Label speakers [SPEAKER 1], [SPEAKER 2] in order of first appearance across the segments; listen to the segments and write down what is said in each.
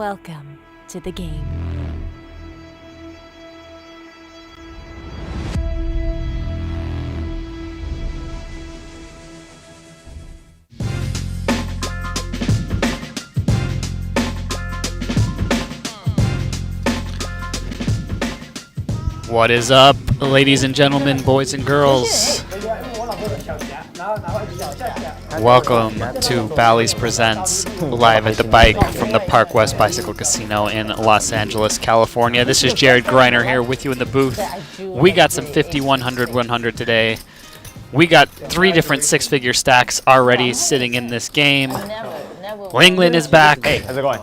[SPEAKER 1] Welcome to the game.
[SPEAKER 2] What is up, ladies and gentlemen, boys and girls? Welcome to Bally's Presents live at the bike from the Park West Bicycle Casino in Los Angeles, California. This is Jared Greiner here with you in the booth. We got some 50-100-100 today. We got 3 different six-figure stacks already sitting in this game. Linglin is back.
[SPEAKER 3] Hey, how's it going?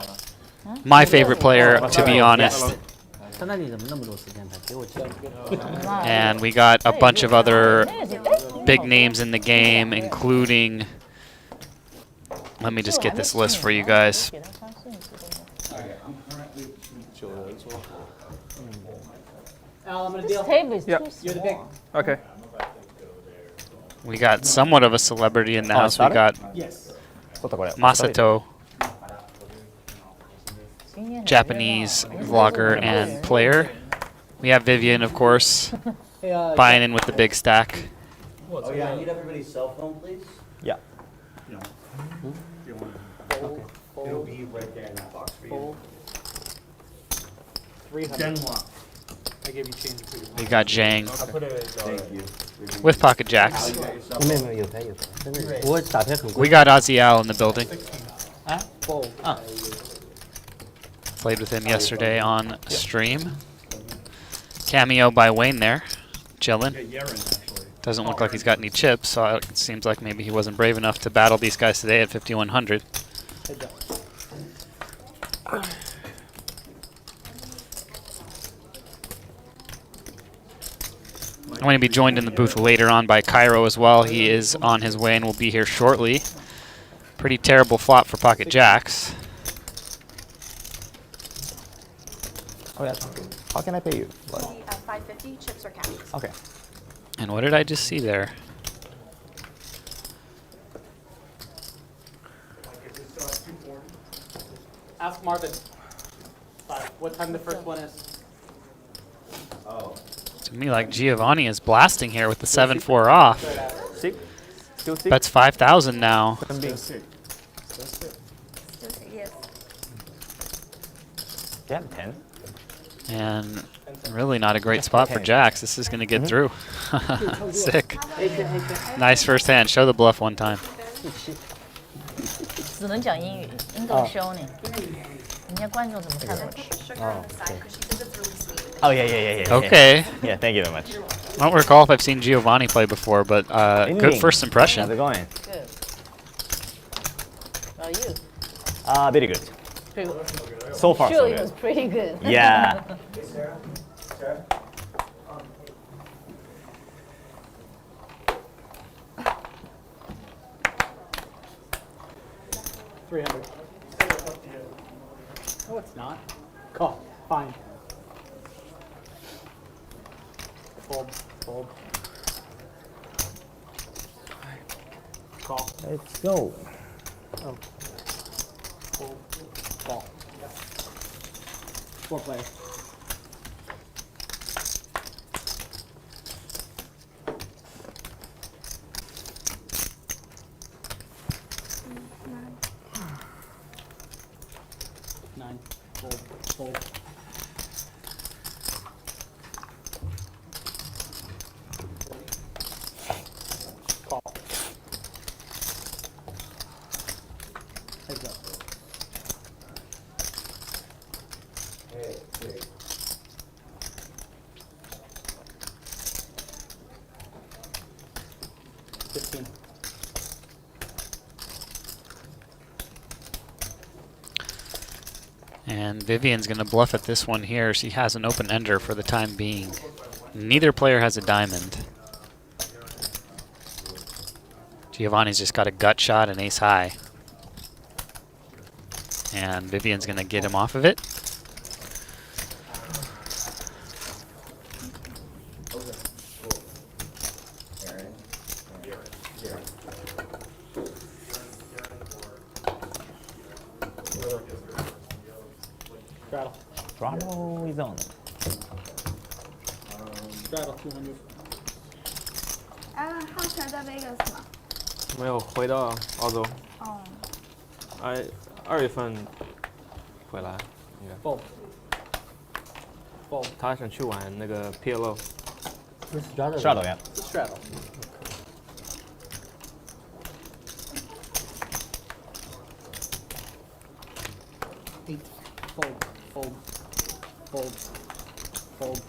[SPEAKER 2] My favorite player, to be honest. And we got a bunch of other big names in the game, including... Let me just get this list for you guys.
[SPEAKER 4] This table is too small.
[SPEAKER 3] Okay.
[SPEAKER 2] We got somewhat of a celebrity in the house. We got Masato, Japanese vlogger and player. We have Vivian, of course, buying in with the big stack.
[SPEAKER 5] Oh yeah, I need everybody's cell phone, please.
[SPEAKER 3] Yeah.
[SPEAKER 5] Okay. It'll be right there in that box for you.
[SPEAKER 6] 300. I gave you change.
[SPEAKER 2] We got Zhang
[SPEAKER 5] Thank you.
[SPEAKER 2] with pocket jacks. We got Aussie Al in the building. Played with him yesterday on stream. Cameo by Wayne there, chillin'. Doesn't look like he's got any chips, so it seems like maybe he wasn't brave enough to battle these guys today at 5100. I'm going to be joined in the booth later on by Cairo as well. He is on his way and will be here shortly. Pretty terrible flop for pocket jacks.
[SPEAKER 3] Oh yeah. How can I pay you?
[SPEAKER 7] 550 chips or cash.
[SPEAKER 3] Okay.
[SPEAKER 2] And what did I just see there?
[SPEAKER 6] Ask Marvin. What time the first one is?
[SPEAKER 5] Oh.
[SPEAKER 2] To me, like Giovnni is blasting here with the 7-4 off.
[SPEAKER 3] Sick? Still sick?
[SPEAKER 2] That's 5,000 now.
[SPEAKER 7] Yes.
[SPEAKER 3] Yeah, 10.
[SPEAKER 2] And really not a great spot for jacks. This is going to get through. Sick. Nice first hand. Show the bluff one time.
[SPEAKER 4] 只能讲英语，英更凶呢。人家观众怎么看得懂？
[SPEAKER 3] Oh yeah.
[SPEAKER 2] Okay.
[SPEAKER 3] Yeah, thank you very much.
[SPEAKER 2] I don't recall if I've seen Giovnni play before, but good first
[SPEAKER 3] How's it
[SPEAKER 2] impression.
[SPEAKER 3] going?
[SPEAKER 4] Good. How are you?
[SPEAKER 3] Very good.
[SPEAKER 4] Pretty,
[SPEAKER 3] So far,
[SPEAKER 4] sure,
[SPEAKER 3] so
[SPEAKER 4] it was
[SPEAKER 3] good.
[SPEAKER 4] pretty good.
[SPEAKER 3] Yeah.
[SPEAKER 5] Sarah?
[SPEAKER 6] 300. No, it's not. Call. Fine. Fold. Fold. Call.
[SPEAKER 3] Let's go.
[SPEAKER 6] Oh. Fold. Call. 4 players. Nine. Fold. Fold. Call. Heads up.
[SPEAKER 5] Hey, hey.
[SPEAKER 2] And Vivian's going to bluff at this one here. She has an open ender for the time being. Neither player has a diamond. Giovnni's just got a gut shot and ace high. And Vivian's going to get him off of it.
[SPEAKER 6] Straddle.
[SPEAKER 3] Straddle is on.
[SPEAKER 6] Straddle 200.
[SPEAKER 7] 浩辰在 Vegas 吗？
[SPEAKER 8] 没有回到澳洲，
[SPEAKER 7] 哦，
[SPEAKER 8] 2月份回来，应该。
[SPEAKER 6] Fold. Fold.
[SPEAKER 8] 他想去玩那个 PLO。
[SPEAKER 3] Straddle 呀。
[SPEAKER 6] Straddle. Eight. Fold. Fold. Fold. Fold.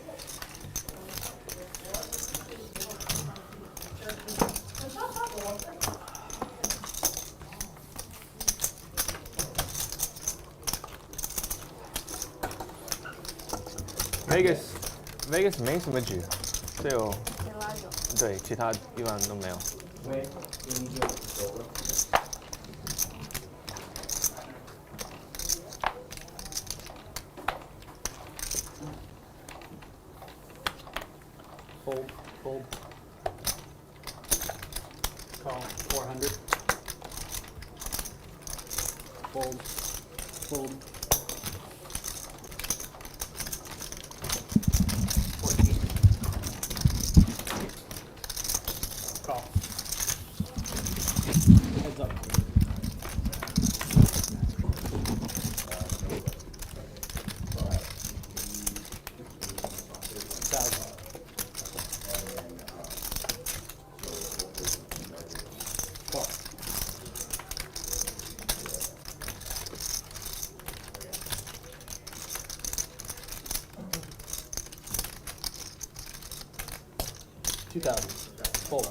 [SPEAKER 8] Vegas 没什么局，只有
[SPEAKER 7] 给拉走。
[SPEAKER 8] 对其他地方都没有。
[SPEAKER 6] Fold. Fold. Call 400. Fold. Fold. 14. Call. Heads up. Thousand. Call. $2,000. Fold.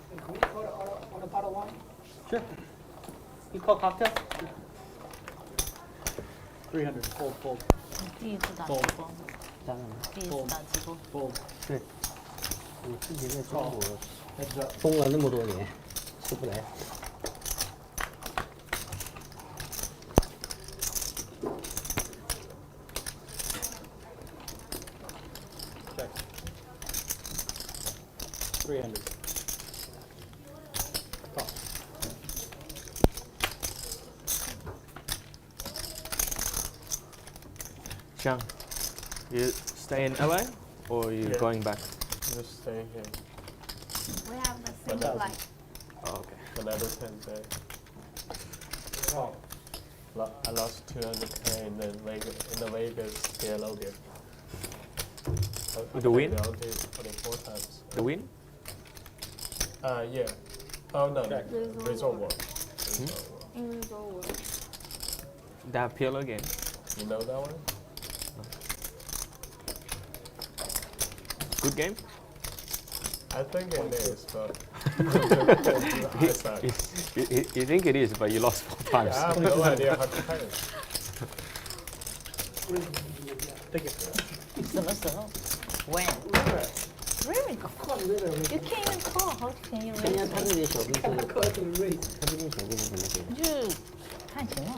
[SPEAKER 6] Can we call it on a bottle wine? Sure. You call cocktail? 300. Fold. Fold.
[SPEAKER 4] 第一次打直播，第一次打直播。
[SPEAKER 6] Fold.
[SPEAKER 3] 我之前在中国
[SPEAKER 6] Heads up.
[SPEAKER 3] 封了那么多年，出不来。
[SPEAKER 6] Check. 300. Call.
[SPEAKER 8] Jiang, you stay in LA or you going back?
[SPEAKER 5] Just stay here.
[SPEAKER 7] We have the same
[SPEAKER 6] $1,000.
[SPEAKER 7] flight.
[SPEAKER 8] Oh, okay.
[SPEAKER 5] Another 10K. I lost 200K in the Vegas PLO game.
[SPEAKER 8] With the win?
[SPEAKER 5] I played 24 times.
[SPEAKER 8] The win?
[SPEAKER 5] Yeah. Oh no,
[SPEAKER 6] Check.
[SPEAKER 5] Resort World.
[SPEAKER 7] English over.
[SPEAKER 8] That PLO game.
[SPEAKER 5] You know that one?
[SPEAKER 8] Good game?
[SPEAKER 5] I think it is, but
[SPEAKER 8] You think it is, but you lost 4 times.
[SPEAKER 5] I have no idea how to play it.
[SPEAKER 6] Take it.
[SPEAKER 4] 什么时候？When? Really? You can't even call. How can you
[SPEAKER 3] 人家
[SPEAKER 4] raise?
[SPEAKER 3] 他这边小兵是，他这边小兵是怎么给的？
[SPEAKER 4] 你就看情况，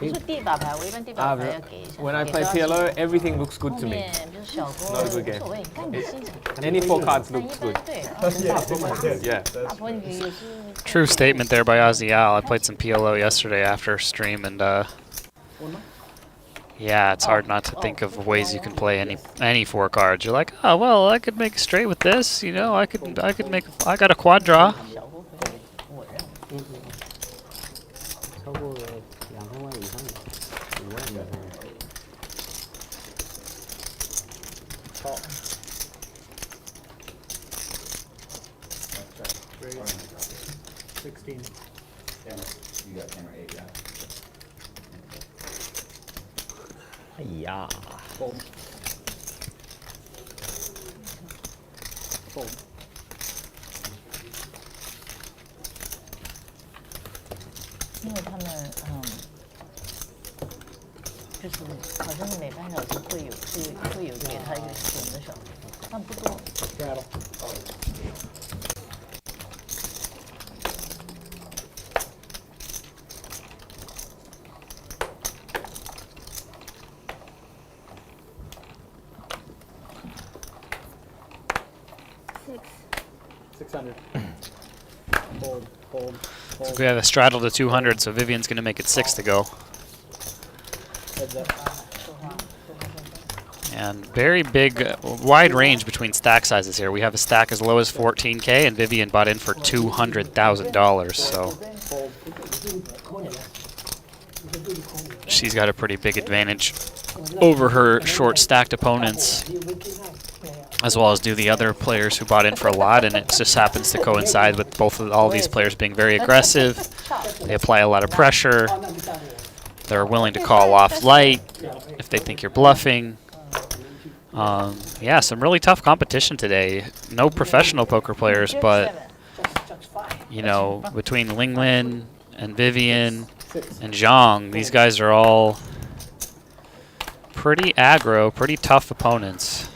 [SPEAKER 4] 你说第一把牌，我一般第一把牌要给一下。
[SPEAKER 8] When I
[SPEAKER 4] 给
[SPEAKER 8] play
[SPEAKER 4] 多少钱
[SPEAKER 8] PLO, everything looks good
[SPEAKER 4] 后
[SPEAKER 8] to me.
[SPEAKER 4] 面比如小锅
[SPEAKER 8] Not a good
[SPEAKER 4] 无
[SPEAKER 8] game.
[SPEAKER 4] 所谓，看你心情。
[SPEAKER 8] Any 4 cards
[SPEAKER 4] 但
[SPEAKER 8] look
[SPEAKER 4] 一
[SPEAKER 8] good.
[SPEAKER 4] 般对，然后
[SPEAKER 8] Yeah.
[SPEAKER 4] 大婆你也是
[SPEAKER 2] True statement there by Aussie Al. I played some PLO yesterday after stream, and yeah, it's hard not to think of ways you can play any 4 cards. You're like, oh well, I could make a straight with this. You know, I got a quad draw.
[SPEAKER 4] 小锅可以，我认为。
[SPEAKER 3] 超过200万以上的，5万以上的。
[SPEAKER 6] Call. Raise. 16.
[SPEAKER 9] You got camera 8, yeah.
[SPEAKER 3] 哎呀，
[SPEAKER 6] Fold. Fold.
[SPEAKER 4] 因为他们就就是好像是每半小时会有给他一个选的小，但不多。
[SPEAKER 6] Straddle.
[SPEAKER 7] Six.
[SPEAKER 6] 600. Hold, hold,
[SPEAKER 2] So
[SPEAKER 6] hold.
[SPEAKER 2] we have a straddle to 200, so Vivian's going to make it 6 to go.
[SPEAKER 6] Heads up.
[SPEAKER 2] And very big, wide range between stack sizes here. We have a stack as low as 14K, and Vivian bought in for $200,000. So she's got a pretty big advantage over her short stacked opponents, as well as do the other players who bought in for a lot. And it just happens to coincide with all these players being very aggressive. They apply a lot of pressure. They're willing to call off light if they think you're bluffing. Yeah, some really tough competition today. No professional poker players, but, you know, between Linglin and Vivian and Zhang, these guys are all pretty aggro, pretty tough opponents.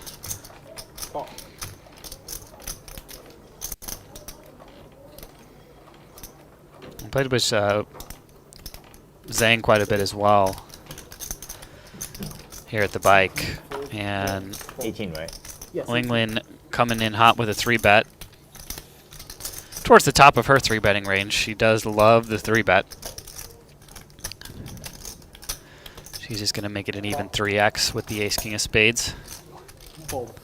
[SPEAKER 2] I played with Zhang quite a bit as well here at the bike. And
[SPEAKER 8] 18, right?
[SPEAKER 2] Linglin coming in hot with a 3-bet. Towards the top of her 3-betting range. She does love the 3-bet. She's just going to make it an even 3x with the ace-king of spades.
[SPEAKER 6] Hold.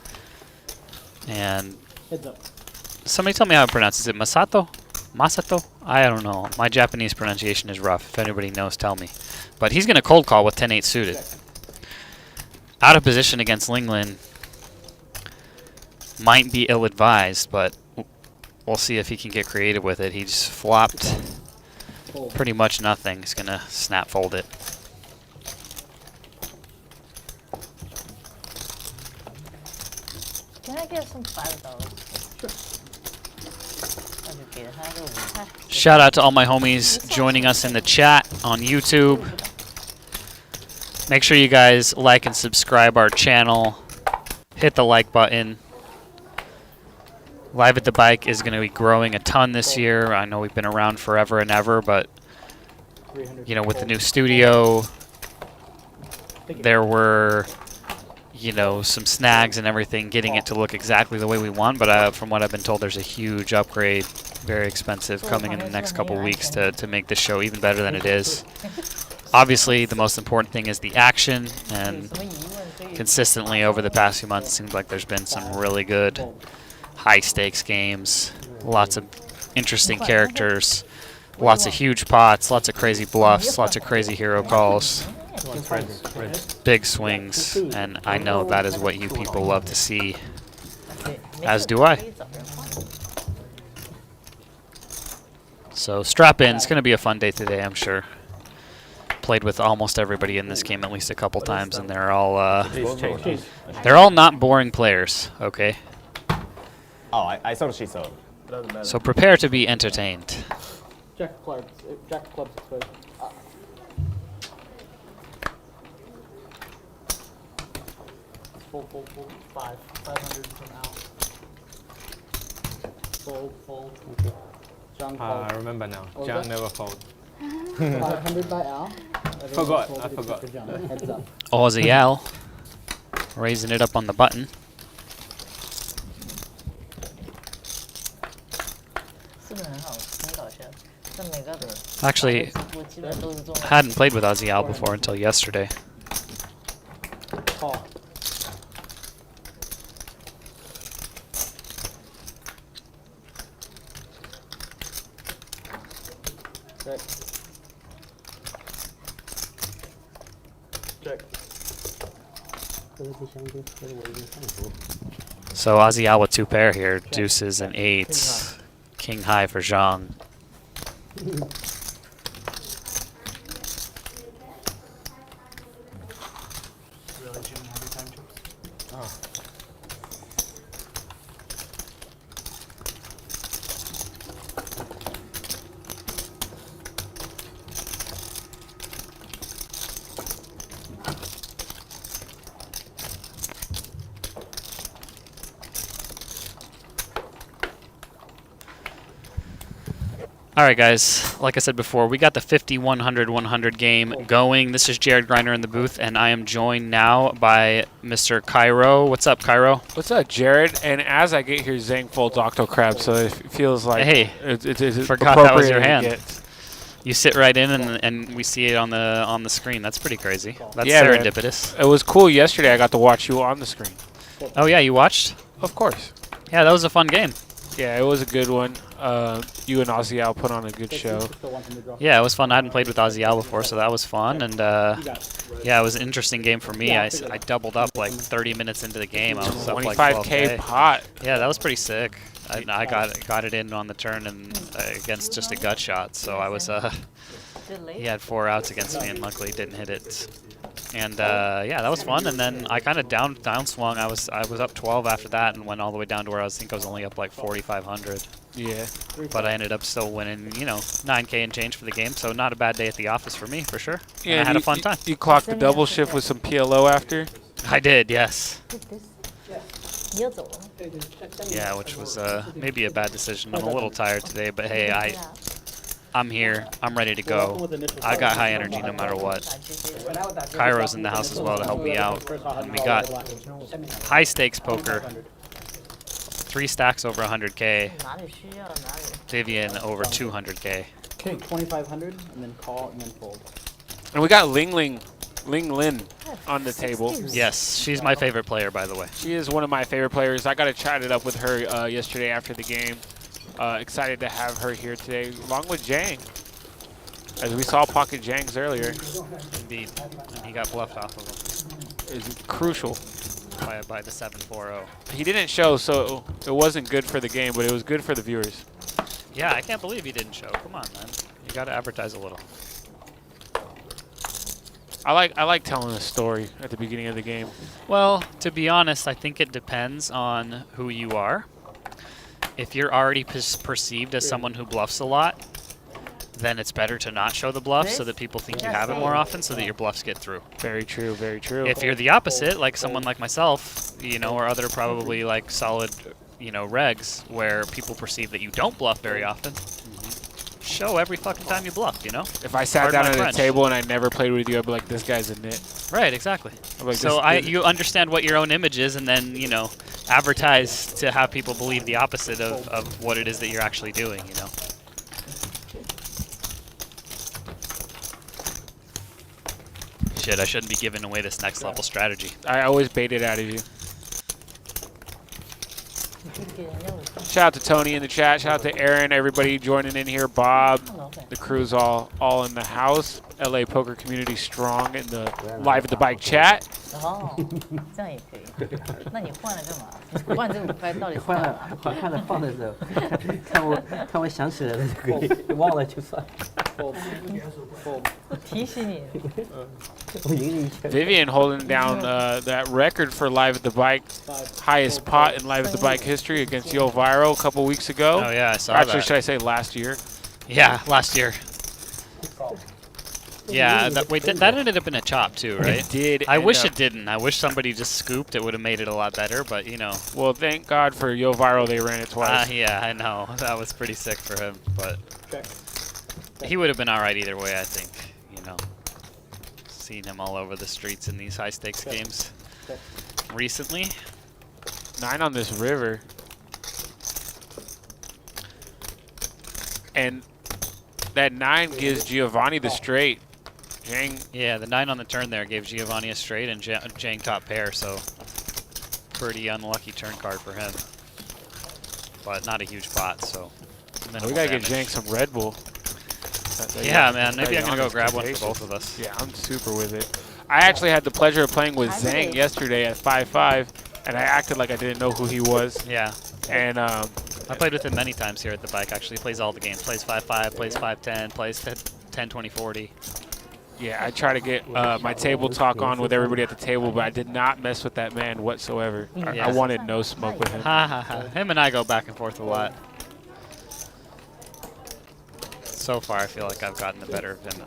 [SPEAKER 2] And
[SPEAKER 6] Heads up.
[SPEAKER 2] somebody tell me how to pronounce it. Is it Masato? Masato? I don't know. My Japanese pronunciation is rough. If anybody knows, tell me. But he's going to cold call with 10-8 suited. Out of position against Linglin might be ill-advised, but we'll see if he can get creative with it. He just flopped pretty much nothing. He's going to snap fold it.
[SPEAKER 4] Can I get some $5?
[SPEAKER 2] Shout out to all my homies joining us in the chat on YouTube. Make sure you guys like and subscribe our channel. Hit the like button. Live at the Bike is going to be growing a ton this year. I know we've been around forever and ever, but you know, with the new studio, there were, you know, some snags and everything getting it to look exactly the way we want. But from what I've been told, there's a huge upgrade, very expensive, coming in the next couple weeks to make this show even better than it is. Obviously, the most important thing is the action, and consistently over the past few months, it seems like there's been some really good high-stakes games, lots of interesting characters, lots of huge pots, lots of crazy bluffs, lots of crazy hero calls, big swings, and I know that is what you people love to see, as do I. So strap in. It's going to be a fun day today, I'm sure. Played with almost everybody in this game at least a couple times, and they're all not boring players. Okay.
[SPEAKER 8] Oh, I thought she saw.
[SPEAKER 5] Doesn't matter.
[SPEAKER 2] So prepare to be entertained.
[SPEAKER 6] Jack of clubs. Jack of clubs exposed. Fold, fold, fold. 500 from out. Fold, fold. Okay. Zhang
[SPEAKER 8] I remember now. Jiang never fold.
[SPEAKER 6] 500 by Al.
[SPEAKER 8] Forgot. I forgot.
[SPEAKER 6] Heads up.
[SPEAKER 2] Aussie Al raising it up on the button. Actually, hadn't played with Aussie Al before until yesterday.
[SPEAKER 6] Call. Check. Check.
[SPEAKER 2] So Aussie Al with 2 pair here, deuces and 8s, king high for Zhang.
[SPEAKER 6] Really, Jimmy, every time chips?
[SPEAKER 8] Oh.
[SPEAKER 2] All right, guys. Like I said before, we got the 50, 100, 100 game going. This is Jared Griner in the booth, and I am joined now by Mr. KQo. What's up, KQo?
[SPEAKER 10] What's up, Jared? And as I get here, Zhang folds octo crab, so it feels like
[SPEAKER 2] Hey,
[SPEAKER 10] it's
[SPEAKER 2] forgot that was your
[SPEAKER 10] appropriate to
[SPEAKER 2] hand.
[SPEAKER 10] get.
[SPEAKER 2] You sit right in, and we see it on the screen. That's pretty crazy. That's
[SPEAKER 10] Yeah, man.
[SPEAKER 2] serendipitous.
[SPEAKER 10] It was cool yesterday. I got to watch you on the screen.
[SPEAKER 2] Oh yeah, you watched?
[SPEAKER 10] Of course.
[SPEAKER 2] Yeah, that was a fun game.
[SPEAKER 10] Yeah, it was a good one. You and Aussie Al put on a good show.
[SPEAKER 2] Yeah, it was fun. I hadn't played with Aussie Al before, so that was fun. And yeah, it was an interesting game for me. I doubled up like 30 minutes into the game. I was up like
[SPEAKER 10] 25K
[SPEAKER 2] 12K.
[SPEAKER 10] pot.
[SPEAKER 2] Yeah, that was pretty sick. I got it in on the turn and against just a gut shot. So I was he had 4 outs against me and luckily didn't hit it. And yeah, that was fun. And then I kind of down swung. I was up 12 after that and went all the way down to where I think I was only up like 4,500.
[SPEAKER 10] Yeah.
[SPEAKER 2] But I ended up still winning, you know, 9K and change for the game. So not a bad day at the office for me, for sure.
[SPEAKER 10] Yeah,
[SPEAKER 2] And I had a fun time.
[SPEAKER 10] You clocked the double shift with some PLO after?
[SPEAKER 2] I did, yes.
[SPEAKER 4] Yield.
[SPEAKER 2] Yeah, which was maybe a bad decision. I'm a little tired today, but hey, I'm here. I'm ready to go. I got high energy no matter what. KQo's in the house as well to help me out. And we got high stakes poker. 3 stacks over 100K. Vivian over 200K.
[SPEAKER 3] Okay, 2,500 and then call and then fold.
[SPEAKER 10] And we got Ling Lin on the table.
[SPEAKER 2] Yes, she's my favorite player, by the way.
[SPEAKER 10] She is one of my favorite players. I got to chat it up with her yesterday after the game. Excited to have her here today, along with Jiang. As we saw pocket Jiang's earlier.
[SPEAKER 2] Indeed. And he got bluffed off of him.
[SPEAKER 10] Is crucial.
[SPEAKER 2] By the 7-4-0.
[SPEAKER 10] He didn't show, so it wasn't good for the game, but it was good for the viewers.
[SPEAKER 2] Yeah, I can't believe he didn't show. Come on, man. You got to advertise a little.
[SPEAKER 10] I like telling a story at the beginning of the game.
[SPEAKER 2] Well, to be honest, I think it depends on who you are. If you're already perceived as someone who bluffs a lot, then it's better to not show the bluff so that people think you have it more often so that your bluffs get through.
[SPEAKER 10] Very true, very true.
[SPEAKER 2] If you're the opposite, like someone like myself, you know, or other probably like solid, you know, regs where people perceive that you don't bluff very often, show every fucking time you bluff, you know?
[SPEAKER 10] If I sat down at a table and I never played with you, I'd be like, this guy's a nit.
[SPEAKER 2] Right, exactly.
[SPEAKER 10] Like,
[SPEAKER 2] so you understand what your own image is and then, you know, advertise to have people believe the opposite of what it is that you're actually doing, you know? Shit, I shouldn't be giving away this next level strategy.
[SPEAKER 10] I always bait it out of you. Shout out to Tony in the chat. Shout out to Aaron, everybody joining in here. Bob, the crew's all in the house. LA poker community strong in the live at the bike chat.
[SPEAKER 4] 哦，这样也可以。那你换了干嘛？你换这5块到底是
[SPEAKER 3] 换了，看了放的时候，看我想起来了就可以，忘了就算。
[SPEAKER 4] 提醒你。
[SPEAKER 3] 我赢你一千。
[SPEAKER 10] Vivian holding down that record for live at the bike, highest pot in live at the bike history against Giovnni a couple weeks ago.
[SPEAKER 2] Oh yeah, I saw
[SPEAKER 10] Actually,
[SPEAKER 2] that.
[SPEAKER 10] should I say last year?
[SPEAKER 2] Yeah, last year. Yeah, that ended up in a chop too, right?
[SPEAKER 10] It did.
[SPEAKER 2] I wish it didn't. I wish somebody just scooped. It would have made it a lot better, but you know.
[SPEAKER 10] Well, thank God for Giovnni, they ran it twice.
[SPEAKER 2] Yeah, I know. That was pretty sick for him, but he would have been all right either way, I think. You know, seen him all over the streets in these high stakes games recently.
[SPEAKER 10] 9 on this river. And that 9 gives Giovnni the straight. Jiang.
[SPEAKER 2] Yeah, the 9 on the turn there gave Giovnni a straight and Jiang top pair, so pretty unlucky turn card for him. But not a huge pot, so
[SPEAKER 10] We gotta get Jiang some Red Bull.
[SPEAKER 2] Yeah, man, maybe I'm gonna go grab one for both of us.
[SPEAKER 10] Yeah, I'm super with it. I actually had the pleasure of playing with Zhang yesterday at 5-5, and I acted like I didn't know who he was.
[SPEAKER 2] Yeah.
[SPEAKER 10] And
[SPEAKER 2] I played with him many times here at the bike, actually. He plays all the games. Plays 5-5, plays 5-10, plays 10-20-40.
[SPEAKER 10] Yeah, I try to get my table talk on with everybody at the table, but I did not mess with that man whatsoever.
[SPEAKER 2] Yeah.
[SPEAKER 10] I wanted no smoke with him.
[SPEAKER 2] Ha ha ha. Him and I go back and forth a lot. So far, I feel like I've gotten the better of him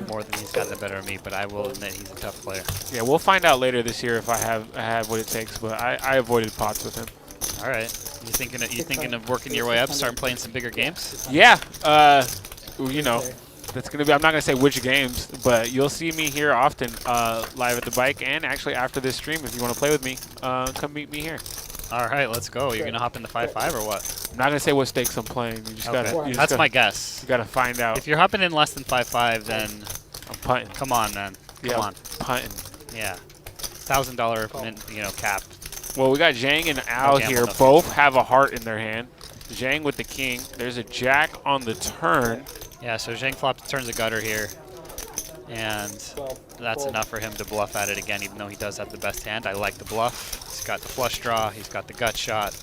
[SPEAKER 2] more than he's gotten the better of me, but I will admit he's a tough player.
[SPEAKER 10] Yeah, we'll find out later this year if I have what it takes, but I avoided pots with him.
[SPEAKER 2] All right. You thinking of working your way up, starting playing some bigger games?
[SPEAKER 10] Yeah. You know, that's gonna be. I'm not gonna say which games, but you'll see me here often, live at the bike, and actually after this stream, if you want to play with me, come meet me here.
[SPEAKER 2] All right, let's go. You're gonna hop into 5-5 or what?
[SPEAKER 10] I'm not gonna say what stakes I'm playing. You just
[SPEAKER 2] Okay.
[SPEAKER 10] gotta.
[SPEAKER 2] That's my guess.
[SPEAKER 10] You gotta find out.
[SPEAKER 2] If you're hopping in less than 5-5, then
[SPEAKER 10] I'm punting.
[SPEAKER 2] come on, man. Come on.
[SPEAKER 10] Punting.
[SPEAKER 2] Yeah. $1,000 cap.
[SPEAKER 10] Well, we got Zhang and Al here. Both have a heart in their hand. Zhang with the king. There's a jack on the turn.
[SPEAKER 2] Yeah, so Zhang turns a gutter here. And that's enough for him to bluff at it again, even though he does have the best hand. I like the bluff. He's got the flush draw. He's got the gut shot.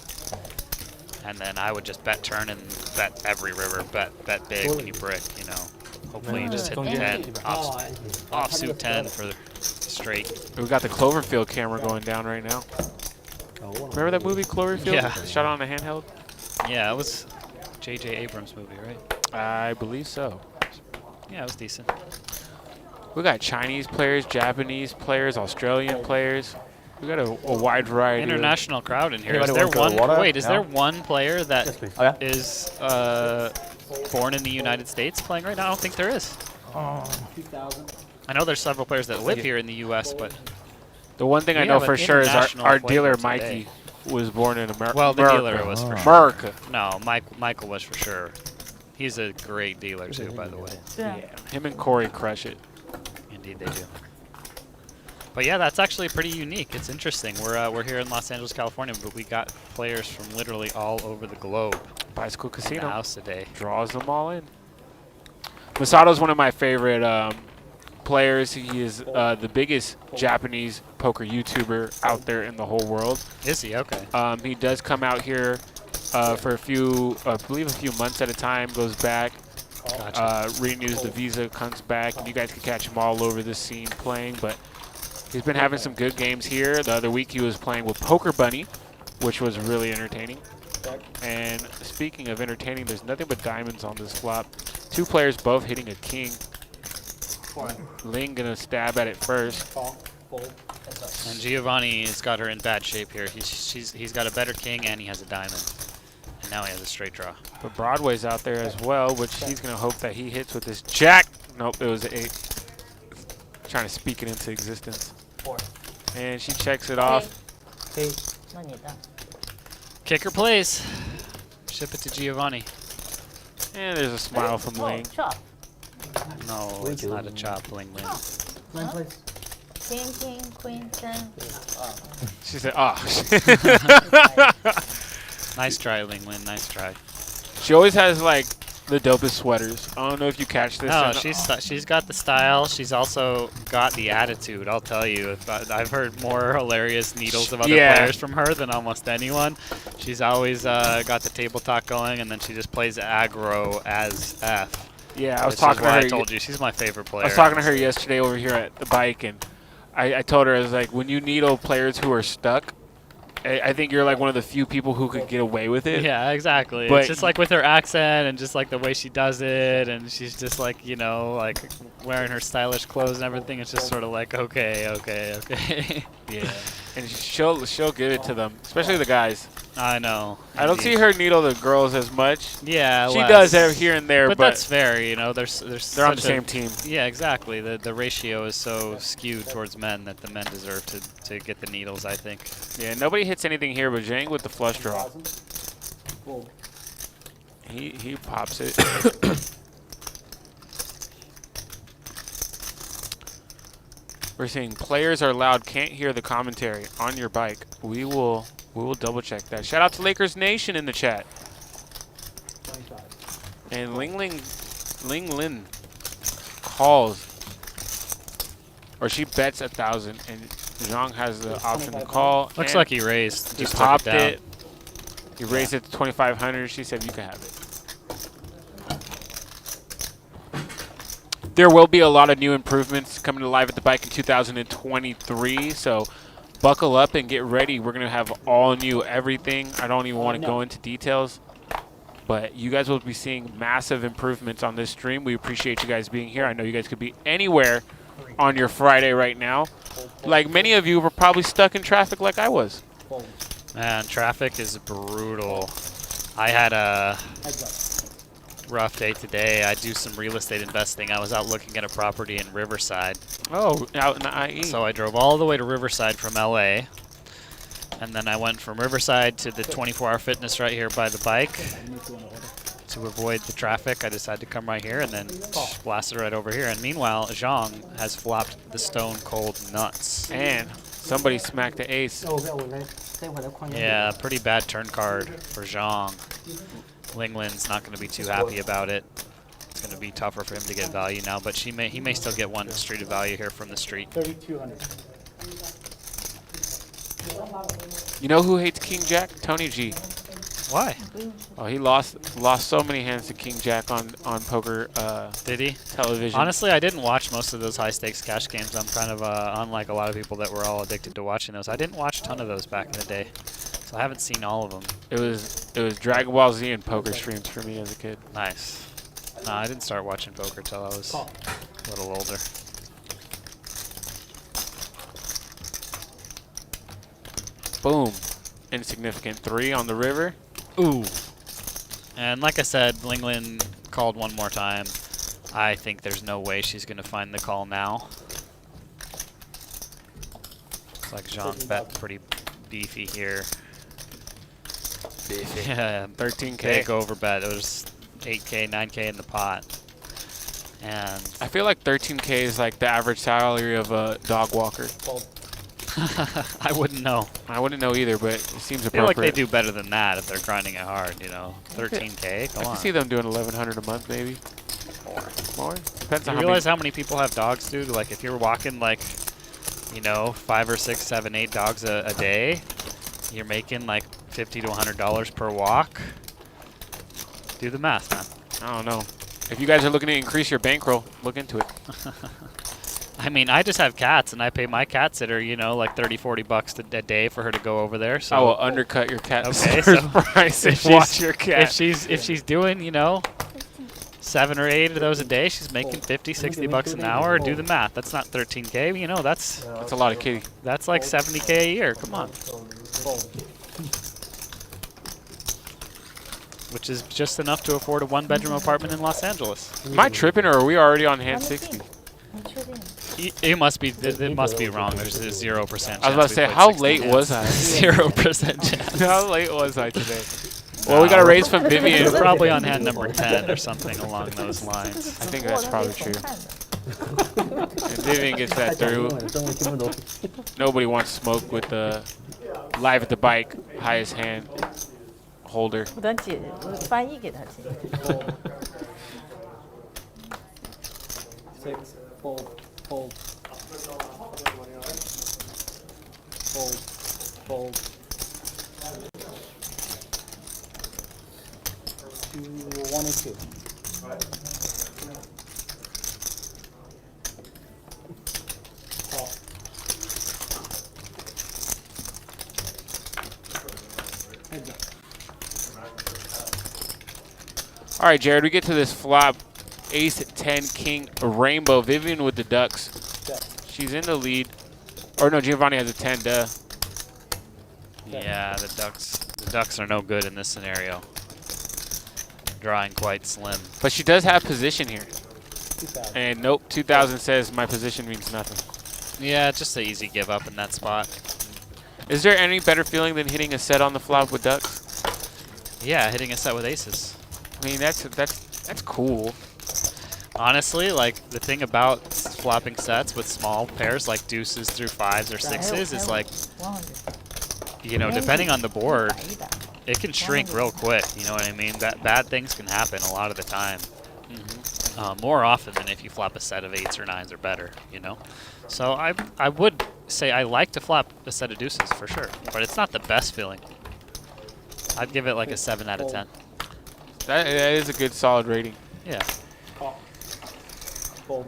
[SPEAKER 2] And then I would just bet turn and bet every river. Bet big when you brick, you know. Hopefully you just hit the 10. Offsuit 10 for the straight.
[SPEAKER 10] We got the Cloverfield camera going down right now. Remember that movie, Cloverfield?
[SPEAKER 2] Yeah.
[SPEAKER 10] Shot on a handheld?
[SPEAKER 2] Yeah, it was J.J. Abrams' movie, right?
[SPEAKER 10] I believe so.
[SPEAKER 2] Yeah, it was decent.
[SPEAKER 10] We got Chinese players, Japanese players, Australian players. We got a wide variety.
[SPEAKER 2] International crowd in here. Is
[SPEAKER 8] Anybody
[SPEAKER 2] there
[SPEAKER 8] want to go to
[SPEAKER 2] one?
[SPEAKER 8] water?
[SPEAKER 2] Wait, is there one player that
[SPEAKER 3] Yes, please.
[SPEAKER 2] is born in the United States playing right now? I don't think there is.
[SPEAKER 6] 2000.
[SPEAKER 2] I know there's several players that live here in the U.S., but
[SPEAKER 10] The one thing
[SPEAKER 2] We
[SPEAKER 10] I know
[SPEAKER 2] have an
[SPEAKER 10] for sure is
[SPEAKER 2] international
[SPEAKER 10] our
[SPEAKER 2] flavor
[SPEAKER 10] dealer,
[SPEAKER 2] today.
[SPEAKER 10] Mikey, was born in America.
[SPEAKER 2] well, the dealer was for sure.
[SPEAKER 10] America.
[SPEAKER 2] No, Michael was for sure. He's a great dealer too, by the way.
[SPEAKER 10] Yeah. Him and Corey crush it.
[SPEAKER 2] Indeed, they do. But yeah, that's actually pretty unique. It's interesting. We're here in Los Angeles, California, but we got players from literally all over the globe
[SPEAKER 10] Bicycle
[SPEAKER 2] in the
[SPEAKER 10] Casino
[SPEAKER 2] house today.
[SPEAKER 10] draws them all in. Masato's one of my favorite players. He is the biggest Japanese poker YouTuber out there in the whole world.
[SPEAKER 2] Is he? Okay.
[SPEAKER 10] He does come out here for a few, I believe a few months at a time, goes back,
[SPEAKER 2] Gotcha.
[SPEAKER 10] renews the visa, comes back, and you guys can catch him all over the scene playing. But he's been having some good games here. The other week he was playing with Poker Bunny, which was really entertaining. And speaking of entertaining, there's nothing but diamonds on this flop. Two players both hitting a king. Ling gonna stab at it first.
[SPEAKER 2] And Giovnni has got her in bad shape here. He's got a better king and he has a diamond. And now he has a straight draw.
[SPEAKER 10] But Broadway's out there as well, which he's gonna hope that he hits with this jack. Nope, it was an 8. Trying to speak it into existence. And she checks it off.
[SPEAKER 2] Kicker plays. Ship it to Giovnni.
[SPEAKER 10] And there's a smile from Ling.
[SPEAKER 4] Chop.
[SPEAKER 2] No, it's not a chop, Ling Lin.
[SPEAKER 6] Nine place.
[SPEAKER 4] King, king, queen, 10.
[SPEAKER 10] She said, "Ah."
[SPEAKER 2] Nice try, Ling Lin. Nice try.
[SPEAKER 10] She always has like the dopest sweaters. I don't know if you catch this.
[SPEAKER 2] No, she's got the style. She's also got the attitude. I'll tell you. I've heard more hilarious needles of other players from her than almost anyone. She's always got the table talk going, and then she just plays aggro as F.
[SPEAKER 10] Yeah, I was
[SPEAKER 2] Which
[SPEAKER 10] talking
[SPEAKER 2] is
[SPEAKER 10] to
[SPEAKER 2] why
[SPEAKER 10] her.
[SPEAKER 2] I told you she's my favorite player.
[SPEAKER 10] I was talking to her yesterday over here at the bike, and I told her, I was like, when you needle players who are stuck, I think you're like one of the few people who could get away with it.
[SPEAKER 2] Yeah, exactly.
[SPEAKER 10] But
[SPEAKER 2] it's just like with her accent and just like the way she does it, and she's just like, you know, like wearing her stylish clothes and everything. It's just sort of like, okay.
[SPEAKER 10] Yeah. And she'll give it to them, especially the guys.
[SPEAKER 2] I know.
[SPEAKER 10] I don't see her needle the girls as much.
[SPEAKER 2] Yeah,
[SPEAKER 10] She
[SPEAKER 2] less.
[SPEAKER 10] does here and there,
[SPEAKER 2] but that's fair. You know, they're
[SPEAKER 10] they're on the same team.
[SPEAKER 2] Yeah, exactly. The ratio is so skewed towards men that the men deserve to get the needles, I think.
[SPEAKER 10] Yeah, nobody hits anything here but Zhang with the flush draw. He pops it. We're saying players are loud, can't hear the commentary on your bike. We will double check that. Shout out to Lakers Nation in the chat. And Linglin calls, or she bets 1,000, and Zhang has the option to call.
[SPEAKER 2] Looks like he raised.
[SPEAKER 10] He
[SPEAKER 2] Just
[SPEAKER 10] popped
[SPEAKER 2] took it.
[SPEAKER 10] it. He raised it to 2,500. She said you can have it. There will be a lot of new improvements coming to Live at the Bike in 2023, so buckle up and get ready. We're going to have all new everything. I don't even want to go into details, but you guys will be seeing massive improvements on this stream. We appreciate you guys being here. I know you guys could be anywhere on your Friday right now. Like many of you were probably stuck in traffic like I was.
[SPEAKER 2] Man, traffic is brutal. I had a rough day today. I do some real estate investing. I was out looking at a property in Riverside.
[SPEAKER 10] Oh, out in the IE.
[SPEAKER 2] So I drove all the way to Riverside from LA. And then I went from Riverside to the 24-hour fitness right here by the bike. To avoid the traffic, I decided to come right here and then blasted right over here. And meanwhile, Zhang has flopped the stone cold nuts.
[SPEAKER 10] And somebody smacked the ace.
[SPEAKER 2] Yeah, pretty bad turn card for Zhang. Linglin's not going to be too happy about it. It's going to be tougher for him to get value now, but he may still get one street of value here from the street.
[SPEAKER 6] 3,200.
[SPEAKER 10] You know who hates King Jack? Tony G.
[SPEAKER 2] Why?
[SPEAKER 10] Oh, he lost so many hands to King Jack on poker
[SPEAKER 2] Did he?
[SPEAKER 10] television.
[SPEAKER 2] Honestly, I didn't watch most of those high-stakes cash games. I'm kind of unlike a lot of people that were all addicted to watching those. I didn't watch a ton of those back in the day, so I haven't seen all of them.
[SPEAKER 10] It was Dragon Ball Z and poker streams for me as a kid.
[SPEAKER 2] Nice. No, I didn't start watching poker till I was a little older.
[SPEAKER 10] Boom. Insignificant 3 on the river.
[SPEAKER 2] Ooh. And like I said, Linglin called one more time. I think there's no way she's going to find the call now. Looks like Zhang bet pretty beefy here.
[SPEAKER 10] Beefy.
[SPEAKER 2] Yeah,
[SPEAKER 10] 13K.
[SPEAKER 2] big overbet. It was 8K, 9K in the pot. And
[SPEAKER 10] I feel like 13K is like the average salary of a dog walker.
[SPEAKER 2] I wouldn't know.
[SPEAKER 10] I wouldn't know either, but it seems
[SPEAKER 2] I feel like
[SPEAKER 10] appropriate.
[SPEAKER 2] they do better than that if they're grinding it hard, you know. 13K, come
[SPEAKER 10] I
[SPEAKER 2] on.
[SPEAKER 10] can see them doing 1,100 a month, maybe. More? Depends
[SPEAKER 2] Do
[SPEAKER 10] on
[SPEAKER 2] you
[SPEAKER 10] how
[SPEAKER 2] realize
[SPEAKER 10] many.
[SPEAKER 2] how many people have dogs, dude? Like, if you're walking, like, you know, 5 or 6, 7, 8 dogs a day, you're making, like, $50 to $100 per walk. Do the math, man.
[SPEAKER 10] I don't know. If you guys are looking to increase your bankroll, look into it.
[SPEAKER 2] I mean, I just have cats, and I pay my cat sitter, you know, like 30, 40 bucks a day for her to go over there. So
[SPEAKER 10] I will undercut your cat
[SPEAKER 2] okay,
[SPEAKER 10] so
[SPEAKER 2] so
[SPEAKER 10] price
[SPEAKER 2] if
[SPEAKER 10] and watch your cat.
[SPEAKER 2] if she's doing, you know, 7 or 8 of those a day, she's making 50, 60 bucks an hour. Do the math. That's not 13K. You know, that's
[SPEAKER 10] That's a lot of kitty.
[SPEAKER 2] that's like 70K a year. Come on. Which is just enough to afford a 1-bedroom apartment in Los Angeles.
[SPEAKER 10] Am I tripping, or are we already on hand 60?
[SPEAKER 2] It must be. It must be wrong. There's a 0% chance.
[SPEAKER 10] I was about to say, how late was I?
[SPEAKER 2] 0% chance.
[SPEAKER 10] How late was I today? Well, we got a raise from Vivian.
[SPEAKER 2] You're probably on hand number 10 or something along those lines.
[SPEAKER 10] I think that's probably true. If Vivian gets that through, nobody wants smoke with the live at the bike highest hand holder.
[SPEAKER 4] 我等姐，我翻译给她听。
[SPEAKER 6] 6, fold, fold. Fold, fold. 2, 1 and 2. Call. Heads up.
[SPEAKER 10] All right, Jared, we get to this flop. Ace 10 King Rainbow. Vivian with the ducks. She's in the lead. Or no, Giovnni has a 10. Duh.
[SPEAKER 2] Yeah, the ducks are no good in this scenario. Drawing quite slim.
[SPEAKER 10] But she does have position here.
[SPEAKER 6] 2,000.
[SPEAKER 10] And nope, 2,000 says my position means nothing.
[SPEAKER 2] Yeah, just an easy give up in that spot.
[SPEAKER 10] Is there any better feeling than hitting a set on the flop with ducks?
[SPEAKER 2] Yeah, hitting a set with aces.
[SPEAKER 10] I mean, that's cool.
[SPEAKER 2] Honestly, like, the thing about flopping sets with small pairs like deuces through 5s or 6s is like,
[SPEAKER 4] 100.
[SPEAKER 2] you know, depending on the board, it can shrink real quick. You know what I mean? That bad things can happen a lot of the time. More often than if you flop a set of 8s or 9s or better, you know? So I would say I like to flop a set of deuces for sure, but it's not the best feeling. I'd give it like a 7 out of 10.
[SPEAKER 10] That is a good solid rating.
[SPEAKER 2] Yeah.
[SPEAKER 6] Call. Fold.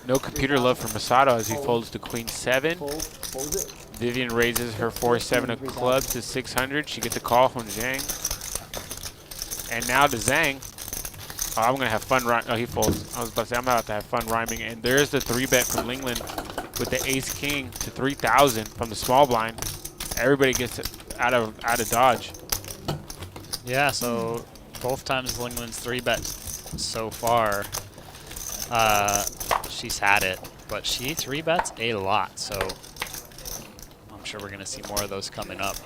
[SPEAKER 10] No computer love for Masato as he folds to Queen 7.
[SPEAKER 6] Fold. Fold it.
[SPEAKER 10] Vivian raises her 4-7 of clubs to 600. She gets a call from Zhang. And now to Zhang. Oh, I'm going to have fun rhyming. Oh, he folds. I was about to say, I'm about to have fun rhyming. And there's the 3-bet from Linglin. with the ace king to 3,000 from the small blind. Everybody gets out of dodge.
[SPEAKER 2] Yeah, so both times Linglin's 3-bet so far, she's had it, but she 3-bets a lot, so I'm sure we're going to see more of those coming up.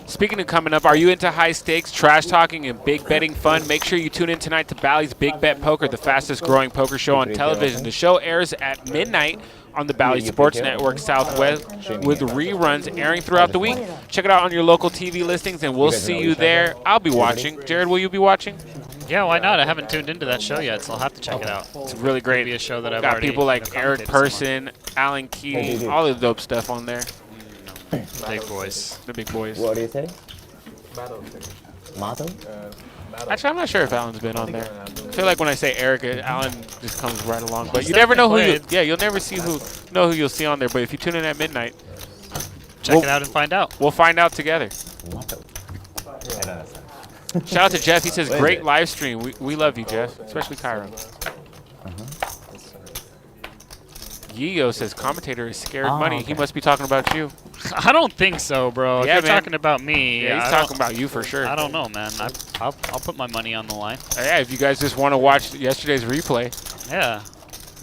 [SPEAKER 10] Speaking of coming up, are you into high stakes, trash talking, and big betting fun? Make sure you tune in tonight to Bally's Big Bet Poker, the fastest growing poker show on television. The show airs at midnight on the Bally Sports Network Southwest with reruns airing throughout the week. Check it out on your local TV listings, and we'll see you there. I'll be watching. Jared, will you be watching?
[SPEAKER 2] Yeah, why not? I haven't tuned into that show yet, so I'll have to check it out.
[SPEAKER 10] It's really great.
[SPEAKER 2] Maybe a show that I've
[SPEAKER 10] got
[SPEAKER 2] already
[SPEAKER 10] people like Eric
[SPEAKER 2] commentated
[SPEAKER 10] Person, Alan Key, all the dope stuff on there.
[SPEAKER 2] Big boys.
[SPEAKER 10] The big boys.
[SPEAKER 3] What do you say?
[SPEAKER 5] Mato.
[SPEAKER 10] Actually, I'm not sure if Alan's been on there. I feel like when I say Eric, Alan just comes right along. But you never know who you. Yeah, you'll never see who you'll see on there. But if you tune in at midnight,
[SPEAKER 2] check it out and find out.
[SPEAKER 10] We'll find out together. Shout out to Jeff. He says, great live stream. We love you, Jeff, especially Cairo. Yeo says, commentator is scared money. He must be talking about you.
[SPEAKER 2] I don't think so, bro.
[SPEAKER 10] Yeah,
[SPEAKER 2] if you're talking about me.
[SPEAKER 10] Yeah, he's talking about you for sure.
[SPEAKER 2] I don't know, man. I'll put my money on the line.
[SPEAKER 10] Yeah, if you guys just want to watch yesterday's replay.
[SPEAKER 2] Yeah.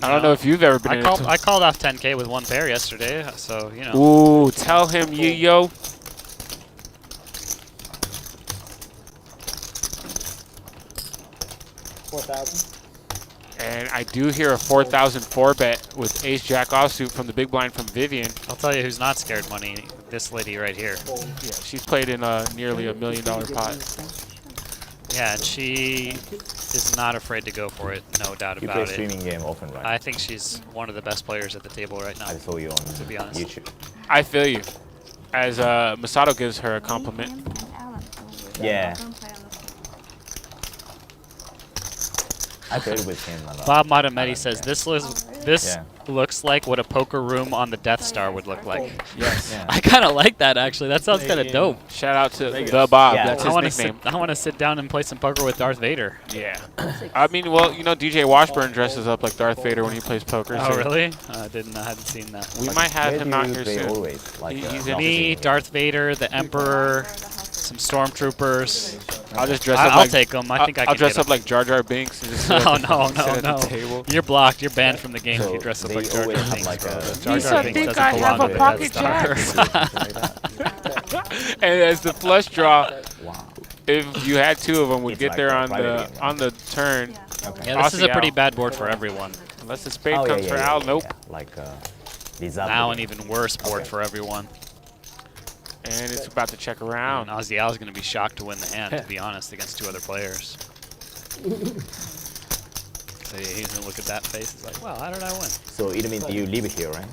[SPEAKER 10] I don't know if you've ever been
[SPEAKER 2] I called off 10K with one pair yesterday, so, you know.
[SPEAKER 10] Ooh, tell him, Yeo.
[SPEAKER 6] 4,000.
[SPEAKER 10] And I do hear a 4,004 bet with Ace Jack offsuit from the big blind from Vivian.
[SPEAKER 2] I'll tell you who's not scared money. This lady right here.
[SPEAKER 10] Yeah, she's played in nearly $1 million pot.
[SPEAKER 2] Yeah, and she is not afraid to go for it. No doubt
[SPEAKER 11] You
[SPEAKER 2] about
[SPEAKER 11] play
[SPEAKER 2] it.
[SPEAKER 11] streaming game often, right?
[SPEAKER 2] I think she's one of the best players at the table right now.
[SPEAKER 11] I saw you on
[SPEAKER 2] to be honest.
[SPEAKER 11] YouTube.
[SPEAKER 10] I feel you. As Masato gives her a compliment.
[SPEAKER 11] Yeah. I played with him a lot.
[SPEAKER 2] Bob Matametti says this looks like what a poker room on the Death Star would look like.
[SPEAKER 10] Yes.
[SPEAKER 11] Yeah.
[SPEAKER 2] I kind of like that actually. That sounds kind of dope.
[SPEAKER 10] Shout out to the Bob.
[SPEAKER 11] Yeah.
[SPEAKER 10] That's his nickname.
[SPEAKER 2] I want to sit down and play some poker with Darth Vader.
[SPEAKER 10] Yeah. I mean, well, you know, DJ Washburn dresses up like Darth Vader when he plays poker.
[SPEAKER 2] Oh
[SPEAKER 10] so
[SPEAKER 2] really? I hadn't seen that.
[SPEAKER 10] We might have him out here soon.
[SPEAKER 11] Always, like,
[SPEAKER 10] He's in
[SPEAKER 2] Me, Darth Vader, the Emperor, some stormtroopers.
[SPEAKER 10] I'll just dress up
[SPEAKER 2] I'll
[SPEAKER 10] like
[SPEAKER 2] take them. I think I can.
[SPEAKER 10] I'll dress
[SPEAKER 2] get
[SPEAKER 10] up like Jar Jar Binks and just
[SPEAKER 2] no,
[SPEAKER 10] sit at
[SPEAKER 2] no.
[SPEAKER 10] the table.
[SPEAKER 2] You're blocked. You're banned from the game if
[SPEAKER 11] So
[SPEAKER 2] you dress up
[SPEAKER 11] they
[SPEAKER 2] like Jar Jar
[SPEAKER 11] always have
[SPEAKER 2] Binks.
[SPEAKER 11] like a-
[SPEAKER 2] Jar
[SPEAKER 10] Lisa,
[SPEAKER 2] Jar
[SPEAKER 10] I
[SPEAKER 2] Binks
[SPEAKER 10] think
[SPEAKER 2] doesn't
[SPEAKER 10] I
[SPEAKER 2] belong
[SPEAKER 10] have a
[SPEAKER 2] to the
[SPEAKER 10] pocket
[SPEAKER 2] Death Star.
[SPEAKER 10] And as the flush draw,
[SPEAKER 11] Wow.
[SPEAKER 10] if you had two of them, would
[SPEAKER 11] It's
[SPEAKER 10] get
[SPEAKER 11] like
[SPEAKER 10] there
[SPEAKER 11] a
[SPEAKER 10] on
[SPEAKER 11] private game,
[SPEAKER 10] the turn.
[SPEAKER 11] Okay.
[SPEAKER 2] Yeah, this is a
[SPEAKER 10] Aussie
[SPEAKER 2] pretty
[SPEAKER 10] Al.
[SPEAKER 2] bad board for everyone.
[SPEAKER 10] Unless the spade
[SPEAKER 11] Oh,
[SPEAKER 10] comes for Al, nope.
[SPEAKER 11] yeah. Like Lizard
[SPEAKER 2] Now an
[SPEAKER 11] game.
[SPEAKER 2] even worse board
[SPEAKER 11] Okay.
[SPEAKER 2] for everyone.
[SPEAKER 10] And it's about to check
[SPEAKER 2] And
[SPEAKER 10] around.
[SPEAKER 2] Aussie Al is going to be shocked to win the hand, to be honest, against two other players. So yeah, he's going to look at that face. He's like, well, how did I win?
[SPEAKER 11] So it means you live here, right?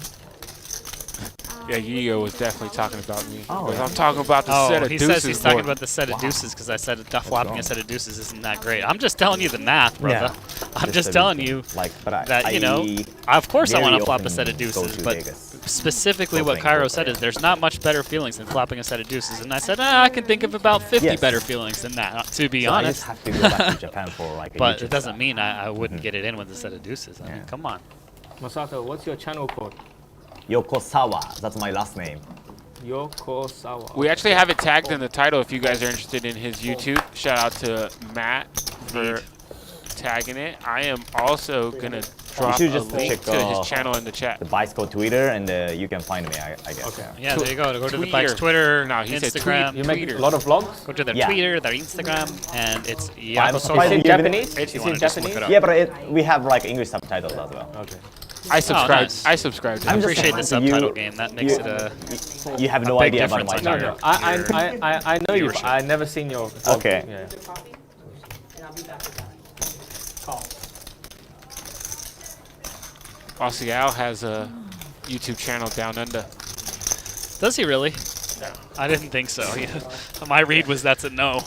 [SPEAKER 10] Yeah, Yeo was definitely talking about me.
[SPEAKER 11] Oh,
[SPEAKER 10] Because
[SPEAKER 11] yeah.
[SPEAKER 10] I'm talking about the
[SPEAKER 2] Oh,
[SPEAKER 10] set of
[SPEAKER 2] he
[SPEAKER 10] deuces
[SPEAKER 2] says he's talking
[SPEAKER 10] board.
[SPEAKER 2] about the set of deuces because I said flopping a
[SPEAKER 11] wrong.
[SPEAKER 2] set of deuces isn't that great. I'm just telling you the math, brother. I'm
[SPEAKER 11] Just
[SPEAKER 2] just
[SPEAKER 11] a
[SPEAKER 2] telling
[SPEAKER 11] little
[SPEAKER 2] you
[SPEAKER 11] thing. Like, but
[SPEAKER 2] that, you know, of course I want to flop a
[SPEAKER 11] often
[SPEAKER 2] set of
[SPEAKER 11] go
[SPEAKER 2] deuces,
[SPEAKER 11] to
[SPEAKER 2] but
[SPEAKER 11] Vegas.
[SPEAKER 2] specifically
[SPEAKER 11] for
[SPEAKER 2] what
[SPEAKER 11] playing
[SPEAKER 2] Cairo
[SPEAKER 11] poker.
[SPEAKER 2] said is there's not much better feelings than flopping a set of deuces. And I said, I can think of about 50
[SPEAKER 11] Yes.
[SPEAKER 2] better feelings than that, to be
[SPEAKER 11] So I
[SPEAKER 2] honest.
[SPEAKER 11] just have to go back to Japan for like a
[SPEAKER 2] But
[SPEAKER 11] YouTube
[SPEAKER 2] it doesn't
[SPEAKER 11] stuff.
[SPEAKER 2] mean I wouldn't get it in with a set of deuces. I mean,
[SPEAKER 11] Yeah.
[SPEAKER 2] come on.
[SPEAKER 5] Masato, what's your channel code?
[SPEAKER 11] Yokosawa, that's my last name.
[SPEAKER 5] Yokosawa.
[SPEAKER 10] We actually have it tagged in the title if you guys are interested in his YouTube. Shout out to Matt for tagging it. I am also going to drop a
[SPEAKER 11] should just
[SPEAKER 10] link
[SPEAKER 11] check,
[SPEAKER 10] to his channel in the chat.
[SPEAKER 11] The bicycle Twitter, and you can find me, I guess.
[SPEAKER 5] Okay.
[SPEAKER 2] Yeah, there you go. Go to the
[SPEAKER 10] Tweeter.
[SPEAKER 2] bike's Twitter,
[SPEAKER 10] No, he said
[SPEAKER 2] Instagram.
[SPEAKER 10] tweet.
[SPEAKER 5] You make
[SPEAKER 10] Tweeter.
[SPEAKER 5] a lot of vlogs?
[SPEAKER 2] Go to their
[SPEAKER 11] Yeah.
[SPEAKER 2] Twitter, their Instagram, and it's
[SPEAKER 11] I'm
[SPEAKER 2] Yakoso.
[SPEAKER 11] surprised
[SPEAKER 5] Is it
[SPEAKER 11] you
[SPEAKER 5] Japanese?
[SPEAKER 2] If
[SPEAKER 5] Is
[SPEAKER 2] you
[SPEAKER 5] it
[SPEAKER 2] want to just look
[SPEAKER 5] Japanese?
[SPEAKER 2] it up.
[SPEAKER 11] Yeah, but we have like English subtitles as well.
[SPEAKER 5] Okay.
[SPEAKER 10] I subscribe.
[SPEAKER 2] nice.
[SPEAKER 10] I subscribe to
[SPEAKER 2] I
[SPEAKER 10] him.
[SPEAKER 11] just
[SPEAKER 2] appreciate the
[SPEAKER 11] saying, you-
[SPEAKER 2] subtitle game. That makes it a
[SPEAKER 11] You have no
[SPEAKER 2] big
[SPEAKER 11] idea about
[SPEAKER 2] difference
[SPEAKER 11] my
[SPEAKER 2] on
[SPEAKER 11] channel.
[SPEAKER 2] your-
[SPEAKER 5] I know you.
[SPEAKER 2] viewership.
[SPEAKER 5] I never seen your vlog.
[SPEAKER 11] Okay.
[SPEAKER 5] Yeah.
[SPEAKER 10] Aussie Al has a YouTube channel down under.
[SPEAKER 2] Does he really? No. I didn't think so. My read was that's a no.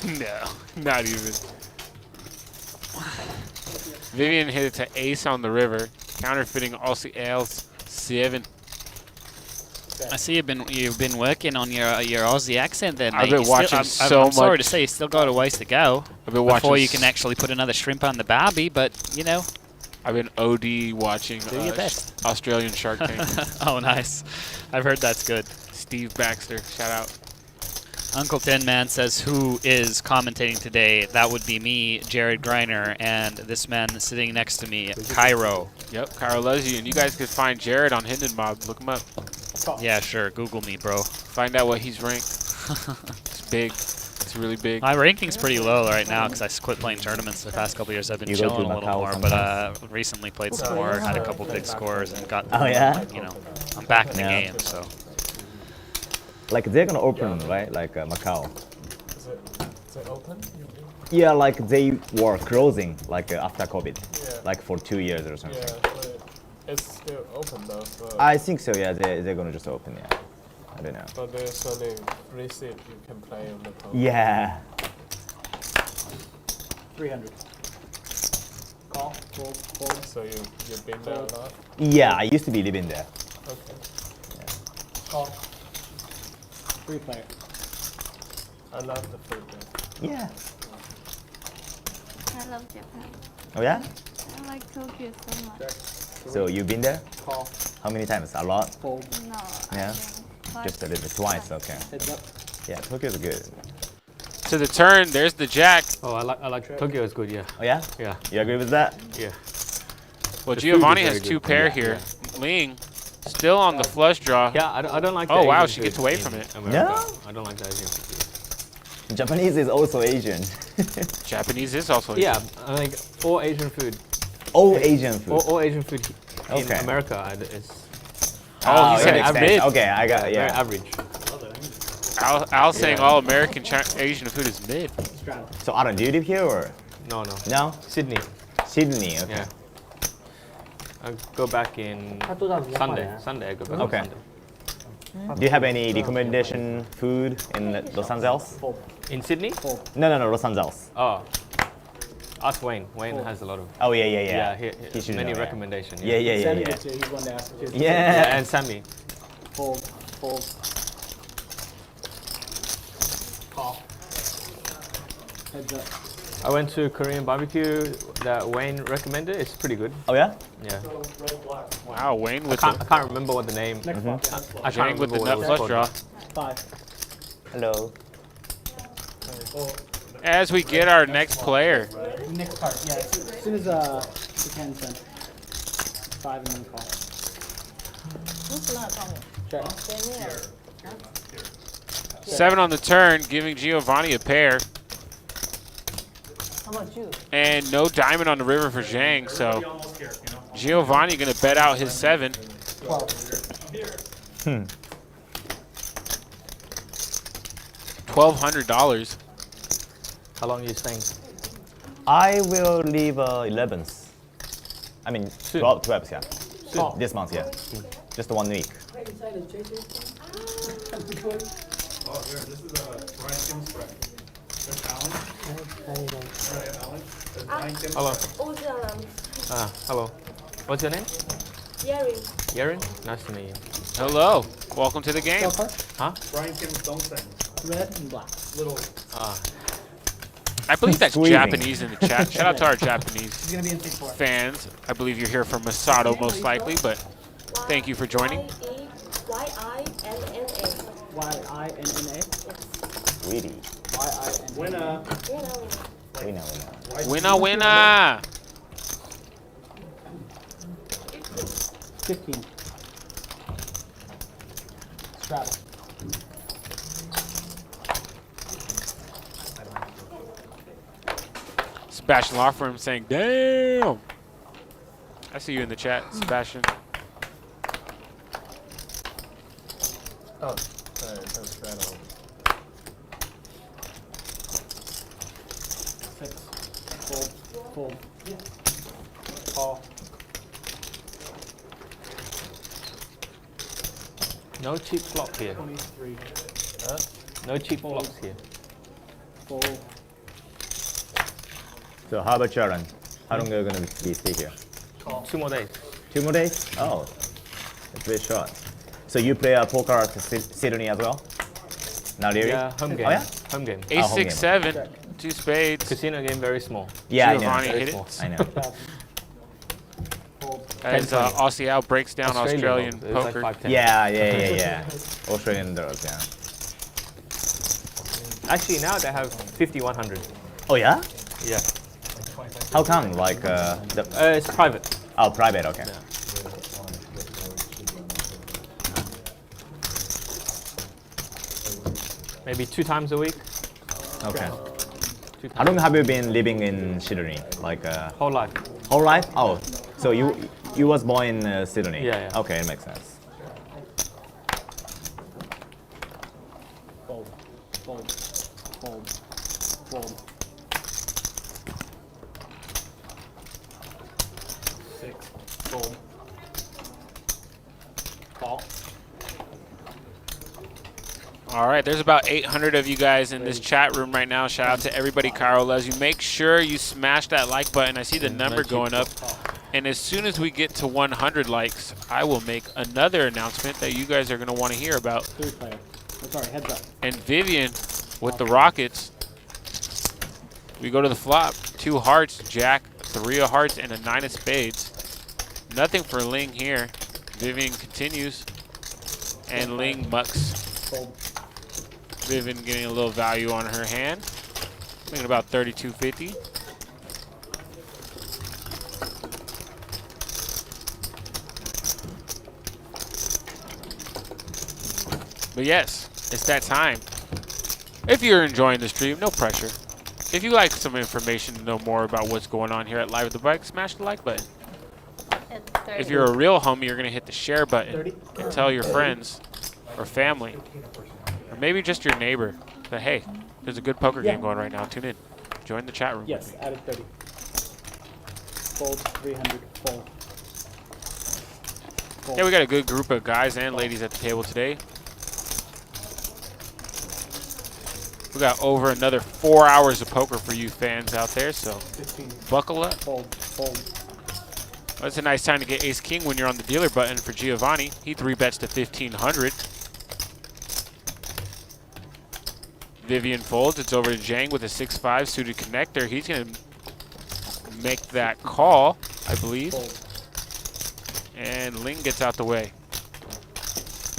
[SPEAKER 10] No, not even. Vivian hit it to ace on the river, counterfeiting Aussie Al's 7.
[SPEAKER 2] I see you've been working on your Aussie accent there, mate.
[SPEAKER 10] I've been
[SPEAKER 2] You still-
[SPEAKER 10] watching
[SPEAKER 2] I'm
[SPEAKER 10] so
[SPEAKER 2] sorry to
[SPEAKER 10] much.
[SPEAKER 2] say, you still got a ways to go
[SPEAKER 10] I've been
[SPEAKER 2] before
[SPEAKER 10] watching
[SPEAKER 2] you can actually put another shrimp on the barbie. But you know,
[SPEAKER 10] I've been OD watching
[SPEAKER 2] Do your best.
[SPEAKER 10] Australian Shark Tank.
[SPEAKER 2] Oh, nice. I've heard that's good.
[SPEAKER 10] Steve Baxter, shout out.
[SPEAKER 2] Uncle Tin Man says, who is commentating today? That would be me, Jared Greiner, and this man sitting next to me, Cairo.
[SPEAKER 10] Yep, Cairo loves you. And you guys can find Jared on Hidden Mob. Look him up.
[SPEAKER 2] Yeah, sure. Google me, bro.
[SPEAKER 10] Find out what he's ranked. It's big. It's really big.
[SPEAKER 2] My ranking's pretty low right now because I quit playing tournaments the past couple years. I've been
[SPEAKER 11] You go
[SPEAKER 2] chilling
[SPEAKER 11] to
[SPEAKER 2] a little
[SPEAKER 11] Macau
[SPEAKER 2] more,
[SPEAKER 11] sometimes?
[SPEAKER 2] but recently played some more, had a couple big scores, and got.
[SPEAKER 11] Oh, yeah?
[SPEAKER 2] You know, I'm back in the
[SPEAKER 11] Yeah.
[SPEAKER 2] game, so.
[SPEAKER 11] Like they're gonna open, right? Like Macau.
[SPEAKER 5] Is it open?
[SPEAKER 11] Yeah, like they were closing like after COVID,
[SPEAKER 5] Yeah.
[SPEAKER 11] like for 2 years or something.
[SPEAKER 5] Yeah, but it's still open though. So
[SPEAKER 11] I think so. Yeah, they're gonna just open. Yeah, I don't know.
[SPEAKER 5] but there's only 3 seats you can play on the poker.
[SPEAKER 11] Yeah.
[SPEAKER 6] 300. Call, fold.
[SPEAKER 5] So you've been there a lot.
[SPEAKER 11] Yeah, I used to be living there.
[SPEAKER 5] Okay.
[SPEAKER 6] Call. 3 player.
[SPEAKER 5] I love the food there.
[SPEAKER 11] Yeah.
[SPEAKER 7] I love Japan.
[SPEAKER 11] Oh yeah.
[SPEAKER 7] I like Tokyo so much.
[SPEAKER 11] So you've been there?
[SPEAKER 6] Call,
[SPEAKER 11] How many times? A lot?
[SPEAKER 6] fold,
[SPEAKER 7] No,
[SPEAKER 11] Yeah.
[SPEAKER 7] I think
[SPEAKER 11] Just a little bit. Twice. Okay.
[SPEAKER 6] heads up.
[SPEAKER 11] Yeah, Tokyo's good.
[SPEAKER 10] To the turn, there's the jack.
[SPEAKER 8] Oh, I like Tokyo is good. Yeah.
[SPEAKER 11] Oh yeah.
[SPEAKER 8] Yeah.
[SPEAKER 11] You agree with that?
[SPEAKER 8] Yeah.
[SPEAKER 10] Well,
[SPEAKER 8] The food
[SPEAKER 10] Giovnni
[SPEAKER 8] is
[SPEAKER 10] has
[SPEAKER 8] very
[SPEAKER 10] 2
[SPEAKER 8] good.
[SPEAKER 10] pair
[SPEAKER 8] Yeah,
[SPEAKER 10] here. Ling, still on the flush draw.
[SPEAKER 8] Yeah. I don't like.
[SPEAKER 10] Oh,
[SPEAKER 8] the
[SPEAKER 10] wow,
[SPEAKER 8] Asian
[SPEAKER 10] she gets
[SPEAKER 8] food
[SPEAKER 10] away
[SPEAKER 8] in
[SPEAKER 10] from it.
[SPEAKER 8] America.
[SPEAKER 11] No?
[SPEAKER 8] I don't like the Asian food.
[SPEAKER 11] Japanese is also Asian.
[SPEAKER 10] Japanese is also.
[SPEAKER 8] Yeah, I like all Asian food.
[SPEAKER 11] All Asian food.
[SPEAKER 8] All Asian food in
[SPEAKER 11] Okay.
[SPEAKER 8] America is
[SPEAKER 10] Oh, he said
[SPEAKER 11] yeah,
[SPEAKER 10] it's
[SPEAKER 11] makes sense.
[SPEAKER 10] mid.
[SPEAKER 11] Okay, I got
[SPEAKER 8] very
[SPEAKER 11] yeah.
[SPEAKER 8] average.
[SPEAKER 10] Al saying all American Asian food is mid.
[SPEAKER 6] Straddle.
[SPEAKER 11] So Aaron, do you live here or
[SPEAKER 8] No.
[SPEAKER 11] no?
[SPEAKER 8] Sydney.
[SPEAKER 11] Sydney. Okay.
[SPEAKER 8] Yeah. I go back in Sunday. Sunday I go back.
[SPEAKER 11] Okay.
[SPEAKER 8] On Sunday.
[SPEAKER 11] Do you have any recommendation food in Los Angeles?
[SPEAKER 8] In Sydney?
[SPEAKER 11] No, Los Angeles.
[SPEAKER 8] Oh. Ask Wayne. Wayne has a lot of.
[SPEAKER 11] Oh yeah.
[SPEAKER 8] Yeah,
[SPEAKER 11] He should
[SPEAKER 8] many
[SPEAKER 11] know, yeah.
[SPEAKER 8] recommendations.
[SPEAKER 6] Sammy
[SPEAKER 11] Yeah.
[SPEAKER 6] gets it, he's one to ask you.
[SPEAKER 8] Yeah,
[SPEAKER 11] Yeah.
[SPEAKER 8] and Sammy.
[SPEAKER 6] Fold, call. Heads up.
[SPEAKER 8] I went to Korean barbecue that Wayne recommended. It's pretty good.
[SPEAKER 11] Oh yeah.
[SPEAKER 8] Yeah.
[SPEAKER 10] Wow, Wayne with
[SPEAKER 8] I
[SPEAKER 10] the
[SPEAKER 8] can't remember what the name.
[SPEAKER 6] Next block.
[SPEAKER 8] I can't
[SPEAKER 10] Jang with
[SPEAKER 8] remember
[SPEAKER 10] the
[SPEAKER 8] what
[SPEAKER 10] nut
[SPEAKER 8] it was
[SPEAKER 10] flush
[SPEAKER 8] called.
[SPEAKER 10] draw.
[SPEAKER 6] 5.
[SPEAKER 11] Hello.
[SPEAKER 10] As we get our next player.
[SPEAKER 6] Next card, yeah. As soon as you can send. 5 and then call. Check.
[SPEAKER 10] 7 on the turn, giving Giovnni a pair.
[SPEAKER 4] How about you?
[SPEAKER 10] And no diamond on the river for Zhang, so Giovnni gonna bet out his 7.
[SPEAKER 6] 12.
[SPEAKER 10] $1,200.
[SPEAKER 8] How long are you staying?
[SPEAKER 11] I will leave 11th. I mean 12th, yeah.
[SPEAKER 6] Call.
[SPEAKER 11] This month, yeah. Just 1 week.
[SPEAKER 9] Oh, here, this is a fried skim spread. That's Alan. Right, Alan. That's fried skim
[SPEAKER 8] Hello.
[SPEAKER 9] spread.
[SPEAKER 8] Hello. What's your name? Yaren. Nice to meet you.
[SPEAKER 10] Hello, welcome to the game.
[SPEAKER 6] Call card.
[SPEAKER 9] Brian Kim's don't sing.
[SPEAKER 6] Red and black.
[SPEAKER 9] Little.
[SPEAKER 10] I believe that's
[SPEAKER 11] Squeezing.
[SPEAKER 10] Japanese in the chat. Shout out to our Japanese
[SPEAKER 6] He's gonna be in 6-4.
[SPEAKER 10] fans. I believe you're here from Masato most likely, but thank you for joining.
[SPEAKER 6] Y-I-N-N-A.
[SPEAKER 11] Really?
[SPEAKER 6] Y-I-N-N-A.
[SPEAKER 9] Winner.
[SPEAKER 10] Winna, winna.
[SPEAKER 6] 15. Straddle.
[SPEAKER 10] Sebastian Lawfirm saying, damn. I see you in the chat, Sebastian.
[SPEAKER 5] Oh, sorry, that's straddle.
[SPEAKER 6] 6. Fold. Call.
[SPEAKER 8] No cheap flop here.
[SPEAKER 6] 23.
[SPEAKER 8] No cheap flops here.
[SPEAKER 6] Fold.
[SPEAKER 11] So how about you, Aaron? How long are you gonna be stay here?
[SPEAKER 8] 2 more days.
[SPEAKER 11] 2 more days? Oh, that's very short. So you play poker at Sydney as well? Not really?
[SPEAKER 8] Yeah, home game.
[SPEAKER 11] Oh yeah?
[SPEAKER 8] Home game.
[SPEAKER 10] Ace,
[SPEAKER 11] home
[SPEAKER 10] 6,
[SPEAKER 11] game.
[SPEAKER 10] 7, 2 spades.
[SPEAKER 8] Casino game very small.
[SPEAKER 11] Yeah,
[SPEAKER 10] Giovnni
[SPEAKER 11] I know.
[SPEAKER 10] hit
[SPEAKER 8] small.
[SPEAKER 10] it.
[SPEAKER 11] I know.
[SPEAKER 10] As Aussie Al breaks down Australian poker.
[SPEAKER 8] Like 5-10.
[SPEAKER 11] Yeah. Australian dollars, yeah.
[SPEAKER 8] Actually, now they have 50-100.
[SPEAKER 11] Oh yeah?
[SPEAKER 8] Yeah.
[SPEAKER 11] How come? Like
[SPEAKER 8] It's private.
[SPEAKER 11] oh, private. Okay.
[SPEAKER 8] Yeah. Maybe 2 times a week.
[SPEAKER 11] Okay.
[SPEAKER 8] 2 times.
[SPEAKER 11] How long have you been living in Sydney? Like
[SPEAKER 8] Whole life.
[SPEAKER 11] whole life? Oh, so you was born in Sydney?
[SPEAKER 8] Yeah, yeah.
[SPEAKER 11] Okay, it makes sense.
[SPEAKER 6] Fold, fold, fold, fold. 6, fold. Call.
[SPEAKER 10] All right, there's about 800 of you guys in this chat room right now. Shout out to everybody Cairo loves you. Make sure you smash that like button. I see the number going up. And as soon as we get to 100 likes, I will make another announcement that you guys are going to want to hear about.
[SPEAKER 6] 3-player. Oh, sorry, heads up.
[SPEAKER 10] And Vivian with the Rockets. We go to the flop. 2 hearts, Jack, 3 of hearts, and a 9 of spades. Nothing for Ling here. Vivian continues. And Ling mucks.
[SPEAKER 6] Fold.
[SPEAKER 10] Vivian getting a little value on her hand. Thinking about 32.50. But yes, it's that time. If you're enjoying the stream, no pressure. If you like some information to know more about what's going on here at Live at the Bike, smash the like button. If you're a real homie, you're going to hit the share button and tell your friends or family, or maybe just your neighbor, that hey, there's a good poker game going right now. Tune in. Join the chat room.
[SPEAKER 6] Yes, added 30. Fold, 300, fold. Fold.
[SPEAKER 10] Yeah, we got a good group of guys and ladies at the table today. We got over another 4 hours of poker for you fans out there, so
[SPEAKER 6] 15.
[SPEAKER 10] buckle up.
[SPEAKER 6] Fold, fold.
[SPEAKER 10] Well, it's a nice time to get ace king when you're on the dealer button for Giovnni. He 3-bets to 1,500. Vivian folds. It's over to Zhang with a 6-5 suited connector. He's going to make that call, I believe.
[SPEAKER 6] Fold.
[SPEAKER 10] And Ling gets out the way.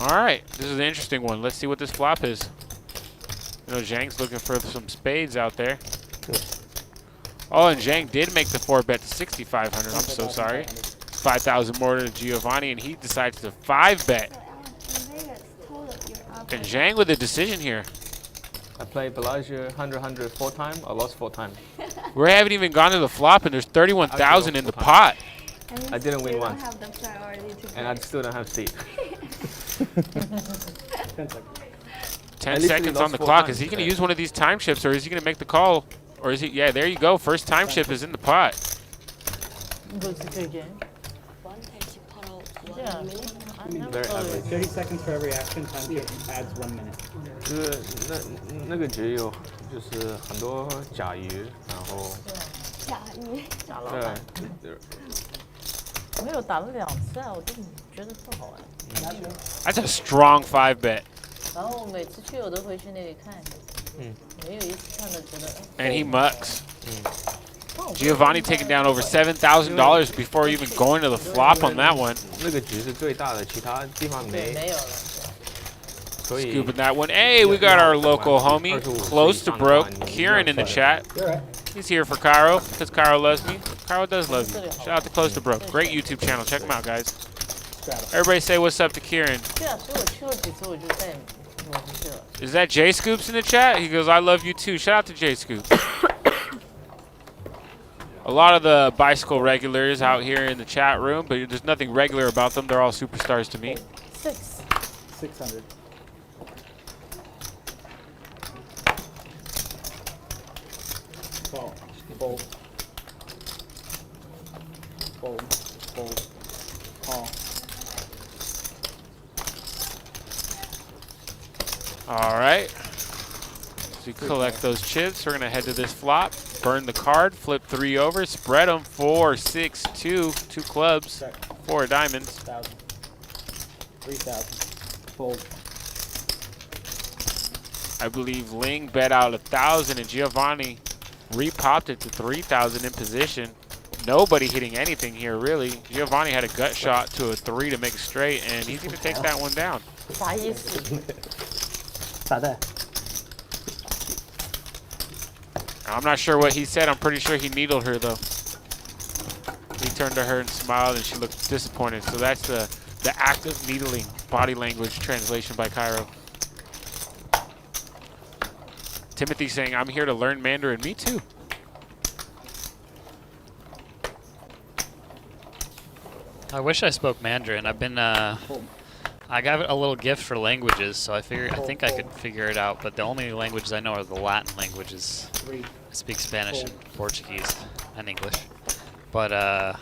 [SPEAKER 10] All right, this is an interesting one. Let's see what this flop is. You know, Zhang's looking for some spades out there. Oh, and Zhang did make the 4-bet to 6,500. I'm so sorry. 5,000 more to Giovnni, and he decides to 5-bet. And Zhang with a decision here.
[SPEAKER 8] I played Bellagio 100 4 times. I lost 4 times.
[SPEAKER 10] We haven't even gone to the flop, and there's 31,000 in the pot.
[SPEAKER 8] I didn't win once.
[SPEAKER 7] Have the priority to
[SPEAKER 8] And I still don't have seat.
[SPEAKER 6] 10 seconds.
[SPEAKER 10] 10
[SPEAKER 8] At least
[SPEAKER 10] seconds
[SPEAKER 8] he
[SPEAKER 10] on the
[SPEAKER 8] lost 4
[SPEAKER 10] clock.
[SPEAKER 8] times.
[SPEAKER 10] Is he going to use one of these time shifts, or is he going to make the call? Or is he? Yeah, there you go. First time shift is in the pot.
[SPEAKER 8] Very average.
[SPEAKER 6] 30 seconds for every action. Time shift adds 1 minute.
[SPEAKER 8] 那个局有就是很多甲鱼，然后对，
[SPEAKER 4] 没有打了2次啊，我都觉得不好哎。
[SPEAKER 10] That's a strong 5-bet.
[SPEAKER 4] 然后每次去我都会去那里看，没有一次看的觉得。
[SPEAKER 10] And he mucks. Giovnni taking down over $7,000 before even going to the flop on that one.
[SPEAKER 8] 那个局是最大的，其他地方没。
[SPEAKER 4] 没有了。
[SPEAKER 8] 所以
[SPEAKER 10] Scooping that one. Hey, we got our local homie, close to broke, Kieran in the chat. He's here for Cairo, because Cairo loves me. Cairo does love you. Shout out to Close to Broke. Great YouTube channel. Check him out, guys. Everybody say what's up to Kieran.
[SPEAKER 4] 对啊，所以我去了几次，我就再也我不去了。
[SPEAKER 10] Is that J Scoops in the chat? He goes, I love you too. Shout out to J Scoops. A lot of the bicycle regulars out here in the chat room, but there's nothing regular about them. They're all superstars to me.
[SPEAKER 6] 600. Fold, fold, fold, fold, call.
[SPEAKER 10] All right. So you collect those chips. We're going to head to this flop, burn the card, flip 3 over, spread them 4, 6, 2, 2 clubs, 4 diamonds.
[SPEAKER 6] 1,000, 3,000, fold.
[SPEAKER 10] I believe Ling bet out 1,000 and Giovnni repopped it to 3,000 in position. Nobody hitting anything here, really. Giovnni had a gut shot to a 3 to make it straight, and he's going to take that one down.
[SPEAKER 4] 啥意思？
[SPEAKER 3] 炸弹。
[SPEAKER 10] I'm not sure what he said. I'm pretty sure he needled her, though. He turned to her and smiled, and she looked disappointed. So that's the act of needling, body language translation by Cairo. Timothy saying, I'm here to learn Mandarin. Me too.
[SPEAKER 2] I wish I spoke Mandarin. I've been, I got a little gift for languages, so I think I could figure it out. But the only languages I know are the Latin languages. I speak Spanish and Portuguese and English. But
[SPEAKER 10] I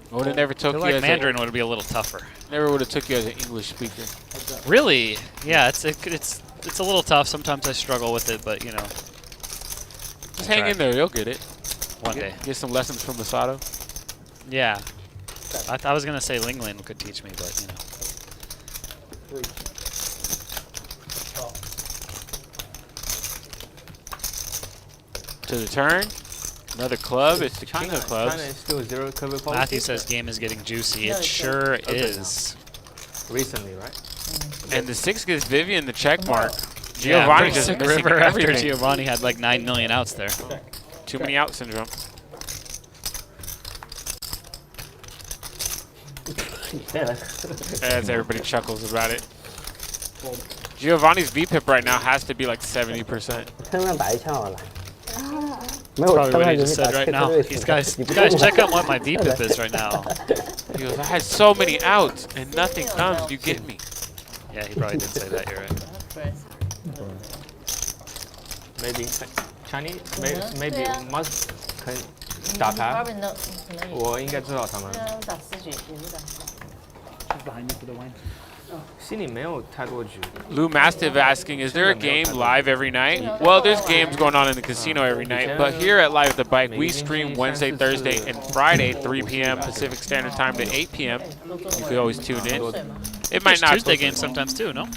[SPEAKER 10] would have never
[SPEAKER 2] I
[SPEAKER 10] took
[SPEAKER 2] feel
[SPEAKER 10] you
[SPEAKER 2] like
[SPEAKER 10] as
[SPEAKER 2] Mandarin would be a little tougher.
[SPEAKER 10] Never would have took you as an English speaker.
[SPEAKER 2] Really? Yeah, it's a little tough. Sometimes I struggle with it, but you know.
[SPEAKER 10] Just hang in there, you'll get it.
[SPEAKER 2] One day.
[SPEAKER 10] Get some lessons from Masato.
[SPEAKER 2] Yeah. I was gonna say Linglin could teach me, but you know.
[SPEAKER 10] To the turn. Another club. It's the king of clubs.
[SPEAKER 8] China is still 0 cover policy.
[SPEAKER 2] Matthew says game is getting juicy. It sure is.
[SPEAKER 8] Recently, right?
[SPEAKER 10] And the 6 gives Vivian the check mark.
[SPEAKER 2] Yeah,
[SPEAKER 10] Giovnni just
[SPEAKER 2] took
[SPEAKER 10] missing
[SPEAKER 2] river after
[SPEAKER 10] everything.
[SPEAKER 2] Giovnni had like 9 million outs there.
[SPEAKER 10] Too many out syndrome. As everybody chuckles about it. Giovnni's VPIP right now has to be like 70%.
[SPEAKER 3] 他让打一枪好了。没有，
[SPEAKER 2] Probably
[SPEAKER 3] 刚
[SPEAKER 2] what
[SPEAKER 3] 才
[SPEAKER 2] he
[SPEAKER 3] 人
[SPEAKER 2] just
[SPEAKER 3] 家打
[SPEAKER 2] said right
[SPEAKER 3] 切
[SPEAKER 2] now.
[SPEAKER 3] 对
[SPEAKER 2] These guys, check out what my VPIP is right now.
[SPEAKER 10] He goes, I had so many outs and nothing comes. You get me.
[SPEAKER 2] Yeah, he probably did say that. You're right.
[SPEAKER 8] Maybe Chinese, maybe must 可以打牌。我应该知道他们。
[SPEAKER 4] 打4局，也是打。
[SPEAKER 8] 心里没有太多局。
[SPEAKER 10] Lou Mastiff asking, is there a game live every night? Well, there's games going on in the casino every night, but here at Live at the Bike, we stream Wednesday, Thursday, and Friday, 3 p.m. Pacific Standard Time to 8 p.m. You could always tune in. It might
[SPEAKER 2] There's
[SPEAKER 10] not.
[SPEAKER 2] Tuesday games sometimes too, no?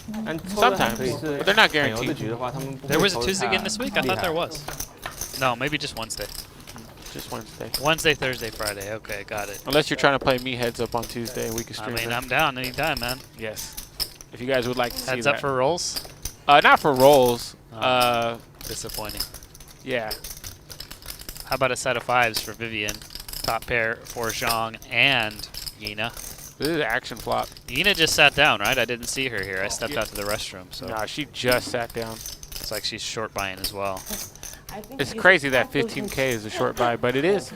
[SPEAKER 10] Sometimes, but they're not guaranteed.
[SPEAKER 2] There was a Tuesday game this week? I thought there was. No, maybe just Wednesday.
[SPEAKER 10] Just Wednesday.
[SPEAKER 2] Wednesday, Thursday, Friday. Okay, got it.
[SPEAKER 10] Unless you're trying to play me heads up on Tuesday, we can
[SPEAKER 2] I
[SPEAKER 10] stream
[SPEAKER 2] mean,
[SPEAKER 10] that.
[SPEAKER 2] I'm down anytime, man.
[SPEAKER 10] Yes. If you guys would like to see
[SPEAKER 2] Heads
[SPEAKER 10] that.
[SPEAKER 2] up for rolls?
[SPEAKER 10] Not for rolls.
[SPEAKER 2] Disappointing.
[SPEAKER 10] Yeah.
[SPEAKER 2] How about a set of 5s for Vivian? Top pair for Zhang and Yina.
[SPEAKER 10] This is an action flop.
[SPEAKER 2] Yina just sat down, right? I didn't see her here. I stepped out to the restroom, so
[SPEAKER 10] Nah, she just sat down.
[SPEAKER 2] it's like she's short buying as well.
[SPEAKER 10] It's crazy that 15K is a short buy, but it is.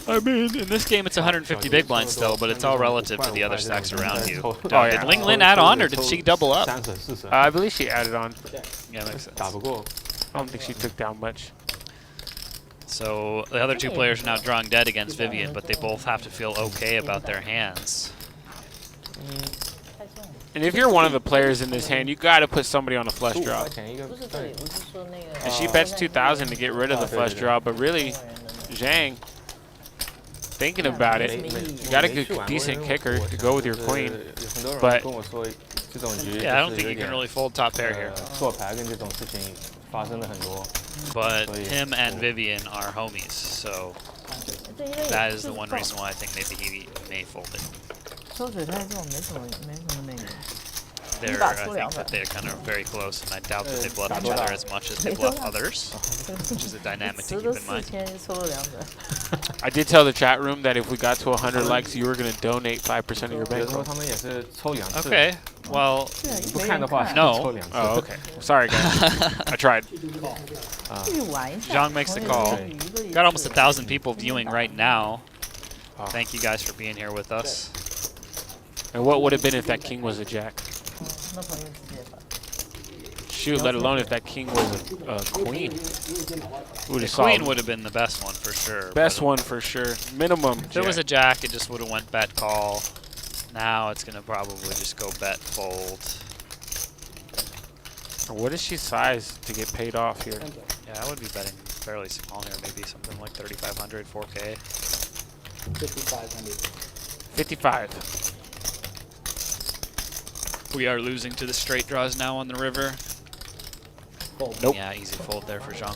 [SPEAKER 2] I mean, in this game it's 150 big blinds still, but it's all relative to the other stacks around you.
[SPEAKER 10] Oh, yeah.
[SPEAKER 2] Did Ling Lin add on, or did she double up?
[SPEAKER 10] I believe she added on.
[SPEAKER 2] Yeah, makes sense.
[SPEAKER 8] 打不过。
[SPEAKER 10] I don't think she took down much.
[SPEAKER 2] So the other two players are now drawing dead against Vivian, but they both have to feel okay about their hands.
[SPEAKER 10] And if you're one of the players in this hand, you got to put somebody on a flush draw. And she bets 2,000 to get rid of the flush draw, but really, Zhang, thinking about it, you got a good, decent kicker to go with your queen. But
[SPEAKER 2] yeah, I don't think you can really fold top pair here.
[SPEAKER 8] 做牌跟这种事情发生的很多。
[SPEAKER 2] But him and Vivian are homies, so that is the one reason why I think maybe he may fold it.
[SPEAKER 4] 抽水太重，没什么那个。
[SPEAKER 2] I think that they're kind of very close, and I doubt that they bluff each other as much as they bluff others, which is a dynamic to keep in mind.
[SPEAKER 10] I did tell the chat room that if we got to 100 likes, you were going to donate 5% of your bankroll.
[SPEAKER 2] Okay, well, no.
[SPEAKER 10] Oh, okay. Sorry, guys. I tried.
[SPEAKER 2] Zhang makes the call. Got almost 1,000 people viewing right now. Thank you guys for being here with us.
[SPEAKER 10] And what would have been if that king was a jack? Shoot, let alone if that king was a queen.
[SPEAKER 2] The queen would have been the best one for sure.
[SPEAKER 10] Best one for sure. Minimum.
[SPEAKER 2] If it was a jack, it just would have went bet call. Now it's going to probably just go bet fold.
[SPEAKER 10] What is she sized to get paid off here?
[SPEAKER 2] Yeah, I would be betting fairly small here, maybe something like 3,500, 4K.
[SPEAKER 6] 5,500.
[SPEAKER 10] 55.
[SPEAKER 2] We are losing to the straight draws now on the river.
[SPEAKER 6] Fold.
[SPEAKER 10] Nope.
[SPEAKER 2] Yeah, easy fold there for Zhang.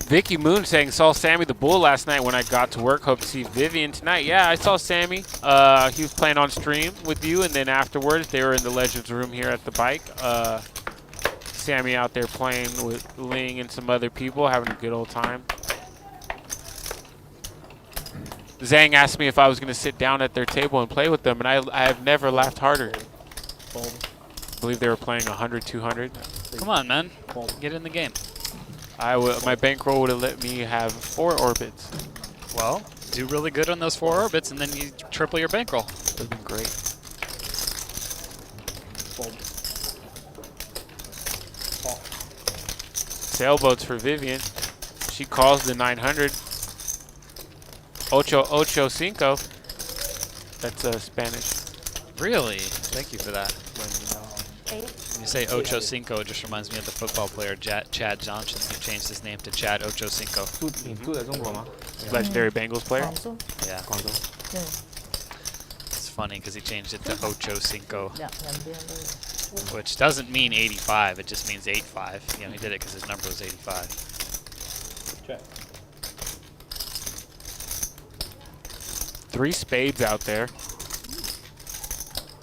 [SPEAKER 10] Vicky Moon saying, saw Sammy the Bull last night when I got to work. Hope to see Vivian tonight. Yeah, I saw Sammy. He was playing on stream with you, and then afterwards they were in the Legends room here at the bike. Sammy out there playing with Ling and some other people, having a good old time. Zhang asked me if I was going to sit down at their table and play with them, and I have never laughed harder. I believe they were playing 100, 200.
[SPEAKER 2] Come on, man. Get in the game.
[SPEAKER 10] My bankroll would have let me have 4 orbits.
[SPEAKER 2] Well, do really good on those 4 orbits, and then you triple your bankroll.
[SPEAKER 10] That would have been great. Sailboats for Vivian. She calls the 900. Ocho cinco. That's Spanish.
[SPEAKER 2] Really? Thank you for that. When you say Ocho Cinco, it just reminds me of the football player Chad Johnson, who changed his name to Chad Ocho Cinco.
[SPEAKER 10] Legendary Bengals player.
[SPEAKER 2] Yeah. It's funny because he changed it to Ocho Cinco, which doesn't mean 85. It just means 85. You know, he did it because his number was 85.
[SPEAKER 3] Check.
[SPEAKER 10] 3 spades out there.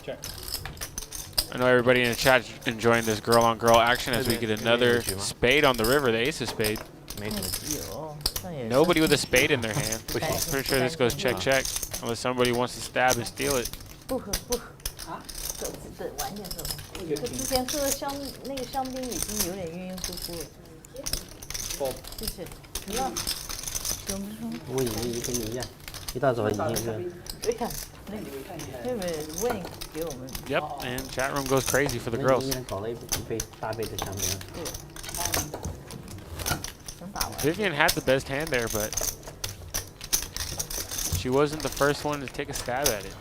[SPEAKER 3] Check.
[SPEAKER 10] I know everybody in the chat is enjoying this girl-on-girl action as we get another spade on the river, the ace of spade. Nobody with a spade in their hand. Pretty sure this goes check, check, unless somebody wants to stab and steal it. Yep, and chat room goes crazy for the girls. Vivian had the best hand there, but she wasn't the first one to take a stab at it.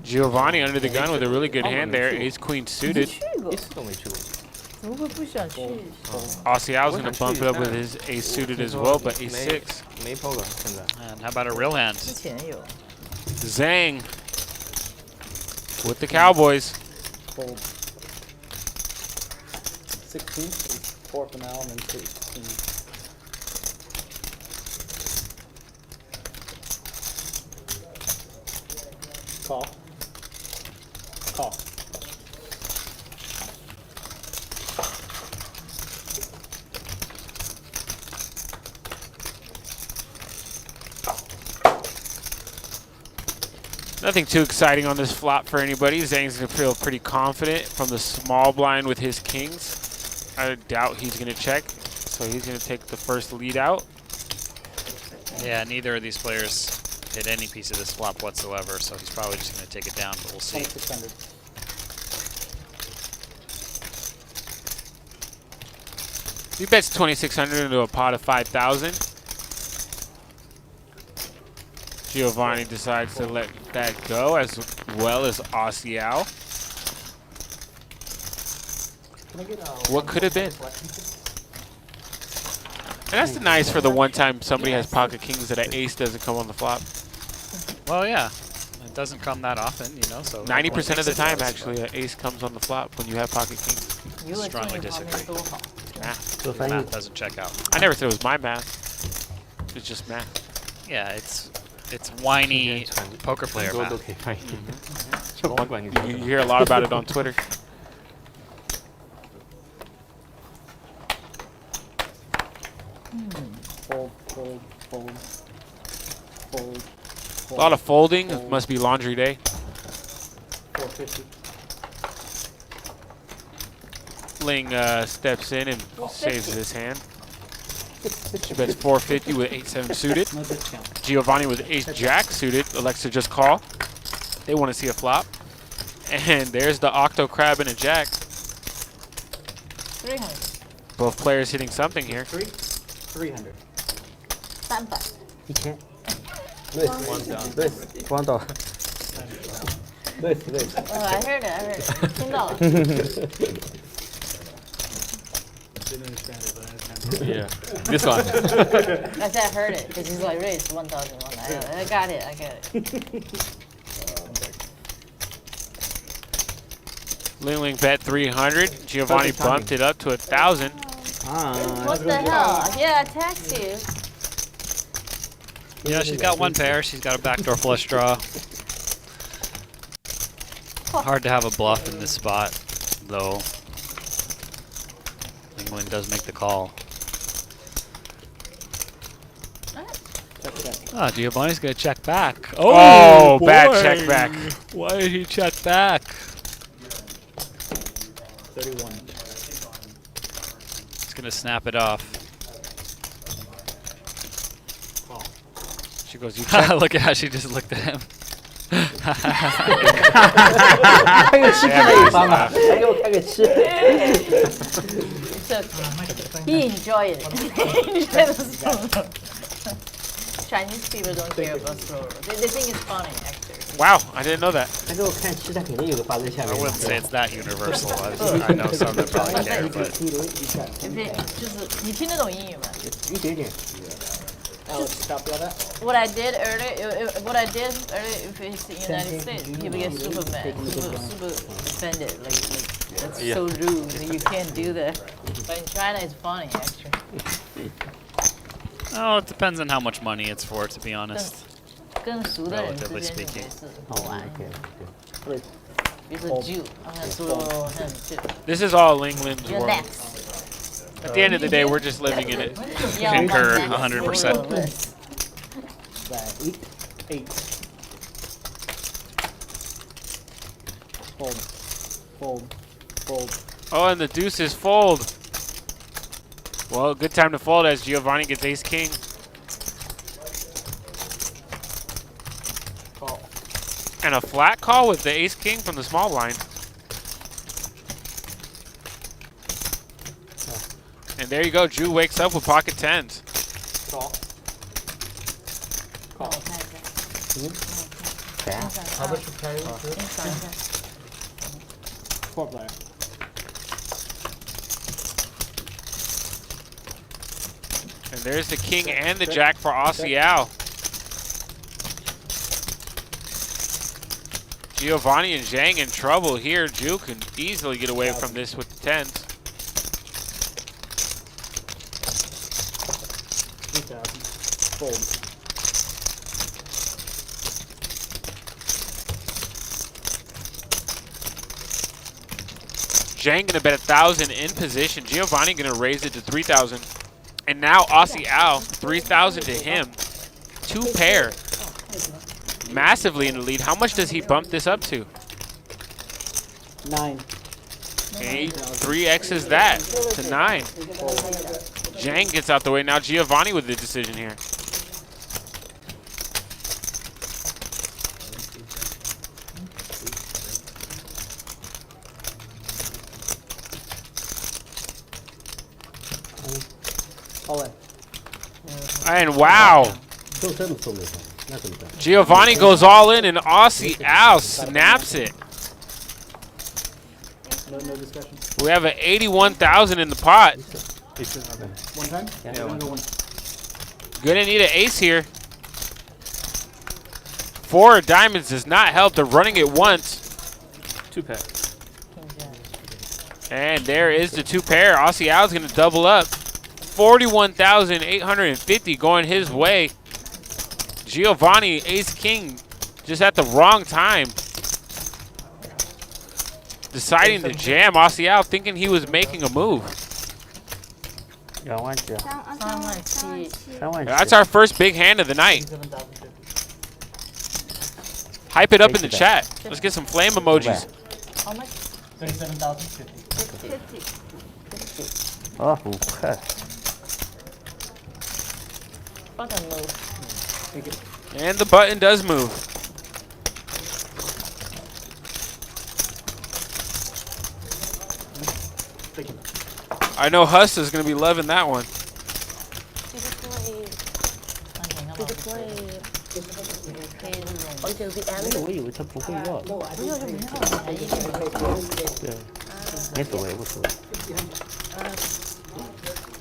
[SPEAKER 10] Giovnni under the gun with a really good hand there. Ace queen suited. Aussie Al's going to bump it up with his ace suited as well, but ace 6.
[SPEAKER 2] And how about a real hand?
[SPEAKER 10] Zhang with the Cowboys.
[SPEAKER 3] 16, 4 for now, and then 16. Call. Call.
[SPEAKER 10] Nothing too exciting on this flop for anybody. Zhang's going to feel pretty confident from the small blind with his kings. I doubt he's going to check, so he's going to take the first lead out.
[SPEAKER 2] Yeah, neither of these players hit any piece of this flop whatsoever, so he's probably just going to take it down, but we'll see.
[SPEAKER 3] 600.
[SPEAKER 10] He bets 2,600 into a pot of 5,000. Giovnni decides to let that go, as well as Aussie Al. What could have been? And that's nice for the one time somebody has pocket kings that an ace doesn't come on the flop.
[SPEAKER 2] Well, yeah. It doesn't come that often, you know, so
[SPEAKER 10] 90% of the time, actually, an ace comes on the flop when you have pocket kings.
[SPEAKER 2] Strongly disagree.
[SPEAKER 10] Math.
[SPEAKER 2] The math doesn't check out.
[SPEAKER 10] I never said it was my math. It's just math.
[SPEAKER 2] Yeah, it's whiny poker player math.
[SPEAKER 10] You hear a lot about it on Twitter.
[SPEAKER 3] Fold, fold, fold, fold.
[SPEAKER 10] A lot of folding. It must be laundry day.
[SPEAKER 3] 450.
[SPEAKER 10] Ling steps in and saves his hand. She bets 450 with 8-7 suited. Giovnni with ace-jack suited. Elects to just call. They want to see a flop. And there's the octo crab and a jack.
[SPEAKER 4] 300.
[SPEAKER 10] Both players hitting something here.
[SPEAKER 3] 300.
[SPEAKER 4] 300.
[SPEAKER 3] You can't. This, one down. This.
[SPEAKER 4] Oh, I heard it. 听到了。
[SPEAKER 9] Didn't understand it, but I understand it.
[SPEAKER 8] Yeah, this one.
[SPEAKER 4] I said I heard it because he's like raised 1,000. I got it. I got it.
[SPEAKER 10] Ling bet 300. Giovnni bumped it up to 1,000.
[SPEAKER 4] What the hell? Yeah, I taxed you.
[SPEAKER 2] Yeah, she's got one pair. She's got a backdoor flush draw. Hard to have a bluff in this spot, though. Linglin does make the call. Ah, Giovanni's gonna check back.
[SPEAKER 10] Oh,
[SPEAKER 2] boy.
[SPEAKER 10] bad check back.
[SPEAKER 2] Why did he check back?
[SPEAKER 3] 31.
[SPEAKER 2] He's gonna snap it off.
[SPEAKER 10] She goes, you check.
[SPEAKER 2] Look at how she just looked at him.
[SPEAKER 3] 还有吃可以发吗？还给我开个吃。
[SPEAKER 4] He enjoyed it. He enjoyed the slow roll. Chinese people don't care about slow roll. They think it's funny, actually.
[SPEAKER 10] Wow, I didn't know that.
[SPEAKER 3] 他给我看吃，他肯定有个发在下
[SPEAKER 2] I
[SPEAKER 3] 面。
[SPEAKER 2] wouldn't say it's that universal. I know some that probably care, but
[SPEAKER 4] 就是你听得懂英语吗？
[SPEAKER 3] 一点点。
[SPEAKER 4] What I did earlier, if it's the United States, people get super mad, super offended. Like that's so rude. You can't do that. But in China, it's funny actually.
[SPEAKER 2] oh, it depends on how much money it's for, to be honest.
[SPEAKER 4] 更熟的人之
[SPEAKER 2] Relatively
[SPEAKER 4] 间
[SPEAKER 2] speaking.
[SPEAKER 4] 是好玩。
[SPEAKER 3] OK。
[SPEAKER 4] 比如说 Jew, I'm gonna slow him too.
[SPEAKER 10] This is all Linglin's
[SPEAKER 4] You're
[SPEAKER 10] world.
[SPEAKER 4] next.
[SPEAKER 10] At the end of the day, we're just living in it.
[SPEAKER 2] Concur 100%.
[SPEAKER 3] 8. Fold.
[SPEAKER 10] Oh, and the deuces fold. Well, good time to fold as Giovnni gets ace king. And a flat call with the ace king from the small blind. And there you go, Drew wakes up with pocket tens.
[SPEAKER 3] Call.
[SPEAKER 6] How much you carry? 4 player.
[SPEAKER 10] And there's the king and the jack for Aussie Al. Giovnni and Zhang in trouble here. Drew can easily get away from this with the tens.
[SPEAKER 3] 3,000. Fold.
[SPEAKER 10] Zhang gonna bet 1,000 in position. Giovnni gonna raise it to 3,000. And now Aussie Al, 3,000 to him. 2 pair. Massively in the lead. How much does he bump this up to?
[SPEAKER 3] 9.
[SPEAKER 10] Okay, 3x's that to 9. Zhang gets out the way. Now Giovnni with the decision here. And wow. Giovnni goes all in and Aussie Al snaps it.
[SPEAKER 6] No discussion.
[SPEAKER 10] We have an 81,000 in the pot.
[SPEAKER 6] One time? Yeah, one.
[SPEAKER 10] Gonna need an ace here. 4 diamonds does not help. They're running it once.
[SPEAKER 8] 2 pair.
[SPEAKER 10] And there is the 2 pair. Aussie Al's gonna double up. 41,850 going his way. Giovnni, ace king, just at the wrong time. Deciding to jam Aussie Al, thinking he was making a move. That's our first big hand of the night. Hype it up in the chat. Let's get some flame emojis.
[SPEAKER 4] How much?
[SPEAKER 6] 37,050.
[SPEAKER 4] 50.
[SPEAKER 3] Oh, okay.
[SPEAKER 4] Button move.
[SPEAKER 10] And the button does move. I know Huss is going to be loving that one.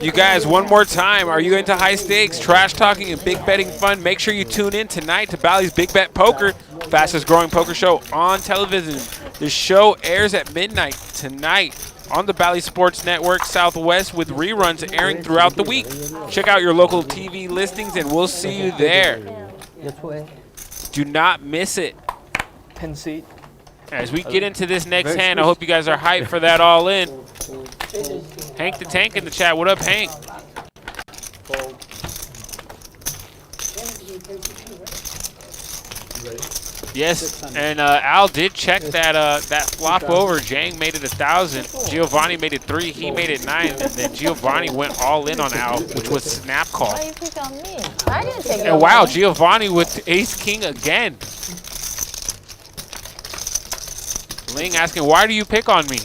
[SPEAKER 10] You guys, one more time. Are you into high stakes, trash talking, and big betting fun? Make sure you tune in tonight to Bally's Big Bet Poker, fastest growing poker show on television. The show airs at midnight tonight on the Bally Sports Network Southwest with reruns airing throughout the week. Check out your local TV listings and we'll see you there. Do not miss it.
[SPEAKER 5] Pin seat.
[SPEAKER 10] As we get into this next hand, I hope you guys are hyped for that all in. Hank the Tank in the chat. What up, Hank? Yes, and Al did check that that flop over. Zhang made it 1,000. Giovnni made it 3. He made it 9, and then Giovnni went all in on Al, which was snap call.
[SPEAKER 4] Why you pick on me? I didn't take it.
[SPEAKER 10] And wow, Giovnni with Ace King again. Ling asking, why do you pick on me?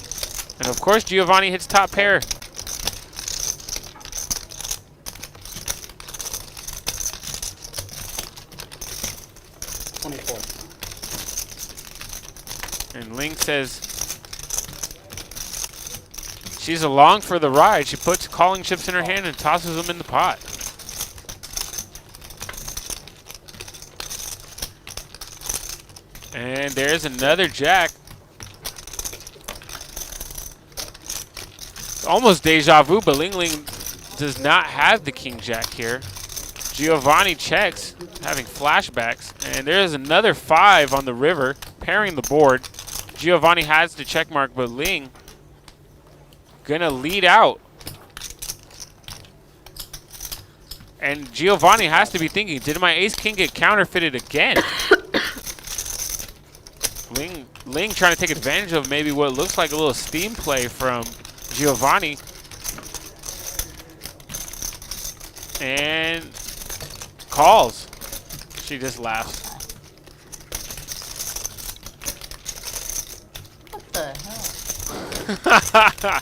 [SPEAKER 10] And of course, Giovnni hits top pair. And Ling says she's along for the ride. She puts calling chips in her hand and tosses them in the pot. And there's another jack. Almost deja vu, but Linglin does not have the king jack here. Giovnni checks, having flashbacks, and there's another 5 on the river, pairing the board. Giovnni has the check mark, but Ling gonna lead out. And Giovnni has to be thinking, did my ace king get counterfeited again? Ling trying to take advantage of maybe what looks like a little steam play from Giovnni. And calls. She just laughs.
[SPEAKER 4] What the hell?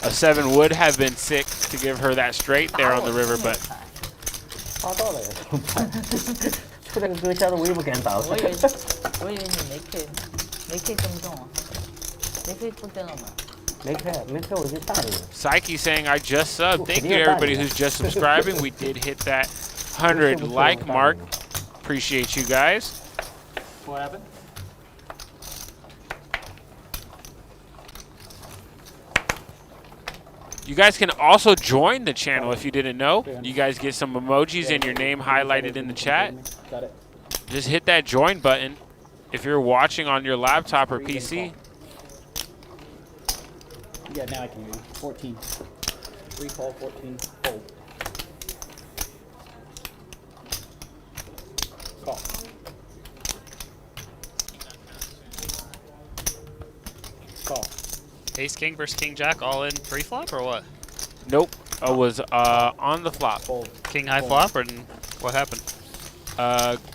[SPEAKER 10] A 7 would have been sick to give her that straight there on the river, but
[SPEAKER 3] 花到了，就这个歌下的我也不敢打。
[SPEAKER 4] 我以为你没 K， 没 K 这么重啊？没 K 不登了吗？
[SPEAKER 3] 没开，我就大了。
[SPEAKER 10] Psyche saying, I just subbed. Thank you to everybody who's just subscribing. We did hit that 100 like mark. Appreciate you guys.
[SPEAKER 5] What happened?
[SPEAKER 10] You guys can also join the channel if you didn't know. You guys get some emojis and your name highlighted in the chat.
[SPEAKER 6] Got it.
[SPEAKER 10] Just hit that join button if you're watching on your laptop or PC.
[SPEAKER 6] Yeah, now I can hear you. 14. Recall 14. Fold. Call. Call.
[SPEAKER 2] Ace King versus King Jack all in pre-flop or what?
[SPEAKER 10] Nope. It was on the flop.
[SPEAKER 6] Fold.
[SPEAKER 2] King high flop or what happened?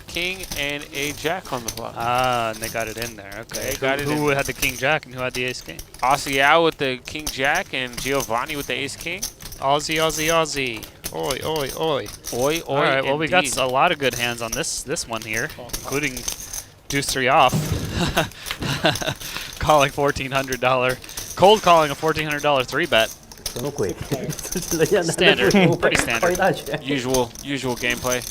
[SPEAKER 10] King and a jack on the flop.
[SPEAKER 2] Ah, and they got it in there. Okay.
[SPEAKER 10] They got it
[SPEAKER 2] who
[SPEAKER 10] in.
[SPEAKER 2] had the King Jack and who had the Ace King?
[SPEAKER 10] Aussie Al with the King Jack and Giovnni with the Ace King.
[SPEAKER 2] Aussie, Aussie, Aussie. Oi, oi, oi.
[SPEAKER 10] Oi, oi.
[SPEAKER 2] All right, well, we got
[SPEAKER 10] indeed.
[SPEAKER 2] a lot of good hands on this one here, including deuce 3 off. Calling $1,400. Cold calling a $1,400 3-bet.
[SPEAKER 3] 什么鬼？
[SPEAKER 2] Standard. Pretty standard.
[SPEAKER 10] Usual gameplay.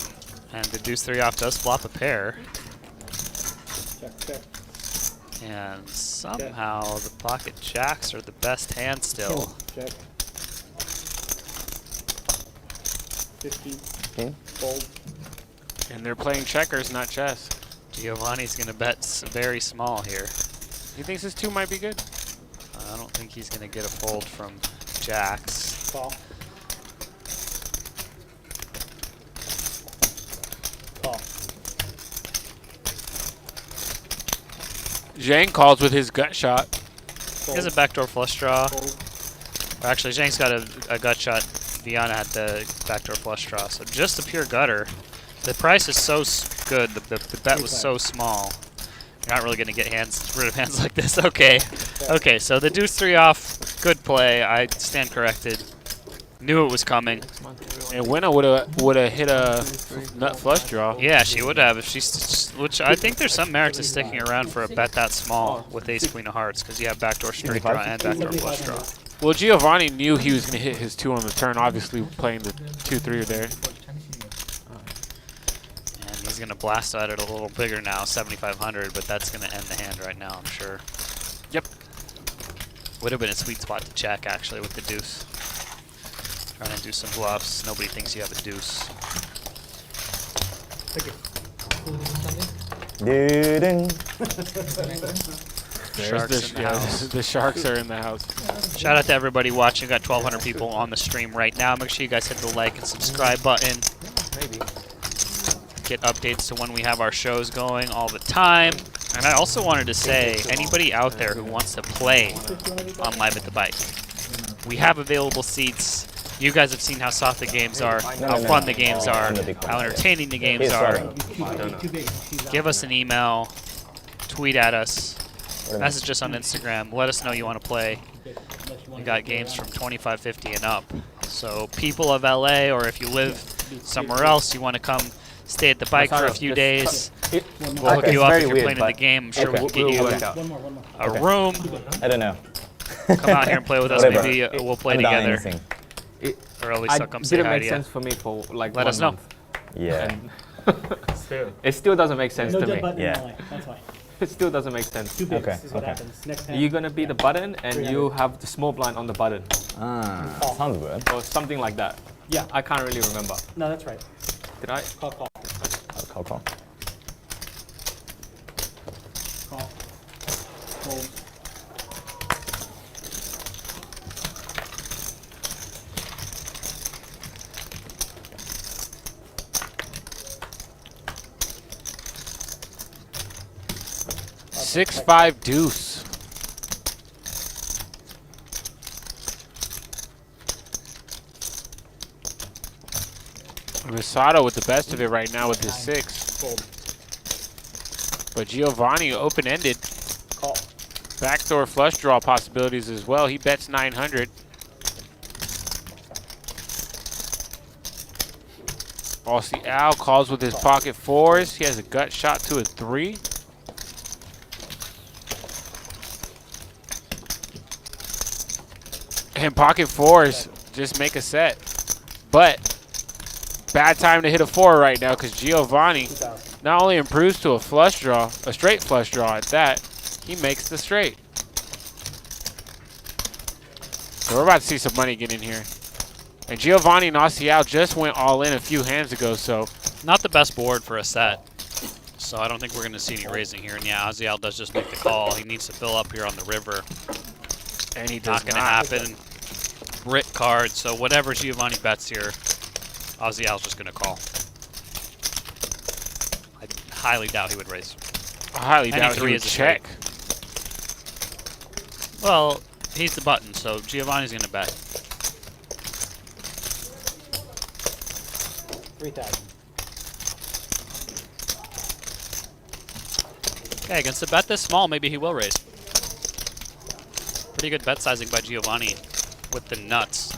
[SPEAKER 2] And the deuce 3 off does flop a pair.
[SPEAKER 6] Check, check.
[SPEAKER 2] And somehow the pocket jacks are the best hand still.
[SPEAKER 6] Check. 50.
[SPEAKER 3] Okay.
[SPEAKER 6] Fold.
[SPEAKER 10] And they're playing checkers, not chess.
[SPEAKER 2] Giovnni's going to bet very small here.
[SPEAKER 10] He thinks his 2 might be good.
[SPEAKER 2] I don't think he's going to get a fold from jacks.
[SPEAKER 6] Call. Call.
[SPEAKER 10] Zhang calls with his gut shot.
[SPEAKER 2] He has a backdoor flush draw.
[SPEAKER 6] Fold.
[SPEAKER 2] Or actually, Zhang's got a gut shot. Vivian had the backdoor flush draw. So just a pure gutter. The price is so good. The bet was so small. You're not really going to get rid of hands like this. Okay. Okay, so the deuce 3 off, good play. I stand corrected. Knew it was coming.
[SPEAKER 10] And Wynna would have hit a nut flush draw.
[SPEAKER 2] Yeah, she would have if she's. Which I think there's some merit to sticking around for a bet that small with Ace Queen of Hearts because you have backdoor straight draw and backdoor flush draw.
[SPEAKER 10] Well, Giovnni knew he was going to hit his 2 on the turn, obviously playing the 2-3 there.
[SPEAKER 2] And he's going to blast at it a little bigger now, 7,500, but that's going to end the hand right now, I'm sure.
[SPEAKER 10] Yep.
[SPEAKER 2] Would have been a sweet spot to check, actually, with the deuce. Trying to do some bluffs. Nobody thinks you have a deuce. Sharks in the house.
[SPEAKER 10] The Sharks are in the house.
[SPEAKER 2] Shout out to everybody watching. We've got 1,200 people on the stream right now. Make sure you guys hit the like and subscribe button.
[SPEAKER 8] Maybe.
[SPEAKER 2] Get updates to when we have our shows going all the time. And I also wanted to say, anybody out there who wants to play on Live at the Bike, we have available seats. You guys have seen how soft the games are, how fun the games are, how entertaining the games are. Give us an email, tweet at us, message us on Instagram, let us know you want to play. We got games from $25.50 and up. So people of LA, or if you live somewhere else, you want to come stay at the bike for a few days, we'll hook you up if you're playing in the game. I'm sure we'll get you a room.
[SPEAKER 11] I don't know.
[SPEAKER 2] Come out here and play with us. Maybe we'll play together. Or at least I'll come say
[SPEAKER 8] didn't
[SPEAKER 2] hi
[SPEAKER 8] make
[SPEAKER 2] to
[SPEAKER 8] sense
[SPEAKER 2] you.
[SPEAKER 8] for me for like
[SPEAKER 2] Let
[SPEAKER 8] 1
[SPEAKER 2] us know.
[SPEAKER 8] month.
[SPEAKER 11] Yeah.
[SPEAKER 8] It still doesn't make sense
[SPEAKER 6] No
[SPEAKER 8] to
[SPEAKER 6] dead
[SPEAKER 8] me.
[SPEAKER 6] button
[SPEAKER 11] Yeah.
[SPEAKER 6] in LA. That's why.
[SPEAKER 8] It still doesn't make sense.
[SPEAKER 6] 2 bigs
[SPEAKER 11] Okay,
[SPEAKER 6] is what
[SPEAKER 11] okay.
[SPEAKER 6] happens. Next hand.
[SPEAKER 8] You're gonna be the button and you have the small blind on the button
[SPEAKER 11] Sounds good.
[SPEAKER 8] or something like that.
[SPEAKER 6] Yeah.
[SPEAKER 8] I can't really remember.
[SPEAKER 6] No, that's right.
[SPEAKER 8] Did I?
[SPEAKER 6] Call.
[SPEAKER 11] Call.
[SPEAKER 6] Call. Fold.
[SPEAKER 10] Six, 5 deuce. Masato with the best of it right now with his 6.
[SPEAKER 6] Fold.
[SPEAKER 10] But Giovnni open-ended.
[SPEAKER 6] Call.
[SPEAKER 10] Backdoor flush draw possibilities as well. He bets 900. Aussie Al calls with his pocket 4s. He has a gut shot to a 3. And pocket 4s just make a set. But bad time to hit a 4 right now because Giovnni not only improves to a flush draw, a straight flush draw at that, he makes the straight. So we're about to see some money get in here. And Giovnni and Aussie Al just went all in a few hands ago, so.
[SPEAKER 2] Not the best board for a set. So I don't think we're going to see any raising here. And yeah, Aussie Al does just make the call. He needs to fill up here on the river.
[SPEAKER 10] And he does
[SPEAKER 2] not going to happen. Brit card, so whatever Giovnni bets here, Aussie Al's just going to call. I highly doubt he would raise.
[SPEAKER 10] I highly doubt he
[SPEAKER 2] three
[SPEAKER 10] would
[SPEAKER 2] is a
[SPEAKER 10] check.
[SPEAKER 2] Well, he's the button, so Giovnni's going to bet.
[SPEAKER 6] 3,000.
[SPEAKER 2] Okay, against a bet this small, maybe he will raise. Pretty good bet sizing by Giovnni with the nuts.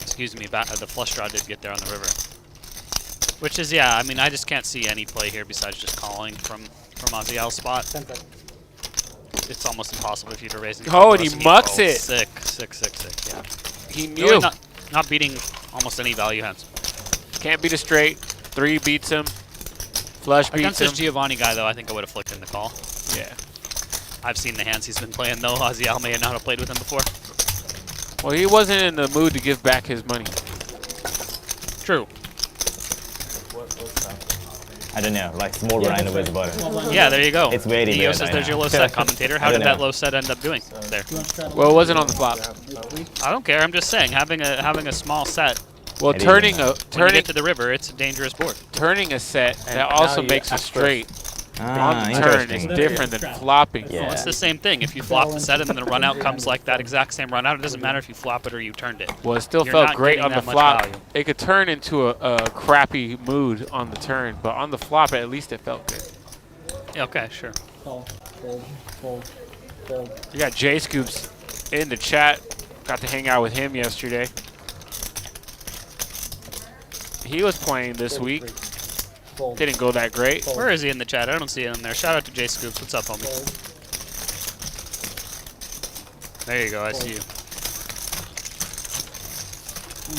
[SPEAKER 2] Excuse me, the flush draw did get there on the river. Which is, yeah, I mean, I just can't see any play here besides just calling from Aussie Al's spot. It's almost impossible if you to raise.
[SPEAKER 10] Oh, and he mucks it.
[SPEAKER 2] Sick, yeah.
[SPEAKER 10] He knew.
[SPEAKER 2] Really not beating almost any value hands.
[SPEAKER 10] Can't beat a straight. 3 beats him. Flush beats
[SPEAKER 2] Against
[SPEAKER 10] him.
[SPEAKER 2] this Giovnni guy, though, I think I would have flicked in the call.
[SPEAKER 10] Yeah.
[SPEAKER 2] I've seen the hands he's been playing, though. Aussie Al may not have played with him before.
[SPEAKER 10] Well, he wasn't in the mood to give back his money.
[SPEAKER 2] True.
[SPEAKER 11] I don't know, like small blind with button.
[SPEAKER 2] Yeah, there you go.
[SPEAKER 11] It's very
[SPEAKER 2] Dio
[SPEAKER 11] good
[SPEAKER 2] says
[SPEAKER 11] right
[SPEAKER 2] there's
[SPEAKER 11] now.
[SPEAKER 2] your low set, commentator. How
[SPEAKER 11] I
[SPEAKER 2] did
[SPEAKER 11] don't
[SPEAKER 2] that
[SPEAKER 11] know.
[SPEAKER 2] low set end up doing there?
[SPEAKER 10] Well, it wasn't on the flop.
[SPEAKER 2] I don't care. I'm just saying, having a small set.
[SPEAKER 10] Well,
[SPEAKER 11] It
[SPEAKER 10] turning
[SPEAKER 11] is.
[SPEAKER 10] a
[SPEAKER 2] When you get to the river, it's a dangerous board.
[SPEAKER 10] turning a set
[SPEAKER 8] And
[SPEAKER 10] that also
[SPEAKER 8] now
[SPEAKER 10] makes
[SPEAKER 8] you
[SPEAKER 10] a straight
[SPEAKER 11] Ah,
[SPEAKER 10] on the turn is
[SPEAKER 11] interesting.
[SPEAKER 10] different than flopping.
[SPEAKER 11] Yeah.
[SPEAKER 2] Well, it's the same thing. If you flop the set and then the run out comes like that exact same run out, it doesn't matter if you flop it or you turned it.
[SPEAKER 10] Well, it still
[SPEAKER 2] You're
[SPEAKER 10] felt
[SPEAKER 2] not
[SPEAKER 10] great
[SPEAKER 2] getting
[SPEAKER 10] on the
[SPEAKER 2] that much
[SPEAKER 10] flop.
[SPEAKER 2] value.
[SPEAKER 10] It could turn into a crappy mood on the turn, but on the flop, at least it felt good.
[SPEAKER 2] Yeah, okay, sure.
[SPEAKER 6] Call. Fold. Fold. Fold.
[SPEAKER 10] You got J Scoops in the chat. Got to hang out with him yesterday. He was playing this week. Didn't go that great.
[SPEAKER 2] Where is he in the chat? I don't see him there. Shout out to J Scoops. What's up, homie? There you go. I see you.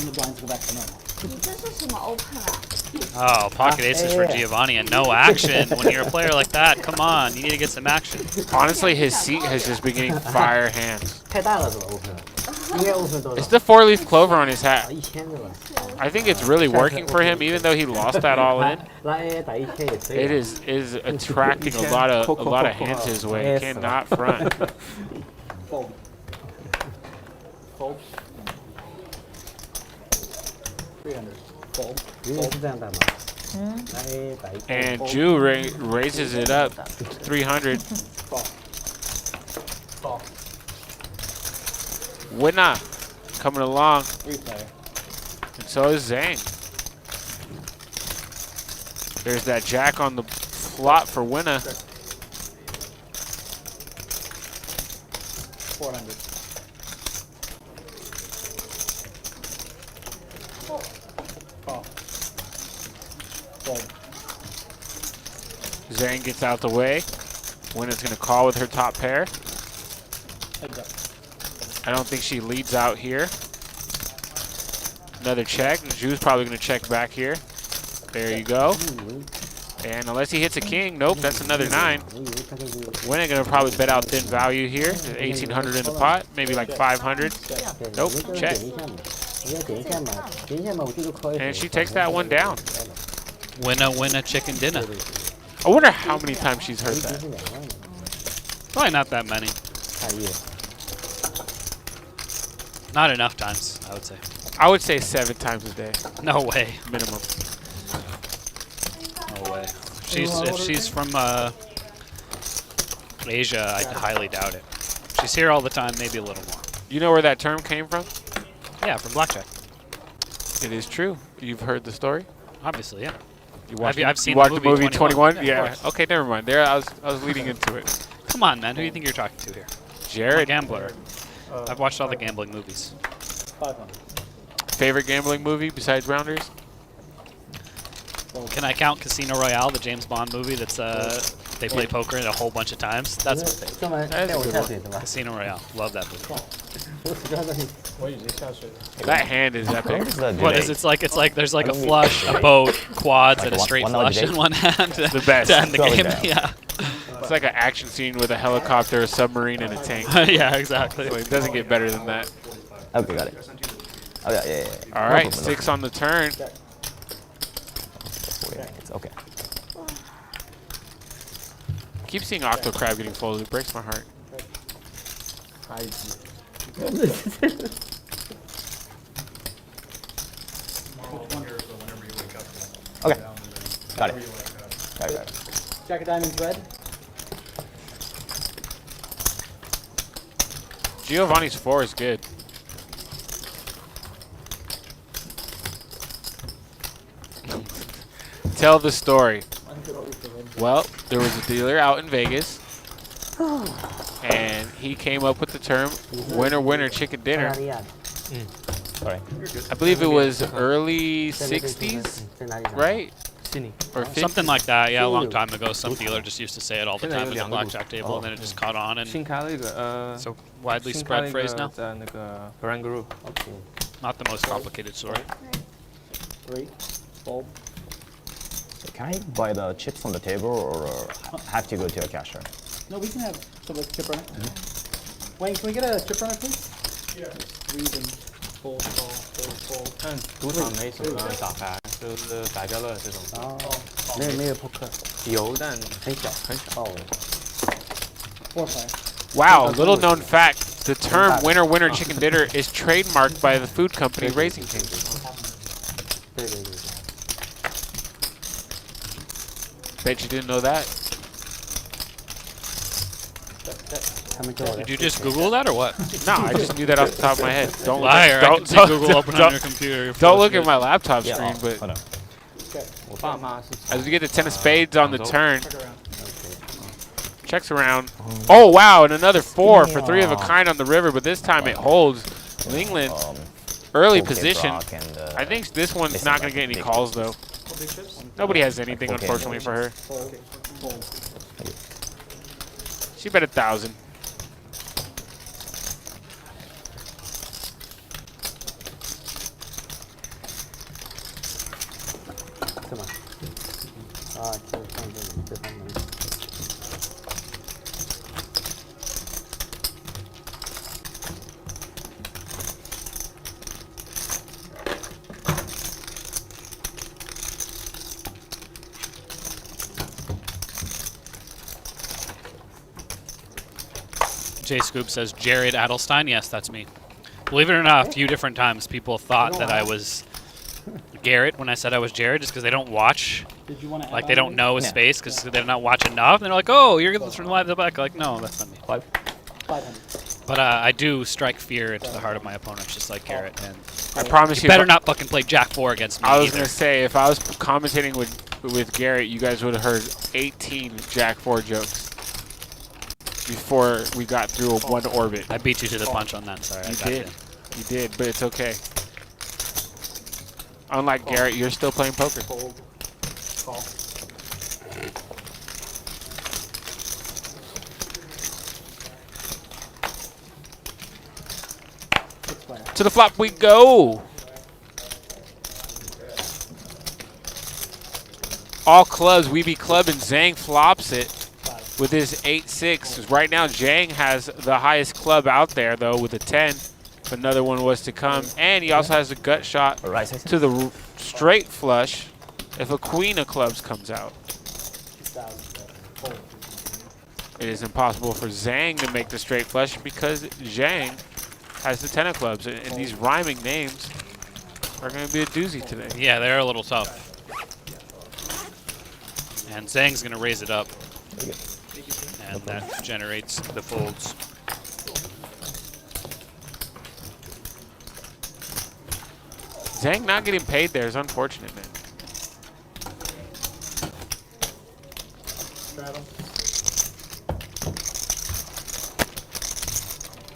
[SPEAKER 6] The blinds go back to normal.
[SPEAKER 2] Oh, pocket aces for Giovnni and no action. When you're a player like that, come on, you need to get some action.
[SPEAKER 10] Honestly, his seat has just been getting fire hands.
[SPEAKER 3] 太大了是吧？open， 应该 open 多
[SPEAKER 10] It's
[SPEAKER 3] 少？
[SPEAKER 10] the 4-leaf clover on his hat.
[SPEAKER 3] 1000对吧？
[SPEAKER 10] I think it's really working for him, even though he lost that all in.
[SPEAKER 3] 拉 A 打1000也可以。
[SPEAKER 10] It is attracting a lot of hands his way. He cannot front.
[SPEAKER 6] Fold. Fold. 300. Fold.
[SPEAKER 3] 永远是这样打吗？拉 A 打1000。
[SPEAKER 10] And Ju raises it up 300.
[SPEAKER 6] Call. Call.
[SPEAKER 10] Wynna coming along,
[SPEAKER 6] 3-player.
[SPEAKER 10] and so is Zhang. There's that jack on the flop for Wynna.
[SPEAKER 6] 400. Call. Fold.
[SPEAKER 10] Zhang gets out the way. Wynna's going to call with her top pair.
[SPEAKER 6] Heads up.
[SPEAKER 10] I don't think she leads out here. Another check. Ju's probably going to check back here. There you go. And unless he hits a king, nope, that's another 9. Wynna going to probably bet out thin value here. 1,800 in the pot, maybe like 500. Nope, check. And she takes that one down.
[SPEAKER 2] Wynna, chicken dinner.
[SPEAKER 10] I wonder how many times she's heard that.
[SPEAKER 2] Probably not that many. Not enough times, I would say.
[SPEAKER 10] I would say 7 times a day,
[SPEAKER 2] No way.
[SPEAKER 10] minimum.
[SPEAKER 2] No way. If she's from Asia, I highly doubt it. She's here all the time, maybe a little more.
[SPEAKER 10] You know where that term came from?
[SPEAKER 2] Yeah, from blackjack.
[SPEAKER 10] It is true. You've heard the story?
[SPEAKER 2] Obviously, yeah.
[SPEAKER 10] You watched,
[SPEAKER 2] I've seen
[SPEAKER 10] you watched
[SPEAKER 2] the
[SPEAKER 10] the movie 21?
[SPEAKER 2] Yeah,
[SPEAKER 10] Yeah.
[SPEAKER 2] of course.
[SPEAKER 10] Okay, never mind. There, I was leading into it.
[SPEAKER 2] Come on, man. Who do you think you're talking to here?
[SPEAKER 10] Jared.
[SPEAKER 2] Gambler. I've watched all the gambling movies.
[SPEAKER 6] 500.
[SPEAKER 10] Favorite gambling movie besides Rounders?
[SPEAKER 2] Can I count Casino Royale, the James Bond movie that's they play poker in a whole bunch of times? That's my favorite.
[SPEAKER 3] 专门带我下水的吧？
[SPEAKER 2] Casino Royale. Love that movie.
[SPEAKER 5] 我已经下水了。
[SPEAKER 10] That hand is epic.
[SPEAKER 2] What is it? It's like there's like a flush, a boat, quads, and a straight
[SPEAKER 11] one
[SPEAKER 2] flush in one hand.
[SPEAKER 10] The best.
[SPEAKER 2] To end the game. Yeah.
[SPEAKER 10] It's like an action scene with a helicopter, a submarine, and a tank.
[SPEAKER 2] Yeah, exactly.
[SPEAKER 10] So it doesn't get better than that.
[SPEAKER 11] Okay, got it. Oh yeah.
[SPEAKER 10] All right, 6 on the turn.
[SPEAKER 11] It's okay.
[SPEAKER 10] Keep seeing Octo Crab getting folded. It breaks my heart.
[SPEAKER 11] Okay. Got it. Got it.
[SPEAKER 6] Jack of diamonds red.
[SPEAKER 10] Giovanni's 4 is good. Tell the story. Well, there was a dealer out in Vegas, and he came up with the term winner, chicken dinner.
[SPEAKER 11] Sorry.
[SPEAKER 10] I believe it was early 60s, right? Or 50s?
[SPEAKER 2] Something like that, yeah, a long time ago. Some dealer just used to say it all the time at the blackjack table, and then it just caught on, and
[SPEAKER 8] 新开了一个
[SPEAKER 2] so widely spread phrase now.
[SPEAKER 8] 在那个 Brand Group。
[SPEAKER 2] Not the most complicated story.
[SPEAKER 6] 3. Fold.
[SPEAKER 11] Can I buy the chips on the table or have to go to a cashier?
[SPEAKER 6] No, we can have some like chip runner. Wayne, can we get a chip runner, please?
[SPEAKER 9] Yeah.
[SPEAKER 6] Read and fold, fold.
[SPEAKER 8] 但赌场没什么打牌，就是百家乐这种。
[SPEAKER 3] 哦，没有扑克，
[SPEAKER 8] 有，但
[SPEAKER 3] 很小很小。哦。
[SPEAKER 6] 4 player.
[SPEAKER 10] Wow, little known fact, the term winner, chicken dinner is trademarked by the food company Raising Cane's.
[SPEAKER 3] 对对对。
[SPEAKER 10] Bet you didn't know that.
[SPEAKER 2] Did you just Google that or what?
[SPEAKER 10] No, I just knew that off the top of my head. Don't
[SPEAKER 2] Liar, I can see Google open on your computer.
[SPEAKER 10] Don't look at my laptop screen, but
[SPEAKER 11] Hold on.
[SPEAKER 8] 我爸妈是
[SPEAKER 10] as we get the 10 of spades on the turn, checks around. Oh, wow, and another 4 for 3 of a kind on the river, but this time it holds. Linglin, early
[SPEAKER 11] pocket
[SPEAKER 10] position.
[SPEAKER 11] rock and,
[SPEAKER 10] I think this one's
[SPEAKER 11] this
[SPEAKER 10] not
[SPEAKER 11] one
[SPEAKER 10] going to get any
[SPEAKER 11] big
[SPEAKER 10] calls, though. Nobody has anything,
[SPEAKER 11] Okay.
[SPEAKER 10] unfortunately, for her. She bet 1,000.
[SPEAKER 3] Come on. Ah, 这方面。
[SPEAKER 2] J Scoop says Jared Adelstein. Yes, that's me. Believe it or not, a few different times people thought that I was Garrett when I said I was Jared, just because they don't watch.
[SPEAKER 6] Did you want to
[SPEAKER 2] Like they don't know his face because they're not watching enough. And they're like, "Oh, you're from live the back." Like, no, that's not me.
[SPEAKER 6] 500.
[SPEAKER 2] But I do strike fear into the heart of my opponents, just like Garrett. And
[SPEAKER 10] I promise you,
[SPEAKER 2] better not fucking play Jack 4 against me.
[SPEAKER 10] I was
[SPEAKER 2] either.
[SPEAKER 10] going to say, if I was commentating with Garrett, you guys would have heard 18 Jack 4 jokes before we got through one orbit.
[SPEAKER 2] I beat you to the punch on that. Sorry,
[SPEAKER 10] You did. You did, but it's okay. Unlike Garrett, you're still playing poker. To the flop we go. All clubs, we be clubbing. Zhang flops it with his 8-6. Right now, Zhang has the highest club out there, though, with a 10. If another one was to come. And he also has a gut shot to the straight flush if a queen of clubs comes out. It is impossible for Zhang to make the straight flush because Zhang has the 10 of clubs. And these rhyming names are going to be a doozy today.
[SPEAKER 2] Yeah, they're a little tough. And Zhang's going to raise it up. And that generates the folds.
[SPEAKER 10] Zhang not getting paid there is unfortunate, man.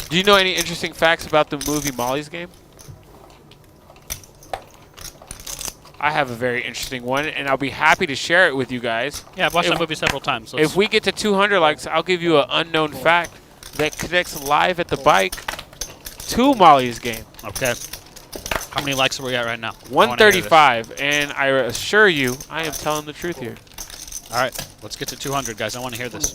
[SPEAKER 10] Do you know any interesting facts about the movie Molly's Game? I have a very interesting one, and I'll be happy to share it with you guys.
[SPEAKER 2] Yeah, I've watched that movie several times. So
[SPEAKER 10] If we get to 200 likes, I'll give you an unknown fact that connects live at the bike to Molly's Game.
[SPEAKER 2] Okay. How many likes are we at right now?
[SPEAKER 10] 135, and I assure you, I am telling the truth here.
[SPEAKER 2] All right, let's get to 200, guys. I want to hear this.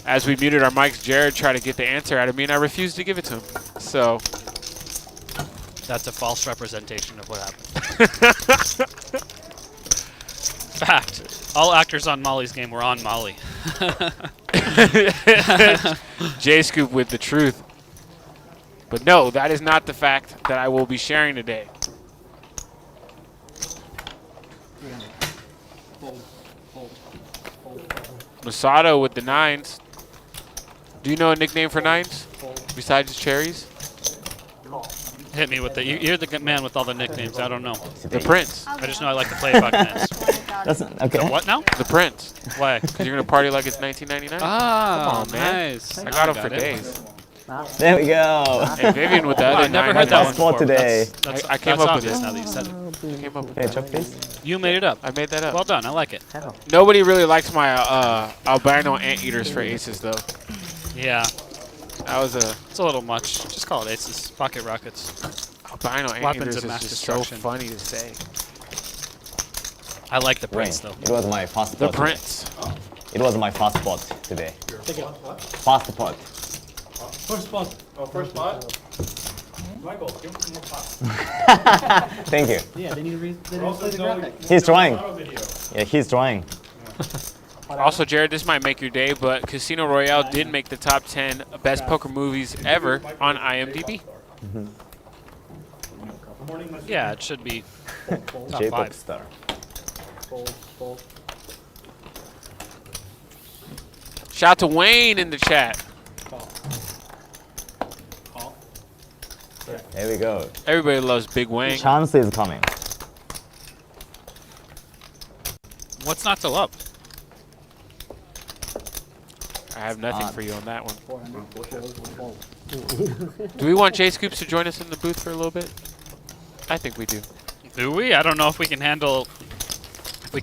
[SPEAKER 10] As we muted our mics, Jared tried to get the answer out of me, and I refused to give it to him. So
[SPEAKER 2] that's a false representation of what happened. Fact. All actors on Molly's Game were on Molly.
[SPEAKER 10] J-Scoop with the truth. But no, that is not the fact that I will be sharing today. Masato with the 9s. Do you know a nickname for 9s besides cherries?
[SPEAKER 2] Hit me with the. You're the man with all the nicknames. I don't know.
[SPEAKER 10] The Prince.
[SPEAKER 2] I just know I like to play Bucknets.
[SPEAKER 11] Okay.
[SPEAKER 2] The what now?
[SPEAKER 10] The Prince.
[SPEAKER 2] Why?
[SPEAKER 10] Because you're going to party like it's 1999?
[SPEAKER 2] Ah,
[SPEAKER 10] come on, man.
[SPEAKER 2] nice.
[SPEAKER 10] I got him for days.
[SPEAKER 11] There we go.
[SPEAKER 10] And Vivian with the other
[SPEAKER 2] I never
[SPEAKER 10] 9.
[SPEAKER 2] heard that one
[SPEAKER 11] spot
[SPEAKER 2] before.
[SPEAKER 11] today.
[SPEAKER 10] I came up with
[SPEAKER 2] obvious
[SPEAKER 10] it.
[SPEAKER 2] now that you said it.
[SPEAKER 10] I came up with
[SPEAKER 11] Hey,
[SPEAKER 10] it.
[SPEAKER 11] Chuck, please.
[SPEAKER 2] You made it up.
[SPEAKER 10] I made that up.
[SPEAKER 2] Well done. I like it.
[SPEAKER 10] Nobody really likes my albino anteaters for aces, though.
[SPEAKER 2] Yeah.
[SPEAKER 10] That was a...
[SPEAKER 2] It's a little much. Just call it aces. Pocket rockets.
[SPEAKER 10] Albino
[SPEAKER 2] Weapons
[SPEAKER 10] anteaters
[SPEAKER 2] of
[SPEAKER 10] is
[SPEAKER 2] mass
[SPEAKER 10] just so
[SPEAKER 2] destruction.
[SPEAKER 10] funny to say.
[SPEAKER 2] I like the
[SPEAKER 11] Wayne,
[SPEAKER 2] Prince, though.
[SPEAKER 11] it was my first
[SPEAKER 10] The
[SPEAKER 11] spot.
[SPEAKER 10] Prince.
[SPEAKER 11] It was my first spot today. First spot.
[SPEAKER 9] First spot. Oh, first spot? Michael, give him more pop.
[SPEAKER 11] Thank you.
[SPEAKER 6] Yeah, they need to replay
[SPEAKER 9] Also,
[SPEAKER 6] the
[SPEAKER 9] no,
[SPEAKER 6] graphic.
[SPEAKER 11] He's trying.
[SPEAKER 9] Auto video.
[SPEAKER 11] Yeah, he's trying.
[SPEAKER 10] Also, Jared, this might make your day, but Casino Royale did make the top 10 best poker movies ever on IMDb.
[SPEAKER 2] Yeah, it should be. Top
[SPEAKER 11] J-pop
[SPEAKER 2] 5.
[SPEAKER 11] star.
[SPEAKER 10] Shout out to Wayne in the chat.
[SPEAKER 11] There we go.
[SPEAKER 10] Everybody loves Big Wayne.
[SPEAKER 11] Chance is coming.
[SPEAKER 2] What's not to love?
[SPEAKER 10] I have nothing for you on that one. Do we want J Scoops to join us in the booth for a little bit? I think we do.
[SPEAKER 2] Do we? I don't know if we can handle 3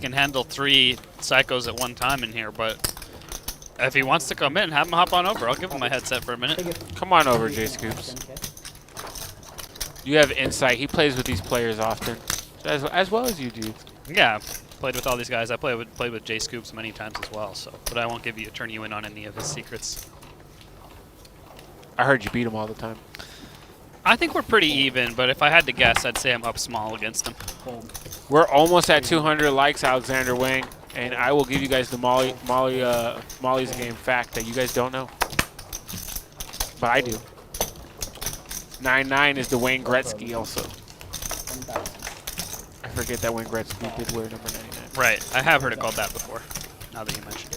[SPEAKER 2] psychos at one time in here, but if he wants to come in, have him hop on over. I'll give him my headset for a minute.
[SPEAKER 10] Come on over, J Scoops. You have insight. He plays with these players often, as well as you do.
[SPEAKER 2] Yeah, played with all these guys. I played with J Scoops many times as well. So, but I won't turn you in on any of his secrets.
[SPEAKER 10] I heard you beat him all the time.
[SPEAKER 2] I think we're pretty even, but if I had to guess, I'd say I'm up small against him.
[SPEAKER 10] We're almost at 200 likes, Alexander Wang, and I will give you guys the Molly's game fact that you guys don't know, but I do. 99 is the Wayne Gretzky also. I forget that Wayne Gretzky did wear number 99.
[SPEAKER 2] Right, I have heard it called that before. Now that you mentioned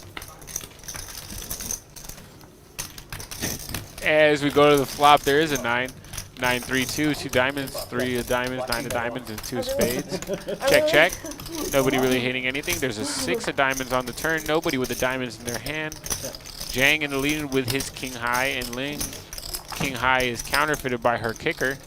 [SPEAKER 2] it.
[SPEAKER 10] As we go to the flop, there is a 9. 9, 3, 2, 2 diamonds, 3 of diamonds, 9 of diamonds, and 2 spades. Check, check. Nobody really hitting anything. There's a 6 of diamonds on the turn. Nobody with the diamonds in their hand. Jiang in the lead with his king high, and Ling king high is counterfeited by her kicker.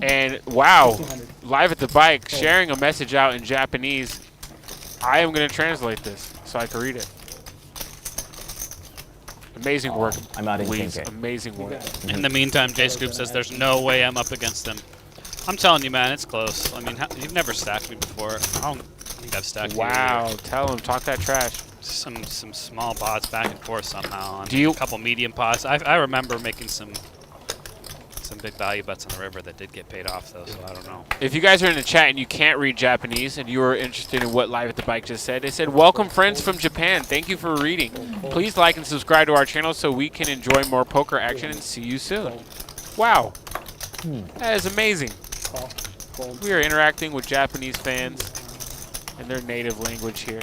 [SPEAKER 10] And wow, live at the bike, sharing a message out in Japanese. I am going to translate this so I can read it. Amazing work.
[SPEAKER 11] I'm out in
[SPEAKER 10] Please,
[SPEAKER 11] 10K.
[SPEAKER 10] amazing work.
[SPEAKER 2] In the meantime, J Scoop says there's no way I'm up against him. I'm telling you, man, it's close. I mean, you've never stacked me before. I don't think I've stacked you.
[SPEAKER 10] Wow, tell him, talk that trash.
[SPEAKER 2] Some small pots back and forth somehow.
[SPEAKER 10] Do you?
[SPEAKER 2] A couple medium pots. I remember making some big value bets on the river that did get paid off though, so I don't know.
[SPEAKER 10] If you guys are in the chat and you can't read Japanese and you are interested in what Live at the Bike just said, they said, welcome friends from Japan. Thank you for reading. Please like and subscribe to our channel so we can enjoy more poker action and see you soon. Wow. That is amazing. We are interacting with Japanese fans in their native language here.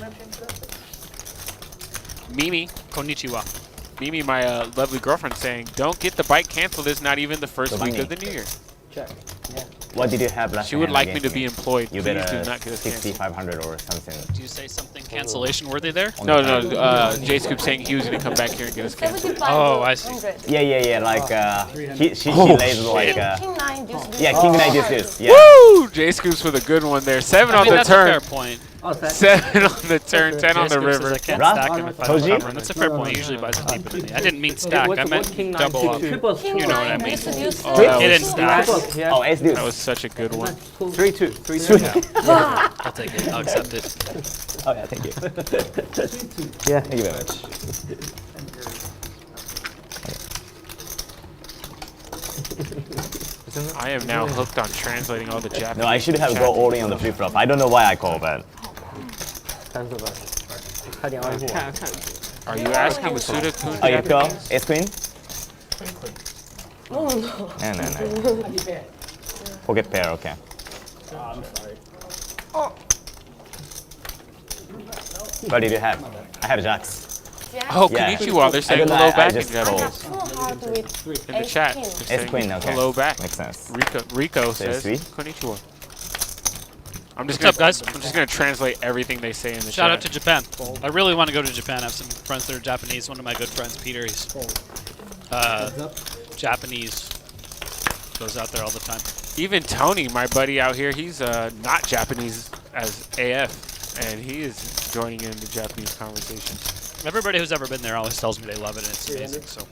[SPEAKER 10] Mimi.
[SPEAKER 2] Konnichiwa.
[SPEAKER 10] Mimi, my lovely girlfriend, saying, don't get the bike canceled. It's not even the first week of the new year.
[SPEAKER 6] Check. Yeah.
[SPEAKER 11] What did you have last
[SPEAKER 10] She would
[SPEAKER 11] hand
[SPEAKER 10] like me
[SPEAKER 11] against
[SPEAKER 10] to be employed.
[SPEAKER 11] You
[SPEAKER 10] Please
[SPEAKER 11] bet
[SPEAKER 10] do not get us canceled.
[SPEAKER 11] 6,500 or something.
[SPEAKER 2] Do you say something cancellation worthy there?
[SPEAKER 10] No, no. J Scoop saying he was going to come back here and get us canceled.
[SPEAKER 2] Oh, I see.
[SPEAKER 11] Yeah. Like she lays like
[SPEAKER 4] King 9 deuce.
[SPEAKER 11] yeah, King 9 deuce. Yeah.
[SPEAKER 10] Woo! J Scoops with a good one there. 7 on the
[SPEAKER 2] that's
[SPEAKER 10] turn.
[SPEAKER 2] a fair point.
[SPEAKER 10] 7 on the turn, 10 on the river.
[SPEAKER 2] I can't
[SPEAKER 11] Rough?
[SPEAKER 2] stack him if I
[SPEAKER 11] Told
[SPEAKER 2] don't
[SPEAKER 11] you?
[SPEAKER 2] cover him. That's a fair point. He usually buys it deeper than me. I didn't mean stack. I meant double up. You know what I mean.
[SPEAKER 10] Oh,
[SPEAKER 2] He didn't stack.
[SPEAKER 11] Oh, ace deuce.
[SPEAKER 10] that was such a good one.
[SPEAKER 6] 3-2. 3-2.
[SPEAKER 2] I'll take it. I'll accept it.
[SPEAKER 11] Oh yeah, thank you. Yeah, thank you very much.
[SPEAKER 10] I am now hooked on translating all the Japanese.
[SPEAKER 11] No, I should have go all in on the flip flop. I don't know why I call, but
[SPEAKER 6] 30%。差点2户。
[SPEAKER 10] Are you asking Masuda-kun
[SPEAKER 11] oh, you go
[SPEAKER 10] Japanese?
[SPEAKER 11] ace queen.
[SPEAKER 4] Oh no.
[SPEAKER 11] No. Pocket pair, okay.
[SPEAKER 6] I'm sorry.
[SPEAKER 11] What did you have? I have jacks.
[SPEAKER 10] Oh,
[SPEAKER 11] Yeah.
[SPEAKER 10] konnichiwa. They're
[SPEAKER 11] I
[SPEAKER 10] saying
[SPEAKER 11] don't know,
[SPEAKER 10] hello
[SPEAKER 11] I
[SPEAKER 10] back in
[SPEAKER 11] just
[SPEAKER 10] Japanese.
[SPEAKER 4] Full heart with
[SPEAKER 10] In the chat. They're
[SPEAKER 11] Ace
[SPEAKER 10] saying
[SPEAKER 11] queen, okay.
[SPEAKER 10] hello back.
[SPEAKER 11] Makes sense.
[SPEAKER 10] Rico says
[SPEAKER 11] sweet.
[SPEAKER 10] konnichiwa. I'm just
[SPEAKER 2] What's
[SPEAKER 10] gonna,
[SPEAKER 2] up, guys?
[SPEAKER 10] I'm just gonna translate everything they say in the
[SPEAKER 2] Shout
[SPEAKER 10] chat.
[SPEAKER 2] out to Japan. I really want to go to Japan. I have some friends that are Japanese. One of my good friends, Peter, he's Japanese. Goes out there all the time.
[SPEAKER 10] Even Tony, my buddy out here, he's not Japanese as AF, and he is joining in the Japanese conversation.
[SPEAKER 2] Everybody who's ever been there always tells me they love it and it's amazing. So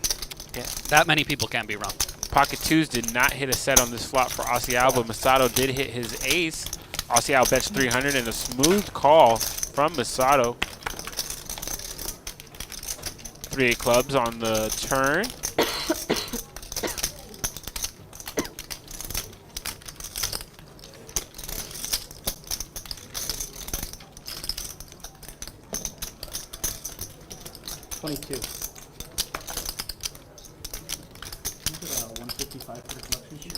[SPEAKER 10] Yeah.
[SPEAKER 2] that many people can't be wrong.
[SPEAKER 10] Pocket twos did not hit a set on this flop for Aussie Al, but Masato did hit his ace. Aussie Al bets 300 and a smooth call from Masato. 3 clubs on the turn.
[SPEAKER 6] $22. 155 for the collection.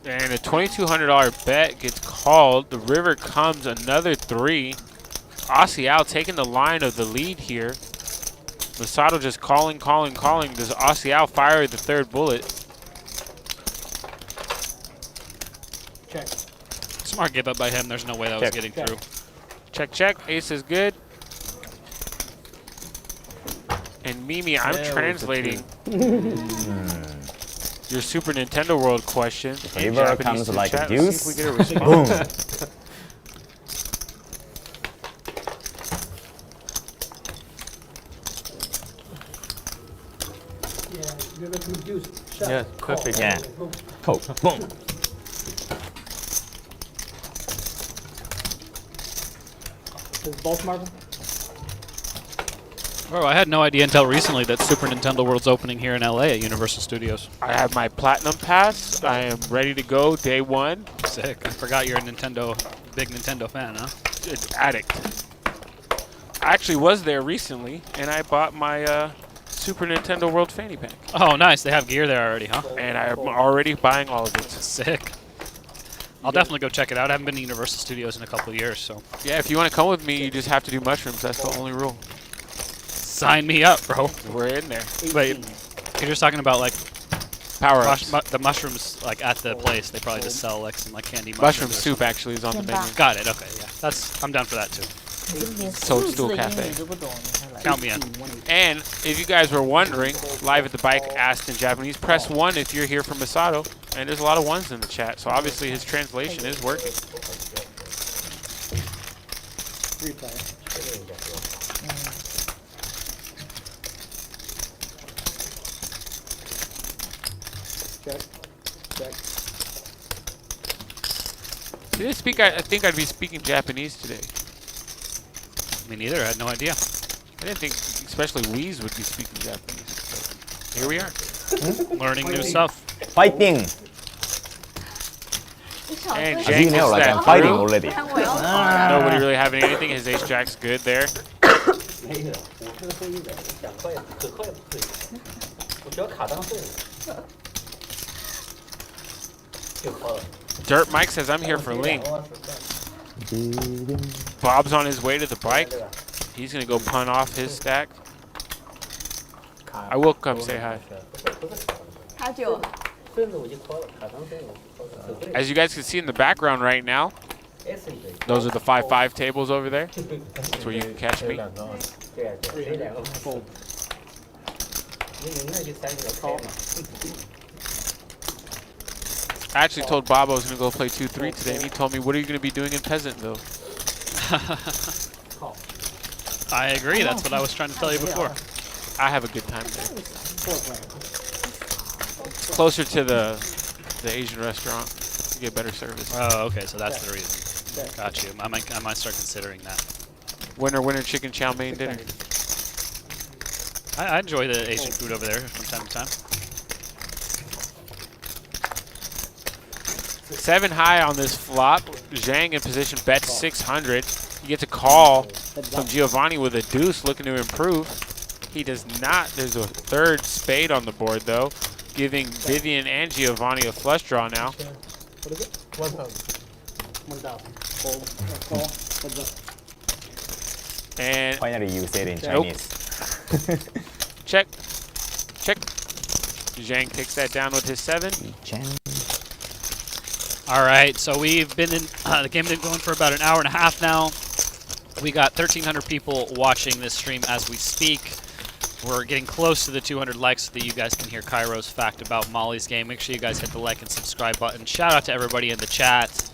[SPEAKER 10] And a $2,200 bet gets called. The river comes another 3. Aussie Al taking the line of the lead here. Masato just calling. Does Aussie Al fire the 3rd bullet?
[SPEAKER 6] Check.
[SPEAKER 2] Smart give up by him. There's no way that was getting through.
[SPEAKER 10] Check. Ace is good. And Mimi, I'm translating your Super Nintendo World question.
[SPEAKER 11] River comes like a deuce.
[SPEAKER 10] Let's see if we get a response.
[SPEAKER 11] Boom.
[SPEAKER 6] Yeah, river comes deuce. Shut.
[SPEAKER 8] Yeah, perfect.
[SPEAKER 11] Yeah.
[SPEAKER 6] Boom.
[SPEAKER 11] Call. Boom.
[SPEAKER 6] Is both Marvin?
[SPEAKER 2] Oh, I had no idea until recently that Super Nintendo World's opening here in LA at Universal Studios.
[SPEAKER 10] I have my Platinum Pass. I am ready to go day 1.
[SPEAKER 2] Sick. I forgot you're a big Nintendo fan, huh?
[SPEAKER 10] Addict. I actually was there recently, and I bought my Super Nintendo World fanny pack.
[SPEAKER 2] Oh, nice. They have gear there already, huh?
[SPEAKER 10] And I'm already buying all of it.
[SPEAKER 2] Sick. I'll definitely go check it out. I haven't been to Universal Studios in a couple of years, so.
[SPEAKER 10] Yeah, if you want to come with me, you just have to do mushrooms. That's the only rule.
[SPEAKER 2] Sign me up, bro.
[SPEAKER 10] We're in there.
[SPEAKER 2] Wait, you're just talking about like
[SPEAKER 10] Power-ups.
[SPEAKER 2] the mushrooms like at the place. They probably just sell like some like candy
[SPEAKER 10] Mushroom
[SPEAKER 2] mushrooms.
[SPEAKER 10] soup actually is on the menu.
[SPEAKER 2] Got it. Okay, yeah. I'm down for that too.
[SPEAKER 10] Toadstool Cafe.
[SPEAKER 2] Count me in.
[SPEAKER 10] And if you guys were wondering, Live at the Bike asked in Japanese, press 1 if you're here from Masato. And there's a lot of 1s in the chat, so obviously his translation is working.
[SPEAKER 6] Replay. Check.
[SPEAKER 10] Did I speak? I think I'd be speaking Japanese today.
[SPEAKER 2] Me neither. I had no idea.
[SPEAKER 10] I didn't think, especially Weez would be speaking Japanese. So here we are.
[SPEAKER 2] Learning new stuff.
[SPEAKER 11] Fighting.
[SPEAKER 10] And
[SPEAKER 11] As you know, like I'm fighting already.
[SPEAKER 10] Nobody really having anything. His ace jack's good there. Dirt Mike says, I'm here for Ling. Bob's on his way to the bike. He's going to go punt off his stack. I will come say hi. As you guys can see in the background right now, those are the 5-5 tables over there. That's where you can catch me. I actually told Bob I was going to go play 2-3 today, and he told me, what are you going to be doing in Peasantville?
[SPEAKER 2] I agree. That's what I was trying to tell you before.
[SPEAKER 10] I have a good time there. It's closer to the Asian restaurant. You get better service.
[SPEAKER 2] Oh, okay. So that's the reason. Got you. I might start considering that.
[SPEAKER 10] Winner chicken chow mein dinner.
[SPEAKER 2] I enjoy the Asian food over there from time to time.
[SPEAKER 10] 7 high on this flop. Zhang in position, bets 600. He gets a call from Giovnni with a deuce, looking to improve. He does not. There's a 3rd spade on the board, though, giving Vivian and Giovnni a flush draw now.
[SPEAKER 6] What is it? 1,000.
[SPEAKER 10] And
[SPEAKER 11] Finally, you said in Chinese.
[SPEAKER 10] check. Zhang takes that down with his 7.
[SPEAKER 2] All right, so we've been in the game been going for about an hour and a half now. We got 1,300 people watching this stream as we speak. We're getting close to the 200 likes so that you guys can hear Cairo's fact about Molly's game. Make sure you guys hit the like and subscribe button. Shout out to everybody in the chat.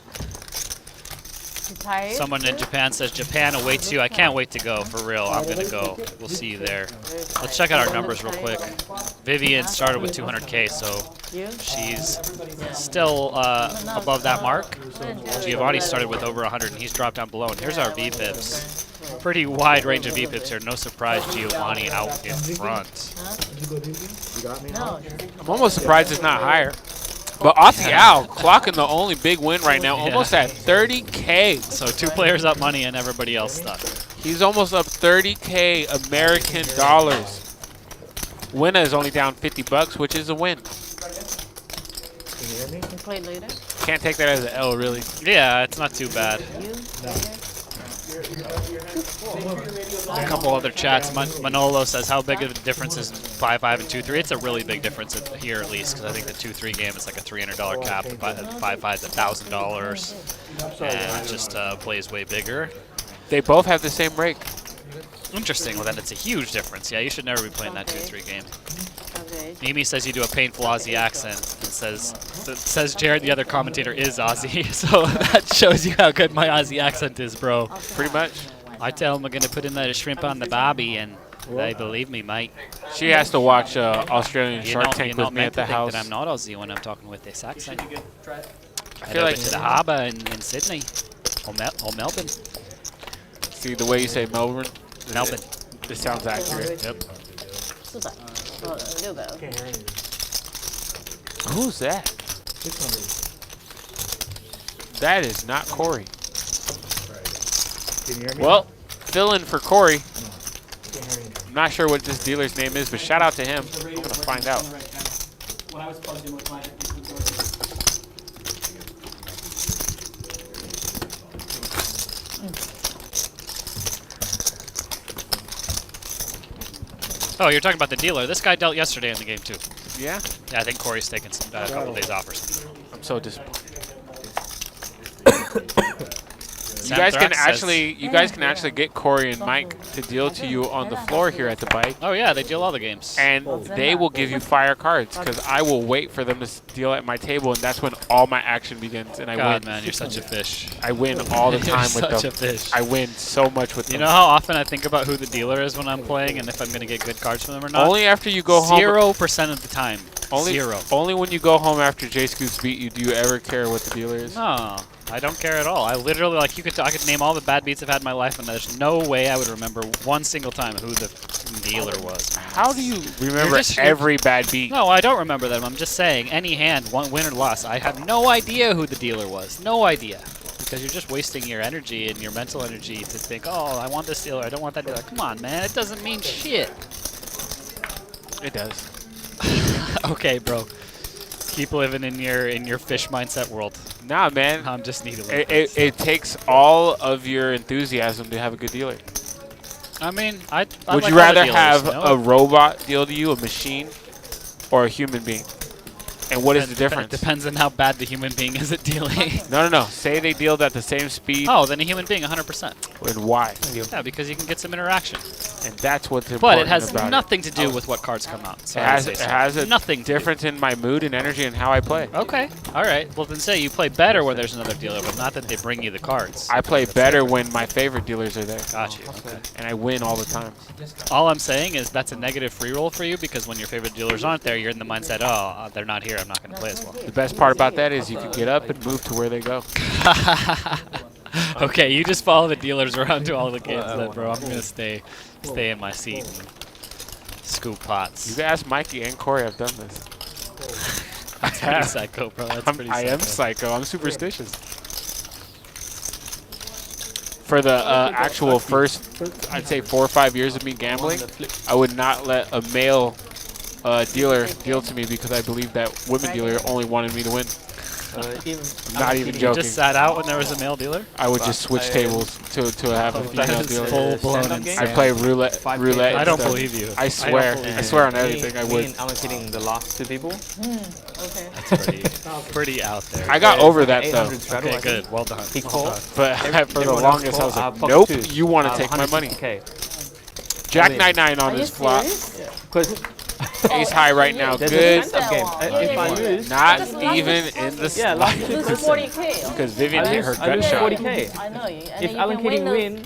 [SPEAKER 2] Someone in Japan says, Japan awaits you. I can't wait to go, for real. I'm going to go. We'll see you there. Let's check out our numbers real quick. Vivian started with 200K, so she's still above that mark. Giovnni started with over 100, and he's dropped down below. And here's our VPIPs. Pretty wide range of VPIPs here. No surprise, Giovnni out in front.
[SPEAKER 10] I'm almost surprised it's not higher. But Aussie Al clocking the only big win right now, almost at 30K.
[SPEAKER 2] So 2 players up money and everybody else stuck.
[SPEAKER 10] He's almost up 30K American dollars. Wynna is only down 50 bucks, which is a win.
[SPEAKER 8] Can you hear me?
[SPEAKER 4] You play later?
[SPEAKER 10] Can't take that as an L, really.
[SPEAKER 2] Yeah, it's not too bad.
[SPEAKER 4] You?
[SPEAKER 2] A couple other chats. Manolo says, how big of a difference is 5.5 and 2.3? It's a really big difference here, at least, because I think the 2.3 game is like a $300 cap. The 5.5 is $1,000, and it just plays way bigger.
[SPEAKER 10] They both have the same rake.
[SPEAKER 2] Interesting. Well, then it's a huge difference. Yeah, you should never be playing that 2.3 game.
[SPEAKER 4] Okay.
[SPEAKER 2] Mimi says you do a painful Aussie accent, and says Jared, the other commentator, is Aussie. So that shows you how good my Aussie accent is, bro.
[SPEAKER 10] Pretty much.
[SPEAKER 2] I tell them we're gonna put in the shrimp on the bobby, and they believe me, mate.
[SPEAKER 10] She has to watch Australian Shark Tank with me at the house.
[SPEAKER 2] That I'm not Aussie when I'm talking with this accent.
[SPEAKER 10] I feel like
[SPEAKER 2] to the harbour in Sydney or Melbourne.
[SPEAKER 10] See the way you say Melbourne.
[SPEAKER 2] Melbourne.
[SPEAKER 10] This sounds accurate.
[SPEAKER 2] Yep.
[SPEAKER 4] 400，哦，600。
[SPEAKER 10] Who's that? That is not Corey.
[SPEAKER 8] Can you hear me?
[SPEAKER 10] Well, fill in for Corey. I'm not sure what this dealer's name is, but shout out to him. I'm gonna find out.
[SPEAKER 6] When I was plugged in with my
[SPEAKER 2] Oh, you're talking about the dealer. This guy dealt yesterday in the game too.
[SPEAKER 10] Yeah?
[SPEAKER 2] Yeah, I think Corey's taking some, a couple days off or something.
[SPEAKER 10] I'm so disappointed. You
[SPEAKER 2] Sam
[SPEAKER 10] guys can
[SPEAKER 2] Thrax
[SPEAKER 10] actually get Corey and Mike to deal to you on the floor here at the bike.
[SPEAKER 2] Oh yeah, they deal all the games.
[SPEAKER 10] And they will give you fire cards because I will wait for them to deal at my table, and that's when all my action begins, and I
[SPEAKER 2] God,
[SPEAKER 10] win.
[SPEAKER 2] man, you're such a fish.
[SPEAKER 10] I win all the time with them.
[SPEAKER 2] You're such a fish.
[SPEAKER 10] I win so much with them.
[SPEAKER 2] You know how often I think about who the dealer is when I'm playing and if I'm going to get good cards from them or not?
[SPEAKER 10] Only after you go home.
[SPEAKER 2] 0% of the time. Zero.
[SPEAKER 10] Only when you go home after J-Scoops beat you do you ever care what the dealer is.
[SPEAKER 2] No, I don't care at all. I literally, like, I could name all the bad beats I've had in my life, and there's no way I would remember one single time who the dealer was.
[SPEAKER 10] How do you remember every bad beat?
[SPEAKER 2] No, I don't remember them. I'm just saying, any hand, win or loss, I have no idea who the dealer was. No idea. Because you're just wasting your energy and your mental energy to think, oh, I want this dealer, I don't want that dealer. Come on, man, it doesn't mean shit.
[SPEAKER 10] It does.
[SPEAKER 2] Okay, bro. Keep living in your fish mindset world.
[SPEAKER 10] Nah, man.
[SPEAKER 2] I'm just needing
[SPEAKER 10] it takes all of your enthusiasm to have a good dealer.
[SPEAKER 2] I mean,
[SPEAKER 10] would you rather have a robot deal to you, a machine, or a human being? And what is the difference?
[SPEAKER 2] It depends on how bad the human being is at dealing.
[SPEAKER 10] No. Say they dealed at the same speed.
[SPEAKER 2] Oh, then a human being, 100%.
[SPEAKER 10] And why?
[SPEAKER 2] Yeah, because you can get some interaction.
[SPEAKER 10] And that's what's important.
[SPEAKER 2] But it has
[SPEAKER 10] about
[SPEAKER 2] nothing to do with what cards come out. So
[SPEAKER 10] it has a
[SPEAKER 2] nothing
[SPEAKER 10] difference in my mood and energy and how I play.
[SPEAKER 2] Okay. All right. Well, then say you play better when there's another dealer, but not that they bring you the cards.
[SPEAKER 10] I play better when my favorite dealers are there.
[SPEAKER 2] Got you. Okay.
[SPEAKER 10] And I win all the time.
[SPEAKER 2] All I'm saying is that's a negative free roll for you because when your favorite dealers aren't there, you're in the mindset, oh, they're not here, I'm not going to play as well.
[SPEAKER 10] The best part about that is you can get up and move to where they go.
[SPEAKER 2] Okay, you just follow the dealers around to all the games then, bro. I'm going to stay in my seat and scoop pots.
[SPEAKER 10] You can ask Mikey and Corey, I've done this.
[SPEAKER 2] That's pretty psycho, bro. That's pretty psycho.
[SPEAKER 10] I am psycho. I'm superstitious. For the actual first, I'd say 4 or 5 years of me gambling, I would not let a male dealer deal to me because I believe that women dealer only wanted me to win. Not even joking.
[SPEAKER 2] You just sat out when there was a male dealer?
[SPEAKER 10] I would just switch tables to have a female dealer.
[SPEAKER 2] Full-blown
[SPEAKER 10] I play roulette.
[SPEAKER 2] I don't believe you.
[SPEAKER 10] I swear. I swear on everything. I would.
[SPEAKER 8] I'm hitting the last 2 people.
[SPEAKER 4] Okay.
[SPEAKER 2] That's pretty out there.
[SPEAKER 10] I got over that though.
[SPEAKER 2] Okay, good. Well done.
[SPEAKER 8] He called.
[SPEAKER 10] But for the longest, I was like, nope, you want to take my money. Jack 9-9 on his flop. Ace high right now. Good.
[SPEAKER 8] If I lose,
[SPEAKER 10] not even in the slot.
[SPEAKER 4] Lose 40K.
[SPEAKER 10] Because Vivian hit her gut shot.
[SPEAKER 8] 40K.
[SPEAKER 4] I know you. And
[SPEAKER 8] If
[SPEAKER 4] then
[SPEAKER 8] Alan
[SPEAKER 4] you can
[SPEAKER 8] Keating
[SPEAKER 4] win.
[SPEAKER 8] win,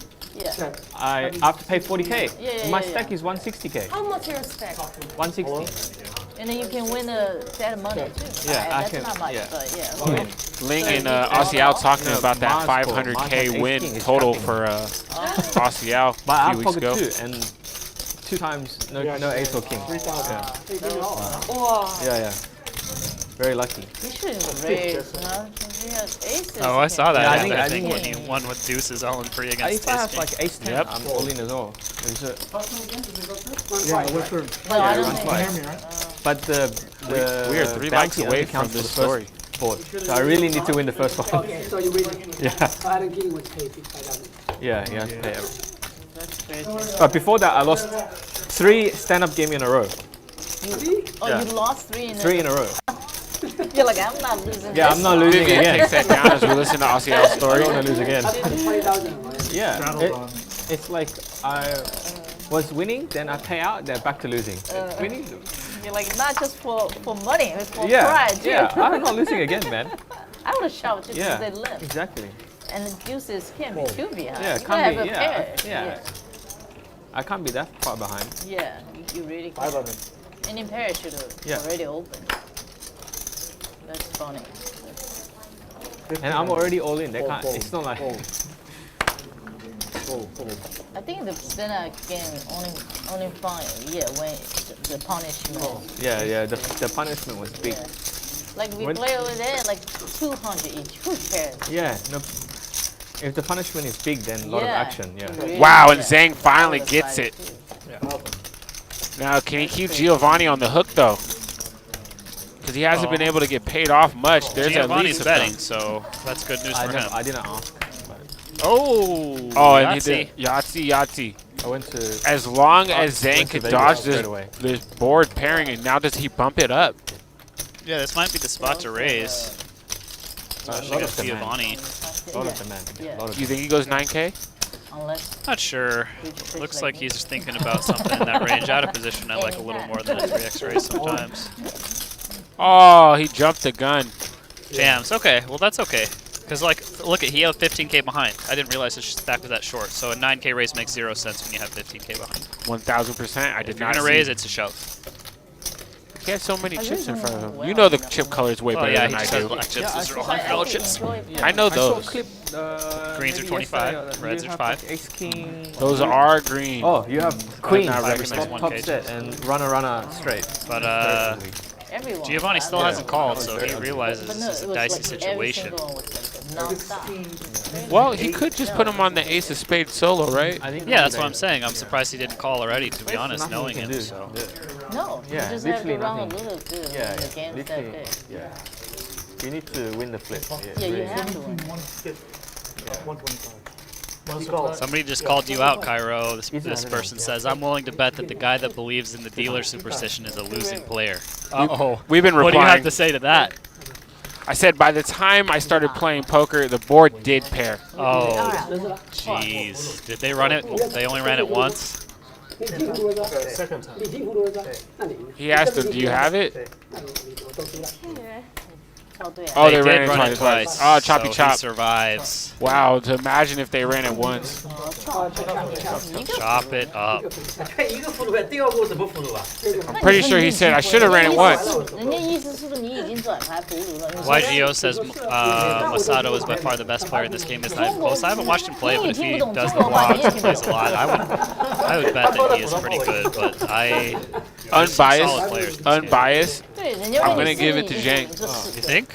[SPEAKER 8] I have to pay 40K. My stack is 160K.
[SPEAKER 7] How much your stack?
[SPEAKER 8] 160.
[SPEAKER 4] And then you can win that money too.
[SPEAKER 8] Yeah, I
[SPEAKER 4] that's
[SPEAKER 8] can.
[SPEAKER 4] not much,
[SPEAKER 8] Yeah.
[SPEAKER 4] but yeah.
[SPEAKER 8] Okay.
[SPEAKER 10] Ling and Aussie Al talking about that 500K win total for Aussie Al
[SPEAKER 8] But
[SPEAKER 10] a
[SPEAKER 8] I
[SPEAKER 10] few weeks ago.
[SPEAKER 8] pocket 2 and 2 times no ace or king.
[SPEAKER 6] 3,000.
[SPEAKER 8] Yeah. Yeah. Very lucky.
[SPEAKER 4] You shouldn't raise, huh? We have aces.
[SPEAKER 2] Oh, I saw that.
[SPEAKER 8] Yeah,
[SPEAKER 2] I
[SPEAKER 8] I
[SPEAKER 2] think
[SPEAKER 8] think
[SPEAKER 2] when he won with deuces all in free against
[SPEAKER 8] If I have
[SPEAKER 2] Tasty.
[SPEAKER 8] like ace 10,
[SPEAKER 10] Yep.
[SPEAKER 8] I'm all in as well. Is it?
[SPEAKER 6] Yeah, what's her?
[SPEAKER 4] No, I
[SPEAKER 8] Yeah,
[SPEAKER 4] don't
[SPEAKER 8] run
[SPEAKER 4] think.
[SPEAKER 8] twice. But the
[SPEAKER 10] We are 3
[SPEAKER 8] bounty
[SPEAKER 10] likes away
[SPEAKER 8] only
[SPEAKER 10] from
[SPEAKER 8] counts for
[SPEAKER 10] this
[SPEAKER 8] the first
[SPEAKER 10] story.
[SPEAKER 8] board. So I really need to win the first one.
[SPEAKER 6] Okay, so you win.
[SPEAKER 8] Yeah,
[SPEAKER 6] I don't give with pay 5,000.
[SPEAKER 8] yeah, you have to pay everything.
[SPEAKER 4] That's crazy.
[SPEAKER 8] But before that, I lost 3 stand-up games in a row.
[SPEAKER 4] Oh,
[SPEAKER 8] Yeah.
[SPEAKER 4] you lost 3 in
[SPEAKER 8] 3 in a row.
[SPEAKER 4] You're like, I'm not losing.
[SPEAKER 8] Yeah,
[SPEAKER 4] this
[SPEAKER 8] I'm not
[SPEAKER 4] one.
[SPEAKER 8] losing
[SPEAKER 10] Vivian
[SPEAKER 8] again.
[SPEAKER 10] takes that down as we listen to Aussie Al
[SPEAKER 8] I
[SPEAKER 10] story.
[SPEAKER 8] don't want to lose again.
[SPEAKER 6] Up to 20,000, right?
[SPEAKER 8] Yeah, it's like I was winning, then I pay out, then back to losing. Winning.
[SPEAKER 4] You're like, not just for money, it's for
[SPEAKER 8] Yeah,
[SPEAKER 4] pride too.
[SPEAKER 8] yeah, I'm not losing again, man.
[SPEAKER 4] I would have shoved just
[SPEAKER 8] Yeah,
[SPEAKER 4] as they live.
[SPEAKER 8] exactly.
[SPEAKER 4] And the deuces can't be too behind.
[SPEAKER 8] Yeah,
[SPEAKER 4] you
[SPEAKER 8] can't
[SPEAKER 4] gotta
[SPEAKER 8] be.
[SPEAKER 4] have a pair.
[SPEAKER 8] Yeah. I can't be that far behind.
[SPEAKER 4] Yeah, you really can. Any pair should have already opened. That's funny.
[SPEAKER 8] And I'm already all in. They can't. It's not like.
[SPEAKER 4] I think the spinner game only fun, when the punishment.
[SPEAKER 8] Yeah. The punishment was big.
[SPEAKER 4] Yeah. Like we
[SPEAKER 8] When-
[SPEAKER 4] play over there, like 200 each. Who cares?
[SPEAKER 8] Yeah. No. If the punishment is big, then a lot of action. Yeah.
[SPEAKER 4] Really,
[SPEAKER 10] Wow, and
[SPEAKER 4] yeah.
[SPEAKER 10] Zhang finally
[SPEAKER 4] I was
[SPEAKER 10] gets
[SPEAKER 4] like,
[SPEAKER 10] it. Now, can he keep Giovnni on the hook, though? Because he hasn't been able to get paid off much. There's at
[SPEAKER 2] Giovanni's
[SPEAKER 10] least a
[SPEAKER 2] betting, so that's good news for him.
[SPEAKER 8] I didn't ask.
[SPEAKER 2] Oh,
[SPEAKER 10] Oh, and he
[SPEAKER 2] Yahtzee.
[SPEAKER 10] did Yahtzee.
[SPEAKER 8] I went to.
[SPEAKER 10] As long as Zhang
[SPEAKER 8] went to
[SPEAKER 10] could
[SPEAKER 8] Vegas
[SPEAKER 10] dodge
[SPEAKER 8] straight away.
[SPEAKER 10] this board pairing, and now does he bump it up?
[SPEAKER 2] Yeah, this might be the spot to raise.
[SPEAKER 8] A
[SPEAKER 2] Especially
[SPEAKER 8] lot
[SPEAKER 2] against
[SPEAKER 8] of demand.
[SPEAKER 2] Giovanni.
[SPEAKER 8] A lot of demand.
[SPEAKER 4] Yeah.
[SPEAKER 8] A lot of
[SPEAKER 10] Do you think he goes 9K?
[SPEAKER 4] Unless
[SPEAKER 2] Not sure.
[SPEAKER 4] Which
[SPEAKER 2] Looks
[SPEAKER 4] like
[SPEAKER 2] like he's just thinking about something in that range. Out of position, I like a little more than a 3x raise sometimes.
[SPEAKER 10] Oh, he jumped the gun.
[SPEAKER 2] Jams. Okay, well that's okay. Because like, look at he had 15k behind. I didn't realize his stack was that short. So a 9k raise makes 0 sense when you have 15k behind.
[SPEAKER 10] 1,000%. I did
[SPEAKER 2] If you're
[SPEAKER 10] not
[SPEAKER 2] gonna
[SPEAKER 10] see.
[SPEAKER 2] raise, it's a shove.
[SPEAKER 10] He has so many
[SPEAKER 4] I
[SPEAKER 10] chips in
[SPEAKER 4] really
[SPEAKER 10] front of
[SPEAKER 4] don't
[SPEAKER 10] him.
[SPEAKER 4] know
[SPEAKER 10] You know the
[SPEAKER 4] well
[SPEAKER 10] chip color's way
[SPEAKER 2] Oh
[SPEAKER 10] better
[SPEAKER 2] yeah,
[SPEAKER 10] than
[SPEAKER 2] he
[SPEAKER 10] I
[SPEAKER 2] just has
[SPEAKER 10] do.
[SPEAKER 2] black chips. Those are all
[SPEAKER 4] I
[SPEAKER 2] $100
[SPEAKER 4] actually
[SPEAKER 2] chips.
[SPEAKER 4] enjoy
[SPEAKER 10] I know
[SPEAKER 8] I saw a
[SPEAKER 10] those.
[SPEAKER 8] clip.
[SPEAKER 2] Greens are
[SPEAKER 8] maybe
[SPEAKER 2] 25,
[SPEAKER 8] yesterday,
[SPEAKER 2] reds
[SPEAKER 8] you
[SPEAKER 2] are
[SPEAKER 8] have,
[SPEAKER 2] 5.
[SPEAKER 8] like, Ace King.
[SPEAKER 10] Those are green.
[SPEAKER 8] Oh, you have Queen,
[SPEAKER 10] not
[SPEAKER 8] like
[SPEAKER 10] recognized
[SPEAKER 2] one
[SPEAKER 8] top
[SPEAKER 2] KJ.
[SPEAKER 8] set, and runner straight.
[SPEAKER 2] But
[SPEAKER 4] everyone.
[SPEAKER 2] Giovanni still
[SPEAKER 4] Yeah.
[SPEAKER 2] hasn't called, so he realizes
[SPEAKER 4] But no,
[SPEAKER 2] this is
[SPEAKER 4] it
[SPEAKER 2] a
[SPEAKER 4] was
[SPEAKER 2] dicey
[SPEAKER 4] like every
[SPEAKER 2] situation.
[SPEAKER 4] single one was like non-stop.
[SPEAKER 10] Well, he could just put him on the Ace of Spades solo, right?
[SPEAKER 8] I think
[SPEAKER 2] Yeah, that's what I'm saying. I'm surprised he didn't call already, to be honest,
[SPEAKER 8] nothing
[SPEAKER 2] knowing
[SPEAKER 8] you can
[SPEAKER 2] him.
[SPEAKER 8] do.
[SPEAKER 2] So
[SPEAKER 4] No,
[SPEAKER 8] Yeah,
[SPEAKER 4] you just have to
[SPEAKER 8] literally
[SPEAKER 4] run a
[SPEAKER 8] nothing.
[SPEAKER 4] little bit
[SPEAKER 8] Yeah,
[SPEAKER 4] when the game's that
[SPEAKER 8] literally,
[SPEAKER 4] big.
[SPEAKER 8] yeah. You need to win the flip.
[SPEAKER 4] Yeah, you
[SPEAKER 8] really.
[SPEAKER 4] have to win.
[SPEAKER 2] somebody just called you out, Cairo. This person says, "I'm willing to bet that the guy that believes in the dealer superstition is a losing player." Uh-oh.
[SPEAKER 10] We've been
[SPEAKER 2] What do you have
[SPEAKER 10] replying.
[SPEAKER 2] to say to that?
[SPEAKER 10] I said by the time I started playing poker, the board did pair.
[SPEAKER 2] Oh, jeez. Did they run it? They only ran it once?
[SPEAKER 5] Second time.
[SPEAKER 10] He asked him, do you have it?
[SPEAKER 7] Here.
[SPEAKER 10] Oh, they
[SPEAKER 2] did
[SPEAKER 10] ran it
[SPEAKER 2] run
[SPEAKER 10] twice. Oh, choppy
[SPEAKER 2] so
[SPEAKER 10] chop.
[SPEAKER 2] He survives.
[SPEAKER 10] Wow, to imagine if they ran it once.
[SPEAKER 2] Chop it up.
[SPEAKER 10] I'm pretty sure he said I should have ran it once.
[SPEAKER 2] YGO says Masato is by far the best player in this game. Is not even close. I haven't watched him play, but if he does the vlogs and plays a lot, I would bet that he is pretty good. But there's some solid players in this game.
[SPEAKER 10] Unbiased. I'm gonna give it to Zhang.
[SPEAKER 2] You think?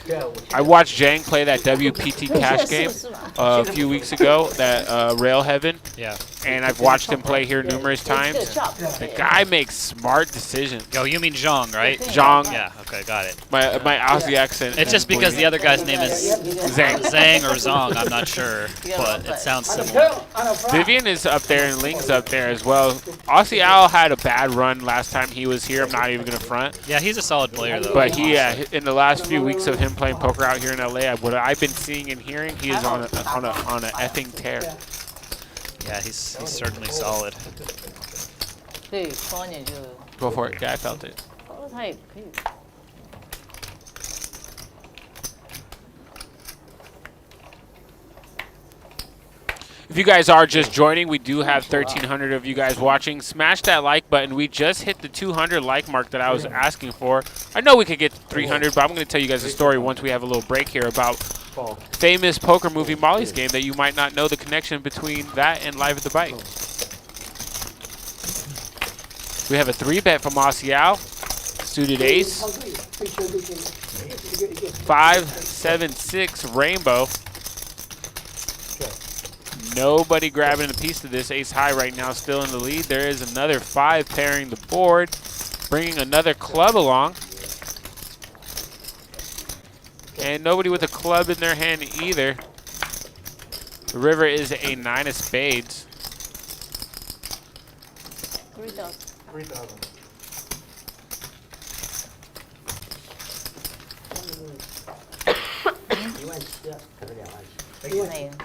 [SPEAKER 10] I watched Zhang play that WPT cash game a few weeks ago, that Rail Heaven.
[SPEAKER 2] Yeah.
[SPEAKER 10] And I've watched him play here numerous times. The guy makes smart decisions.
[SPEAKER 2] Yo, you mean Zhang, right?
[SPEAKER 10] Zhang.
[SPEAKER 2] Yeah. Okay, got it.
[SPEAKER 10] My Aussie accent.
[SPEAKER 2] It's just because the other guy's name is
[SPEAKER 10] Zhang.
[SPEAKER 2] Zhang or Zhang. I'm not sure, but it sounds similar.
[SPEAKER 10] Vivian is up there and Ling's up there as well. Aussie Al had a bad run last time he was here. I'm not even gonna front.
[SPEAKER 2] Yeah, he's a solid player though.
[SPEAKER 10] But he, in the last few weeks of him playing poker out here in LA, what I've been seeing and hearing, he is on a effing tear.
[SPEAKER 2] Yeah, he's certainly solid.
[SPEAKER 10] Go for it. Yeah, I felt it. If you guys are just joining, we do have 1,300 of you guys watching. Smash that like button. We just hit the 200 like mark that I was asking for. I know we could get to 300, but I'm going to tell you guys a story once we have a little break here about famous poker movie Molly's Game that you might not know the connection between that and Live at the Bike. We have a 3-bet from Aussie Al. Suited ace. 5, 7, 6 rainbow. Nobody grabbing a piece of this. Ace high right now, still in the lead. There is another 5 pairing the board, bringing another club along. And nobody with a club in their hand either. The river is a 9 of spades.
[SPEAKER 4] 3,000.
[SPEAKER 9] 3,000.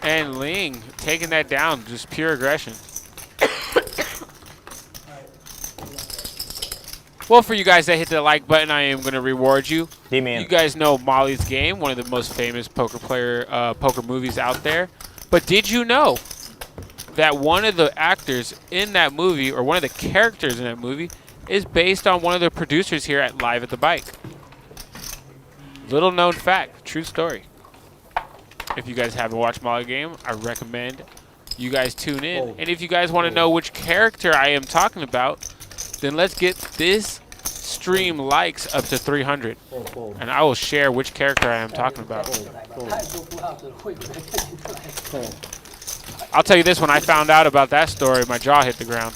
[SPEAKER 10] And Ling taking that down, just pure aggression. Well, for you guys that hit the like button, I am going to reward you.
[SPEAKER 11] Damien.
[SPEAKER 10] You guys know Molly's Game, one of the most famous poker movies out there. But did you know that one of the actors in that movie, or one of the characters in that movie, is based on one of the producers here at Live at the Bike? Little known fact, true story. If you guys haven't watched Molly's Game, I recommend you guys tune in. And if you guys want to know which character I am talking about, then let's get this stream likes up to 300. And I will share which character I am talking about. I'll tell you this, when I found out about that story, my jaw hit the ground.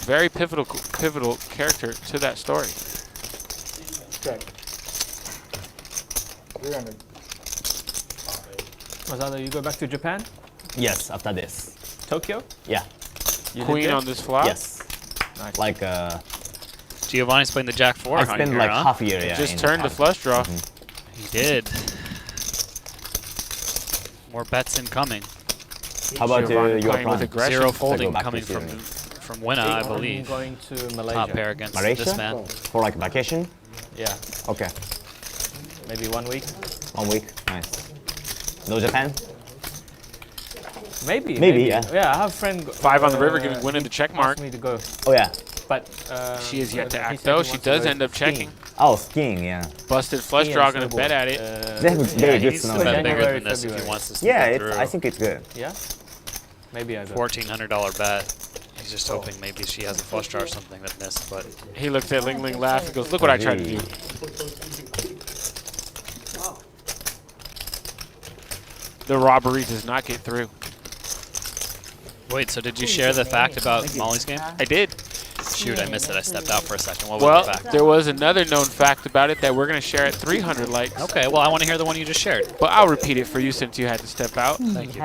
[SPEAKER 10] Very pivotal character to that story.
[SPEAKER 5] Check. 300.
[SPEAKER 8] Masato, you go back to Japan?
[SPEAKER 11] Yes, after this.
[SPEAKER 8] Tokyo?
[SPEAKER 11] Yeah.
[SPEAKER 10] Queen on this flop?
[SPEAKER 11] Yes.
[SPEAKER 8] Nice.
[SPEAKER 11] Like
[SPEAKER 2] Giovanni's playing the Jack 4
[SPEAKER 11] I
[SPEAKER 2] on
[SPEAKER 11] spent
[SPEAKER 2] here,
[SPEAKER 11] like
[SPEAKER 2] huh?
[SPEAKER 11] half a year. Yeah,
[SPEAKER 10] Just
[SPEAKER 11] in
[SPEAKER 10] turned the
[SPEAKER 11] Japan.
[SPEAKER 10] flush draw.
[SPEAKER 2] He did. More bets incoming.
[SPEAKER 11] How about
[SPEAKER 10] Giovanni
[SPEAKER 11] your
[SPEAKER 10] playing with
[SPEAKER 11] plan?
[SPEAKER 10] aggression.
[SPEAKER 2] 0
[SPEAKER 11] Go
[SPEAKER 2] folding
[SPEAKER 11] back to
[SPEAKER 2] coming from
[SPEAKER 11] Sydney.
[SPEAKER 2] Wynna, I
[SPEAKER 8] I'm
[SPEAKER 2] believe.
[SPEAKER 8] going to Malaysia.
[SPEAKER 2] Top pair against
[SPEAKER 11] Malaysia?
[SPEAKER 2] this man.
[SPEAKER 11] For like vacation?
[SPEAKER 8] Yeah,
[SPEAKER 11] Okay.
[SPEAKER 8] maybe 1 week.
[SPEAKER 11] 1 week. Nice. No Japan?
[SPEAKER 8] Maybe.
[SPEAKER 11] Yeah.
[SPEAKER 8] Yeah, I have a friend.
[SPEAKER 10] 5 on the river, giving Wynna the check mark.
[SPEAKER 8] Asked me to go,
[SPEAKER 11] Oh yeah.
[SPEAKER 8] but
[SPEAKER 10] She is yet to
[SPEAKER 8] he
[SPEAKER 10] act
[SPEAKER 8] said he
[SPEAKER 10] though. She
[SPEAKER 8] wants to
[SPEAKER 10] does
[SPEAKER 8] go
[SPEAKER 10] end up
[SPEAKER 8] skiing.
[SPEAKER 10] checking.
[SPEAKER 11] Oh, skiing. Yeah.
[SPEAKER 10] Busted flush
[SPEAKER 8] Skiing
[SPEAKER 10] draw,
[SPEAKER 8] and
[SPEAKER 10] gonna
[SPEAKER 8] snowboard.
[SPEAKER 10] bet at it.
[SPEAKER 11] They have
[SPEAKER 2] Yeah,
[SPEAKER 11] very
[SPEAKER 2] he
[SPEAKER 11] good
[SPEAKER 2] needs to
[SPEAKER 11] snow.
[SPEAKER 2] bet bigger
[SPEAKER 8] January,
[SPEAKER 2] than this if he
[SPEAKER 8] February.
[SPEAKER 2] wants to slip
[SPEAKER 11] Yeah,
[SPEAKER 2] through.
[SPEAKER 11] I think it's good.
[SPEAKER 8] Yeah, maybe I go.
[SPEAKER 2] $1,400 bet. He's just hoping maybe she has a flush draw or something that missed, but
[SPEAKER 10] He looks at Ling Ling, laughs, and goes, "Look what I tried to do." The robbery does not get through.
[SPEAKER 2] wait, so did you share the fact about Molly's Game?
[SPEAKER 10] I did.
[SPEAKER 2] Shoot, I missed it. I stepped out for a second. What was
[SPEAKER 10] Well,
[SPEAKER 2] the fact?
[SPEAKER 10] there was another known fact about it that we're going to share at 300 likes.
[SPEAKER 2] Okay, well, I want to hear the one you just shared.
[SPEAKER 10] But I'll repeat it for you since you had to step out.
[SPEAKER 2] Thank you.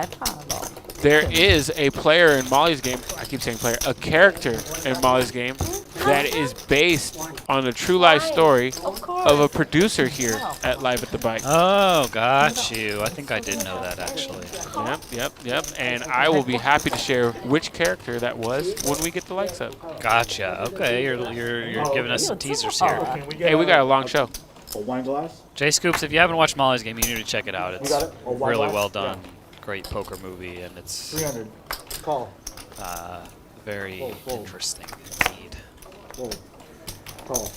[SPEAKER 10] There is a player in Molly's Game, I keep saying player, a character in Molly's Game that is based on a true life story of a producer here at Live at the Bike.
[SPEAKER 2] Oh, got you. I think I did know that, actually.
[SPEAKER 10] Yep. And I will be happy to share which character that was when we get the likes up.
[SPEAKER 2] Gotcha. Okay, you're giving us some teasers here.
[SPEAKER 10] Hey, we got a long show.
[SPEAKER 9] A wine glass?
[SPEAKER 2] Jay Scoops, if you haven't watched Molly's Game, you need to check it out. It's
[SPEAKER 9] got it? A wine
[SPEAKER 2] really
[SPEAKER 9] glass?
[SPEAKER 2] well done. Great poker movie, and it's
[SPEAKER 9] 300. Call.
[SPEAKER 2] very
[SPEAKER 9] Whoa.
[SPEAKER 2] interesting indeed.
[SPEAKER 9] Whoa. Call.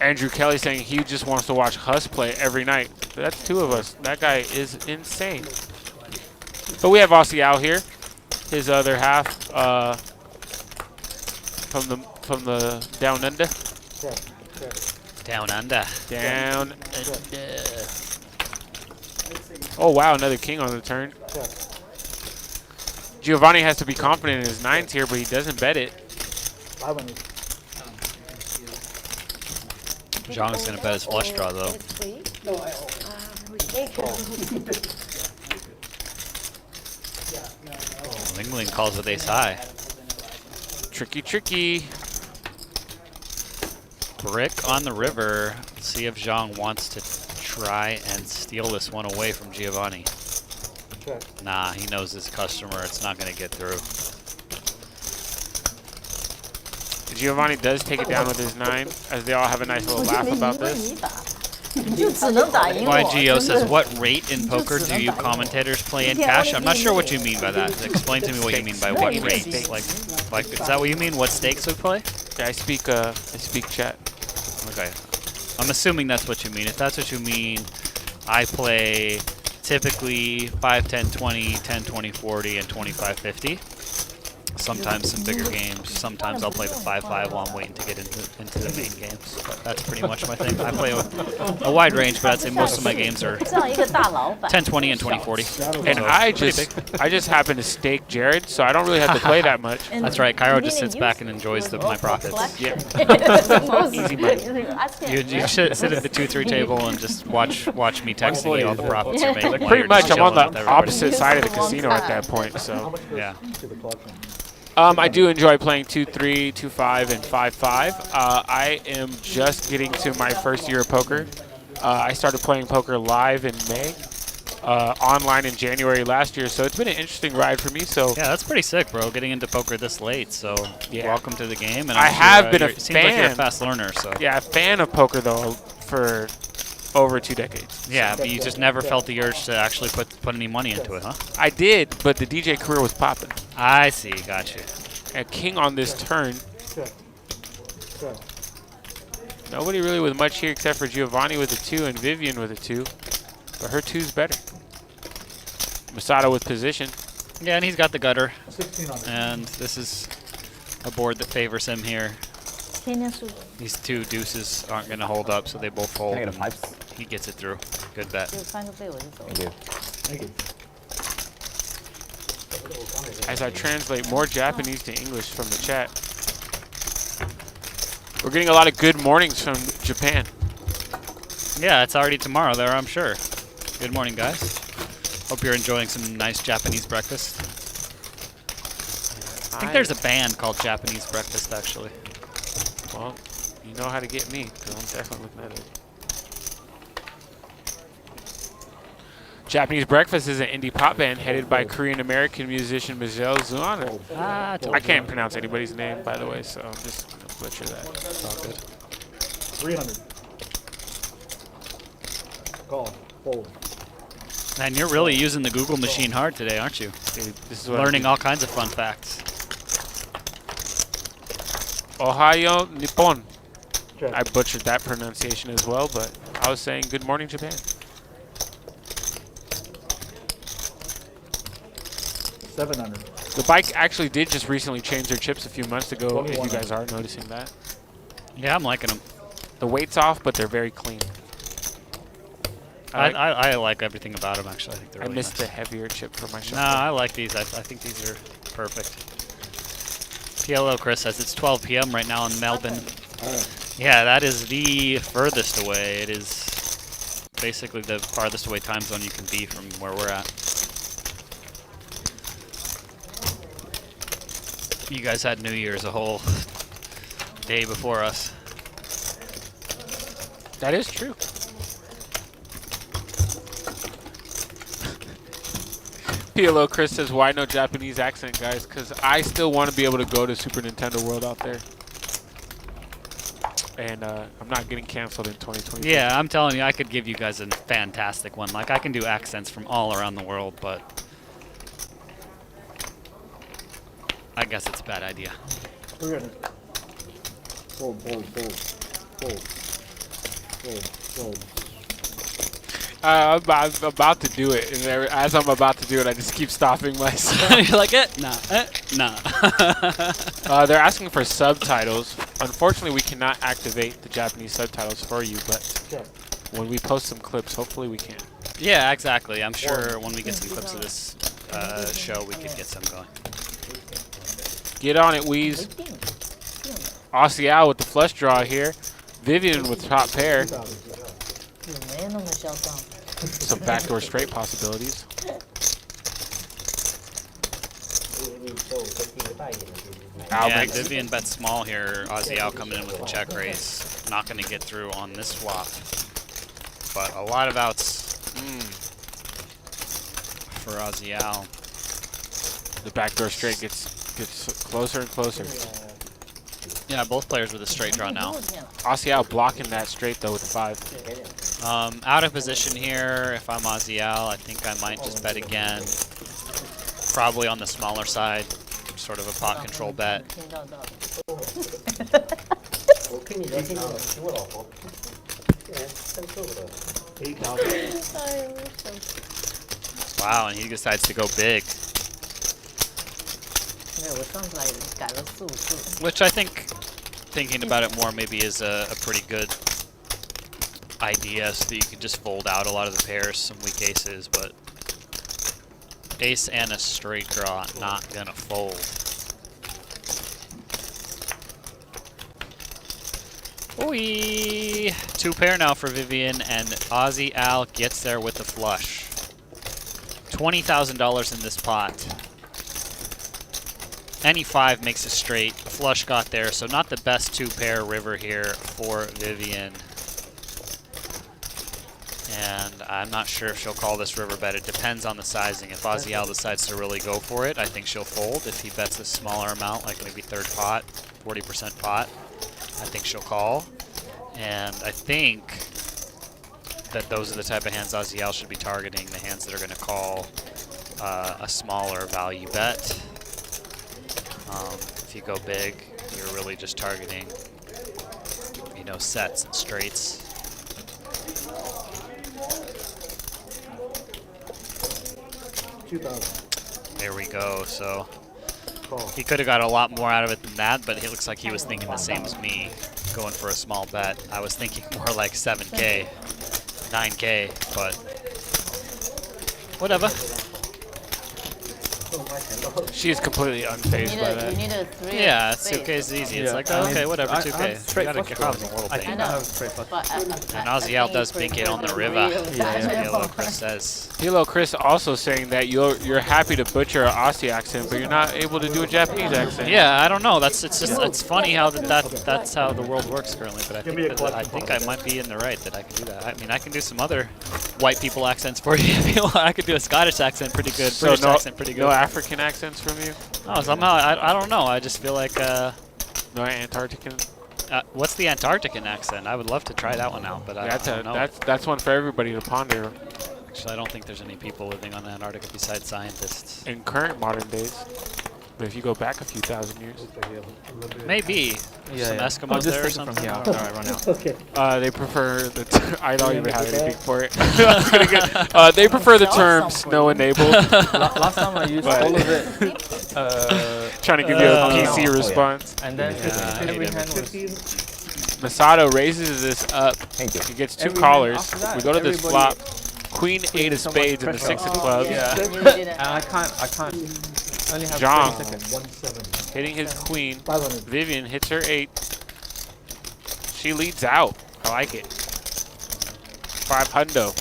[SPEAKER 10] Andrew Kelly saying he just wants to watch Huss play every night. That's 2 of us. That guy is insane. But we have Aussie Al here, his other half from the down under.
[SPEAKER 2] Down under.
[SPEAKER 10] Down under. Oh wow, another king on the turn. Giovanni has to be confident in his 9s here, but he doesn't bet it.
[SPEAKER 2] Zhang's going to bet his flush draw, though. Linglin calls with ace high.
[SPEAKER 10] Tricky.
[SPEAKER 2] Brick on the river. Let's see if Zhang wants to try and steal this one away from Giovanni. Nah, he knows his customer. It's not going to get through.
[SPEAKER 10] Giovanni does take it down with his 9, as they all have a nice little laugh about this.
[SPEAKER 2] YGO says, what rate in poker do you commentators play in cash? I'm not sure what you mean by that. Explain to me what you mean by what rates. Like, is that what you mean? What stakes we play?
[SPEAKER 10] Yeah, I speak chat.
[SPEAKER 2] Okay. I'm assuming that's what you mean. If that's what you mean, I play typically 5, 10, 20, 10, 20, 40, and 25, 50. sometimes some bigger games. Sometimes I'll play the 5-5 while I'm waiting to get into the main games. But that's pretty much my thing. I play a wide range, but I'd say most of my games are 10-20 and 20-40.
[SPEAKER 10] And I just happen to stake Jared, so I don't really have to play that much.
[SPEAKER 2] That's right. Cairo just sits back and enjoys my profits.
[SPEAKER 10] Yeah.
[SPEAKER 2] Easy money. You should sit at the 2-3 table and just watch me texting you all the profits you're making.
[SPEAKER 10] Like pretty much, I'm on the opposite side of the casino at that point. So
[SPEAKER 2] yeah.
[SPEAKER 10] I do enjoy playing 2-3, 2-5, and 5-5. I am just getting to my first year of poker. I started playing poker live in May, online in January last year, so it's been an interesting ride for me. So
[SPEAKER 2] yeah, that's pretty sick, bro. Getting into poker this late. So
[SPEAKER 10] yeah.
[SPEAKER 2] Welcome to the game. And
[SPEAKER 10] I have been a fan.
[SPEAKER 2] Seems like you're a fast learner. So
[SPEAKER 10] yeah, a fan of poker though for over 2 decades.
[SPEAKER 2] Yeah, but you just never felt the urge to actually put any money into it, huh?
[SPEAKER 10] I did, but the DJ career was popping.
[SPEAKER 2] I see, got you.
[SPEAKER 10] And king on this turn. Nobody really with much here except for Giovnni with a 2 and Vivian with a 2. But her 2's better. Masato with position.
[SPEAKER 2] Yeah, and he's got the gutter. And this is a board that favors him here. These 2 deuces aren't going to hold up, so they both fold.
[SPEAKER 11] Can I get a pipes?
[SPEAKER 2] He gets it through. Good bet.
[SPEAKER 11] Thank you.
[SPEAKER 10] As I translate more Japanese to English from the chat. We're getting a lot of good mornings from Japan.
[SPEAKER 2] Yeah, it's already tomorrow there, I'm sure. Good morning, guys. Hope you're enjoying some nice Japanese breakfast. I think there's a band called Japanese Breakfast, actually.
[SPEAKER 10] Well, you know how to get me, because I'm definitely looking at it. Japanese Breakfast is an indie pop band headed by Korean-American musician Michelle Zuana. I can't pronounce anybody's name, by the way, so I'm just going to butcher that. It's all good.
[SPEAKER 5] 300. Call. Fold.
[SPEAKER 2] And you're really using the Google machine hard today, aren't you?
[SPEAKER 10] Dude, this is what
[SPEAKER 2] learning all kinds of fun facts.
[SPEAKER 10] Ohio Nippon. I butchered that pronunciation as well, but I was saying good morning, Japan.
[SPEAKER 5] 700.
[SPEAKER 10] The bike actually did just recently change their chips a few months ago, if you guys are noticing that.
[SPEAKER 2] Yeah, I'm liking them.
[SPEAKER 10] The weight's off, but they're very clean.
[SPEAKER 2] I like everything about them, actually. I think they're really
[SPEAKER 10] missed
[SPEAKER 2] nice.
[SPEAKER 10] the heavier chip for my shot.
[SPEAKER 2] No, I like these. I think these are perfect. PLO Chris says it's 12 p.m. right now in Melbourne. Yeah, that is the furthest away. It is basically the farthest away time zone you can be from where we're at. You guys had New Year's a whole day before us.
[SPEAKER 10] That is true. PLO Chris says, why no Japanese accent, guys? Because I still want to be able to go to Super Nintendo World out there. And I'm not getting canceled in 2020.
[SPEAKER 2] Yeah, I'm telling you, I could give you guys a fantastic one. Like, I can do accents from all around the world, but I guess it's a bad idea.
[SPEAKER 5] 300. Fold, fold, fold, fold, fold, fold.
[SPEAKER 10] I'm about to do it, and as I'm about to do it, I just keep stopping myself.
[SPEAKER 2] You're like, nah.
[SPEAKER 10] They're asking for subtitles. Unfortunately, we cannot activate the Japanese subtitles for you, but when we post some clips, hopefully we can.
[SPEAKER 2] Yeah, exactly. I'm sure when we get some clips of this show, we could get some going.
[SPEAKER 10] Get on it, Weez. Aussie Al with the flush draw here. Vivian with top pair. Some backdoor straight possibilities.
[SPEAKER 2] Yeah, Vivian bets small here. Aussie Al coming in with a check raise. Not going to get through on this swap. But a lot of outs for Aussie Al.
[SPEAKER 10] The backdoor straight gets closer and closer.
[SPEAKER 2] Yeah, both players with a straight draw now.
[SPEAKER 10] Aussie Al blocking that straight though with the 5.
[SPEAKER 2] Out of position here. If I'm Aussie Al, I think I might just bet again. Probably on the smaller side. Sort of a pot control bet. Wow, and he decides to go big. Which I think, thinking about it more, maybe is a pretty good idea, so that you can just fold out a lot of the pairs, some weak aces, but ace and a straight draw, not gonna fold. Wee! 2 pair now for Vivian, and Aussie Al gets there with the flush. $20,000 in this pot. Any 5 makes a straight. A flush got there, so not the best 2-pair river here for Vivian. And I'm not sure if she'll call this river bet. It depends on the sizing. If Aussie Al decides to really go for it, I think she'll fold. If he bets a smaller amount, like maybe 3rd pot, 40% pot, I think she'll call. And I think that those are the type of hands Aussie Al should be targeting, the hands that are going to call a smaller value bet. If you go big, you're really just targeting, you know, sets and straights. There we go. So he could have got a lot more out of it than that, but it looks like he was thinking the same as me, going for a small bet. I was thinking more like 7K, 9K, but whatever.
[SPEAKER 10] She's completely unfazed by that.
[SPEAKER 2] Yeah, 2K is easy. It's like, oh, okay, whatever, 2K. You gotta get off the world thing.
[SPEAKER 4] I know.
[SPEAKER 2] And Aussie Al does bink it on the river. Hello, Chris says.
[SPEAKER 10] Hello, Chris also saying that you're happy to butcher an Aussie accent, but you're not able to do a Japanese accent.
[SPEAKER 2] Yeah, I don't know. It's funny how that's how the world works currently. But I think I might be in the right that I can do that. I mean, I can do some other white people accents for you if you want. I could do a Scottish accent pretty good,
[SPEAKER 10] So
[SPEAKER 2] British
[SPEAKER 10] no,
[SPEAKER 2] accent pretty good.
[SPEAKER 10] No African accents from you?
[SPEAKER 2] Oh, somehow I don't know. I just feel like
[SPEAKER 10] no Antarctican.
[SPEAKER 2] What's the Antarctican accent? I would love to try that one out, but I don't know.
[SPEAKER 10] That's one for everybody to ponder.
[SPEAKER 2] Actually, I don't think there's any people living on Antarctica besides scientists.
[SPEAKER 10] In current modern days. But if you go back a few thousand years.
[SPEAKER 2] Maybe. Some Eskimos there or something.
[SPEAKER 8] All right, run out.
[SPEAKER 6] Okay.
[SPEAKER 10] They prefer the I don't even have anything for it. They prefer the term snow enabled.
[SPEAKER 8] Last time I used all of it.
[SPEAKER 10] Trying to give you a PC response.
[SPEAKER 8] And then every hand was...
[SPEAKER 10] Masato raises this up.
[SPEAKER 11] Thank you.
[SPEAKER 10] He gets 2 callers. We go to this flop. Queen 8 of spades and the 6 of clubs.
[SPEAKER 8] Yeah. And I can't. Only have
[SPEAKER 10] Zhang
[SPEAKER 8] 30 seconds.
[SPEAKER 10] hitting his queen. Vivian hits her 8. She leads out. I like it. 500.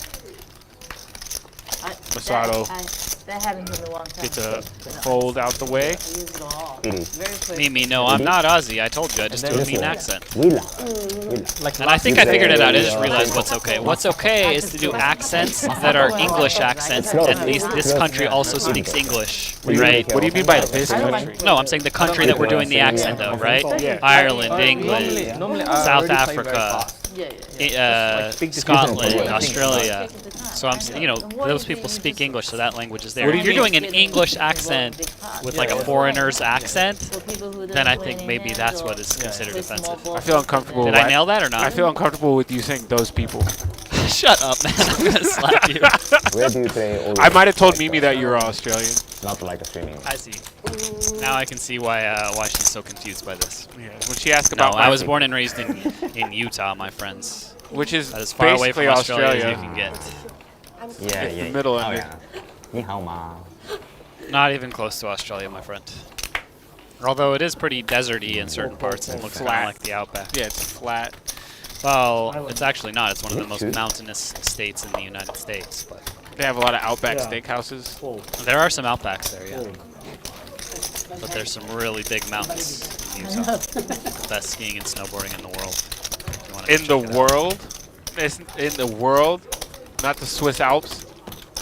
[SPEAKER 10] Masato
[SPEAKER 4] That happens in the long time.
[SPEAKER 10] gets a fold out the way.
[SPEAKER 2] Mimi, no, I'm not Aussie. I told you, I just do a mean accent.
[SPEAKER 11] Willa.
[SPEAKER 2] And I think I figured it out. I just realized what's okay. What's okay is to do accents that are English accents, and this country also speaks English, right?
[SPEAKER 10] What do you mean by this country?
[SPEAKER 2] No, I'm saying the country that we're doing the accent of, right?
[SPEAKER 10] Yeah.
[SPEAKER 2] Ireland, England,
[SPEAKER 8] Normally
[SPEAKER 2] South Africa, Scotland, Australia. So I'm, those people speak English, so that language is there. If you're doing an English accent with like a foreigner's accent, then I think maybe that's what is considered offensive.
[SPEAKER 10] I feel uncomfortable.
[SPEAKER 2] Did I nail that or not?
[SPEAKER 10] I feel uncomfortable with you saying those people.
[SPEAKER 2] Shut up, man. I'm gonna slap you.
[SPEAKER 11] Where do you play all
[SPEAKER 10] I might have told Mimi that you're Australian.
[SPEAKER 11] Not like a streaming.
[SPEAKER 2] I see. Now I can see why she's so confused by this.
[SPEAKER 10] Yeah. When she asked
[SPEAKER 2] No,
[SPEAKER 10] about
[SPEAKER 2] I was born and raised in Utah, my friends.
[SPEAKER 10] which is
[SPEAKER 2] That is far away from
[SPEAKER 10] basically
[SPEAKER 2] Australia as you can get.
[SPEAKER 11] Yeah,
[SPEAKER 10] It's the middle
[SPEAKER 11] Oh,
[SPEAKER 10] under.
[SPEAKER 11] yeah. Ni hao ma.
[SPEAKER 2] Not even close to Australia, my friend. Although it is pretty deserty in certain parts and looks kind of like the outback.
[SPEAKER 10] Yeah, it's flat.
[SPEAKER 2] Well, it's actually not. It's one of the most mountainous states in the United States. But
[SPEAKER 10] They have a lot of Outback steakhouses.
[SPEAKER 2] there are some outbacks there, yeah. But there's some really big mountains in Utah. The best skiing and snowboarding in the world. If you wanna go
[SPEAKER 10] In the
[SPEAKER 2] check it out.
[SPEAKER 10] world? It's in the world? Not the Swiss Alps?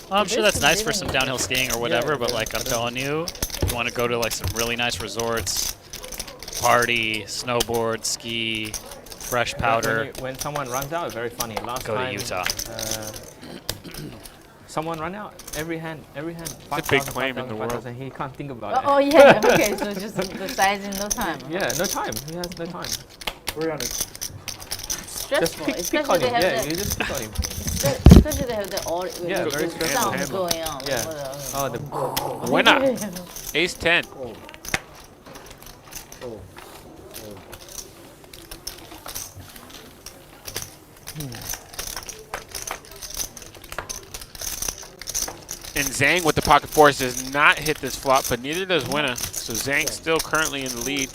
[SPEAKER 2] Well, I'm sure that's nice for some downhill skiing or whatever, but like I'm telling you, if you want to go to like some really nice resorts, party, snowboard, ski, fresh powder,
[SPEAKER 8] When someone runs out, it's very funny. Last
[SPEAKER 2] go to
[SPEAKER 8] time,
[SPEAKER 2] Utah.
[SPEAKER 8] someone ran out. Every hand.
[SPEAKER 10] It's a big claim in the world.
[SPEAKER 8] He can't think about it.
[SPEAKER 4] Oh yeah, okay, so just the size in no time.
[SPEAKER 8] Yeah, no time. He has no time.
[SPEAKER 4] Stressful,
[SPEAKER 8] Pick
[SPEAKER 4] especially
[SPEAKER 8] on
[SPEAKER 4] they
[SPEAKER 8] him.
[SPEAKER 4] have
[SPEAKER 8] Yeah,
[SPEAKER 4] that.
[SPEAKER 8] you just pick on him.
[SPEAKER 4] Especially they have the
[SPEAKER 8] Yeah, very
[SPEAKER 4] the
[SPEAKER 8] stressful.
[SPEAKER 4] sound going on.
[SPEAKER 8] Yeah. Oh, the
[SPEAKER 10] Wynna. Ace 10. And Zhang with the pocket fours does not hit this flop, but neither does Wynna. So Zhang's still currently in the lead.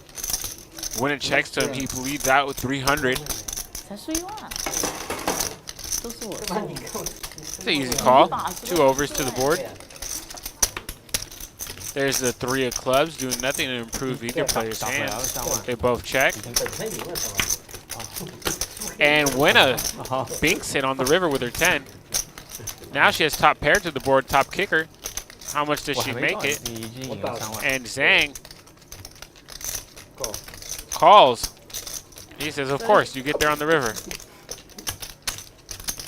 [SPEAKER 10] Wynna checks to him. He leads out with 300. It's an easy call. 2 overs to the board. There's the 3 of clubs doing nothing to improve either player's hands. They both check. And Wynna binks it on the river with her 10. Now she has top pair to the board, top kicker. How much does she make it? And Zhang calls. He says, of course, you get there on the river.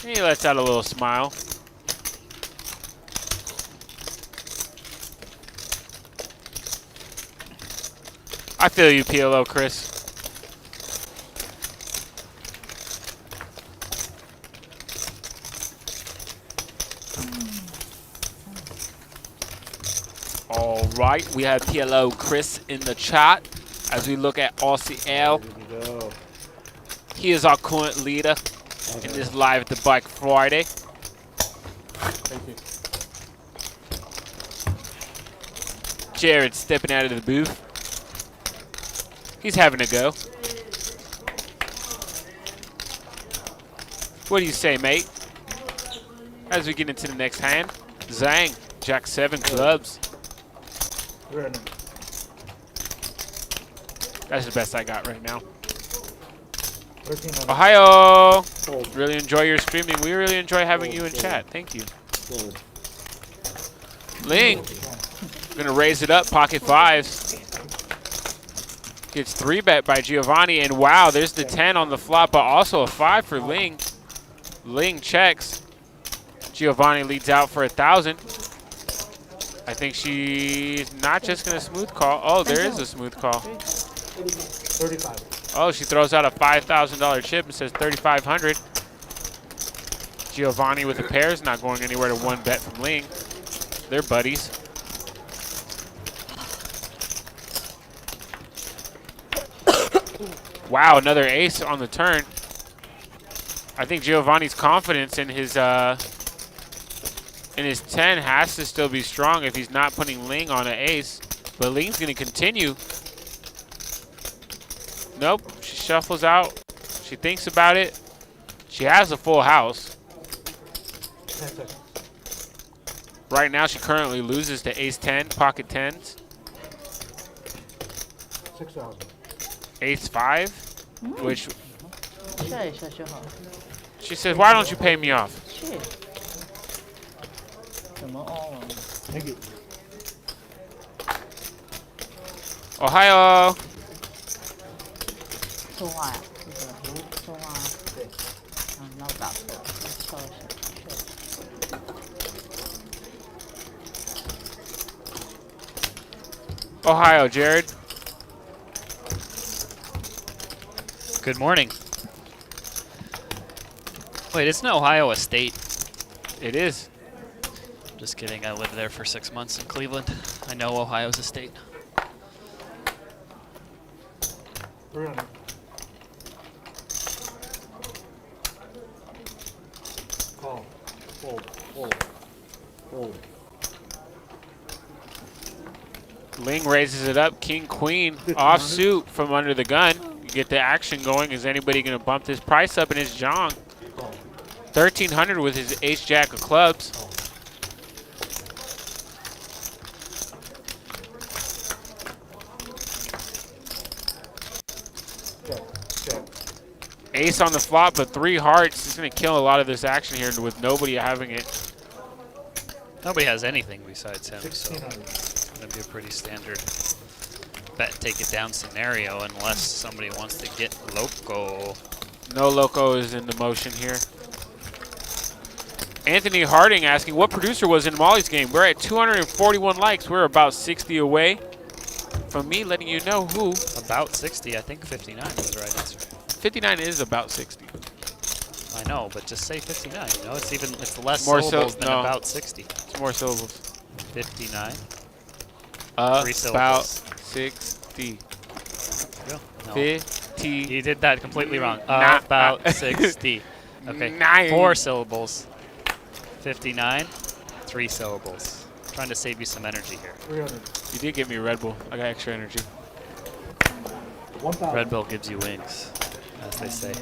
[SPEAKER 10] He lets out a little smile. I feel you, PLO, Chris. All right, we have PLO Chris in the chat as we look at Aussie Al. He is our current leader in this Live at the Bike Friday.
[SPEAKER 5] Thank you.
[SPEAKER 10] Jared stepping out of the booth. He's having a go. What do you say, mate? As we get into the next hand, Zhang, Jack 7 clubs. That's the best I got right now. Ohio! Really enjoy your streaming. We really enjoy having you in chat. Thank you. Ling, gonna raise it up, pocket 5s. Gets 3-bet by Giovnni, and wow, there's the 10 on the flop, but also a 5 for Ling. Ling checks. Giovnni leads out for 1,000. I think she's not just gonna smooth call. Oh, there is a smooth call.
[SPEAKER 5] 35.
[SPEAKER 10] Oh, she throws out a $5,000 chip and says 3,500. Giovnni with a pair is not going anywhere to 1-bet from Ling. They're buddies. Wow, another ace on the turn. I think Giovnni's confidence in his 10 has to still be strong if he's not putting Ling on an ace. But Ling's going to continue. Nope, she shuffles out. She thinks about it. She has a full house. Right now, she currently loses to ace 10, pocket 10s.
[SPEAKER 5] 6,000.
[SPEAKER 10] Ace 5, which she says, why don't you pay me off?
[SPEAKER 5] Thank you.
[SPEAKER 10] Ohio. Ohio, Jared.
[SPEAKER 2] Good morning. Wait, isn't Ohio a state?
[SPEAKER 10] It is.
[SPEAKER 2] Just kidding. I lived there for 6 months in Cleveland. I know Ohio's a state.
[SPEAKER 5] 300. Call. Fold. Fold. Fold.
[SPEAKER 10] Ling raises it up. King, queen, offsuit from under the gun. You get the action going. Is anybody going to bump this price up? And it's Zhang. 1,300 with his ace jack of clubs. Ace on the flop, but 3 hearts. He's going to kill a lot of this action here with nobody having it.
[SPEAKER 2] Nobody has anything besides him, so it's going to be a pretty standard bet take it down scenario unless somebody wants to get loco.
[SPEAKER 10] No loco is in the motion here. Anthony Harding asking, what producer was in Molly's game? We're at 241 likes. We're about 60 away from me letting you know who.
[SPEAKER 2] About 60. I think 59 was the right answer.
[SPEAKER 10] 59 is about 60.
[SPEAKER 2] I know, but just say 59. You know, it's less
[SPEAKER 10] more
[SPEAKER 2] syllables than
[SPEAKER 10] no.
[SPEAKER 2] about 60.
[SPEAKER 10] It's more syllables.
[SPEAKER 2] 59. 3
[SPEAKER 10] About
[SPEAKER 2] syllables.
[SPEAKER 10] 60.
[SPEAKER 8] 50.
[SPEAKER 2] You did that completely wrong.
[SPEAKER 8] Nah.
[SPEAKER 2] About 60. Okay.
[SPEAKER 8] 9.
[SPEAKER 2] 4 syllables. 59. 3 syllables. I'm trying to save you some energy here.
[SPEAKER 6] 300.
[SPEAKER 8] You did give me a Red Bull. I got extra energy.
[SPEAKER 6] 1,000.
[SPEAKER 2] Red Bull gives you wings, as they say.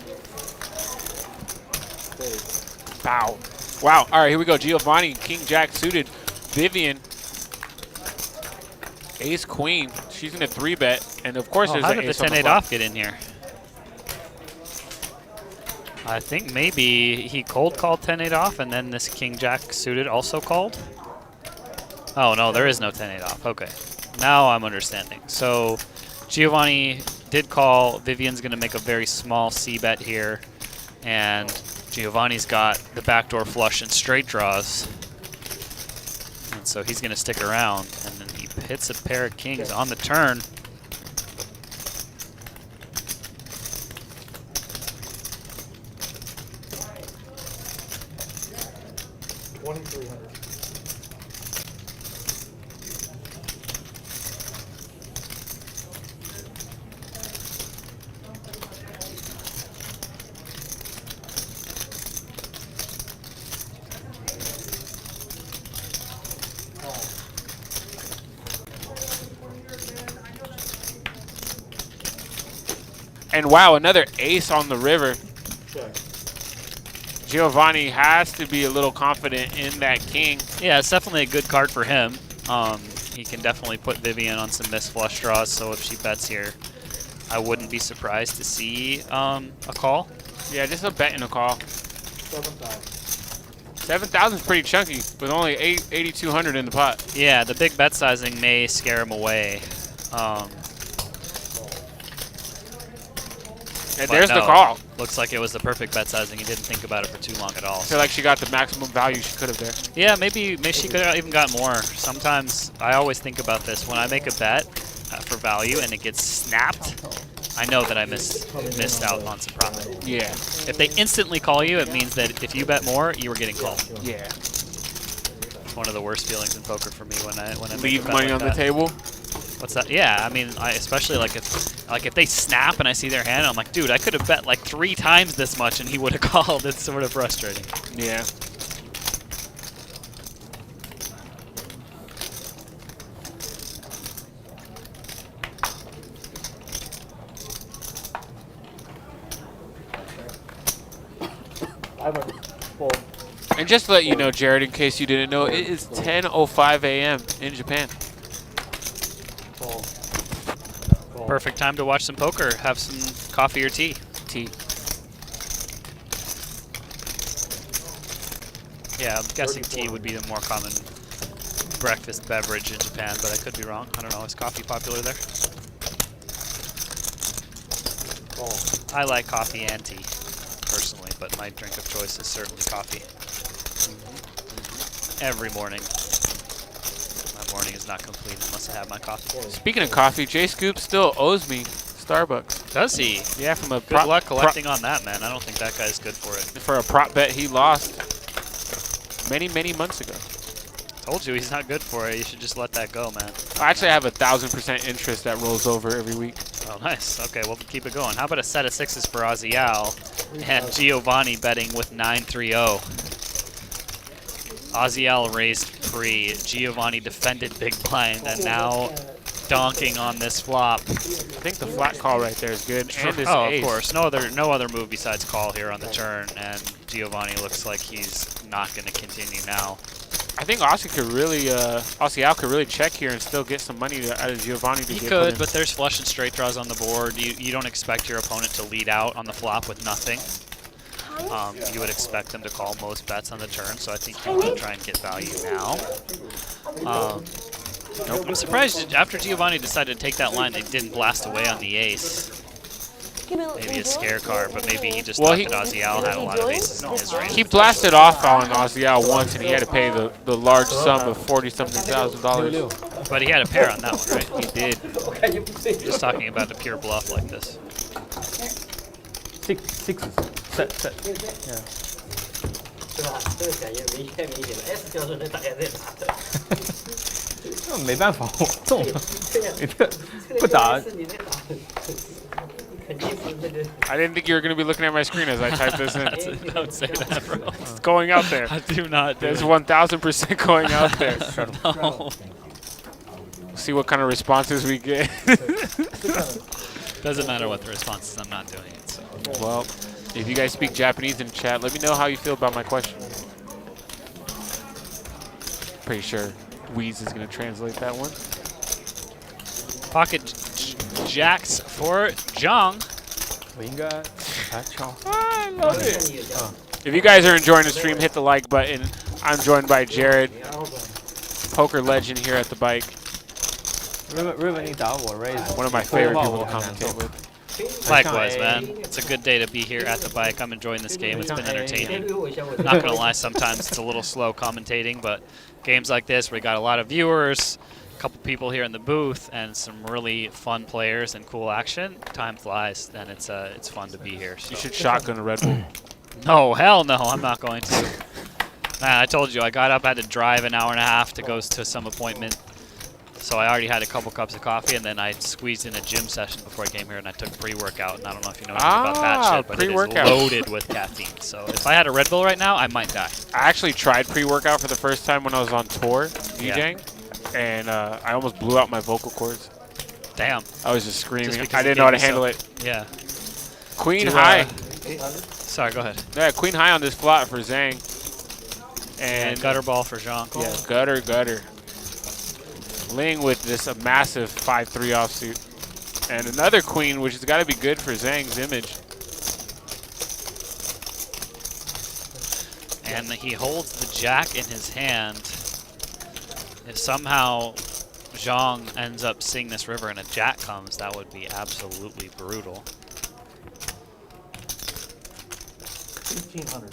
[SPEAKER 8] Pow. Wow. All right, here we go. Giovnni, King Jack suited. Vivian, Ace Queen. She's in a 3-bet. And of course, there's
[SPEAKER 2] how
[SPEAKER 8] an
[SPEAKER 2] did the
[SPEAKER 8] ace on the
[SPEAKER 2] 10-8
[SPEAKER 8] flop.
[SPEAKER 2] off get in here? I think maybe he cold called 10-8 off, and then this King Jack suited also called. Oh, no, there is no 10-8 off. Okay. Now I'm understanding. So Giovnni did call. Vivian's going to make a very small C-bet here. And Giovnni's got the backdoor flush and straight draws. And so he's going to stick around. And then he hits a pair of kings on the turn.
[SPEAKER 8] And wow, another ace on the river. Giovnni has to be a little confident in that king.
[SPEAKER 2] Yeah, it's definitely a good card for him. He can definitely put Vivian on some missed flush draws, so if she bets here, I wouldn't be surprised to see a call.
[SPEAKER 8] Yeah, just a bet and a call. 7,000 is pretty chunky with only 8,200 in the pot.
[SPEAKER 2] Yeah, the big bet sizing may scare him away.
[SPEAKER 8] And there's the call.
[SPEAKER 2] Looks like it was the perfect bet sizing. He didn't think about it for too long at all.
[SPEAKER 8] I feel like she got the maximum value she could have there.
[SPEAKER 2] Yeah, maybe she could have even got more. Sometimes I always think about this. When I make a bet for value and it gets snapped, I know that I missed out on some profit.
[SPEAKER 8] Yeah.
[SPEAKER 2] If they instantly call you, it means that if you bet more, you were getting called.
[SPEAKER 8] Yeah.
[SPEAKER 2] It's one of the worst feelings in poker for me when I
[SPEAKER 8] leave money on the table.
[SPEAKER 2] What's that? Yeah, I mean, especially like if they snap and I see their hand, I'm like, dude, I could have bet like 3 times this much and he would have called. It's sort of frustrating.
[SPEAKER 8] Yeah. And just to let you know, Jared, in case you didn't know, it is 10:05 a.m. in Japan.
[SPEAKER 2] Perfect time to watch some poker. Have some coffee or tea.
[SPEAKER 8] Tea.
[SPEAKER 2] Yeah, I'm guessing tea would be the more common breakfast beverage in Japan, but I could be wrong. I don't know. Is coffee popular there? I like coffee and tea, personally, but my drink of choice is certainly coffee. Every morning. My morning is not complete unless I have my coffee.
[SPEAKER 8] Speaking of coffee, J Scoop still owes me Starbucks.
[SPEAKER 2] Does he?
[SPEAKER 8] Yeah, from a
[SPEAKER 2] good luck collecting on that, man. I don't think that guy's good for it.
[SPEAKER 8] For a prop bet he lost many months ago.
[SPEAKER 2] Told you he's not good for it. You should just let that go, man.
[SPEAKER 8] I actually have 1,000% interest that rolls over every week.
[SPEAKER 2] Oh, nice. Okay, we'll keep it going. How about a set of 6s for Aussie Al and Giovnni betting with 9-3-0. Aussie Al raised free. Giovnni defended big blind and now donking on this flop.
[SPEAKER 8] I think the flat call right there is good. And this
[SPEAKER 2] oh,
[SPEAKER 8] ace.
[SPEAKER 2] of course. No other move besides call here on the turn, and Giovnni looks like he's not going to continue now.
[SPEAKER 8] I think Aussie Al could really check here and still get some money out of Giovnni.
[SPEAKER 2] He could, but there's flush and straight draws on the board. You don't expect your opponent to lead out on the flop with nothing. You would expect them to call most bets on the turn, so I think you want to try and get value now. Nope. I'm surprised after Giovnni decided to take that line, they didn't blast away on the ace. Maybe a scare card, but maybe he just thought that Aussie Al had a lot of aces in his range.
[SPEAKER 8] He blasted off on Aussie Al once, and he had to pay the large sum of $40-something.
[SPEAKER 2] But he had a pair on that one, right?
[SPEAKER 8] He did.
[SPEAKER 2] Just talking about a pure bluff like this.
[SPEAKER 3] 6s. Set. Yeah.
[SPEAKER 11] 没办法，我这种不打
[SPEAKER 10] I didn't think you were going to be looking at my screen as I typed this in.
[SPEAKER 2] Don't say that, bro.
[SPEAKER 10] It's going out there.
[SPEAKER 2] I do not.
[SPEAKER 10] There's 1,000% going out there.
[SPEAKER 2] No.
[SPEAKER 10] See what kind of responses we get.
[SPEAKER 2] Doesn't matter what the response is. I'm not doing it. So.
[SPEAKER 10] Well, if you guys speak Japanese in chat, let me know how you feel about my question. Pretty sure Weez is going to translate that one.
[SPEAKER 2] Pocket jacks for Zhang.
[SPEAKER 10] I love it. If you guys are enjoying the stream, hit the like button. I'm joined by Jared, poker legend here at the bike. One of my favorite people to commentate with.
[SPEAKER 2] Likewise, man. It's a good day to be here at the bike. I'm enjoying this game. It's been entertaining. Not gonna lie, sometimes it's a little slow commentating, but games like this, we got a lot of viewers, a couple people here in the booth, and some really fun players and cool action. Time flies, and it's fun to be here. So.
[SPEAKER 10] You should shotgun a Red Bull.
[SPEAKER 2] No, hell no, I'm not going to. Man, I told you, I got up, I had to drive an hour and a half to go to some appointment. So I already had a couple cups of coffee, and then I squeezed in a gym session before I came here, and I took pre-workout. And I don't know if you know anything about that shit, but it is loaded with caffeine. So if I had a Red Bull right now, I might die.
[SPEAKER 10] I actually tried pre-workout for the first time when I was on tour DJing, and I almost blew out my vocal cords.
[SPEAKER 2] Damn.
[SPEAKER 10] I was just screaming. I didn't know how to handle it.
[SPEAKER 2] Yeah.
[SPEAKER 10] Queen high.
[SPEAKER 2] Sorry, go ahead.
[SPEAKER 10] Yeah, queen high on this flop for Zhang.
[SPEAKER 2] And gutter ball for Zhang.
[SPEAKER 10] Yeah, gutter. Ling with this a massive 5-3 offsuit. And another queen, which has got to be good for Zhang's image.
[SPEAKER 2] And he holds the jack in his hand. If somehow Zhang ends up seeing this river and a jack comes, that would be absolutely brutal.
[SPEAKER 3] 1,500.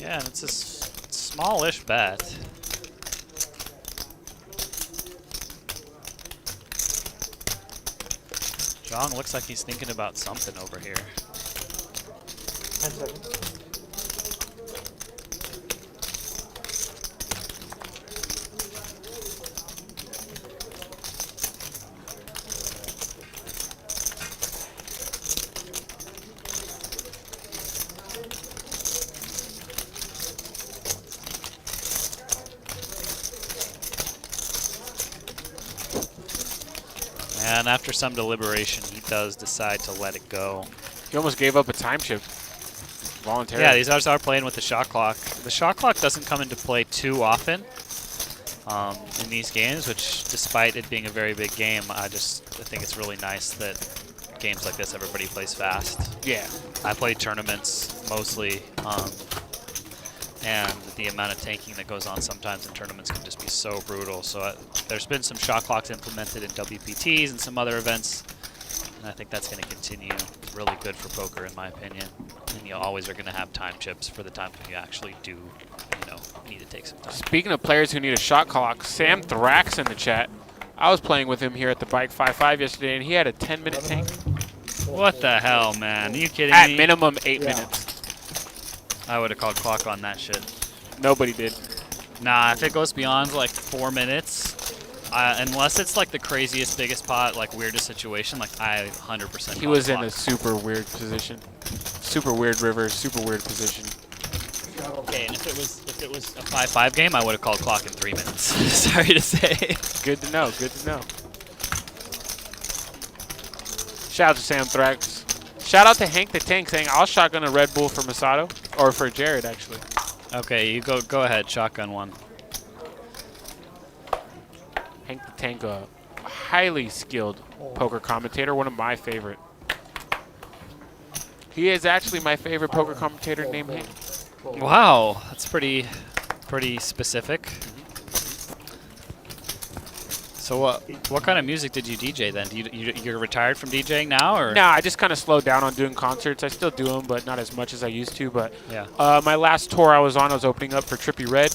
[SPEAKER 2] Yeah, and it's a smallish bet. Zhang looks like he's thinking about something over here.
[SPEAKER 3] 10 seconds.
[SPEAKER 2] And after some deliberation, he does decide to let it go.
[SPEAKER 10] He almost gave up a time chip voluntarily.
[SPEAKER 2] Yeah, these are playing with the shot clock. The shot clock doesn't come into play too often in these games, which despite it being a very big game, I think it's really nice that games like this, everybody plays fast.
[SPEAKER 10] Yeah.
[SPEAKER 2] I play tournaments mostly, and the amount of tanking that goes on sometimes in tournaments can just be so brutal. So there's been some shot clocks implemented in WPTs and some other events, and I think that's going to continue. It's really good for poker, in my opinion. And you always are going to have time chips for the time when you actually do, need to take some time.
[SPEAKER 10] Speaking of players who need a shot clock, Sam Thrax in the chat. I was playing with him here at the Bike 5-5 yesterday, and he had a 10-minute tank.
[SPEAKER 2] What the hell, man? Are you kidding
[SPEAKER 10] me? At
[SPEAKER 2] me?
[SPEAKER 10] minimum 8 minutes.
[SPEAKER 2] I would have called clock on that shit.
[SPEAKER 10] Nobody did.
[SPEAKER 2] Nah, if it goes beyond like 4 minutes, unless it's like the craziest, biggest pot, like weirdest situation, like I 100%.
[SPEAKER 10] He was in a super weird position, super weird river, super weird position.
[SPEAKER 2] Okay, and if it was a 5-5 game, I would have called clock in 3 minutes. Sorry to say.
[SPEAKER 10] Good to know. Good to know. Shout out to Sam Thrax. Shout out to Hank the Tank saying I'll shotgun a Red Bull for Masato, or for Jared actually.
[SPEAKER 2] Okay, you go ahead, shotgun one.
[SPEAKER 10] Hank the Tank, a highly skilled poker commentator, one of my favorite. He is actually my favorite poker commentator named Hank.
[SPEAKER 2] Wow, that's pretty specific. So what kind of music did you DJ then? You're retired from DJing now, or?
[SPEAKER 10] No, I just kind of slowed down on doing concerts. I still do them, but not as much as I used to. But
[SPEAKER 2] yeah.
[SPEAKER 10] My last tour I was on, I was opening up for Trippie Redd.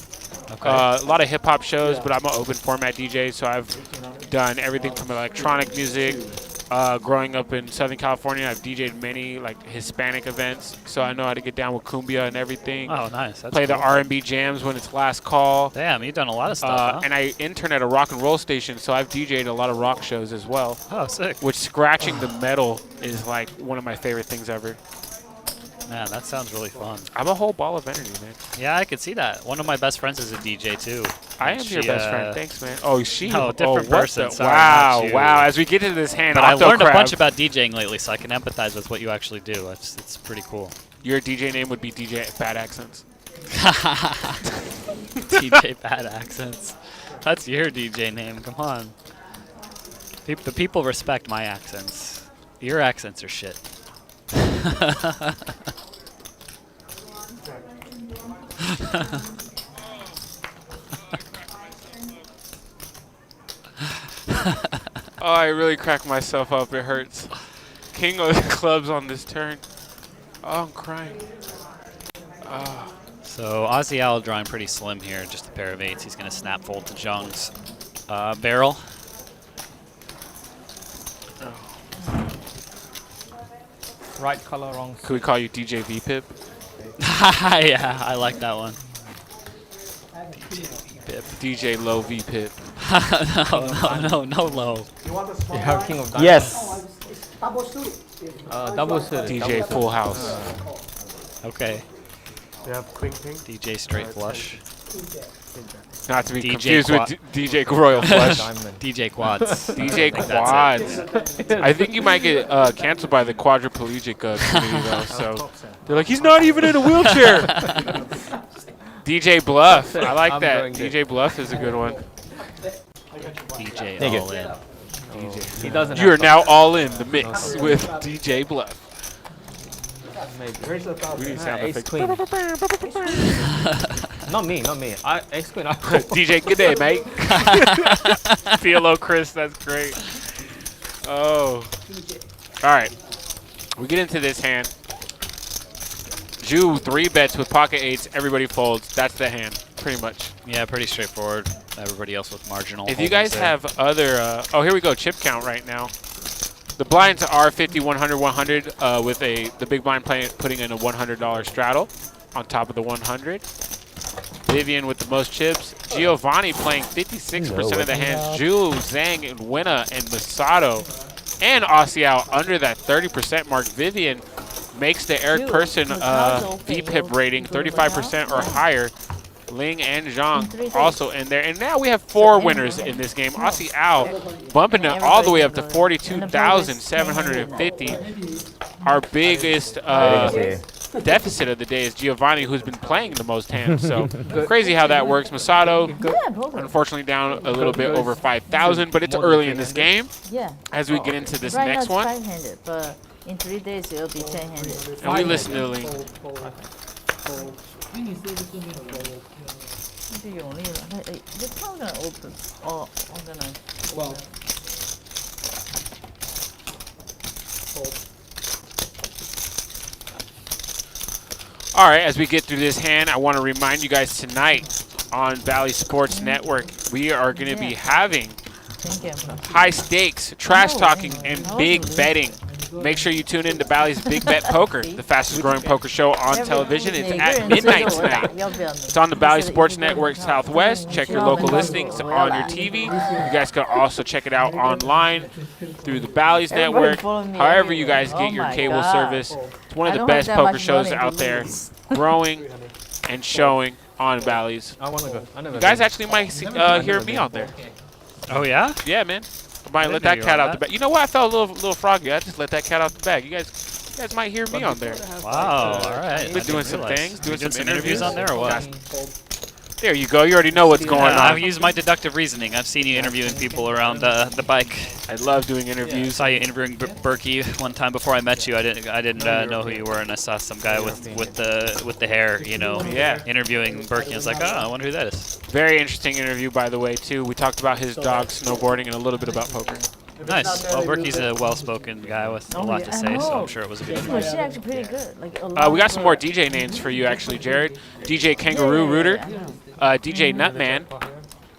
[SPEAKER 2] Okay.
[SPEAKER 10] A lot of hip hop shows, but I'm an open format DJ, so I've done everything from electronic music Growing up in Southern California, I've DJ'd many like Hispanic events, so I know how to get down with cumbia and everything.
[SPEAKER 2] Oh, nice. That's
[SPEAKER 10] Play the
[SPEAKER 2] cool.
[SPEAKER 10] R&B jams when it's last call.
[SPEAKER 2] Damn, you've done a lot of stuff, huh?
[SPEAKER 10] And I intern at a rock and roll station, so I've DJ'd a lot of rock shows as well.
[SPEAKER 2] Oh, sick.
[SPEAKER 10] Which scratching the metal is like one of my favorite things ever.
[SPEAKER 2] Man, that sounds really fun.
[SPEAKER 10] I'm a whole ball of energy, man.
[SPEAKER 2] Yeah, I could see that. One of my best friends is a DJ, too.
[SPEAKER 10] I am your best friend. Thanks, man. Oh, she?
[SPEAKER 2] No, different
[SPEAKER 10] what
[SPEAKER 2] person.
[SPEAKER 10] the-
[SPEAKER 2] Sorry,
[SPEAKER 10] wow,
[SPEAKER 2] not you.
[SPEAKER 10] wow. As we get into this hand,
[SPEAKER 2] But I learned a
[SPEAKER 10] Octocrab.
[SPEAKER 2] bunch about DJing lately, so I can empathize with what you actually do. It's pretty cool.
[SPEAKER 10] Your DJ name would be DJ Bad Accents.
[SPEAKER 2] DJ Bad Accents. That's your DJ name. Come on. The people respect my accents. Your accents are shit.
[SPEAKER 10] Oh, I really cracked myself up. It hurts. King of the clubs on this turn. Oh, I'm crying.
[SPEAKER 2] So Aussie Al drawing pretty slim here. Just a pair of 8s. He's going to snap fold to Zhang's barrel.
[SPEAKER 8] Right color, wrong.
[SPEAKER 10] Could we call you DJ V-Pip?
[SPEAKER 2] Yeah, I like that one.
[SPEAKER 10] DJ Low V-Pip.
[SPEAKER 2] no low.
[SPEAKER 8] You have King of Diamonds.
[SPEAKER 11] Yes.
[SPEAKER 6] Double suit.
[SPEAKER 8] Double suit.
[SPEAKER 10] DJ Full House.
[SPEAKER 2] Okay.
[SPEAKER 5] You have Queen King.
[SPEAKER 2] DJ Straight Flush.
[SPEAKER 10] Not to be
[SPEAKER 2] DJ
[SPEAKER 10] confused
[SPEAKER 2] Quad.
[SPEAKER 10] with DJ Royal Flush.
[SPEAKER 2] DJ Quads.
[SPEAKER 10] DJ Quads. I think you might get canceled by the quadriplegic community, though. So they're like, he's not even in a wheelchair. DJ Bluff. I like that. DJ Bluff is a good one.
[SPEAKER 2] DJ
[SPEAKER 11] Thank you.
[SPEAKER 2] all in.
[SPEAKER 8] He doesn't.
[SPEAKER 10] You are now all in the mix with DJ Bluff. We need sound
[SPEAKER 8] Ace
[SPEAKER 10] effects.
[SPEAKER 8] Queen. Not me. Ace Queen.
[SPEAKER 10] DJ, good day, mate. PLO Chris, that's great. Oh. All right. We get into this hand. Ju 3 bets with pocket 8s. Everybody folds. That's the hand, pretty much.
[SPEAKER 2] Yeah, pretty straightforward. Everybody else with marginal.
[SPEAKER 10] If you guys have other, oh, here we go, chip count right now. The blinds are 50, 100, 100 with the big blind putting in a $100 straddle on top of the 100. Vivian with the most chips. Giovnni playing 56% of the hands. Ju, Zhang, and Wynna, and Masato, and Aussie Al under that 30% mark. Vivian makes the Eric Person VPIP rating 35% or higher. Ling and Zhang also in there. And now we have 4 winners in this game. Aussie Al bumping it all the way up to 42,750. Our biggest deficit of the day is Giovnni, who's been playing the most hands. So crazy how that works. Masato, unfortunately, down a little bit over 5,000, but it's early in this game. As we get into this next one.
[SPEAKER 4] But in 3 days, it'll be 10-handed.
[SPEAKER 10] And we listen to Ling.
[SPEAKER 4] They're probably gonna open. Oh, I'm gonna.
[SPEAKER 6] Well.
[SPEAKER 10] All right, as we get through this hand, I want to remind you guys tonight on Valley Sports Network, we are going to be having high stakes, trash talking, and big betting. Make sure you tune in to Bally's Big Bet Poker, the fastest growing poker show on television. It's at midnight tonight. It's on the Bally Sports Network Southwest. Check your local listings on your TV. You guys can also check it out online through the Bally's Network. However you guys get your cable service. It's one of the best poker shows out there, growing and showing on Bally's.
[SPEAKER 8] I want to go.
[SPEAKER 10] You guys actually might hear me out there.
[SPEAKER 2] Oh, yeah?
[SPEAKER 10] Yeah, man. I might let that cat out the bag. You know what? I felt a little froggy. I just let that cat out the bag. You guys might hear me on there.
[SPEAKER 2] Wow, all right.
[SPEAKER 10] Been doing some things, doing some interviews
[SPEAKER 2] on there or what?
[SPEAKER 10] There you go. You already know what's going on.
[SPEAKER 2] I've used my deductive reasoning. I've seen you interviewing people around the bike.
[SPEAKER 10] I love doing interviews.
[SPEAKER 2] I saw you interviewing Berkey one time before I met you. I didn't know who you were, and I saw some guy with the hair, you know, interviewing Berkey. I was like, oh, I wonder who that is.
[SPEAKER 10] Very interesting interview, by the way, too. We talked about his dog snowboarding and a little bit about poker.
[SPEAKER 2] Nice. Well, Berkey's a well-spoken guy with a lot to say, so I'm sure it was a good interview.
[SPEAKER 4] She's actually pretty good. Like,
[SPEAKER 10] We got some more DJ names for you, actually, Jared. DJ Kangaroo Rooter, DJ Nutman,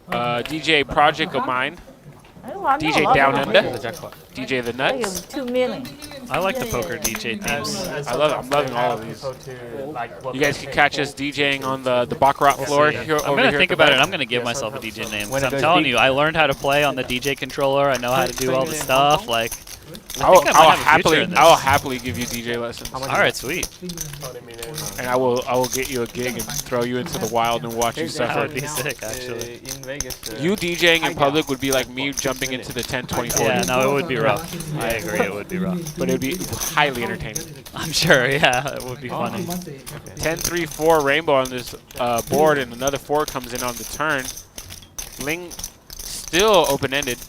[SPEAKER 10] DJ Project of Mine, DJ Down Under.
[SPEAKER 8] The jackpot.
[SPEAKER 10] DJ the Nuts.
[SPEAKER 4] 2 million.
[SPEAKER 2] I like the poker DJ themes.
[SPEAKER 10] I love it. I'm loving all of these. You guys can catch us DJing on the Baccarat floor here.
[SPEAKER 2] I'm going to think about it. I'm going to give myself a DJ name. 'Cause I'm telling you, I learned how to play on the DJ controller. I know how to do all the stuff. Like, I will
[SPEAKER 10] happily give you DJ lessons.
[SPEAKER 2] All right, sweet.
[SPEAKER 10] And I will get you a gig and throw you into the wild and watch you
[SPEAKER 2] That
[SPEAKER 10] suffer.
[SPEAKER 2] would be sick, actually.
[SPEAKER 8] In Vegas.
[SPEAKER 10] You DJing in public would be like me jumping into the 10-20-40.
[SPEAKER 2] Yeah, no, it would be rough. I agree, it would be rough.
[SPEAKER 10] But it would be highly entertaining.
[SPEAKER 2] I'm sure, yeah, it would be funny.
[SPEAKER 10] 10-3-4 rainbow on this board, and another 4 comes in on the turn. Ling still open-ended.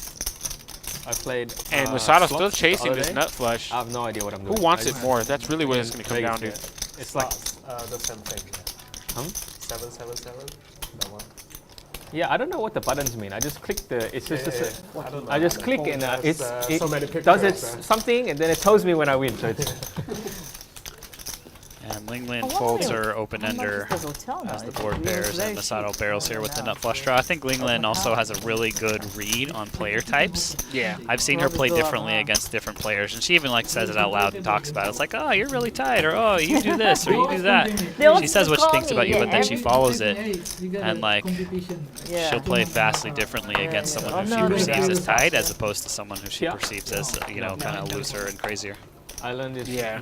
[SPEAKER 8] I played.
[SPEAKER 10] And Masato still
[SPEAKER 8] slots
[SPEAKER 10] chasing
[SPEAKER 8] the
[SPEAKER 10] this
[SPEAKER 8] other
[SPEAKER 10] nut
[SPEAKER 8] day.
[SPEAKER 10] flush.
[SPEAKER 8] I have no idea what I'm doing.
[SPEAKER 10] Who wants it more? That's really what it's going to come down to.
[SPEAKER 8] It's like
[SPEAKER 5] the same thing.
[SPEAKER 8] Huh?
[SPEAKER 5] 777. That one.
[SPEAKER 8] Yeah, I don't know what the buttons mean. I just click the. It's just.
[SPEAKER 5] I don't know.
[SPEAKER 8] I just click and it
[SPEAKER 5] so many
[SPEAKER 8] does it
[SPEAKER 5] pictures,
[SPEAKER 8] something and then it tells me when I win. So it's
[SPEAKER 2] And Linglin folds her open-ender as the board pairs, and Masato barrels here with the nut flush draw. I think Linglin also has a really good read on player types.
[SPEAKER 10] Yeah.
[SPEAKER 2] I've seen her play differently against different players, and she even like says it out loud and talks about it. It's like, oh, you're really tight, or oh, you do this, or you do that. She says what she thinks about you, but then she follows it, and like she'll play vastly differently against someone who she perceives as tight, as opposed to someone who she perceives as, you know, kind of looser and crazier.
[SPEAKER 8] I learned this.
[SPEAKER 10] Yeah.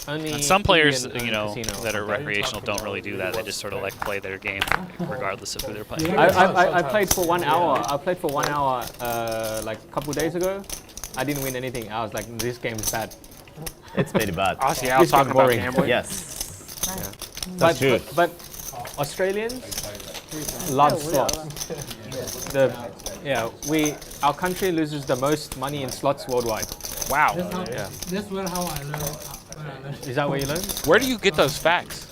[SPEAKER 2] And some players, you know, that are recreational don't really do that. They just sort of like play their game regardless of who they're playing.
[SPEAKER 8] I played for 1 hour. I played for 1 hour like a couple days ago. I didn't win anything. I was like, this game is bad.
[SPEAKER 11] It's very bad.
[SPEAKER 10] Aussie Al talking about gambling.
[SPEAKER 11] Yes.
[SPEAKER 8] Yeah.
[SPEAKER 11] That's true.
[SPEAKER 8] But Australians love slots. Our country loses the most money in slots worldwide.
[SPEAKER 10] Wow.
[SPEAKER 6] That's where how I learned.
[SPEAKER 8] Is that where you learn?
[SPEAKER 10] Where do you get those facts?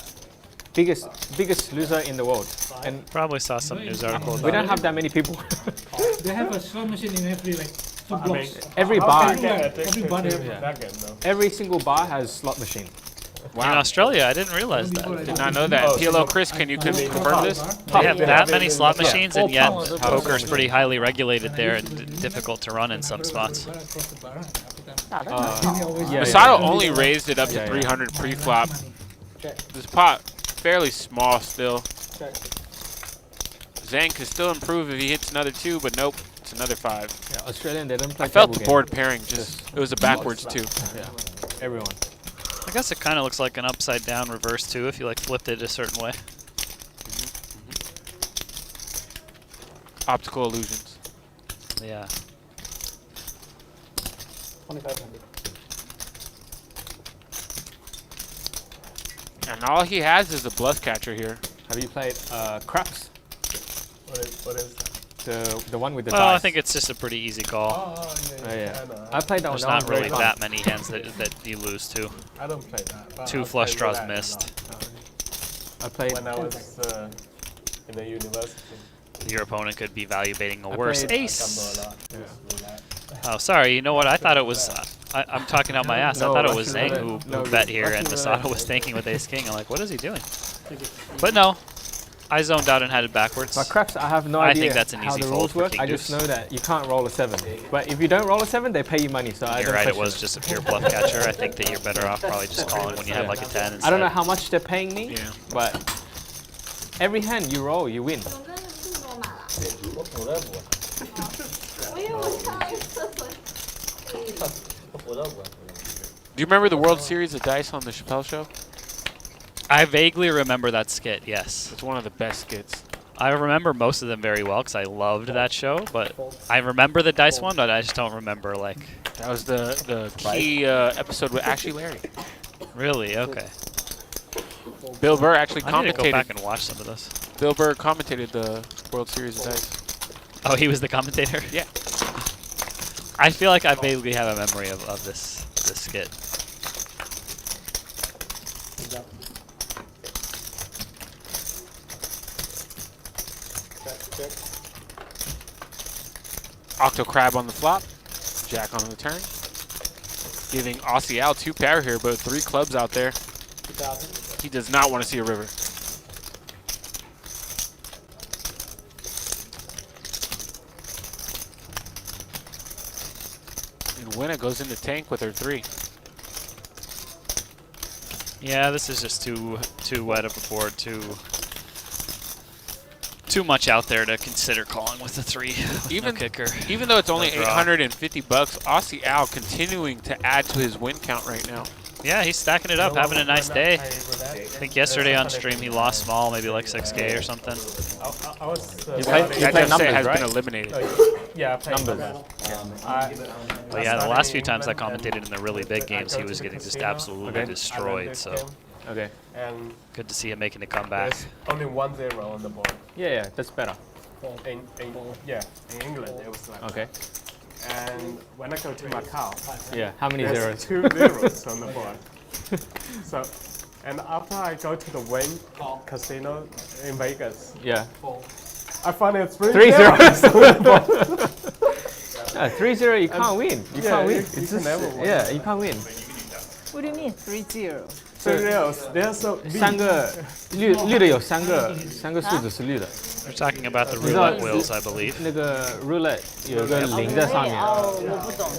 [SPEAKER 8] Biggest loser in the world. And
[SPEAKER 2] Probably saw some news article about
[SPEAKER 8] we don't have that many people.
[SPEAKER 6] They have a slot machine in every like two blocks.
[SPEAKER 8] Every bar,
[SPEAKER 6] Everybody.
[SPEAKER 8] every single bar has slot machine.
[SPEAKER 2] In Australia, I didn't realize that.
[SPEAKER 10] Did not know that. PLO Chris, can you confirm this?
[SPEAKER 2] They have that many slot machines, and yet poker's pretty highly regulated there and difficult to run in some spots.
[SPEAKER 10] Masato only raised it up to 300 pre-flop. This pot fairly small still. Zhang could still improve if he hits another 2, but nope, it's another 5.
[SPEAKER 8] Yeah, Australian, they don't play.
[SPEAKER 10] I felt the
[SPEAKER 8] table
[SPEAKER 10] board pairing just, it was a backwards 2.
[SPEAKER 8] Yeah, everyone.
[SPEAKER 2] I guess it kind of looks like an upside down reverse too if you like flipped it a certain way.
[SPEAKER 10] Optical illusions.
[SPEAKER 2] Yeah.
[SPEAKER 6] 2500.
[SPEAKER 10] And all he has is a bluff catcher here.
[SPEAKER 8] Have you played craps?
[SPEAKER 5] What is that?
[SPEAKER 8] The one with the
[SPEAKER 2] Well,
[SPEAKER 8] dice.
[SPEAKER 2] I think it's just a pretty easy call.
[SPEAKER 8] Yeah. I played that one.
[SPEAKER 2] There's not really that many hands that you lose to.
[SPEAKER 5] I don't play that. But
[SPEAKER 2] 2
[SPEAKER 5] I
[SPEAKER 2] flush
[SPEAKER 5] played
[SPEAKER 2] draws
[SPEAKER 5] that
[SPEAKER 2] missed.
[SPEAKER 8] I played
[SPEAKER 5] when I was in the university.
[SPEAKER 2] Your opponent could be value baiting a
[SPEAKER 8] I
[SPEAKER 2] worse
[SPEAKER 8] played-
[SPEAKER 2] ace.
[SPEAKER 5] Yeah.
[SPEAKER 2] Oh, sorry. You know what? I thought it was. I'm talking out my ass. I
[SPEAKER 8] No,
[SPEAKER 2] thought it was
[SPEAKER 8] Russian
[SPEAKER 2] Zhang
[SPEAKER 8] roulette.
[SPEAKER 2] who
[SPEAKER 8] No,
[SPEAKER 2] bet here,
[SPEAKER 8] Russian
[SPEAKER 2] and
[SPEAKER 8] roulette.
[SPEAKER 2] Masato was tanking with ace king. I'm like, what is he doing? But no, I zoned out and had it backwards.
[SPEAKER 8] But craps, I have no
[SPEAKER 2] I
[SPEAKER 8] idea
[SPEAKER 2] think that's an
[SPEAKER 8] how
[SPEAKER 2] easy
[SPEAKER 8] the
[SPEAKER 2] fold
[SPEAKER 8] rules
[SPEAKER 2] for
[SPEAKER 8] work.
[SPEAKER 2] king
[SPEAKER 8] I just
[SPEAKER 2] deuce.
[SPEAKER 8] know that you can't roll a 7. But if you don't roll a 7, they pay you money. So I
[SPEAKER 2] You're
[SPEAKER 8] don't
[SPEAKER 2] right. It
[SPEAKER 8] question
[SPEAKER 2] was just a pure bluff catcher. I think that you're better off probably just calling when you have like a 10. Instead.
[SPEAKER 8] I don't know how much they're paying me,
[SPEAKER 10] Yeah.
[SPEAKER 8] but every hand you roll, you win.
[SPEAKER 10] Do you remember the World Series of Dice on the Chappelle Show?
[SPEAKER 2] I vaguely remember that skit. Yes.
[SPEAKER 10] It's one of the best skits.
[SPEAKER 2] I remember most of them very well because I loved that show. But I remember the dice one, but I just don't remember like.
[SPEAKER 10] That was the key episode with Ashley Larry.
[SPEAKER 2] Really? Okay.
[SPEAKER 10] Bill Burr actually
[SPEAKER 2] I need to go
[SPEAKER 10] commentated.
[SPEAKER 2] back and watch some of those.
[SPEAKER 10] Bill Burr commentated the World Series of Dice.
[SPEAKER 2] Oh, he was the commentator?
[SPEAKER 10] Yeah.
[SPEAKER 2] I feel like I vaguely have a memory of this skit.
[SPEAKER 10] Octo Crab on the flop. Jack on the turn. Giving Aussie Al 2 pair here, but 3 clubs out there.
[SPEAKER 6] 2000.
[SPEAKER 10] He does not want to see a river. Wynna goes into tank with her 3.
[SPEAKER 2] Yeah, this is just too wet of a board, too much out there to consider calling with the 3.
[SPEAKER 10] Even
[SPEAKER 2] no kicker.
[SPEAKER 10] Even though it's only
[SPEAKER 2] No draw.
[SPEAKER 10] $850, Aussie Al continuing to add to his win count right now.
[SPEAKER 2] Yeah, he's stacking it up, having a nice day. I
[SPEAKER 5] I
[SPEAKER 2] think yesterday on stream he lost small, maybe like 6K or something.
[SPEAKER 5] was.
[SPEAKER 11] You play
[SPEAKER 10] That just
[SPEAKER 11] numbers,
[SPEAKER 10] has
[SPEAKER 11] right?
[SPEAKER 10] been eliminated.
[SPEAKER 5] Yeah, I played
[SPEAKER 11] Numbers.
[SPEAKER 2] But yeah, the last few times I commentated in the really big games, he was getting just absolutely destroyed. So
[SPEAKER 8] Okay.
[SPEAKER 5] And
[SPEAKER 2] good to see him making a comeback.
[SPEAKER 5] there's only 1-0 on the board.
[SPEAKER 8] Yeah, that's better.
[SPEAKER 5] In England it was like.
[SPEAKER 8] Okay.
[SPEAKER 5] And when I go to Macau,
[SPEAKER 8] Yeah. How many
[SPEAKER 5] there's
[SPEAKER 8] zeros?
[SPEAKER 5] 2 zeros on the board. So, and after I go to the Wynn Casino in Vegas,
[SPEAKER 8] Yeah.
[SPEAKER 5] I find it's 3
[SPEAKER 8] 3
[SPEAKER 5] zeros.
[SPEAKER 8] zeros. 3-0, you can't win. You
[SPEAKER 5] yeah,
[SPEAKER 8] can't win.
[SPEAKER 5] you
[SPEAKER 8] It's
[SPEAKER 5] can
[SPEAKER 8] just,
[SPEAKER 5] never win.
[SPEAKER 8] yeah, you can't win.
[SPEAKER 4] What do you mean 3-0?
[SPEAKER 5] 3 zeros. There's a
[SPEAKER 8] 3个绿的有3个数字是绿的，
[SPEAKER 2] We're talking about the roulette wheels, I believe.
[SPEAKER 8] 那个 roulette 有一个0在上面。
[SPEAKER 4] 哦，我不懂。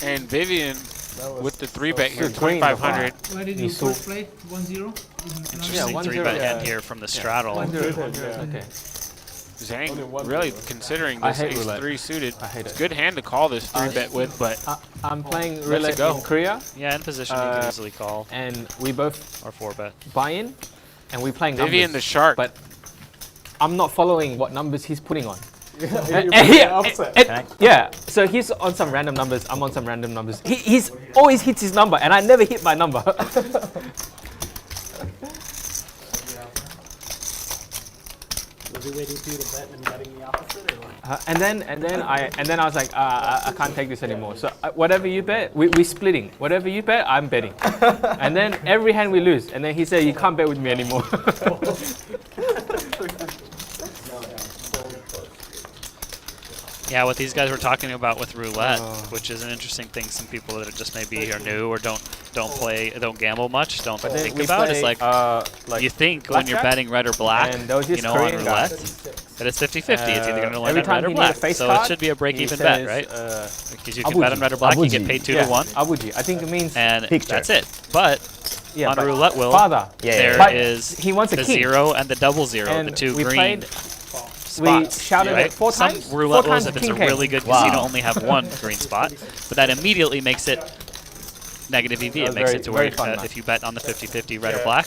[SPEAKER 10] And Vivian with the 3-bet here,
[SPEAKER 8] So green.
[SPEAKER 10] 2,500.
[SPEAKER 6] Why did
[SPEAKER 8] you
[SPEAKER 6] you
[SPEAKER 8] first
[SPEAKER 6] first play 1-0?
[SPEAKER 2] Interesting
[SPEAKER 8] 1-0,
[SPEAKER 2] 3-bet
[SPEAKER 8] yeah.
[SPEAKER 2] hand here from the straddle.
[SPEAKER 8] 1-0. Okay.
[SPEAKER 10] Zhang really considering
[SPEAKER 8] I
[SPEAKER 10] this
[SPEAKER 8] hate roulette.
[SPEAKER 10] ace-3 suited.
[SPEAKER 8] I hate
[SPEAKER 10] It's
[SPEAKER 8] it.
[SPEAKER 10] a good hand to call this 3-bet with, but
[SPEAKER 8] I'm playing
[SPEAKER 10] Let's
[SPEAKER 8] roulette
[SPEAKER 10] go.
[SPEAKER 8] in Korea,
[SPEAKER 2] Yeah, in position you can easily call
[SPEAKER 8] and we both
[SPEAKER 2] or 4-bet.
[SPEAKER 8] buy in, and we playing numbers.
[SPEAKER 10] Vivian the shark.
[SPEAKER 8] But I'm not following what numbers he's putting on.
[SPEAKER 5] opposite.
[SPEAKER 8] Yeah, so he's on some random numbers, I'm on some random numbers. He's always hits his number, and I never hit my number.
[SPEAKER 3] Was he waiting for you to bet and betting the opposite, or what?
[SPEAKER 8] and then I was like, I can't take this anymore. So whatever you bet, we splitting. Whatever you bet, I'm betting. And then every hand we lose. And then he said, you can't bet with me anymore.
[SPEAKER 2] Yeah, what these guys were talking about with roulette, which is an interesting thing. Some people that are just maybe are new or don't gamble much, don't think about. It's like you think when you're betting red or black,
[SPEAKER 8] and there was this
[SPEAKER 2] you know, on
[SPEAKER 8] Korean
[SPEAKER 2] roulette,
[SPEAKER 8] guy.
[SPEAKER 2] that it's 50-50. It's either going to land
[SPEAKER 8] every
[SPEAKER 2] on
[SPEAKER 8] time
[SPEAKER 2] red or
[SPEAKER 8] he
[SPEAKER 2] black.
[SPEAKER 8] needs a face
[SPEAKER 2] So it
[SPEAKER 8] card,
[SPEAKER 2] should be a
[SPEAKER 8] he
[SPEAKER 2] break-even bet,
[SPEAKER 8] says,
[SPEAKER 2] right? Because you can bet on red or black, you get paid 2 to 1,
[SPEAKER 8] Abuji. I think it means
[SPEAKER 2] and
[SPEAKER 11] Picture.
[SPEAKER 2] that's it. But
[SPEAKER 8] yeah,
[SPEAKER 2] on a
[SPEAKER 8] but
[SPEAKER 2] roulette wheel,
[SPEAKER 8] father.
[SPEAKER 2] there
[SPEAKER 8] But
[SPEAKER 2] is
[SPEAKER 8] he wants a
[SPEAKER 2] the
[SPEAKER 8] king.
[SPEAKER 2] 0 and the double 0,
[SPEAKER 8] And
[SPEAKER 2] the 2
[SPEAKER 8] we
[SPEAKER 2] green
[SPEAKER 8] played. We
[SPEAKER 2] spots.
[SPEAKER 8] shouted
[SPEAKER 2] right?
[SPEAKER 8] it 4 times.
[SPEAKER 2] Some roulette
[SPEAKER 8] 4
[SPEAKER 2] wheels,
[SPEAKER 8] times
[SPEAKER 2] if it's a
[SPEAKER 8] king
[SPEAKER 2] really
[SPEAKER 8] came.
[SPEAKER 2] good casino,
[SPEAKER 11] Wow.
[SPEAKER 2] only have 1 green spot, but that immediately makes it negative EV. It makes
[SPEAKER 8] very-
[SPEAKER 2] it to where
[SPEAKER 8] very fun match.
[SPEAKER 2] if you bet on the 50-50 red or black,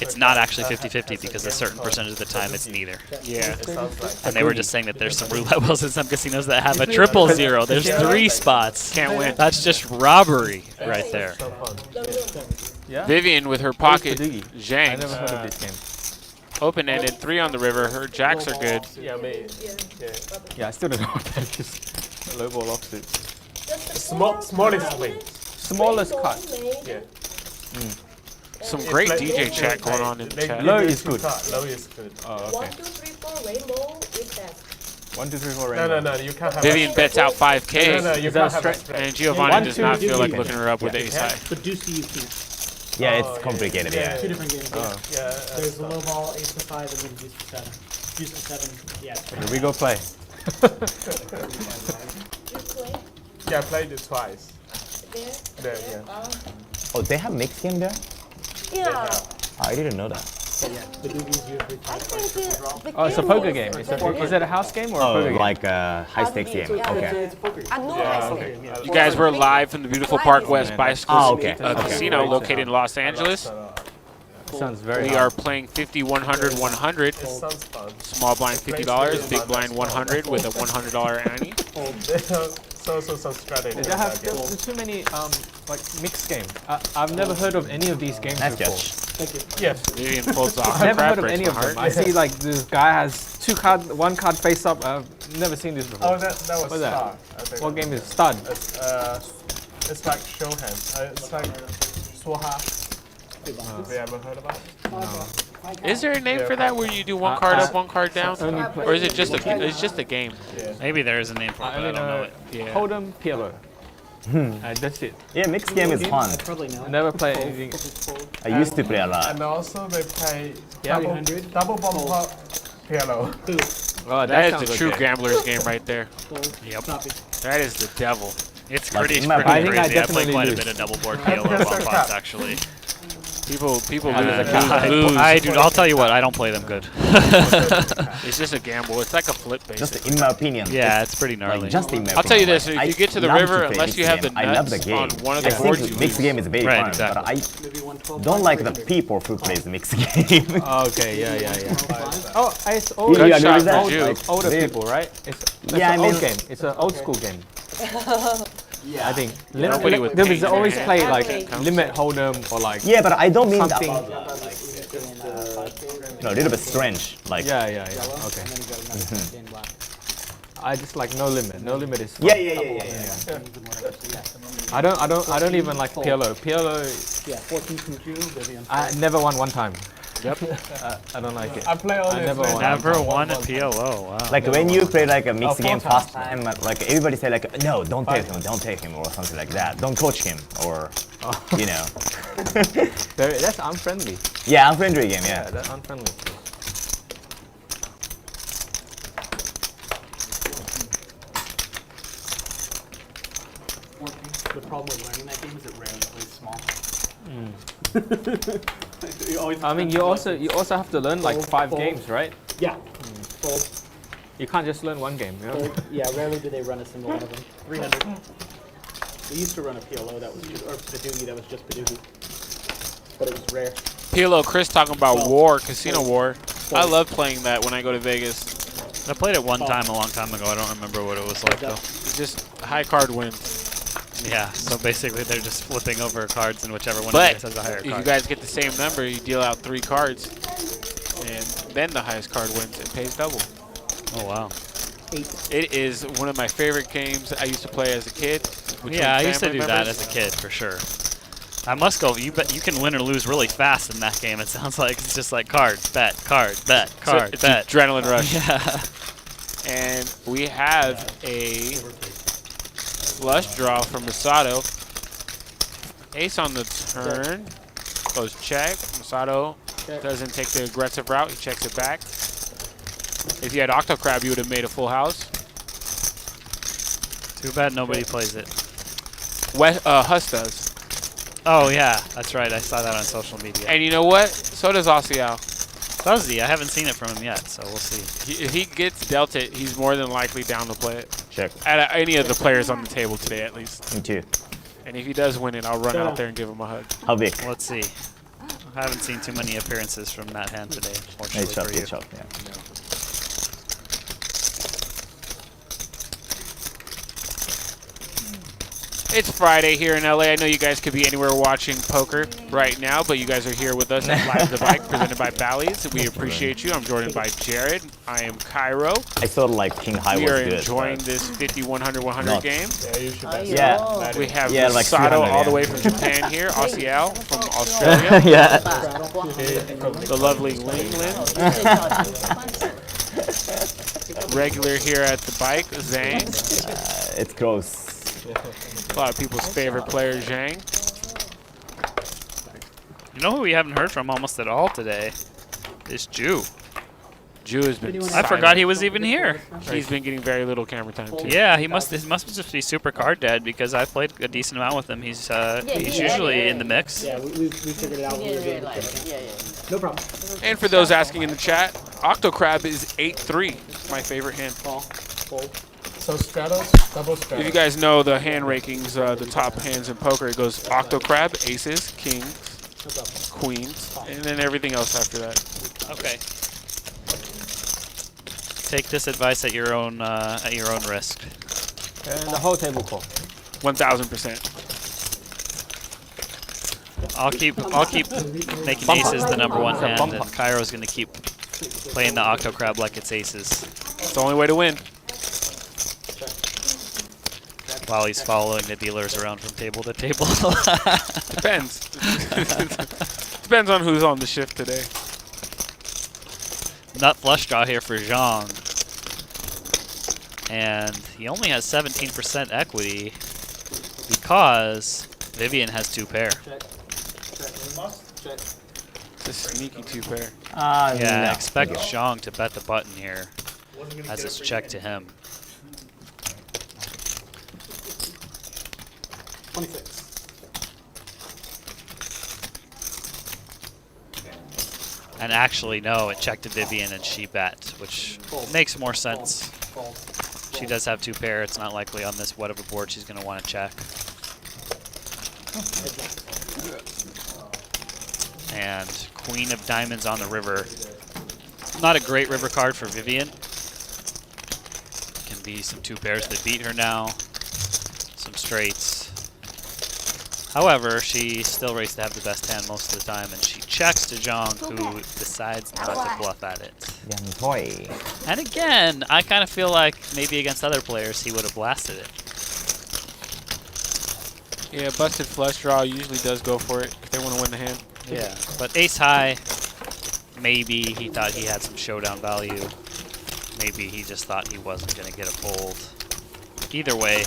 [SPEAKER 2] it's not actually 50-50 because a certain percentage of the time it's neither.
[SPEAKER 10] Yeah.
[SPEAKER 2] And they were just saying that there's some roulette wheels in some casinos that have a 0-0. There's 3 spots.
[SPEAKER 10] Can't win.
[SPEAKER 2] That's just robbery right there.
[SPEAKER 8] Yeah.
[SPEAKER 10] Vivian with her
[SPEAKER 8] Who's
[SPEAKER 10] pocket.
[SPEAKER 8] Padugi? I
[SPEAKER 10] Zhang.
[SPEAKER 8] never heard of this game.
[SPEAKER 10] Open-ended, 3 on the river. Her jacks are good.
[SPEAKER 5] Yeah, me.
[SPEAKER 8] Yeah, I still don't know what that is. Low ball offsuit.
[SPEAKER 5] Smallest win.
[SPEAKER 8] Smallest cut.
[SPEAKER 5] Yeah.
[SPEAKER 10] Some great DJ chat going on in the chat.
[SPEAKER 8] Low is good.
[SPEAKER 5] Low is good.
[SPEAKER 8] Oh,
[SPEAKER 7] 1,
[SPEAKER 8] okay.
[SPEAKER 7] 2, 3, 4 rainbow is that.
[SPEAKER 8] 1, 2, 3, 4
[SPEAKER 5] No,
[SPEAKER 8] rainbow.
[SPEAKER 5] you can't have
[SPEAKER 10] Vivian
[SPEAKER 5] a
[SPEAKER 10] bets out
[SPEAKER 5] No,
[SPEAKER 10] 5K.
[SPEAKER 5] you
[SPEAKER 8] Is that
[SPEAKER 5] can't
[SPEAKER 8] a
[SPEAKER 5] have a
[SPEAKER 8] straight-
[SPEAKER 5] spread.
[SPEAKER 10] And Giovanni
[SPEAKER 8] 1,
[SPEAKER 10] does
[SPEAKER 8] 2,
[SPEAKER 10] not feel like
[SPEAKER 11] okay.
[SPEAKER 10] looking her up with ace high.
[SPEAKER 6] But Deuce you can't.
[SPEAKER 11] Yeah, it's complicated. Yeah.
[SPEAKER 6] 2 different games.
[SPEAKER 8] Oh.
[SPEAKER 5] Yeah,
[SPEAKER 6] There's the low ball, ace to 5, and then deuce to 7. Deuce to 7, yeah.
[SPEAKER 8] Here we go play.
[SPEAKER 7] You play
[SPEAKER 5] yeah, I played it twice.
[SPEAKER 7] there?
[SPEAKER 5] There, yeah.
[SPEAKER 11] Oh, they have mixed game there?
[SPEAKER 7] Yeah.
[SPEAKER 11] I didn't know that.
[SPEAKER 6] The doogies usually
[SPEAKER 7] I think the
[SPEAKER 8] Oh, it's a poker game. Is it a house game or a
[SPEAKER 11] Oh,
[SPEAKER 8] poker game?
[SPEAKER 11] like a high stakes game. Okay.
[SPEAKER 6] It's a poker game.
[SPEAKER 7] I know
[SPEAKER 5] Yeah,
[SPEAKER 7] I
[SPEAKER 5] okay.
[SPEAKER 10] You guys were live from the beautiful Park West Bicycle
[SPEAKER 11] okay.
[SPEAKER 10] Casino located in Los Angeles.
[SPEAKER 8] Sounds very
[SPEAKER 10] We are playing 50, 100, 100.
[SPEAKER 5] It sounds fun.
[SPEAKER 10] Small blind $50, big blind 100 with a $100 ante.
[SPEAKER 5] So some strategy.
[SPEAKER 8] They have there's too many like mixed games. I've never heard of any of these games
[SPEAKER 11] Nice
[SPEAKER 8] before.
[SPEAKER 11] catch.
[SPEAKER 5] Yes.
[SPEAKER 10] Vivian pulls off
[SPEAKER 8] I've
[SPEAKER 10] the
[SPEAKER 8] never
[SPEAKER 10] crab
[SPEAKER 8] heard of
[SPEAKER 10] breaks
[SPEAKER 8] any
[SPEAKER 10] my
[SPEAKER 8] of them.
[SPEAKER 10] heart.
[SPEAKER 8] I see like this guy has 1 card face up. I've never seen this before.
[SPEAKER 5] Oh, that was
[SPEAKER 8] What's that?
[SPEAKER 5] Star. I think.
[SPEAKER 8] What game is Stud?
[SPEAKER 5] It's like show hand. It's like Swaha. Have you ever heard about it?
[SPEAKER 10] Is there a name for that where you do 1 card up, 1 card down?
[SPEAKER 8] Only play-
[SPEAKER 10] Or is it just a game?
[SPEAKER 2] Maybe there is a name for it,
[SPEAKER 8] I
[SPEAKER 2] but I
[SPEAKER 8] only
[SPEAKER 2] don't know
[SPEAKER 8] know
[SPEAKER 2] it.
[SPEAKER 10] Yeah.
[SPEAKER 8] Hold'em, PLO. That's it.
[SPEAKER 11] Yeah, mixed game is fun.
[SPEAKER 6] I probably know.
[SPEAKER 8] I never play anything.
[SPEAKER 11] I used to play a lot.
[SPEAKER 5] And also they play
[SPEAKER 8] Yeah.
[SPEAKER 5] double bomb pop PLO.
[SPEAKER 8] Oh,
[SPEAKER 10] That is
[SPEAKER 8] sounds
[SPEAKER 10] the true
[SPEAKER 8] okay.
[SPEAKER 10] gambler's game right there.
[SPEAKER 6] Fold.
[SPEAKER 2] Yep.
[SPEAKER 6] Copy.
[SPEAKER 10] That is the devil.
[SPEAKER 2] It's
[SPEAKER 11] Like,
[SPEAKER 2] pretty,
[SPEAKER 11] in my
[SPEAKER 2] pretty
[SPEAKER 11] opinion-
[SPEAKER 8] I think I
[SPEAKER 2] crazy. I play
[SPEAKER 8] definitely
[SPEAKER 2] quite a
[SPEAKER 8] lose.
[SPEAKER 2] bit of double board PLO while pots, actually.
[SPEAKER 10] People
[SPEAKER 8] Yeah,
[SPEAKER 10] lose.
[SPEAKER 2] I do. I'll tell you what. I don't play them good.
[SPEAKER 10] It's just a gamble. It's like a flip, basically.
[SPEAKER 11] Just in my opinion.
[SPEAKER 2] Yeah, it's pretty gnarly.
[SPEAKER 11] Like, just in my
[SPEAKER 10] I'll tell you
[SPEAKER 11] opinion,
[SPEAKER 10] this: if
[SPEAKER 11] like,
[SPEAKER 10] you get to the
[SPEAKER 11] I love
[SPEAKER 10] river,
[SPEAKER 11] play
[SPEAKER 10] unless
[SPEAKER 11] mixed
[SPEAKER 10] you have the
[SPEAKER 11] game. I love the
[SPEAKER 10] nuts
[SPEAKER 11] game.
[SPEAKER 10] on one of
[SPEAKER 11] I
[SPEAKER 10] the boards,
[SPEAKER 11] think
[SPEAKER 10] you
[SPEAKER 11] mixed
[SPEAKER 10] lose.
[SPEAKER 11] game is very
[SPEAKER 2] Right,
[SPEAKER 11] fun, but I
[SPEAKER 6] Maybe 112.
[SPEAKER 11] don't like the people who plays mixed game.
[SPEAKER 8] Okay, yeah. Oh, it's
[SPEAKER 11] You
[SPEAKER 8] old,
[SPEAKER 11] agree with
[SPEAKER 10] shot
[SPEAKER 11] that?
[SPEAKER 10] from Jew.
[SPEAKER 8] like older
[SPEAKER 11] They-
[SPEAKER 8] people, right? It's
[SPEAKER 11] Yeah, I
[SPEAKER 8] an old
[SPEAKER 11] mean-
[SPEAKER 8] game. It's an old school game.
[SPEAKER 6] Yeah.
[SPEAKER 8] I think.
[SPEAKER 10] Nobody would
[SPEAKER 8] They
[SPEAKER 10] paint
[SPEAKER 8] was always
[SPEAKER 10] their
[SPEAKER 8] play
[SPEAKER 10] hand.
[SPEAKER 8] like
[SPEAKER 7] Exactly.
[SPEAKER 8] limit hold'em or like
[SPEAKER 11] Yeah, but I don't mean
[SPEAKER 8] something.
[SPEAKER 11] no, a little bit strange. Like
[SPEAKER 8] Yeah. Okay.
[SPEAKER 6] And then you got another in black.
[SPEAKER 8] I just like no limit. No limit is. Fun.
[SPEAKER 11] yeah.
[SPEAKER 8] I don't even like PLO. PLO.
[SPEAKER 6] Yeah, 14 from Jew, Vivian.
[SPEAKER 8] I never won one time.
[SPEAKER 10] Yep.
[SPEAKER 8] I don't like it.
[SPEAKER 5] I play all
[SPEAKER 8] I
[SPEAKER 5] this.
[SPEAKER 8] never
[SPEAKER 5] man.
[SPEAKER 8] won.
[SPEAKER 2] Never won a PLO. Wow.
[SPEAKER 11] Like when you play like a mixed
[SPEAKER 8] four
[SPEAKER 11] game
[SPEAKER 8] times.
[SPEAKER 11] first time, like everybody say like, no, don't take him, or something like that. Don't coach him, or you know.
[SPEAKER 8] That's unfriendly.
[SPEAKER 11] Yeah, unfriendly game.
[SPEAKER 8] Yeah,
[SPEAKER 11] Yeah.
[SPEAKER 8] that's unfriendly.
[SPEAKER 6] The problem with learning that game is it rarely plays small. You always
[SPEAKER 8] I mean, you also have to learn like
[SPEAKER 6] Fold,
[SPEAKER 8] 5
[SPEAKER 6] fold.
[SPEAKER 8] games, right?
[SPEAKER 6] Yeah. Fold.
[SPEAKER 8] You can't just learn one game. You know?
[SPEAKER 6] Fold. Yeah, rarely do they run a single one of them. 300. We used to run a PLO that was just, or Badoogie that was just Badoogie. But it was rare.
[SPEAKER 10] PLO Chris talking about War, Casino War. I love playing that when I go to Vegas.
[SPEAKER 2] I played it one time a long time ago. I don't remember what it was like though.
[SPEAKER 10] It's just high card wins.
[SPEAKER 2] Yeah. So basically, they're just flipping over cards, and whichever one of you
[SPEAKER 10] But
[SPEAKER 2] guys has a higher
[SPEAKER 10] if you
[SPEAKER 2] card.
[SPEAKER 10] guys get the same number, you deal out 3 cards, and then the highest card wins and pays double.
[SPEAKER 2] Oh wow.
[SPEAKER 6] 8.
[SPEAKER 10] It is one of my favorite games I used to play as a kid. between
[SPEAKER 2] Yeah, I used to
[SPEAKER 10] family
[SPEAKER 2] do that
[SPEAKER 10] members.
[SPEAKER 2] as a kid for sure. I must go. You bet you can win or lose really fast in that game. It sounds like it's just like card, bet, card, bet,
[SPEAKER 10] So
[SPEAKER 2] card,
[SPEAKER 10] it's
[SPEAKER 2] bet.
[SPEAKER 10] adrenaline rush.
[SPEAKER 2] Yeah.
[SPEAKER 10] And we have a flush draw from Masato. Ace on the turn. Goes check. Masato doesn't take the aggressive route. He checks it back. If you had Octo Crab, you would have made a full house.
[SPEAKER 2] Too bad nobody plays it.
[SPEAKER 10] Huss does.
[SPEAKER 2] Oh yeah, that's right. I saw that on social media.
[SPEAKER 10] And you know what? So does Aussie Al.
[SPEAKER 2] Does he? I haven't seen it from him yet, so we'll see.
[SPEAKER 10] If he gets dealt it, he's more than likely down to play it.
[SPEAKER 11] Check.
[SPEAKER 10] At any of the players on the table today, at least.
[SPEAKER 11] Me too.
[SPEAKER 10] And if he does win it, I'll run out there and give him a hug.
[SPEAKER 11] How big?
[SPEAKER 2] Let's see. I haven't seen too many appearances from that hand today, fortunately
[SPEAKER 11] Nice shot,
[SPEAKER 2] for you.
[SPEAKER 11] good shot. Yeah.
[SPEAKER 10] It's Friday here in LA. I know you guys could be anywhere watching poker right now, but you guys are here with us at Live the Bike, presented by Bally's. We appreciate you. I'm joined by Jared. I am Cairo.
[SPEAKER 11] I thought like King High
[SPEAKER 10] We
[SPEAKER 11] was
[SPEAKER 10] are
[SPEAKER 11] good.
[SPEAKER 10] enjoying
[SPEAKER 11] but
[SPEAKER 10] this 50, 100, 100
[SPEAKER 11] Not.
[SPEAKER 10] game.
[SPEAKER 5] Yeah, you should bet.
[SPEAKER 11] Yeah.
[SPEAKER 10] We have
[SPEAKER 11] Yeah, like
[SPEAKER 10] Masato
[SPEAKER 11] 300,
[SPEAKER 10] all the
[SPEAKER 11] yeah.
[SPEAKER 10] way from Japan here, Aussie Al from Australia,
[SPEAKER 11] yeah.
[SPEAKER 10] the lovely Linglin, regular here at the bike, Zhang.
[SPEAKER 11] It's close.
[SPEAKER 10] A lot of people's favorite player, Zhang.
[SPEAKER 2] You know who we haven't heard from almost at all today? Is Jew.
[SPEAKER 10] Jew has been
[SPEAKER 2] I forgot he was even here.
[SPEAKER 10] He's been getting very little camera time, too.
[SPEAKER 2] Yeah, he must just be super card dead because I played a decent amount with him. He's usually in the mix.
[SPEAKER 6] Yeah, we figured it out.
[SPEAKER 4] We didn't realize. Yeah.
[SPEAKER 6] No problem.
[SPEAKER 10] And for those asking in the chat, Octo Crab is 8-3. My favorite hand.
[SPEAKER 6] Call. Fold.
[SPEAKER 5] So straddles, double straddles.
[SPEAKER 10] If you guys know the hand rankings, the top hands in poker, it goes Octo Crab, aces, kings,
[SPEAKER 6] No problem.
[SPEAKER 10] queens, and then everything else after that.
[SPEAKER 2] Okay. Take this advice at your own risk.
[SPEAKER 8] And the whole table call.
[SPEAKER 10] 1000%.
[SPEAKER 2] I'll keep making aces the number one hand, and Cairo's gonna keep playing the Octo Crab like it's aces
[SPEAKER 10] It's the only way to win.
[SPEAKER 2] while he's following the dealers around from table to table.
[SPEAKER 10] Depends. Depends on who's on the shift today.
[SPEAKER 2] Nut flush draw here for Zhang. And he only has 17% equity because Vivian has 2 pair.
[SPEAKER 10] It's a sneaky 2-pair.
[SPEAKER 2] Yeah,
[SPEAKER 11] no.
[SPEAKER 2] expect Zhang to bet the button here as it's checked to him.
[SPEAKER 6] 26.
[SPEAKER 2] And actually, no, it checked to Vivian and she bet, which makes more sense. She does have 2 pair. It's not likely on this whatever board she's going to want to check. And Queen of Diamonds on the river. Not a great river card for Vivian. Can be some 2 pairs that beat her now. Some straights. However, she still rates to have the best hand most of the time, and she checks to Zhang, who decides not to bluff at it. And again, I kind of feel like maybe against other players he would have blasted it.
[SPEAKER 10] Yeah, busted flush draw usually does go for it if they want to win the hand.
[SPEAKER 2] Yeah, but ace high, maybe he thought he had some showdown value. Maybe he just thought he wasn't going to get a fold. Either way,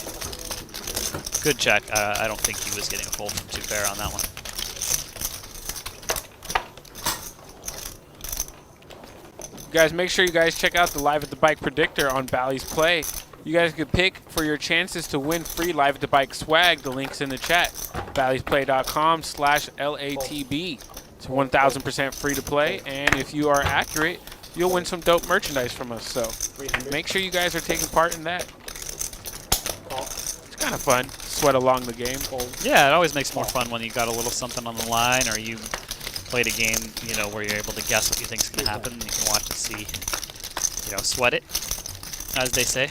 [SPEAKER 2] good check. I don't think he was getting a fold from 2 pair on that one.
[SPEAKER 10] Guys, make sure you guys check out the Live at the Bike predictor on Bally's Play. You guys could pick for your chances to win free Live at the Bike swag. The link's in the chat. Bally'sPlay.com/LATB. It's 1,000% free to play, and if you are accurate, you'll win some dope merchandise from us. So make sure you guys are taking part in that. It's kind of fun. Sweat along the game.
[SPEAKER 2] Yeah, it always makes more fun when you got a little something on the line, or you played a game, you know, where you're able to guess what you think's going to happen, and you can watch and see, you know, sweat it, as they say.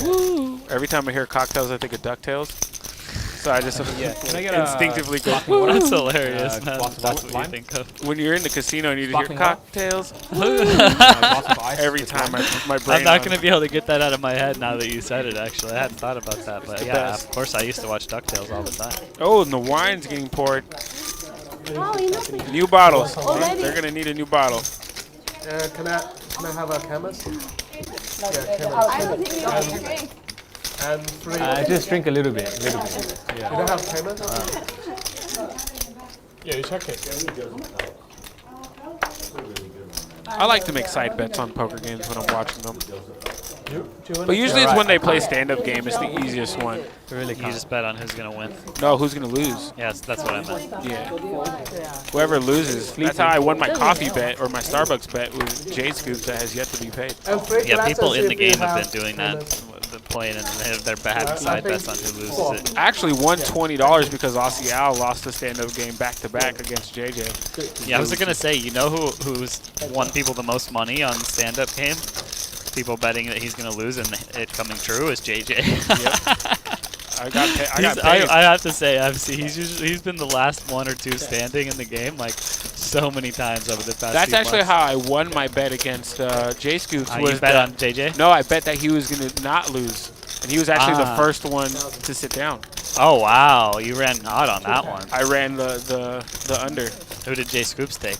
[SPEAKER 10] Woo! Every time I hear cocktails, I think of DuckTales. So I just
[SPEAKER 8] Can I get
[SPEAKER 10] instinctively go,
[SPEAKER 2] Woo! That's hilarious, man.
[SPEAKER 8] glass
[SPEAKER 2] That's
[SPEAKER 8] of
[SPEAKER 2] what you
[SPEAKER 8] lime?
[SPEAKER 2] think of.
[SPEAKER 10] when you're in the casino and you just hear
[SPEAKER 8] Sparkling hot?
[SPEAKER 10] cocktails.
[SPEAKER 8] Glass of ice
[SPEAKER 10] Every
[SPEAKER 8] with
[SPEAKER 10] time
[SPEAKER 8] lime.
[SPEAKER 10] my brain.
[SPEAKER 2] I'm not going to be able to get that out of my head now that you said it, actually. I hadn't thought about that, but
[SPEAKER 10] the
[SPEAKER 2] yeah,
[SPEAKER 10] best.
[SPEAKER 2] of course I used to watch DuckTales all the time.
[SPEAKER 10] Oh, and the wine's getting poured.
[SPEAKER 7] Oh, enough.
[SPEAKER 10] New bottles.
[SPEAKER 7] Already?
[SPEAKER 10] They're gonna need a new bottle.
[SPEAKER 5] Can I have a canvas? And 3.
[SPEAKER 8] Just drink a little bit.
[SPEAKER 5] You don't have payment?
[SPEAKER 10] Yeah, you check it. I like to make side bets on poker games when I'm watching them. But usually it's when they play stand-up game. It's the easiest one.
[SPEAKER 2] Really, you just bet on who's going to win.
[SPEAKER 10] No, who's gonna lose?
[SPEAKER 2] Yes, that's what I meant.
[SPEAKER 10] Yeah. Whoever loses. That's how I won my coffee bet or my Starbucks bet with J Scoops that has yet to be paid.
[SPEAKER 2] Yeah, people in the game have been doing that, playing and they're having side bets on who loses it.
[SPEAKER 10] Actually won $20 because Aussie Al lost the stand-up game back-to-back against JJ.
[SPEAKER 2] Yeah, I was going to say, you know who's won people the most money on stand-up game? People betting that he's going to lose and it coming true is JJ.
[SPEAKER 10] Yep. I got paid.
[SPEAKER 2] I have to say, he's been the last 1 or 2 standing in the game like so many times over the past
[SPEAKER 10] That's
[SPEAKER 2] few
[SPEAKER 10] actually
[SPEAKER 2] months.
[SPEAKER 10] how I won my bet against J Scoops.
[SPEAKER 2] You bet on JJ?
[SPEAKER 10] No, I bet that he was going to not lose. And he was actually the first one to sit down.
[SPEAKER 2] Oh, wow. You ran hot on that one.
[SPEAKER 10] I ran the under.
[SPEAKER 2] Who did J Scoops take?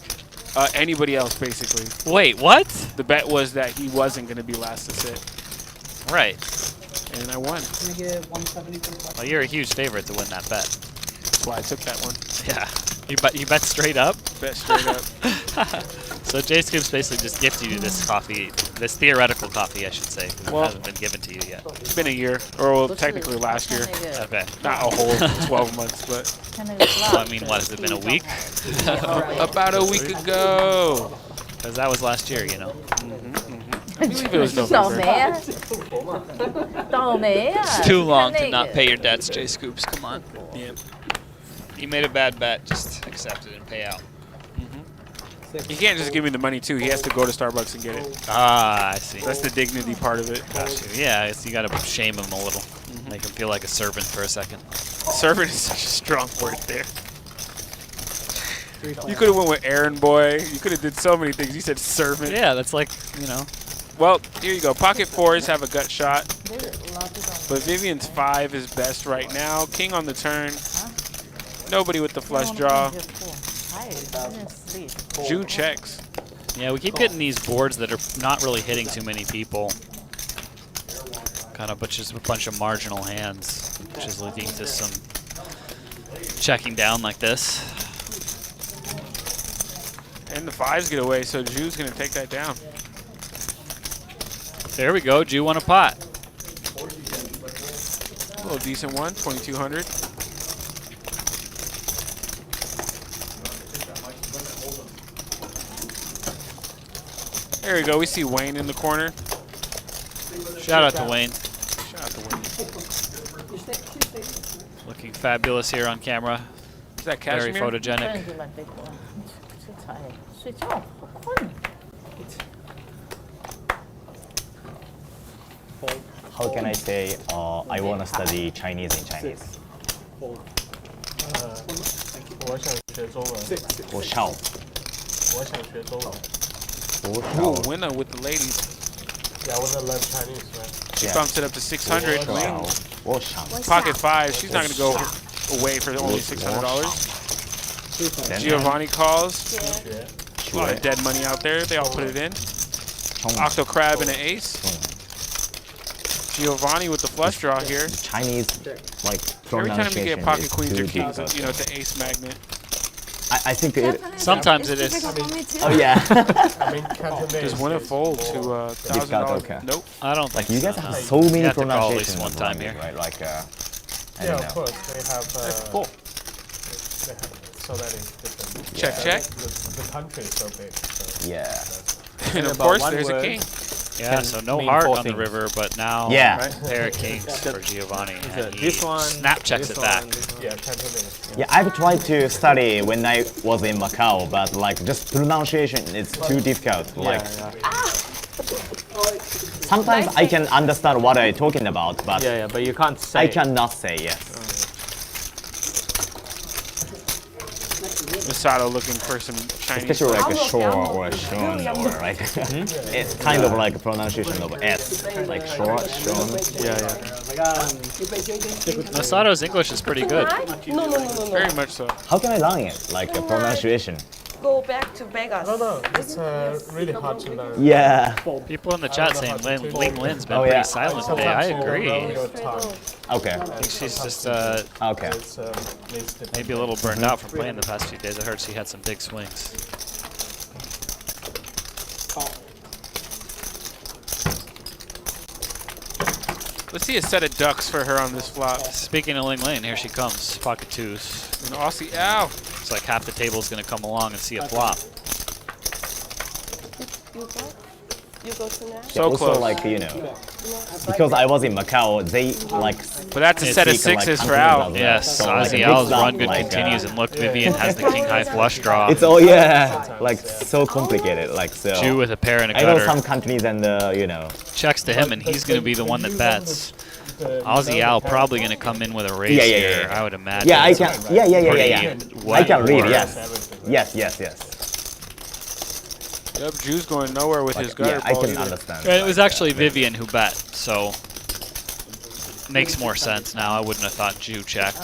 [SPEAKER 10] Anybody else, basically.
[SPEAKER 2] Wait, what?
[SPEAKER 10] The bet was that he wasn't going to be last to sit.
[SPEAKER 2] Right.
[SPEAKER 10] And I won.
[SPEAKER 2] Well, you're a huge favorite to win that bet.
[SPEAKER 10] That's why I took that one.
[SPEAKER 2] Yeah. You bet straight up?
[SPEAKER 10] Bet straight up.
[SPEAKER 2] So J Scoops basically just gifted you this coffee, this theoretical coffee, I should say, 'cause it hasn't been given to you yet.
[SPEAKER 10] It's been a year, or well, technically last year.
[SPEAKER 2] Okay.
[SPEAKER 10] Not a whole 12 months, but
[SPEAKER 2] Well, I mean, what, has it been a week?
[SPEAKER 10] about a week ago.
[SPEAKER 2] Because that was last year, you know.
[SPEAKER 10] I believe it was November.
[SPEAKER 2] It's too long to not pay your debts, J Scoops. Come on.
[SPEAKER 10] Yeah.
[SPEAKER 2] You made a bad bet. Just accept it and pay out.
[SPEAKER 10] He can't just give me the money, too. He has to go to Starbucks and get it.
[SPEAKER 2] Ah, I see.
[SPEAKER 10] That's the dignity part of it.
[SPEAKER 2] Got you. Yeah, I guess you got to shame him a little. Make him feel like a servant for a second.
[SPEAKER 10] Servant is such a strong word there. You could have went with errand boy. You could have did so many things. You said servant.
[SPEAKER 2] Yeah, that's like, you know.
[SPEAKER 10] Well, here you go. Pocket 4s have a gut shot. But Vivian's 5 is best right now. King on the turn. Nobody with the flush draw. Ju checks.
[SPEAKER 2] Yeah, we keep getting these boards that are not really hitting too many people. Kind of, but just a bunch of marginal hands, which is leading to some checking down like this.
[SPEAKER 10] And the 5s get away, so Ju's going to take that down.
[SPEAKER 2] There we go. Ju won a pot.
[SPEAKER 10] little decent one, 2200. There we go. We see Wayne in the corner.
[SPEAKER 2] Shout out to Wayne.
[SPEAKER 10] Shout out to Wayne.
[SPEAKER 2] Looking fabulous here on camera.
[SPEAKER 10] Is that
[SPEAKER 2] Very
[SPEAKER 10] cashmere?
[SPEAKER 2] photogenic.
[SPEAKER 11] How can I say I want to study Chinese in Chinese?
[SPEAKER 5] 我想学中文。
[SPEAKER 11] 我笑。
[SPEAKER 5] 我想学中文。
[SPEAKER 11] 我
[SPEAKER 10] Ooh,
[SPEAKER 11] 笑。
[SPEAKER 10] Wynna with the ladies.
[SPEAKER 5] Yeah, I want to learn Chinese, man.
[SPEAKER 10] She
[SPEAKER 11] Yeah.
[SPEAKER 10] bumped it up to 600. Ling,
[SPEAKER 11] 我笑。
[SPEAKER 10] pocket 5. She's not going to go away for only $600. Giovnni calls. A lot of dead money out there. They all put it in. Octo crab and an ace. Giovnni with the flush draw here.
[SPEAKER 11] Chinese like
[SPEAKER 10] Every time you get
[SPEAKER 11] pronunciation
[SPEAKER 10] pocket
[SPEAKER 11] is
[SPEAKER 10] queens or
[SPEAKER 11] too
[SPEAKER 10] kings,
[SPEAKER 11] difficult.
[SPEAKER 10] you know, it's an ace magnet.
[SPEAKER 11] I think it.
[SPEAKER 2] Sometimes it is.
[SPEAKER 11] Oh yeah.
[SPEAKER 5] I mean, Cantonese.
[SPEAKER 10] Just win a fold to $1,000.
[SPEAKER 11] okay.
[SPEAKER 10] Nope.
[SPEAKER 2] I don't think
[SPEAKER 11] Like you guys
[SPEAKER 2] so,
[SPEAKER 11] have
[SPEAKER 2] no.
[SPEAKER 11] so many
[SPEAKER 2] You have to call at least
[SPEAKER 11] pronunciations
[SPEAKER 2] one time
[SPEAKER 11] rhyming,
[SPEAKER 2] here.
[SPEAKER 11] right? Like I
[SPEAKER 5] Yeah,
[SPEAKER 11] don't
[SPEAKER 5] of
[SPEAKER 11] know.
[SPEAKER 5] course. They have
[SPEAKER 10] Cool.
[SPEAKER 5] they have so many different.
[SPEAKER 10] Check, check.
[SPEAKER 5] The country is so big. So
[SPEAKER 11] Yeah.
[SPEAKER 10] And of
[SPEAKER 8] about
[SPEAKER 10] course,
[SPEAKER 8] one
[SPEAKER 10] there's a
[SPEAKER 8] word.
[SPEAKER 10] king.
[SPEAKER 2] Yeah, so no
[SPEAKER 8] mean
[SPEAKER 2] heart
[SPEAKER 8] four
[SPEAKER 2] on the
[SPEAKER 8] things.
[SPEAKER 2] river, but now
[SPEAKER 11] Yeah.
[SPEAKER 2] pair of kings for Giovnni. And he
[SPEAKER 8] This one.
[SPEAKER 2] snap checks
[SPEAKER 8] this
[SPEAKER 2] it back.
[SPEAKER 8] one, this one.
[SPEAKER 5] yeah, Cantonese.
[SPEAKER 11] Yeah, I've tried to study when I was in Macau, but like just pronunciation is too difficult. Like sometimes I can understand what I'm talking about, but
[SPEAKER 8] Yeah, but you can't say.
[SPEAKER 11] I cannot say yes.
[SPEAKER 10] Masato looking for some Chinese.
[SPEAKER 11] Especially like a shore or a shun or like it's kind of like a pronunciation of S, like shore, shun.
[SPEAKER 2] Masato's English is pretty good.
[SPEAKER 7] No.
[SPEAKER 10] Very much so.
[SPEAKER 11] How can I learn it? Like a pronunciation.
[SPEAKER 7] Go back to Vegas.
[SPEAKER 5] No, it's really hard to learn.
[SPEAKER 11] Yeah.
[SPEAKER 2] People in the chat saying Ling Lin's been
[SPEAKER 11] Oh,
[SPEAKER 2] pretty
[SPEAKER 11] yeah.
[SPEAKER 2] silent today. I agree.
[SPEAKER 5] Your tongue.
[SPEAKER 11] Okay.
[SPEAKER 2] I think she's just
[SPEAKER 11] Okay.
[SPEAKER 5] It's needs to
[SPEAKER 2] maybe a little burned out from playing the past few days. I heard she had some big swings.
[SPEAKER 10] Let's see a set of ducks for her on this flop.
[SPEAKER 2] Speaking of Ling Lin, here she comes. Pocket twos.
[SPEAKER 10] An Aussie Al.
[SPEAKER 2] It's like half the table's going to come along and see a flop.
[SPEAKER 7] You go to now?
[SPEAKER 10] So
[SPEAKER 11] also
[SPEAKER 10] close.
[SPEAKER 11] like, you know, because I was in Macau, they like
[SPEAKER 10] But that's a set of
[SPEAKER 11] speak, like,
[SPEAKER 10] sixes for
[SPEAKER 11] Cantonese
[SPEAKER 10] Al.
[SPEAKER 11] as well.
[SPEAKER 2] Yes,
[SPEAKER 11] So, like,
[SPEAKER 2] Aussie
[SPEAKER 11] mix
[SPEAKER 2] Al's
[SPEAKER 11] up,
[SPEAKER 2] run good
[SPEAKER 11] like,
[SPEAKER 2] continues, and look, Vivian has the king high flush draw.
[SPEAKER 11] It's all yeah, like so complicated, like so.
[SPEAKER 2] Jew with a pair and a
[SPEAKER 11] I know
[SPEAKER 2] gutter.
[SPEAKER 11] some Cantonese and you know.
[SPEAKER 2] Checks to him, and he's going to be the one that bets. Aussie Al probably going to come in with a raise
[SPEAKER 11] Yeah,
[SPEAKER 2] here,
[SPEAKER 11] yeah.
[SPEAKER 2] I would imagine.
[SPEAKER 11] Yeah, I can. Yeah.
[SPEAKER 2] Pretty
[SPEAKER 11] I can read.
[SPEAKER 2] wet
[SPEAKER 11] Yes. Yes.
[SPEAKER 10] Yep, Jew's going nowhere with his gutter
[SPEAKER 11] Yeah, I
[SPEAKER 10] ball
[SPEAKER 11] can
[SPEAKER 10] either.
[SPEAKER 11] understand.
[SPEAKER 2] It was actually Vivian who bet, so makes more sense now. I wouldn't have thought Jew checked.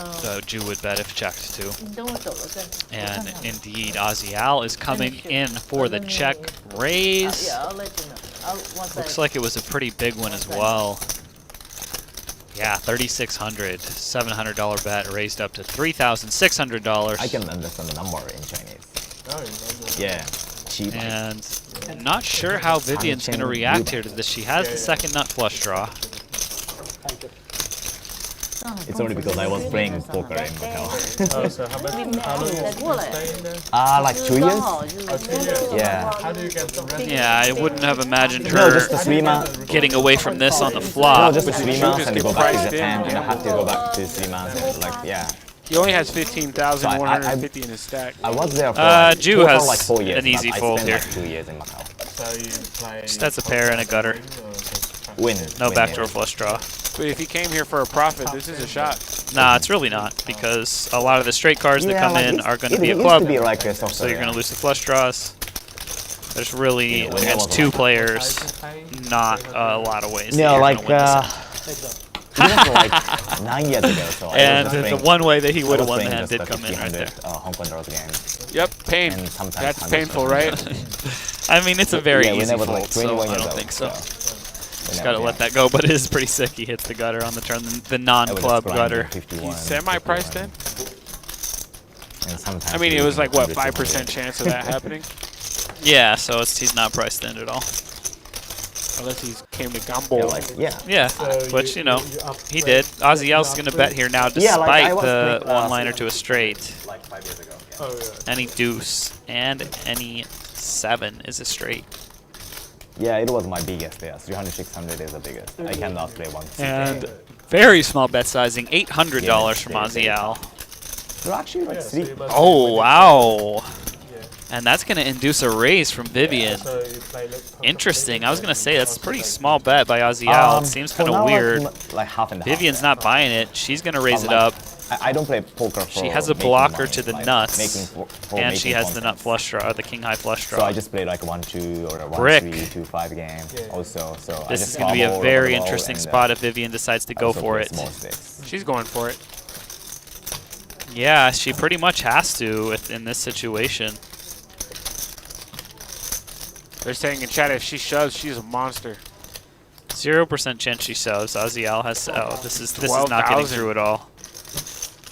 [SPEAKER 2] Jew would bet if checked too. And indeed, Aussie Al is coming in for the check raise.
[SPEAKER 4] Yeah, I'll let you know.
[SPEAKER 2] Looks like it was a pretty big one as well. Yeah, $3,600, $700 bet raised up to $3,600.
[SPEAKER 11] I can understand the number in Chinese. Yeah. Cheap.
[SPEAKER 2] And I'm not sure how Vivian's going to react here to this. She has the second nut flush draw.
[SPEAKER 11] It's only because I was playing poker in Macau.
[SPEAKER 5] Oh, so how long did you stay in there?
[SPEAKER 11] Like 2 years? Yeah.
[SPEAKER 5] How do you get the rest?
[SPEAKER 2] Yeah, I wouldn't have imagined
[SPEAKER 11] No,
[SPEAKER 2] her
[SPEAKER 11] just the 3 months.
[SPEAKER 2] getting away from this on the
[SPEAKER 11] No,
[SPEAKER 2] flop.
[SPEAKER 11] just the 3 months and
[SPEAKER 10] get
[SPEAKER 11] go back to
[SPEAKER 10] priced in,
[SPEAKER 11] Japan. And
[SPEAKER 10] yeah.
[SPEAKER 11] I have to go back to 3 months. And, like, yeah.
[SPEAKER 10] He only has 15,150 in his stack.
[SPEAKER 11] I was there for
[SPEAKER 2] Jew
[SPEAKER 11] total,
[SPEAKER 2] has
[SPEAKER 11] like 4 years.
[SPEAKER 2] an easy
[SPEAKER 11] but
[SPEAKER 2] fold
[SPEAKER 11] I
[SPEAKER 2] here.
[SPEAKER 11] spent like 2 years in Macau.
[SPEAKER 5] So you play.
[SPEAKER 2] Just that's a pair and a gutter.
[SPEAKER 11] Win.
[SPEAKER 2] No
[SPEAKER 11] win,
[SPEAKER 2] backdoor
[SPEAKER 11] yeah.
[SPEAKER 2] flush draw.
[SPEAKER 10] But if he came here for a profit, this is a shot.
[SPEAKER 2] Nah, it's really not, because a lot of the straight cards that come in are going to be a
[SPEAKER 11] It
[SPEAKER 2] club,
[SPEAKER 11] used to be like a soft
[SPEAKER 2] so you're going to lose the flush draws. There's really,
[SPEAKER 11] Yeah, when
[SPEAKER 2] against
[SPEAKER 11] that was
[SPEAKER 2] two
[SPEAKER 11] like-
[SPEAKER 2] players, not a lot of ways that
[SPEAKER 11] No,
[SPEAKER 2] you're
[SPEAKER 11] like,
[SPEAKER 2] going to win this.
[SPEAKER 11] it was like 9 years ago. So
[SPEAKER 2] And
[SPEAKER 11] I was
[SPEAKER 2] the
[SPEAKER 11] playing,
[SPEAKER 2] one way that he
[SPEAKER 11] I
[SPEAKER 2] would have
[SPEAKER 11] was
[SPEAKER 2] won the
[SPEAKER 11] playing
[SPEAKER 2] hand
[SPEAKER 11] just
[SPEAKER 2] did come in right there.
[SPEAKER 11] 1,500 Hong Kong dollars game.
[SPEAKER 10] Yep, pain.
[SPEAKER 11] And sometimes
[SPEAKER 10] That's
[SPEAKER 11] 100
[SPEAKER 10] painful,
[SPEAKER 11] dollars.
[SPEAKER 10] right?
[SPEAKER 2] I mean, it's a very
[SPEAKER 11] Yeah, when
[SPEAKER 2] easy
[SPEAKER 11] I was
[SPEAKER 2] fold,
[SPEAKER 11] like
[SPEAKER 2] so
[SPEAKER 11] 21
[SPEAKER 2] I
[SPEAKER 11] years
[SPEAKER 2] don't
[SPEAKER 11] old,
[SPEAKER 2] think so.
[SPEAKER 11] so
[SPEAKER 2] Just got to let that go, but it is pretty sick. He hits the gutter on the turn, the non-club gutter.
[SPEAKER 10] He's semi-priced in.
[SPEAKER 11] And sometimes
[SPEAKER 10] I mean,
[SPEAKER 11] you
[SPEAKER 10] it was
[SPEAKER 11] lose
[SPEAKER 10] like, what,
[SPEAKER 11] 100,
[SPEAKER 10] 5% chance of that happening?
[SPEAKER 2] Yeah, so he's not priced in at all.
[SPEAKER 10] Unless he came to Gamble.
[SPEAKER 2] Yeah, which, you know, he did. Aussie Al's going to bet here now despite the one-liner to a straight.
[SPEAKER 11] Like 5 years ago.
[SPEAKER 5] Oh, yeah.
[SPEAKER 2] Any deuce and any 7 is a straight.
[SPEAKER 11] Yeah, it was my biggest. Yeah, 300, 600 is the biggest. I cannot play one.
[SPEAKER 2] And very small bet sizing, $800 from Aussie Al.
[SPEAKER 11] They're actually like
[SPEAKER 5] so you
[SPEAKER 11] 3.
[SPEAKER 5] must
[SPEAKER 2] Oh,
[SPEAKER 5] play
[SPEAKER 2] wow.
[SPEAKER 5] Yeah.
[SPEAKER 2] And that's going to induce a raise from Vivian.
[SPEAKER 5] So you play like
[SPEAKER 2] Interesting. I was going to say that's a pretty small bet by Aussie Al. It seems kind of weird.
[SPEAKER 11] Like half and half.
[SPEAKER 2] Vivian's not buying it. She's going to raise it up.
[SPEAKER 11] I don't play poker for
[SPEAKER 2] She has a
[SPEAKER 11] making
[SPEAKER 2] blocker
[SPEAKER 11] money,
[SPEAKER 2] to the
[SPEAKER 11] like
[SPEAKER 2] nuts,
[SPEAKER 11] for
[SPEAKER 2] and she
[SPEAKER 11] making
[SPEAKER 2] has the nut
[SPEAKER 11] content.
[SPEAKER 2] flush draw, the king high flush draw.
[SPEAKER 11] So I just play like 1-2 or a
[SPEAKER 2] Brick.
[SPEAKER 11] 1-3, 2-5 game also. So I
[SPEAKER 2] This
[SPEAKER 11] just
[SPEAKER 2] is going to be a
[SPEAKER 11] bubble,
[SPEAKER 2] very
[SPEAKER 11] roll,
[SPEAKER 2] interesting
[SPEAKER 11] and,
[SPEAKER 2] spot if Vivian decides to go
[SPEAKER 11] also
[SPEAKER 2] for
[SPEAKER 11] play
[SPEAKER 2] it.
[SPEAKER 11] small stakes.
[SPEAKER 10] She's going for it.
[SPEAKER 2] Yeah, she pretty much has to in this situation.
[SPEAKER 10] They're saying in chat if she shoves, she's a monster.
[SPEAKER 2] 0% chance she shoves. Aussie Al has. Oh, this is not getting
[SPEAKER 10] 12,000.
[SPEAKER 2] through at all.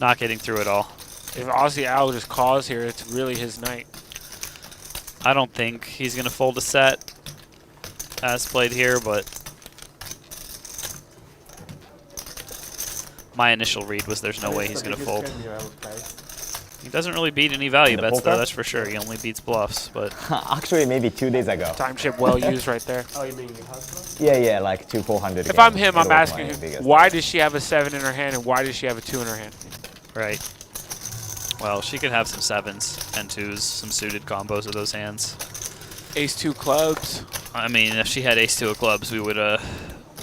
[SPEAKER 2] Not getting through at all.
[SPEAKER 10] If Aussie Al just calls here, it's really his night.
[SPEAKER 2] I don't think he's going to fold a set as played here, but my initial read was there's no way he's going to fold. He doesn't really beat any value bets, though, that's for sure. He only beats bluffs, but...
[SPEAKER 11] Actually, maybe 2 days ago.
[SPEAKER 10] Time chip well used right there.
[SPEAKER 5] Oh, you mean your husband?
[SPEAKER 11] Yeah, like 200-400.
[SPEAKER 10] If I'm him, I'm asking him, why does she have a 7 in her hand and why does she have a 2 in her hand?
[SPEAKER 2] Right. Well, she could have some 7s and 2s, some suited combos of those hands.
[SPEAKER 10] Ace-2 clubs.
[SPEAKER 2] I mean, if she had ace-2 of clubs, we would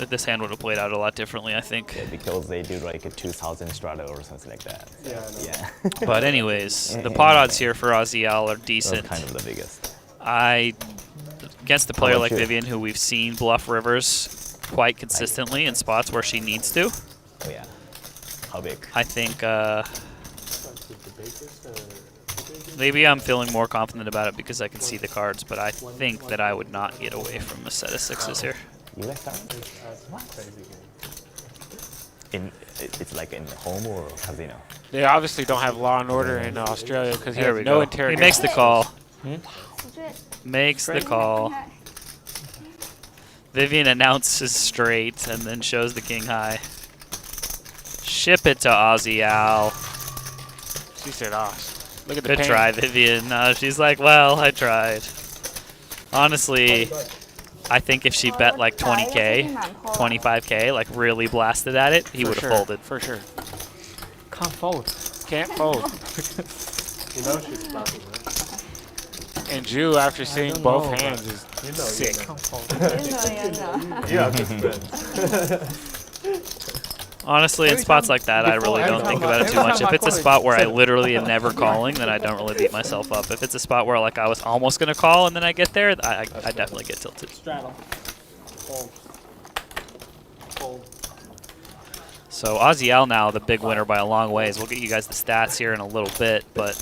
[SPEAKER 2] this hand would have played out a lot differently, I think.
[SPEAKER 11] Yeah, because they do like a 2000 strata or something like that.
[SPEAKER 5] Yeah.
[SPEAKER 2] But anyways, the pot odds here for Aussie Al are decent.
[SPEAKER 11] That's kind of the biggest.
[SPEAKER 2] Against a player
[SPEAKER 11] about
[SPEAKER 2] like
[SPEAKER 11] you?
[SPEAKER 2] Vivian, who we've seen bluff rivers quite consistently in spots where she needs to,
[SPEAKER 11] Oh yeah. How big?
[SPEAKER 2] I think maybe I'm feeling more confident about it because I can see the cards, but I think that I would not get away from a set of 6s here.
[SPEAKER 11] You like that? It's like in home or casino?
[SPEAKER 10] They obviously don't have law and order in Australia because he
[SPEAKER 2] There
[SPEAKER 10] has
[SPEAKER 2] we
[SPEAKER 10] no
[SPEAKER 2] go. He
[SPEAKER 10] interrogation.
[SPEAKER 2] makes the call. Makes the call. Vivian announces straight and then shows the king high. Ship it to Aussie Al.
[SPEAKER 10] She said, "Ah, look at the
[SPEAKER 2] Good
[SPEAKER 10] pain."
[SPEAKER 2] try, Vivian. She's like, well, I tried. Honestly, I think if she bet like 20K, 25K, like really blasted at it, he would have folded.
[SPEAKER 10] For sure.
[SPEAKER 8] Can't fold.
[SPEAKER 10] Can't fold.
[SPEAKER 5] You know she's bluffing, right?
[SPEAKER 10] And Ju, after seeing both hands, is sick.
[SPEAKER 5] You have good friends.
[SPEAKER 2] Honestly, in spots like that, I really don't think about it too much. If it's a spot where I literally am never calling, then I don't really beat myself up. If it's a spot where like I was almost going to call and then I get there, I definitely get tilted.
[SPEAKER 6] Straddle. Fold. Fold.
[SPEAKER 2] So Aussie Al now, the big winner by a long ways. We'll get you guys the stats here in a little bit, but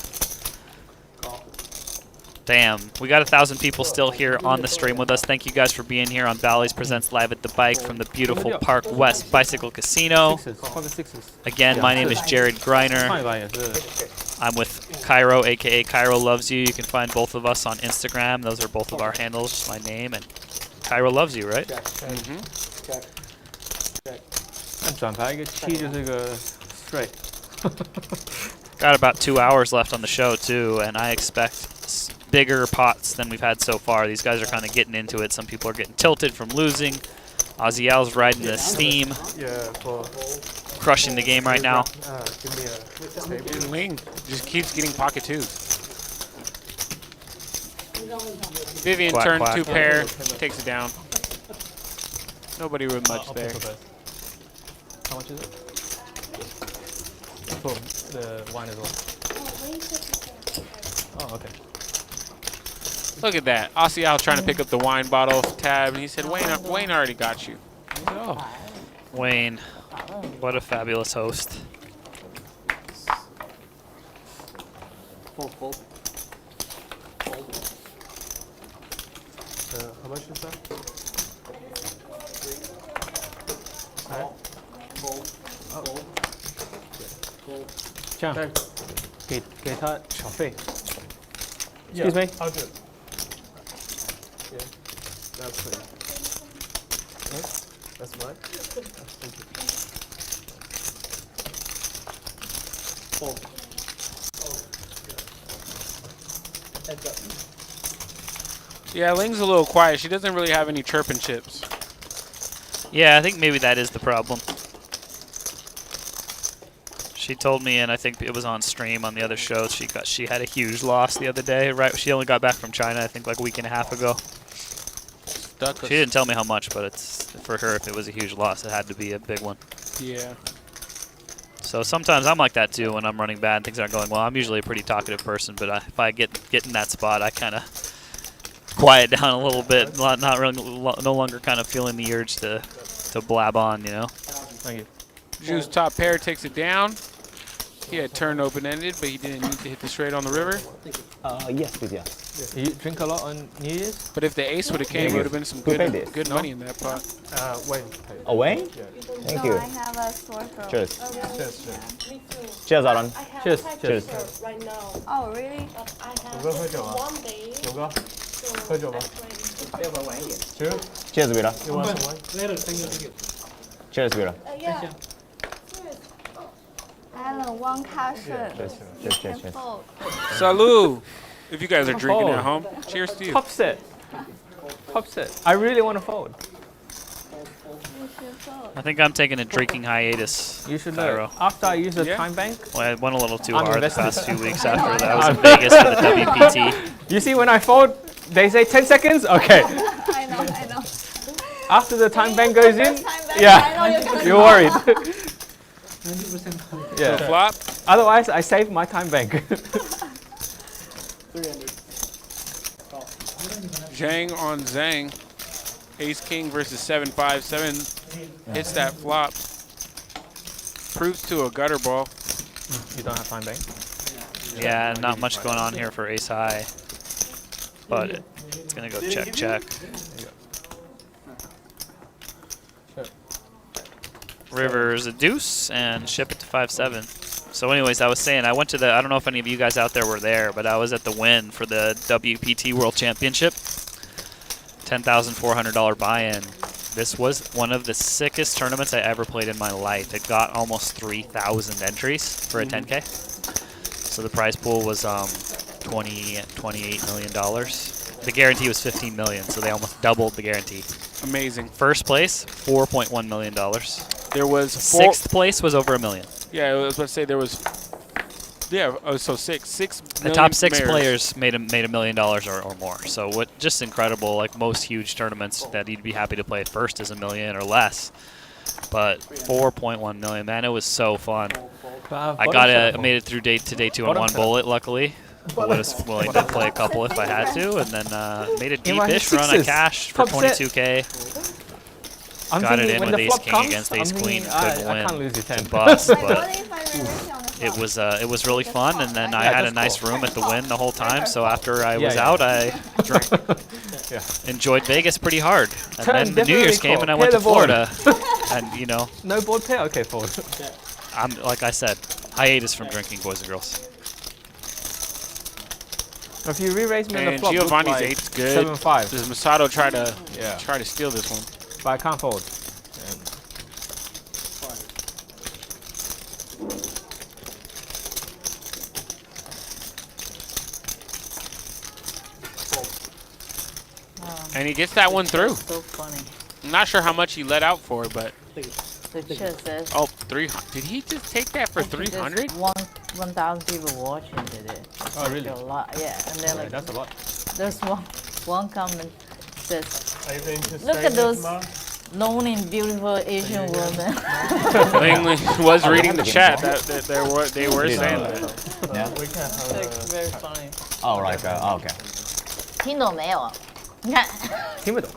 [SPEAKER 2] damn, we got 1,000 people still here on the stream with us. Thank you guys for being here on Bally's Presents Live at the Bike from the beautiful Park West Bicycle Casino. Again, my name is Jared Greiner. I'm with Cairo, aka Cairo Loves You. You can find both of us on Instagram. Those are both of our handles, just my name, and Cairo Loves You, right?
[SPEAKER 6] Check.
[SPEAKER 8] 转牌一个7就是个 straight。
[SPEAKER 2] Got about 2 hours left on the show too, and I expect bigger pots than we've had so far. These guys are kind of getting into it. Some people are getting tilted from losing. Aussie Al's riding the steam, crushing the game right now.
[SPEAKER 5] Give me a table.
[SPEAKER 10] And Ling just keeps getting pocket 2s. Vivian
[SPEAKER 2] Quack,
[SPEAKER 10] turned
[SPEAKER 2] quack.
[SPEAKER 10] 2 pair, takes it down. Nobody with much there.
[SPEAKER 8] How much is it? For the wine as well. Oh, okay.
[SPEAKER 10] Look at that. Aussie Al trying to pick up the wine bottle tab, and he said, Wayne already got you.
[SPEAKER 2] Oh, Wayne, what a fabulous host.
[SPEAKER 6] Fold.
[SPEAKER 5] How much is that? Fold.
[SPEAKER 8] 这样，给他小费。Excuse me.
[SPEAKER 5] I'll do it. Yeah, that's it. That's mine.
[SPEAKER 6] Fold. Heads up.
[SPEAKER 10] Yeah, Ling's a little quiet. She doesn't really have any chirping chips.
[SPEAKER 2] Yeah, I think maybe that is the problem. She told me, and I think it was on stream on the other show, she had a huge loss the other day. Right, she only got back from China, I think, like a week and a half ago. She didn't tell me how much, but it's for her. If it was a huge loss, it had to be a big one.
[SPEAKER 10] Yeah.
[SPEAKER 2] So sometimes I'm like that too when I'm running bad and things aren't going well. I'm usually a pretty talkative person, but if I get in that spot, I kind of quiet down a little bit. Not really, no longer kind of feeling the urge to blab on, you know.
[SPEAKER 8] Thank you.
[SPEAKER 10] Juice top pair takes it down. He had turned open-ended, but he didn't need to hit the straight on the river.
[SPEAKER 11] Yes, please, yeah.
[SPEAKER 8] You drink a lot on New Year's?
[SPEAKER 10] But if the ace would have came, it would have been some good money in that pot.
[SPEAKER 5] Wayne.
[SPEAKER 11] Oh, Wayne?
[SPEAKER 5] Yeah.
[SPEAKER 11] Thank you.
[SPEAKER 12] I have a sore throat.
[SPEAKER 11] Cheers.
[SPEAKER 5] Cheers.
[SPEAKER 11] Cheers, Aaron.
[SPEAKER 8] Cheers.
[SPEAKER 11] Cheers.
[SPEAKER 7] Right now,
[SPEAKER 12] Oh, really?
[SPEAKER 7] but I have
[SPEAKER 5] 有哥喝酒啊？
[SPEAKER 7] one day.
[SPEAKER 5] 有哥，喝酒吗 ？Cheers.
[SPEAKER 11] Cheers, Wira.
[SPEAKER 5] You want some wine?
[SPEAKER 11] Cheers, Wira.
[SPEAKER 7] Yeah.
[SPEAKER 12] Alan, one caution.
[SPEAKER 11] Cheers.
[SPEAKER 10] Salud! If you guys are drinking
[SPEAKER 8] fold.
[SPEAKER 10] at home, cheers to you.
[SPEAKER 8] Top set. Top set. I really want to fold.
[SPEAKER 2] I think I'm taking a drinking hiatus.
[SPEAKER 8] You should
[SPEAKER 2] Cairo.
[SPEAKER 8] know. After I use the
[SPEAKER 10] Yeah.
[SPEAKER 8] time bank,
[SPEAKER 2] Well, I went a little too
[SPEAKER 8] I'm
[SPEAKER 2] hard the
[SPEAKER 8] invested.
[SPEAKER 2] past 2 weeks after that. I was in Vegas for the WPT.
[SPEAKER 8] you see when I fold, they say 10 seconds? Okay.
[SPEAKER 12] I know.
[SPEAKER 8] After the time bank goes in,
[SPEAKER 12] Time back, I
[SPEAKER 8] yeah,
[SPEAKER 12] know you're gonna
[SPEAKER 8] you're worried.
[SPEAKER 6] 90%.
[SPEAKER 10] So
[SPEAKER 8] yeah.
[SPEAKER 10] flop.
[SPEAKER 8] Otherwise, I save my time bank.
[SPEAKER 6] 300.
[SPEAKER 10] Zhang on Zhang. Ace King versus 757. Hits that flop. Proves to a gutter ball.
[SPEAKER 8] You don't have time bank?
[SPEAKER 2] Yeah, not much going on here for ace high. But it's going to go check. River's a deuce and ship it to 5-7. So anyways, I was saying, I went to I don't know if any of you guys out there were there, but I was at the Wynn for the WPT World Championship. $10,400 buy-in. This was one of the sickest tournaments I ever played in my life. It got almost 3,000 entries for a 10K. So the prize pool was $28 million. The guarantee was $15 million, so they almost doubled the guarantee.
[SPEAKER 10] Amazing.
[SPEAKER 2] First place, $4.1 million.
[SPEAKER 10] There was
[SPEAKER 2] Sixth place was over $1 million.
[SPEAKER 10] Yeah, I was about to say there was. Yeah, oh, so six.
[SPEAKER 2] The top six players made $1 million or more. So what? Just incredible. Like most huge tournaments that you'd be happy to play first is $1 million or less. But 4.1 million, man, it was so fun. I made it through day 2 on one bullet, luckily. I was willing to play a couple if I had to, and then made a deep-ish run. I cashed for 22K. Got it in with ace king against ace queen. Couldn't win. To bust, but it was really fun. And then I had a nice room at the Wynn the whole time. So after I was out, I enjoyed Vegas pretty hard. And then the New Year's came, and I went to Florida. And you know,
[SPEAKER 8] no board pair. Okay, forward.
[SPEAKER 2] I'm like I said, hiatus from drinking, boys and girls.
[SPEAKER 8] If you re-raise me on the
[SPEAKER 10] And
[SPEAKER 8] flop,
[SPEAKER 10] Giovnni's
[SPEAKER 8] like
[SPEAKER 10] 8's good.
[SPEAKER 8] 7-5.
[SPEAKER 10] Does Masato try to steal this one?
[SPEAKER 8] But I can't fold.
[SPEAKER 10] And he gets that one through.
[SPEAKER 4] So funny.
[SPEAKER 10] I'm not sure how much he let out for, but
[SPEAKER 4] The chat says.
[SPEAKER 10] oh, 300. Did he just take that for 300?
[SPEAKER 4] 1,000 people watching today.
[SPEAKER 8] Oh, really?
[SPEAKER 4] A lot, yeah. And then like,
[SPEAKER 8] That's a lot.
[SPEAKER 4] there's one comment says,
[SPEAKER 5] Are you going to
[SPEAKER 4] look
[SPEAKER 5] stay
[SPEAKER 4] at those
[SPEAKER 5] tomorrow?
[SPEAKER 4] lonely, beautiful Asian women.
[SPEAKER 10] Linglin was reading the chat. That they were saying that.
[SPEAKER 5] We can have
[SPEAKER 4] It's very funny.
[SPEAKER 11] Oh, right. Okay.
[SPEAKER 4] 听懂没有？你看
[SPEAKER 8] 听不懂。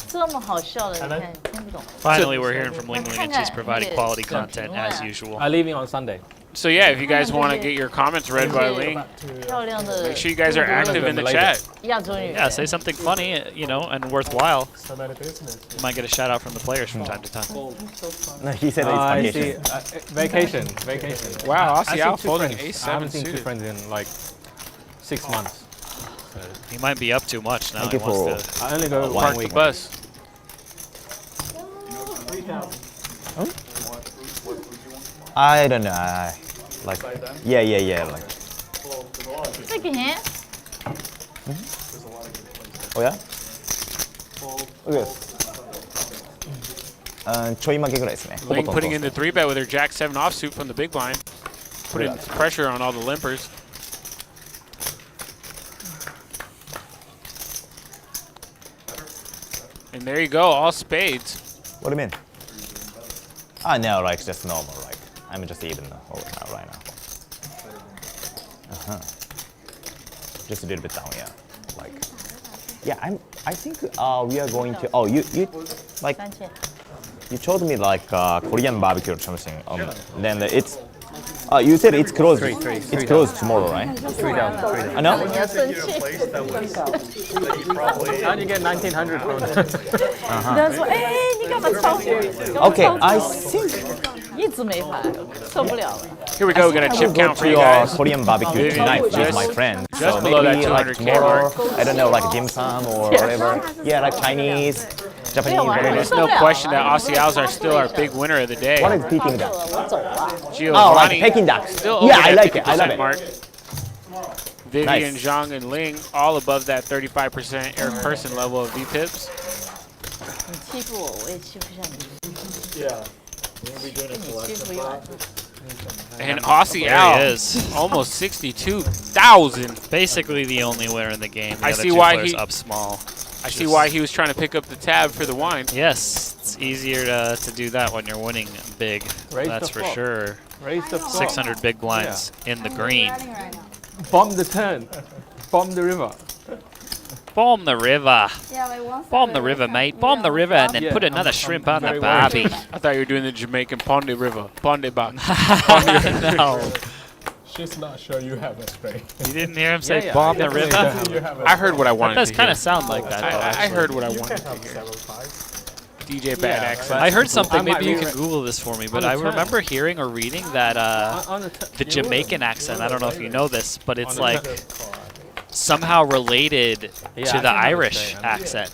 [SPEAKER 4] 这么好笑的，你看听不懂。
[SPEAKER 2] Finally, we're hearing from Ling Lin, and she's providing quality content as usual.
[SPEAKER 8] I'm leaving on Sunday.
[SPEAKER 10] So yeah, if you guys want to get your comments read by Ling,
[SPEAKER 4] 漂亮的
[SPEAKER 10] make sure you guys are active in the chat.
[SPEAKER 4] 亚洲女
[SPEAKER 2] Yeah,
[SPEAKER 4] 人。
[SPEAKER 2] say something funny, you know, and worthwhile.
[SPEAKER 5] so many business.
[SPEAKER 2] You might get a shout out from the players from time to time.
[SPEAKER 11] No, he said
[SPEAKER 8] I
[SPEAKER 11] it's
[SPEAKER 8] see.
[SPEAKER 11] vacation.
[SPEAKER 8] Vacation.
[SPEAKER 10] Wow,
[SPEAKER 8] I
[SPEAKER 10] Aussie
[SPEAKER 8] see
[SPEAKER 10] Al
[SPEAKER 8] two
[SPEAKER 10] folding
[SPEAKER 8] friends.
[SPEAKER 10] ace
[SPEAKER 8] I haven't
[SPEAKER 10] 7
[SPEAKER 8] seen two
[SPEAKER 10] suited.
[SPEAKER 8] friends in like 6 months.
[SPEAKER 2] He might be up too much now.
[SPEAKER 11] Thank
[SPEAKER 2] He
[SPEAKER 11] you for
[SPEAKER 2] wants to.
[SPEAKER 8] I only go
[SPEAKER 11] One
[SPEAKER 8] park
[SPEAKER 10] The
[SPEAKER 11] week.
[SPEAKER 10] bus.
[SPEAKER 11] I don't know. Like, yeah. Like,
[SPEAKER 4] Second hand.
[SPEAKER 11] oh yeah? Okay. ちょい負けぐらいですね。
[SPEAKER 10] Ling putting in the 3-bet with her Jack 7 offsuit from the big blind. Putting pressure on all the limpers. And there you go, all spades.
[SPEAKER 11] What do you mean? Ah, no, like just normal. Like I'm just even right now. Just a little bit down, yeah. Like, yeah, I think we are going to. Oh, you like. You told me like Korean barbecue or something. Then it's. You said it's closed. It's closed tomorrow, right?
[SPEAKER 8] 3,000.
[SPEAKER 11] I know.
[SPEAKER 8] How do you get 1,900 from that?
[SPEAKER 4] 他说：“哎，你干嘛抄袭？
[SPEAKER 11] Okay, I think.
[SPEAKER 4] 一直没牌，受不了了。
[SPEAKER 10] Here we go, we got a
[SPEAKER 11] I
[SPEAKER 10] chip
[SPEAKER 11] will go
[SPEAKER 10] count for
[SPEAKER 11] to
[SPEAKER 10] you guys.
[SPEAKER 11] Korean barbecue tonight with my friend. So
[SPEAKER 10] below that
[SPEAKER 11] maybe like
[SPEAKER 10] 200K
[SPEAKER 11] tomorrow,
[SPEAKER 10] mark.
[SPEAKER 11] I don't know, like dim sum or whatever. Yeah, like Chinese, Japanese.
[SPEAKER 10] There's no question that Aussie Al's are still our big winner of the day.
[SPEAKER 11] What is Peking duck?
[SPEAKER 10] ，Giovnni
[SPEAKER 11] Oh, like Peking ducks.
[SPEAKER 10] still over
[SPEAKER 11] Yeah, I
[SPEAKER 10] that
[SPEAKER 11] like it. I love
[SPEAKER 10] 50%
[SPEAKER 11] it.
[SPEAKER 10] mark. Vivian,
[SPEAKER 11] Nice.
[SPEAKER 10] Zhang, and Ling all above that 35% air person level of V-pips.
[SPEAKER 4] 你欺负我，我也欺负下你。
[SPEAKER 5] Yeah. We're gonna be doing a
[SPEAKER 4] 你欺
[SPEAKER 5] collection
[SPEAKER 4] 负一晚。
[SPEAKER 10] And Aussie
[SPEAKER 2] There
[SPEAKER 10] Al
[SPEAKER 2] he is.
[SPEAKER 10] almost 62,000.
[SPEAKER 2] Basically the only winner in the game. The
[SPEAKER 10] I
[SPEAKER 2] other
[SPEAKER 10] see
[SPEAKER 2] two
[SPEAKER 10] why
[SPEAKER 2] players
[SPEAKER 10] he-
[SPEAKER 2] up small.
[SPEAKER 10] I see why he was trying to pick up the tab for the wine.
[SPEAKER 2] Yes, it's easier to do that when you're winning big.
[SPEAKER 8] Raise
[SPEAKER 2] That's
[SPEAKER 8] the
[SPEAKER 2] for
[SPEAKER 8] flop.
[SPEAKER 2] sure.
[SPEAKER 8] Raise the flop.
[SPEAKER 2] 600 big blinds in the green.
[SPEAKER 8] Bomb the turn. Bomb the river.
[SPEAKER 2] Bomb the river.
[SPEAKER 12] Yeah, like once.
[SPEAKER 2] Bomb the river, mate. Bomb the river and then
[SPEAKER 8] Yeah,
[SPEAKER 2] put
[SPEAKER 8] I'm-
[SPEAKER 2] another
[SPEAKER 8] I'm
[SPEAKER 2] shrimp on the
[SPEAKER 8] very worried.
[SPEAKER 2] barbie.
[SPEAKER 10] I thought you were doing the Jamaican Ponde River. Ponde Bach.
[SPEAKER 2] No.
[SPEAKER 5] She's not sure you have a spray.
[SPEAKER 2] You didn't hear him say
[SPEAKER 8] Yeah,
[SPEAKER 2] bomb
[SPEAKER 8] I
[SPEAKER 2] the river?
[SPEAKER 8] definitely
[SPEAKER 5] You have a
[SPEAKER 10] I heard what I
[SPEAKER 2] That
[SPEAKER 10] wanted
[SPEAKER 2] does
[SPEAKER 10] to
[SPEAKER 2] kind
[SPEAKER 10] hear.
[SPEAKER 2] of sound like that, though.
[SPEAKER 10] I
[SPEAKER 2] actually.
[SPEAKER 10] heard what I
[SPEAKER 5] You
[SPEAKER 10] wanted
[SPEAKER 5] can
[SPEAKER 10] to
[SPEAKER 5] have
[SPEAKER 10] hear.
[SPEAKER 5] several pies.
[SPEAKER 10] DJ Bad X.
[SPEAKER 2] I heard something,
[SPEAKER 8] I might
[SPEAKER 2] maybe you
[SPEAKER 8] be
[SPEAKER 2] can Google this for me, but
[SPEAKER 8] on
[SPEAKER 2] I
[SPEAKER 8] the turn.
[SPEAKER 2] remember hearing or reading that
[SPEAKER 8] On the
[SPEAKER 2] the Jamaican accent, I don't know if you know this, but it's
[SPEAKER 8] the
[SPEAKER 2] like somehow related
[SPEAKER 8] Yeah,
[SPEAKER 2] to
[SPEAKER 8] I
[SPEAKER 2] the
[SPEAKER 8] think I
[SPEAKER 2] Irish
[SPEAKER 8] understand.
[SPEAKER 2] accent.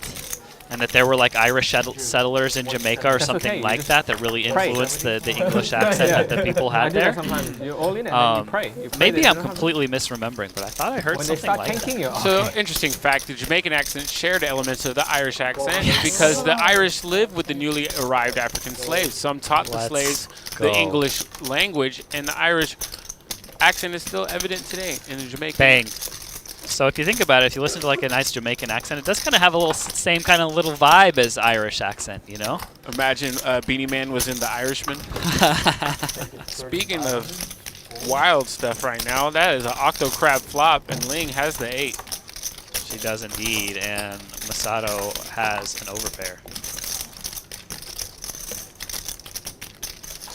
[SPEAKER 2] And that there were like Irish settlers in Jamaica or
[SPEAKER 8] That's
[SPEAKER 2] something
[SPEAKER 8] okay, you
[SPEAKER 2] like
[SPEAKER 8] just
[SPEAKER 2] that that really
[SPEAKER 8] pray.
[SPEAKER 2] influenced the English accent that the people
[SPEAKER 8] I
[SPEAKER 2] had
[SPEAKER 8] do that
[SPEAKER 2] there.
[SPEAKER 8] sometimes. You're all in it and then you pray. You pray
[SPEAKER 2] Maybe
[SPEAKER 8] that
[SPEAKER 2] I'm
[SPEAKER 8] you don't have-
[SPEAKER 2] completely misremembering, but I thought I heard
[SPEAKER 8] When they
[SPEAKER 2] something
[SPEAKER 8] start
[SPEAKER 2] like that.
[SPEAKER 8] tanking you.
[SPEAKER 10] So, interesting fact, the Jamaican accent shared elements of the Irish accent because the Irish lived with the newly arrived African slaves. Some taught the
[SPEAKER 2] Let's
[SPEAKER 10] slaves
[SPEAKER 2] go.
[SPEAKER 10] the English language, and the Irish accent is still evident today in the Jamaican.
[SPEAKER 2] Bang. So if you think about it, if you listen to like a nice Jamaican accent, it does kind of have a little same kind of little vibe as Irish accent, you know?
[SPEAKER 10] Imagine Beanie Man was in The Irishman. Speaking of wild stuff right now, that is an Octo Crab flop, and Ling has the 8.
[SPEAKER 2] She does indeed, and Masato has an overpair.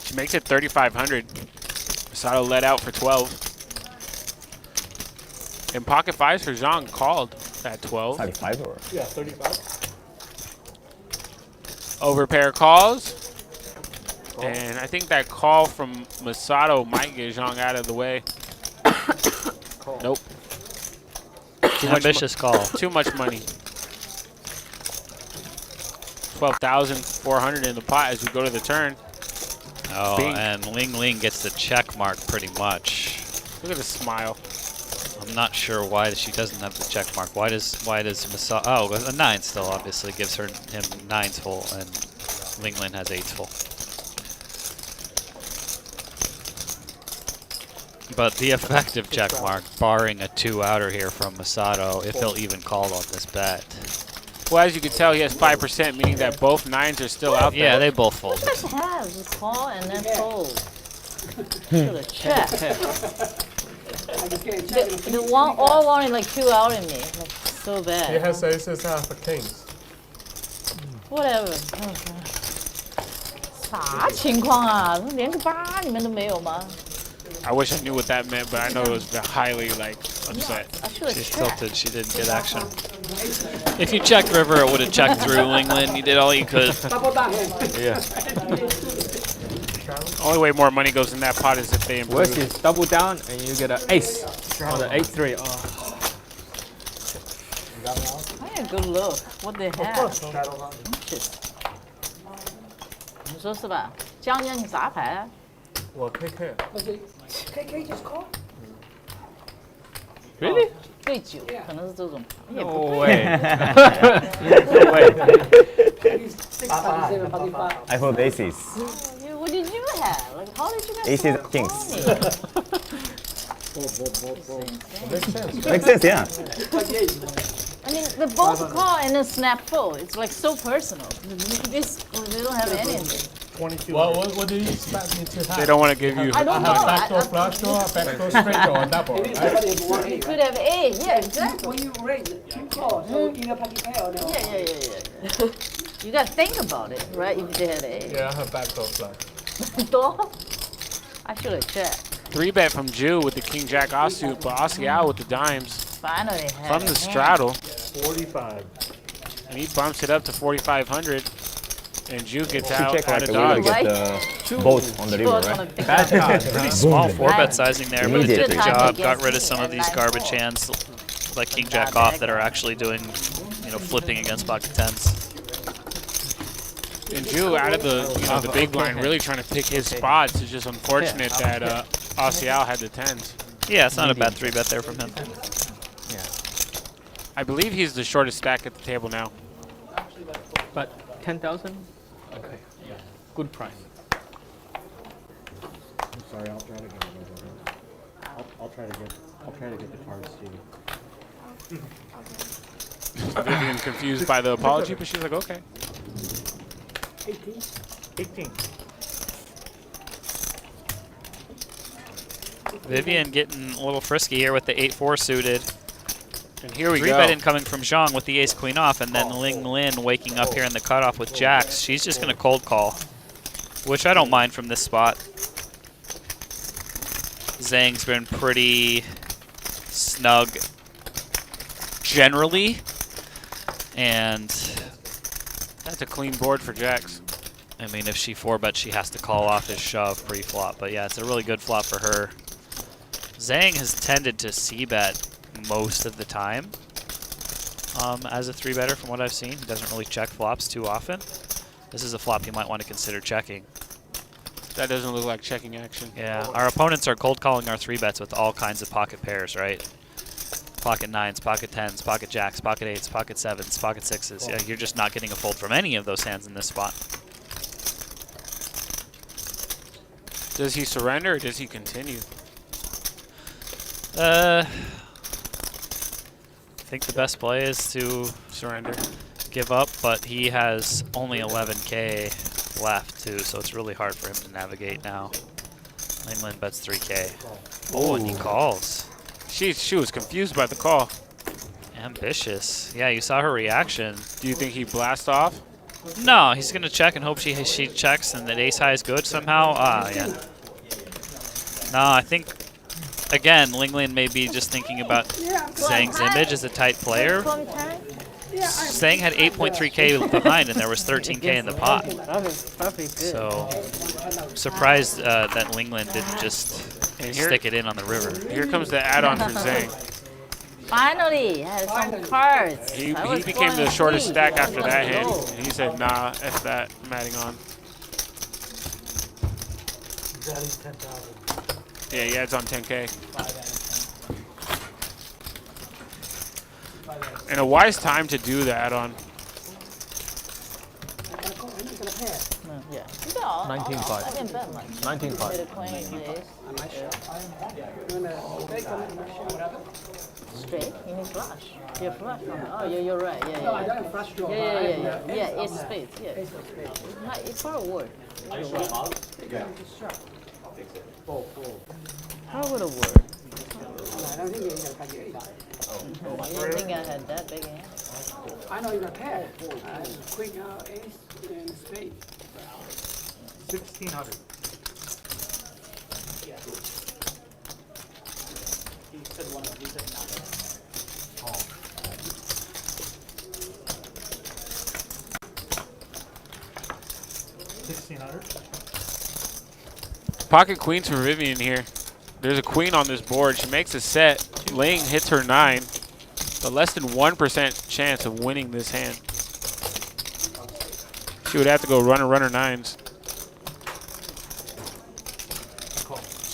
[SPEAKER 10] She makes it 3,500. Masato let out for 12. And pocket fives for Zhang called at 12.
[SPEAKER 11] 35 or?
[SPEAKER 5] Yeah, 35.
[SPEAKER 10] Overpair calls. And I think that call from Masato might get Zhang out of the way. Nope.
[SPEAKER 2] Ambitious call.
[SPEAKER 10] Too much money. 12,400 in the pot as we go to the turn.
[SPEAKER 2] Oh,
[SPEAKER 10] Bing.
[SPEAKER 2] and Ling Ling gets the check mark pretty much.
[SPEAKER 10] Look at the smile.
[SPEAKER 2] I'm not sure why she doesn't have the check mark. Why does Masato? Oh, a 9 still obviously gives him 9s full, and Linglin has 8s full. But the effective check mark, barring a 2-outer here from Masato, if he'll even call on this bet.
[SPEAKER 10] Well, as you can tell, he has 5%, meaning that both 9s are still out there.
[SPEAKER 2] Yeah, they both fold.
[SPEAKER 4] Just have the call and then fold. To the check. The one all wanted like 2 out in me. Like, so
[SPEAKER 5] He
[SPEAKER 4] bad.
[SPEAKER 5] has aces half a kings.
[SPEAKER 4] Whatever. 啥情况啊？连个8你们都没有吗？
[SPEAKER 10] I wish I knew what that meant, but I know it was highly like upset.
[SPEAKER 4] I should have
[SPEAKER 2] She's
[SPEAKER 4] checked.
[SPEAKER 2] tilted. She didn't get action. If you checked river, it would have checked through Linglin. You did all you could.
[SPEAKER 8] Yeah.
[SPEAKER 10] Only way more money goes in that pot is if they
[SPEAKER 8] Worst
[SPEAKER 10] improve.
[SPEAKER 8] is double down and you get an ace on the 8-3. Oh.
[SPEAKER 4] I had a good look. What they have. 你说是吧？江江你啥牌啊？
[SPEAKER 5] 我 KK。
[SPEAKER 3] KK just call.
[SPEAKER 8] Really?
[SPEAKER 4] 对酒可能是这种，也
[SPEAKER 8] No
[SPEAKER 4] 不
[SPEAKER 8] way.
[SPEAKER 4] 对。
[SPEAKER 8] No way.
[SPEAKER 11] I hold aces.
[SPEAKER 4] What did you have? Like, how did you get
[SPEAKER 11] Aces
[SPEAKER 4] so
[SPEAKER 11] kings.
[SPEAKER 4] funny?
[SPEAKER 11] Makes sense, yeah.
[SPEAKER 4] I mean, the both call and then snap full. It's like so personal. This, they don't have anything.
[SPEAKER 5] 22. What do you expect me to have?
[SPEAKER 10] They don't want to give you.
[SPEAKER 4] I don't know.
[SPEAKER 5] Backdoor flush draw, backdoor straight draw, and double, right?
[SPEAKER 4] You could have eight. Yeah, exactly.
[SPEAKER 3] When you raise two calls, so either pocket pair or no.
[SPEAKER 4] Yeah. You gotta think about it, right? If they had eight.
[SPEAKER 5] Yeah, I have backdoor flush.
[SPEAKER 4] I should have checked.
[SPEAKER 10] 3-bet from Jew with the King Jack offsuit, but Aussie Al with the dimes
[SPEAKER 4] Finally had
[SPEAKER 10] from the
[SPEAKER 4] a
[SPEAKER 10] straddle.
[SPEAKER 5] 45.
[SPEAKER 10] And he bumps it up to 4,500. And Jew gets
[SPEAKER 11] She
[SPEAKER 10] out
[SPEAKER 11] check like
[SPEAKER 10] of
[SPEAKER 11] a little
[SPEAKER 10] dodge.
[SPEAKER 11] get the boat on the river, right?
[SPEAKER 8] Bad card.
[SPEAKER 2] Pretty small 4-bet sizing there, but it did a
[SPEAKER 11] Immediately.
[SPEAKER 2] good job. Got rid of some of these garbage hands like King Jack off that are actually doing, flipping against pocket tens.
[SPEAKER 10] And Jew out of the the big blind, really trying to pick his spots. It's just unfortunate that Aussie Al had the tens.
[SPEAKER 2] Yeah, it's not a bad 3-bet there from him.
[SPEAKER 8] Yeah.
[SPEAKER 10] I believe he's the shortest stack at the table now.
[SPEAKER 8] But 10,000? Okay. Good price.
[SPEAKER 6] I'm sorry, I'll try to get it. I'll try to get the cards to you.
[SPEAKER 10] Vivian confused by the apology, but she's like, okay.
[SPEAKER 5] 18.
[SPEAKER 2] Vivian getting a little frisky here with the 8-4 suited.
[SPEAKER 10] And here we go.
[SPEAKER 2] 3-bet incoming from Zhang with the ace queen off, and then Ling Lin waking up here in the cutoff with jacks. She's just going to cold call, which I don't mind from this spot. Zhang's been pretty snug generally, and
[SPEAKER 10] That's a clean board for jacks.
[SPEAKER 2] I mean, if she 4-bets, she has to call off his shove pre-flop. But yeah, it's a really good flop for her. Zhang has tended to c-bet most of the time as a 3-better from what I've seen. He doesn't really check flops too often. This is a flop you might want to consider checking.
[SPEAKER 10] That doesn't look like checking action.
[SPEAKER 2] Yeah, our opponents are cold calling our 3-bets with all kinds of pocket pairs, right? Pocket 9s, pocket 10s, pocket jacks, pocket 8s, pocket 7s, pocket 6s. Yeah, you're just not getting a fold from any of those hands in this spot.
[SPEAKER 10] Does he surrender or does he continue?
[SPEAKER 2] I think the best play is to
[SPEAKER 10] Surrender.
[SPEAKER 2] give up, but he has only 11K left too, so it's really hard for him to navigate now. Linglin bets 3K. Oh, and he calls.
[SPEAKER 10] She was confused by the call.
[SPEAKER 2] Ambitious. Yeah, you saw her reaction.
[SPEAKER 10] Do you think he blasts off?
[SPEAKER 2] No, he's gonna check and hope she checks and that ace high is good somehow. Yeah. No, I think again Linglin may be just thinking about Zhang's image as a tight player. Zhang had 8.3K behind and there was 13K in the pot. So surprised that Linglin didn't just stick it in on the river.
[SPEAKER 10] Here comes the add-on for Zhang.
[SPEAKER 4] Finally, had some cards.
[SPEAKER 10] He became the shortest stack after that hand. And he said, nah, F that, I'm adding on. Yeah, he adds on 10K. And a wise time to do the add-on.
[SPEAKER 4] Yeah.
[SPEAKER 8] 19.5.
[SPEAKER 4] I didn't bet much.
[SPEAKER 8] 19.5.
[SPEAKER 4] Straight? You need flush. Yeah, flush. Oh, yeah, you're right. Yeah. Yeah, it's spades. Yeah. It's for a word. How would a word? You didn't think I had that big a hand?
[SPEAKER 3] I know you got pair. Queen, ace, and spade.
[SPEAKER 5] 1600.
[SPEAKER 10] Pocket queens for Vivian here. There's a queen on this board. She makes a set. Ling hits her 9. But less than 1% chance of winning this hand. She would have to go runner 9s.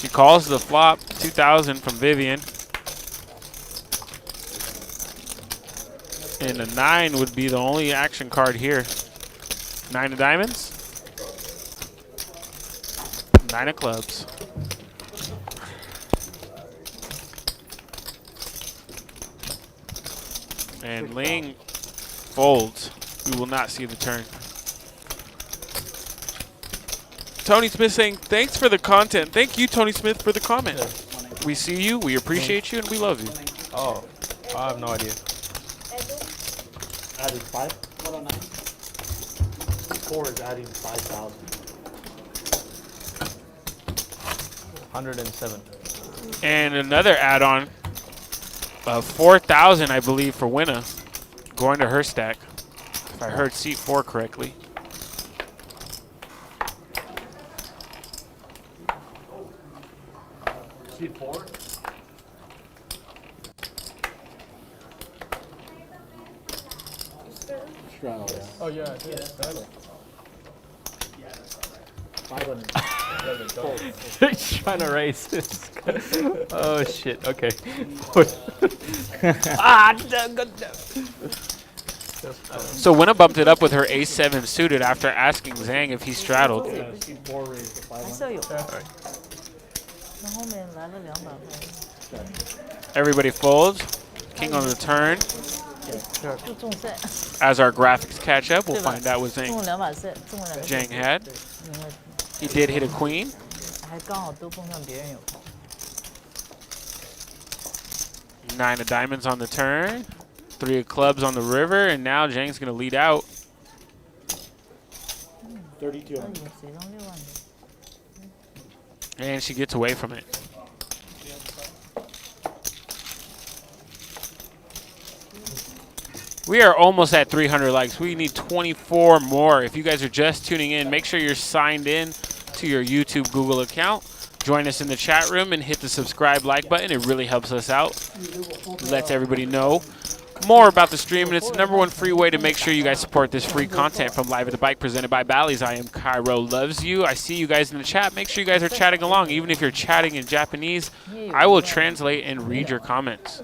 [SPEAKER 10] She calls the flop 2000 from Vivian. And a 9 would be the only action card here. 9 of diamonds. 9 of clubs. And Ling folds. We will not see the turn. Tony Smith saying, thanks for the content. Thank you, Tony Smith, for the comment. We see you, we appreciate you, and we love you.
[SPEAKER 8] Oh, I have no idea.
[SPEAKER 6] Added 5? 4 is adding 5,000.
[SPEAKER 8] 107.
[SPEAKER 10] And another add-on of 4,000, I believe, for Wynna, going to her stack, if I heard seat 4 correctly.
[SPEAKER 6] Seat 4? Straddle, yeah.
[SPEAKER 5] Oh yeah, I did. Straddle.
[SPEAKER 6] 500.
[SPEAKER 8] He's trying to raise this. Oh shit, okay.
[SPEAKER 10] So Wynna bumped it up with her A7 suited after asking Zhang if he straddled.
[SPEAKER 6] Yeah, seat 4 raised to 500.
[SPEAKER 4] 还是有。那后面来了200块。
[SPEAKER 10] Everybody folds. King on the turn.
[SPEAKER 4] 就中set。
[SPEAKER 10] As our graphics catch up, we'll find out what
[SPEAKER 4] 中了
[SPEAKER 10] Zhang
[SPEAKER 4] 200 set， 中了2个。
[SPEAKER 10] Zhang had.
[SPEAKER 4] 因为
[SPEAKER 10] He did hit a queen.
[SPEAKER 4] 还刚好都碰上别人有。
[SPEAKER 10] 9 of diamonds on the turn. 3 of clubs on the river, and now Zhang's going to lead out.
[SPEAKER 6] 32.
[SPEAKER 4] 谁中6万的？
[SPEAKER 10] And she gets away from it. We are almost at 300 likes. We need 24 more. If you guys are just tuning in, make sure you're signed in to your YouTube Google account. Join us in the chat room and hit the subscribe like button. It really helps us out. Lets everybody know more about the stream, and it's the #1 free way to make sure you guys support this free content from Live at the Bike presented by Bally's. I am Cairo Loves You. I see you guys in the chat. Make sure you guys are chatting along. Even if you're chatting in Japanese, I will translate and read your comments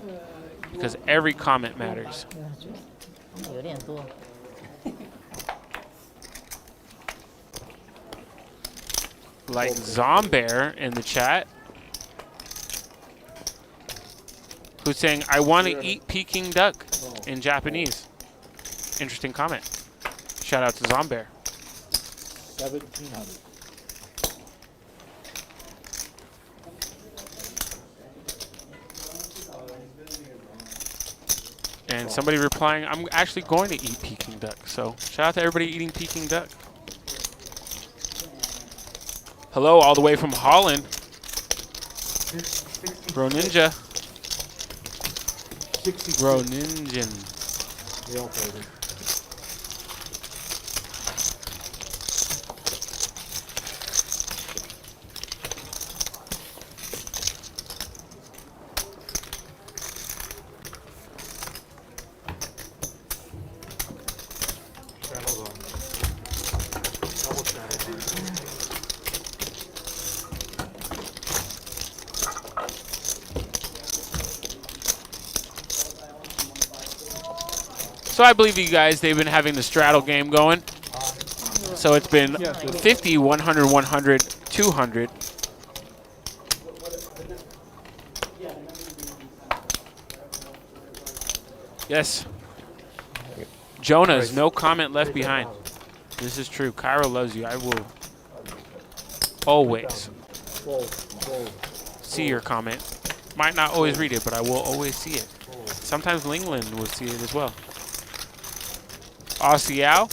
[SPEAKER 10] because every comment matters.
[SPEAKER 4] 有点多。
[SPEAKER 10] Like Zombear in the chat, who's saying, I want to eat Peking duck in Japanese. Interesting comment. Shout out to Zombear.
[SPEAKER 6] 1,700.
[SPEAKER 10] And somebody replying, I'm actually going to eat Peking duck. So shout out to everybody eating Peking duck. Hello, all the way from Holland. Bro Ninja. Bro Ninja.
[SPEAKER 6] Real favorite.
[SPEAKER 10] So I believe you guys, they've been having the straddle game going. So it's been 50, 100, 100, 200. Yes. Jonah's, no comment left behind. This is true. Cairo loves you. I will always see your comment. Might not always read it, but I will always see it. Sometimes Linglin will see it as well. Aussie Al,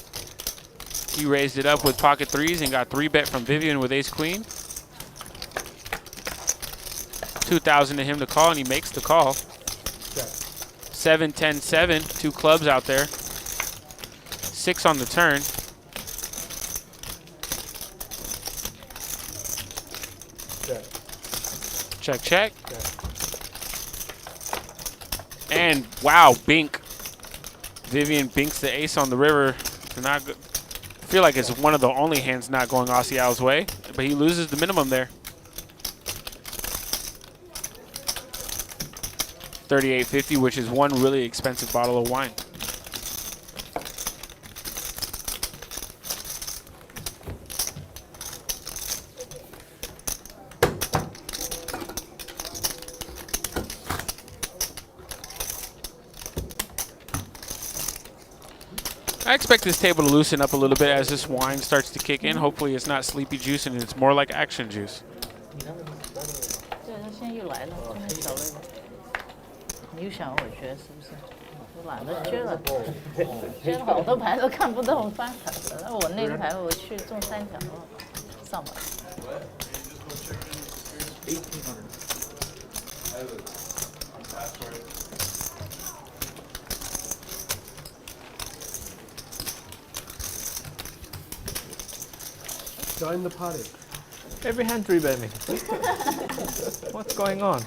[SPEAKER 10] he raised it up with pocket 3s and got 3-bet from Vivian with ace queen. 2,000 to him to call, and he makes the call. 7, 10, 7, 2 clubs out there. 6 on the turn. Check, check. And wow, bink. Vivian binks the ace on the river. I feel like it's one of the only hands not going Aussie Al's way, but he loses the minimum there. $38.50, which is one really expensive bottle of wine. I expect this table to loosen up a little bit as this wine starts to kick in. Hopefully it's not sleepy juice and it's more like action juice.
[SPEAKER 4] 对，他现在又来了，今天小了。你又想我撅是不是？我懒得撅了，撅了好多牌都看不懂翻牌了。那我那个牌我去中3条了，上吧。
[SPEAKER 5] Join the party.
[SPEAKER 8] Every hand 3-bet me. What's going on?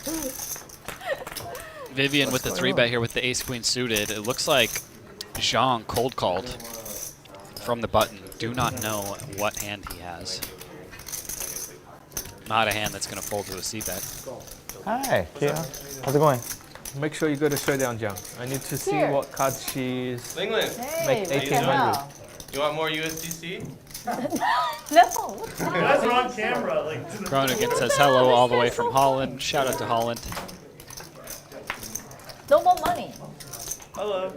[SPEAKER 2] Vivian with the 3-bet here with the ace-queen suited. It looks like Zhang cold called from the button. Do not know what hand he has. Not a hand that's going to fold to a c-bet.
[SPEAKER 11] Hi, Kia. How's it going?
[SPEAKER 8] Make sure you go to Showdown, Jiang. I need to see
[SPEAKER 4] Here.
[SPEAKER 8] what card she's
[SPEAKER 5] Linglin,
[SPEAKER 8] make 1800.
[SPEAKER 5] you want more USDC?
[SPEAKER 4] No.
[SPEAKER 9] That's on camera. Like,
[SPEAKER 2] Groningen says hello all the way from Holland. Shout out to Holland.
[SPEAKER 4] No more money.
[SPEAKER 5] Hello.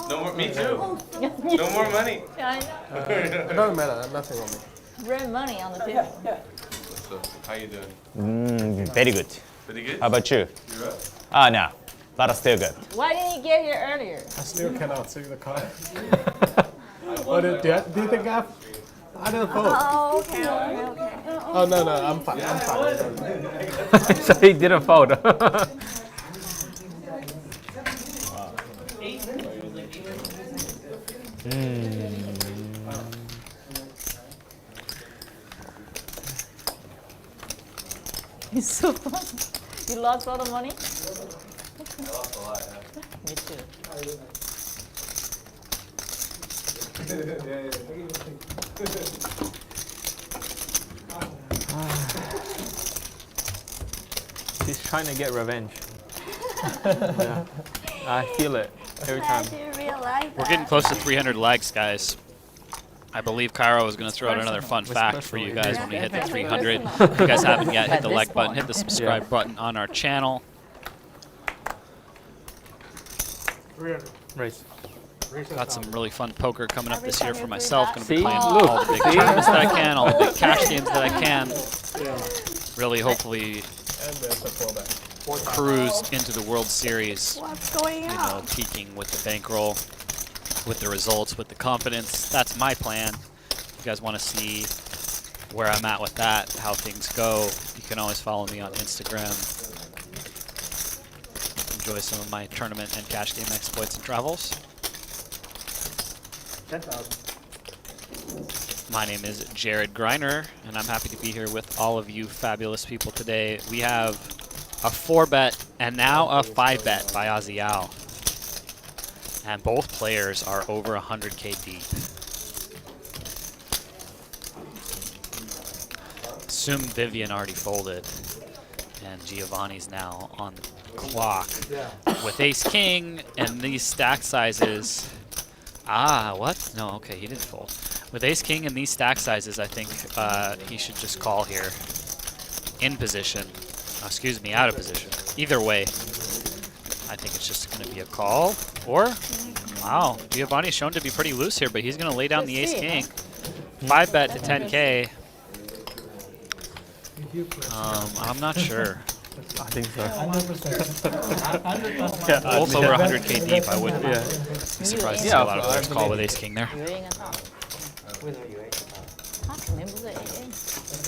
[SPEAKER 5] No more, me too. No more money.
[SPEAKER 4] Yeah, I know.
[SPEAKER 5] It doesn't matter, nothing on me.
[SPEAKER 4] Red money on the table.
[SPEAKER 5] So, how you doing?
[SPEAKER 11] Very good.
[SPEAKER 5] Pretty good?
[SPEAKER 11] How about you?
[SPEAKER 5] You're up?
[SPEAKER 11] No, but still good.
[SPEAKER 4] Why didn't you get here earlier?
[SPEAKER 5] I still cannot see the card. Do you think I didn't fold?
[SPEAKER 12] Oh, okay.
[SPEAKER 5] Oh, no, I'm fine.
[SPEAKER 8] So he didn't fold.
[SPEAKER 4] It's so fun. You lost all the money?
[SPEAKER 5] I lost a lot, yeah.
[SPEAKER 4] Me too.
[SPEAKER 8] She's trying to get revenge. Yeah. I feel it every
[SPEAKER 12] I
[SPEAKER 8] time.
[SPEAKER 12] didn't realize that.
[SPEAKER 2] We're getting close to 300 legs, guys. I believe Cairo is going to throw out another fun fact for you guys when we hit the 300. If you guys haven't yet, hit the like button, hit the subscribe button on our channel.
[SPEAKER 8] Race.
[SPEAKER 2] Got some really fun poker coming up this year for myself. Going to be
[SPEAKER 8] See?
[SPEAKER 2] playing
[SPEAKER 8] Look.
[SPEAKER 2] all the big
[SPEAKER 8] See?
[SPEAKER 2] tournaments that I can, all the big cash games that I can. Really, hopefully,
[SPEAKER 5] And there's a fallback.
[SPEAKER 2] cruise into the World Series.
[SPEAKER 12] What's going
[SPEAKER 2] You
[SPEAKER 12] on?
[SPEAKER 2] know, peaking with the bankroll, with the results, with the confidence. That's my plan. If you guys want to see where I'm at with that, how things go, you can always follow me on Instagram. Enjoy some of my tournament and cash game exploits and travels.
[SPEAKER 6] 10,000.
[SPEAKER 2] My name is Jared Greiner, and I'm happy to be here with all of you fabulous people today. We have a 4-bet and now a 5-bet by Aussie Al. And both players are over 100K deep. Assume Vivian already folded, and Giovnni's now on the clock. With ace-king and these stack sizes. Ah, what? No, okay, he didn't fold. With ace-king and these stack sizes, I think he should just call here. In position. Excuse me, out of position. Either way, I think it's just going to be a call. Or, wow, Giovnni's shown to be pretty loose here, but he's going to lay down the ace-king. 5-bet to 10K. I'm not sure.
[SPEAKER 8] I think so.
[SPEAKER 2] Both over 100K deep, I wouldn't be surprised to see a lot of players call with ace-king there.
[SPEAKER 4] 他肯定不是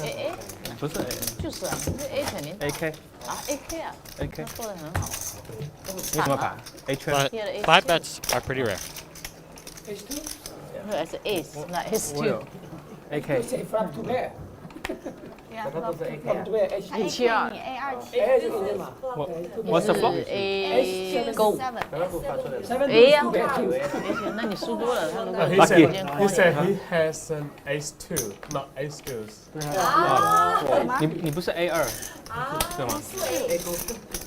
[SPEAKER 4] AA，AA
[SPEAKER 8] 不是
[SPEAKER 4] 就是啊，这 A 肯定
[SPEAKER 8] AK
[SPEAKER 4] 啊 AK 啊
[SPEAKER 8] AK
[SPEAKER 4] 他做的很好。
[SPEAKER 8] 为什么牌 A 圈
[SPEAKER 2] But 5-bets are pretty rare.
[SPEAKER 4] No, it's Ace, not Ace 2.
[SPEAKER 8] AK
[SPEAKER 12] Yeah, love to
[SPEAKER 3] AKs.
[SPEAKER 12] play.
[SPEAKER 4] A七二。
[SPEAKER 8] What's the flop?
[SPEAKER 4] A 勾。
[SPEAKER 12] 7.
[SPEAKER 4] A 呀。那你输多了，他如果
[SPEAKER 5] He said he has an ace 2, not ace deuce.
[SPEAKER 8] 你不是 A2，对吗？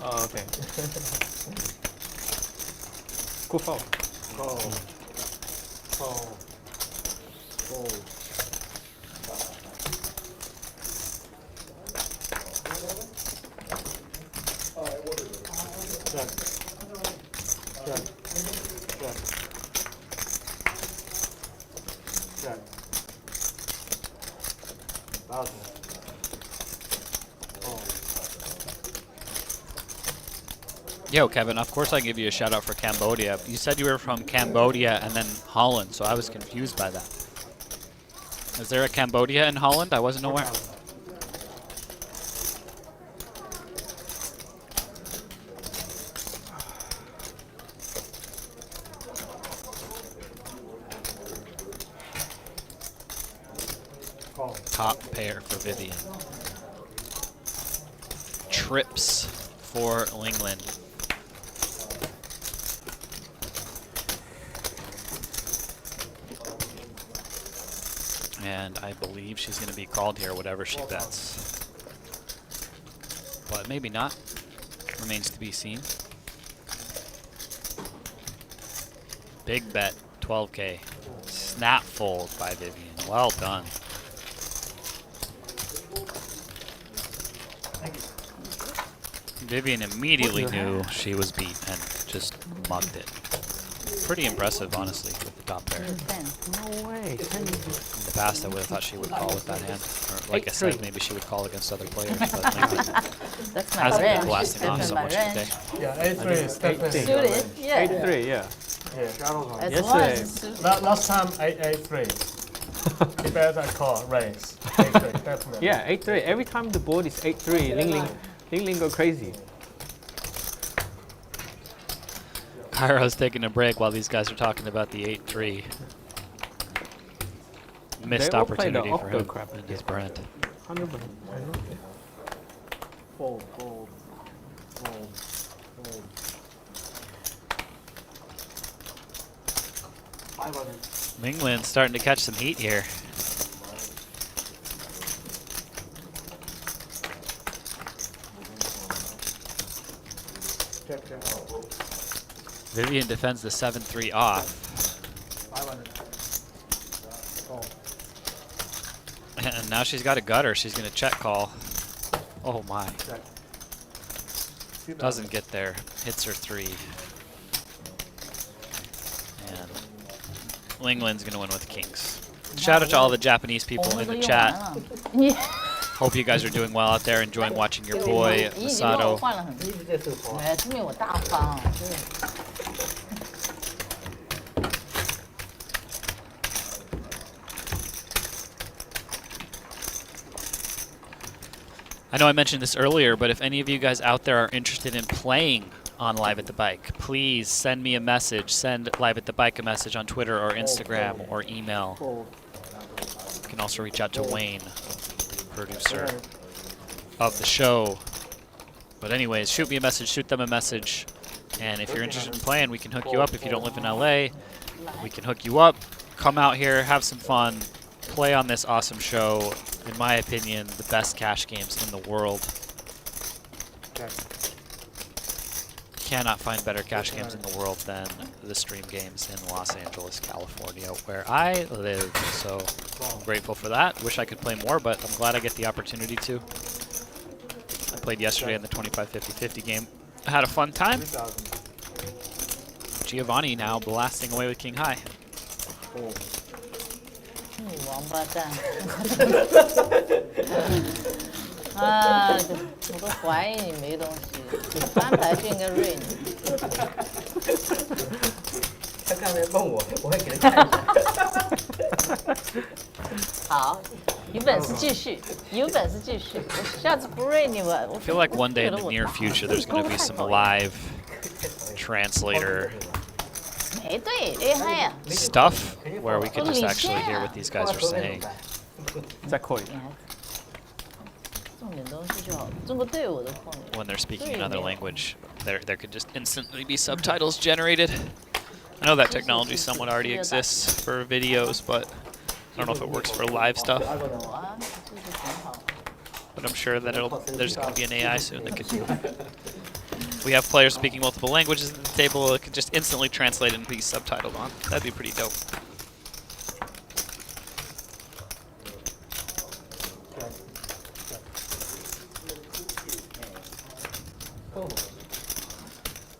[SPEAKER 8] 哦 ，OK。Good fold。Yo,
[SPEAKER 2] Kevin, of course I give you a shout out for Cambodia. You said you were from Cambodia and then Holland, so I was confused by that. Is there a Cambodia in Holland? I wasn't aware. Top pair for Vivian. Trips for Linglin. And I believe she's going to be called here, whatever she bets. But maybe not. Remains to be seen. Big bet, 12K. Snap fold by Vivian. Well done. Vivian immediately knew she was beat and just mugged it. Pretty impressive, honestly, with the top pair.
[SPEAKER 8] No way.
[SPEAKER 2] In the past, I would have thought she would call with that hand. Or like I said, maybe she would call against other players, but
[SPEAKER 4] That's my
[SPEAKER 2] hasn't
[SPEAKER 4] range.
[SPEAKER 2] been blasting off so much today.
[SPEAKER 5] Yeah, A3 is definitely
[SPEAKER 4] Suited, yeah.
[SPEAKER 8] 8-3, yeah.
[SPEAKER 5] Yeah.
[SPEAKER 4] Yesterday.
[SPEAKER 5] Last time A3. He better call raise. A3, definitely.
[SPEAKER 8] Yeah, 8-3. Every time the board is 8-3, Linglin go crazy.
[SPEAKER 2] Cairo's taking a break while these guys are talking about the 8-3. Missed
[SPEAKER 8] They all play the
[SPEAKER 2] opportunity for him
[SPEAKER 8] crap.
[SPEAKER 2] and his brand.
[SPEAKER 8] 100%.
[SPEAKER 6] Fold, fold, fold, fold. 500.
[SPEAKER 2] Linglin starting to catch some heat here.
[SPEAKER 6] Check, check.
[SPEAKER 2] Vivian defends the 7-3 off.
[SPEAKER 6] 500.
[SPEAKER 2] And now she's got a gutter. She's going to check call. Oh my.
[SPEAKER 6] Check.
[SPEAKER 2] Doesn't get there. Hits her 3. And Linglin's going to win with kings. Shout out to all the Japanese people in the chat. Hope you guys are doing well out there, enjoying watching your boy, Masato. I know I mentioned this earlier, but if any of you guys out there are interested in playing on Live at the Bike, please send me a message. Send Live at the Bike a message on Twitter or Instagram or email. You can also reach out to Wayne, producer of the show. But anyways, shoot me a message, shoot them a message. And if you're interested in playing, we can hook you up. If you don't live in LA, we can hook you up. Come out here, have some fun, play on this awesome show. In my opinion, the best cash games in the world. Cannot find better cash games in the world than the stream games in Los Angeles, California, where I live. So I'm grateful for that. Wish I could play more, but I'm glad I get the opportunity to. I played yesterday in the 25-50-50 game. I had a fun time. Giovnni now blasting away with King High.
[SPEAKER 4] 王八蛋！啊，我都怀疑你没东西，翻牌就应该瑞你。
[SPEAKER 3] 他刚才问我，我会给他看一下。
[SPEAKER 4] 好，有本事继续，有本事继续。我下次不瑞你，我
[SPEAKER 2] I feel like one day in the near future there's going to be some live translator stuff where we can just actually hear what these guys are saying. when they're speaking another language, there could just instantly be subtitles generated. I know that technology somewhat already exists for videos, but I don't know if it works for live stuff. But I'm sure that there's going to be an AI soon that could do it. If we have players speaking multiple languages at the table, it could just instantly translate and be subtitled on. That'd be pretty dope.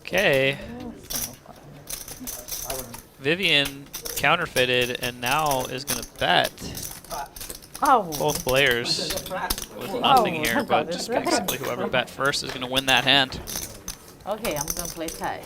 [SPEAKER 2] Okay. Vivian counterfeited and now is going to bet. Both players with nothing here, but just basically whoever bet first is going to win that hand.
[SPEAKER 4] Okay, I'm going to play tie.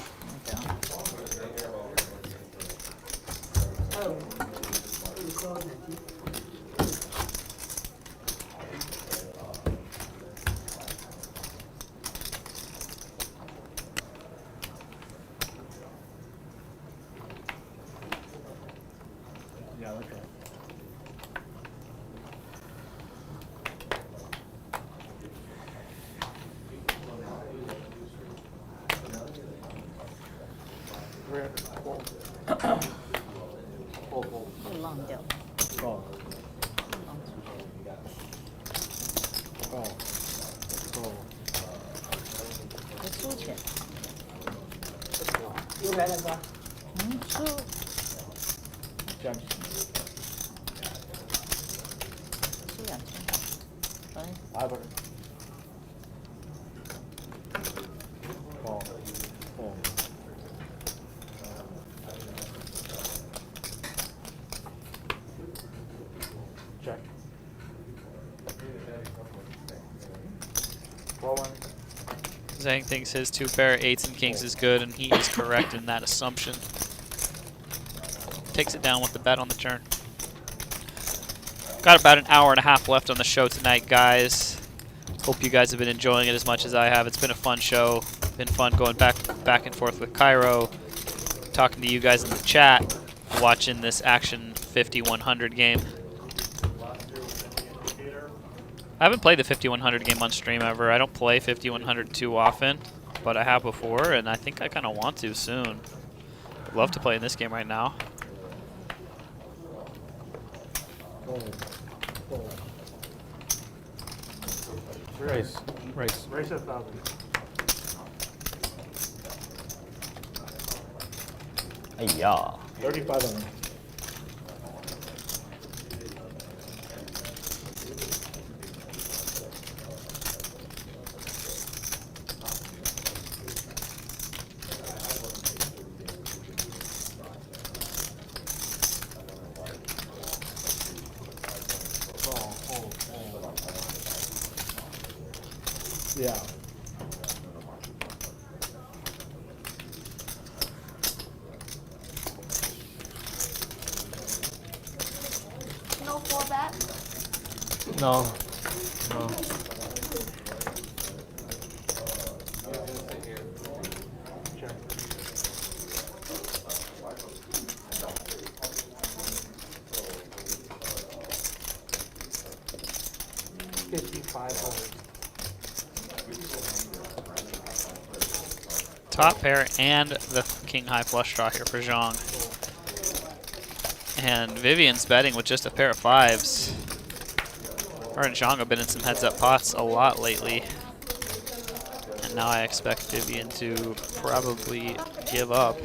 [SPEAKER 5] Yeah, that's right.
[SPEAKER 2] Zhang thinks his 2 pair 8s and kings is good, and he is correct in that assumption. Takes it down with the bet on the turn. Got about an hour and a half left on the show tonight, guys. Hope you guys have been enjoying it as much as I have. It's been a fun show. Been fun going back and forth with Cairo, talking to you guys in the chat, watching this Action 5100 game. I haven't played the 5100 game on stream ever. I don't play 5100 too often, but I have before, and I think I kind of want to soon. I'd love to play in this game right now.
[SPEAKER 8] Race.
[SPEAKER 5] Race at 1,000.
[SPEAKER 11] Yeah.
[SPEAKER 5] 35 on them. Yeah.
[SPEAKER 12] No 4-bet?
[SPEAKER 8] No.
[SPEAKER 5] Check. 5500.
[SPEAKER 2] Top pair and the king high flush draw here for Zhang. And Vivian's betting with just a pair of 5s. Her and Zhang have been in some heads-up pots a lot lately. And now I expect Vivian to probably give up.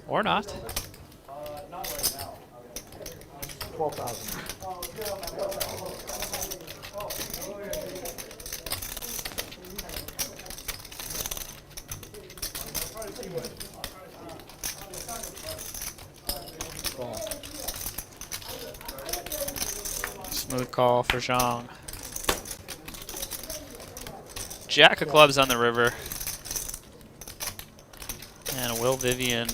[SPEAKER 2] Or not.
[SPEAKER 5] 12,000.
[SPEAKER 2] Smooth call for Zhang. Jack of clubs on the river. And will Vivian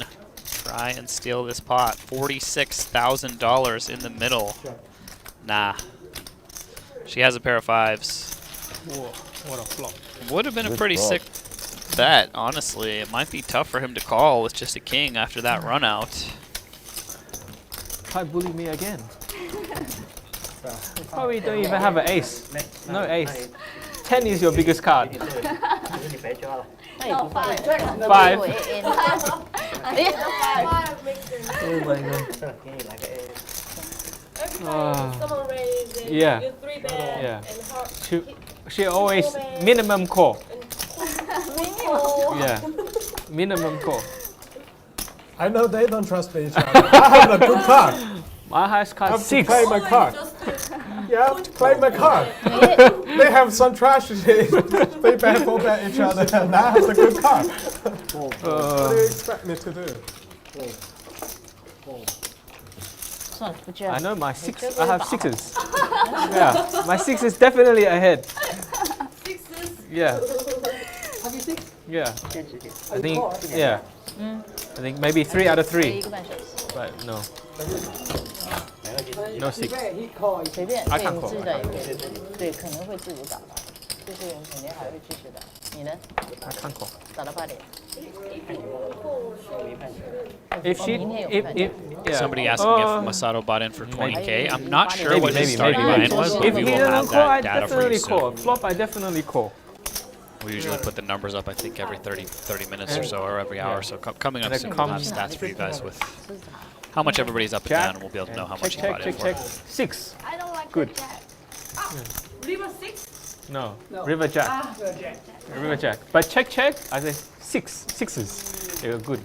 [SPEAKER 2] try and steal this pot? $46,000 in the middle. Nah. She has a pair of 5s.
[SPEAKER 8] Whoa, what a flop.
[SPEAKER 2] Would have been a pretty sick bet, honestly. It might be tough for him to call with just a king after that run out.
[SPEAKER 8] Try bully me again. Probably don't even have an ace. No ace. 10 is your biggest card.
[SPEAKER 3] 你白交了。
[SPEAKER 12] No, 5.
[SPEAKER 8] 5.
[SPEAKER 3] Oh my god. 给你来个 A。
[SPEAKER 7] Someone raised
[SPEAKER 8] Yeah.
[SPEAKER 7] you 3 bet
[SPEAKER 8] Yeah.
[SPEAKER 7] and her
[SPEAKER 8] She always minimum call.
[SPEAKER 7] Oh.
[SPEAKER 8] Yeah. Minimum call.
[SPEAKER 5] I know they don't trust each other. I have a good card.
[SPEAKER 8] My highest
[SPEAKER 5] I
[SPEAKER 8] card
[SPEAKER 5] have to
[SPEAKER 8] 6.
[SPEAKER 5] play my card. Yeah, I have to play my card. They have some tragedy. They bet 4 bet each other, and I have a good card. What do you expect me to do?
[SPEAKER 8] I know my 6. I have 6s. Yeah. My 6 is definitely ahead.
[SPEAKER 7] 6s.
[SPEAKER 8] Yeah. Yeah. I think. Yeah. I think maybe 3 out of 3. But no. No 6.
[SPEAKER 4] 随便
[SPEAKER 8] I
[SPEAKER 4] 对
[SPEAKER 8] can't
[SPEAKER 4] 你
[SPEAKER 8] call.
[SPEAKER 4] 自己的也会，对，可能会自己打吧，就是肯定还会继续的。你呢？
[SPEAKER 8] I can't call.
[SPEAKER 4] 打到8点。
[SPEAKER 8] If she, if yeah.
[SPEAKER 2] Somebody asking if Masato bought in for 20K. I'm not sure
[SPEAKER 8] Maybe,
[SPEAKER 2] what his
[SPEAKER 8] maybe,
[SPEAKER 2] starting
[SPEAKER 8] maybe.
[SPEAKER 2] line was, but
[SPEAKER 8] If
[SPEAKER 2] we
[SPEAKER 8] he
[SPEAKER 2] will
[SPEAKER 8] doesn't
[SPEAKER 2] have
[SPEAKER 8] call, I
[SPEAKER 2] that data for
[SPEAKER 8] definitely
[SPEAKER 2] you
[SPEAKER 8] call.
[SPEAKER 2] soon.
[SPEAKER 8] Flop, I definitely call.
[SPEAKER 2] We usually put the numbers up, I think, every 30 minutes or so, or every hour. So coming up
[SPEAKER 8] And it
[SPEAKER 2] soon, we'll have
[SPEAKER 8] comes-
[SPEAKER 2] stats for you guys with how much everybody's up and down, and we'll be able to know how much you
[SPEAKER 8] Check,
[SPEAKER 2] bought
[SPEAKER 8] check,
[SPEAKER 2] in
[SPEAKER 8] check,
[SPEAKER 2] for.
[SPEAKER 8] check. 6.
[SPEAKER 12] I don't like
[SPEAKER 8] Good.
[SPEAKER 12] the jack.
[SPEAKER 7] River 6.
[SPEAKER 8] No. River Jack. River Jack. But check, check. I say 6. 6s. They're good.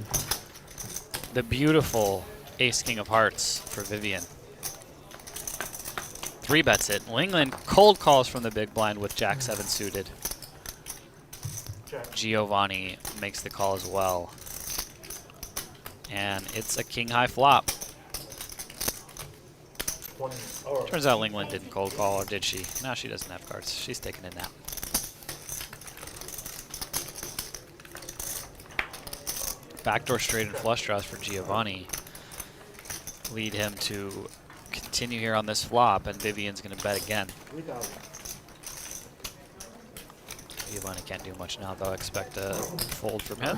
[SPEAKER 2] The beautiful Ace King of Hearts for Vivian. 3 bets it. Linglin cold calls from the big blind with Jack 7 suited. Giovnni makes the call as well. And it's a king high flop. Turns out Linglin didn't cold call, or did she? No, she doesn't have cards. She's taking a nap. Backdoor straight and flush draws for Giovnni lead him to continue here on this flop, and Vivian's going to bet again. Giovnni can't do much now, though. Expect a fold from him.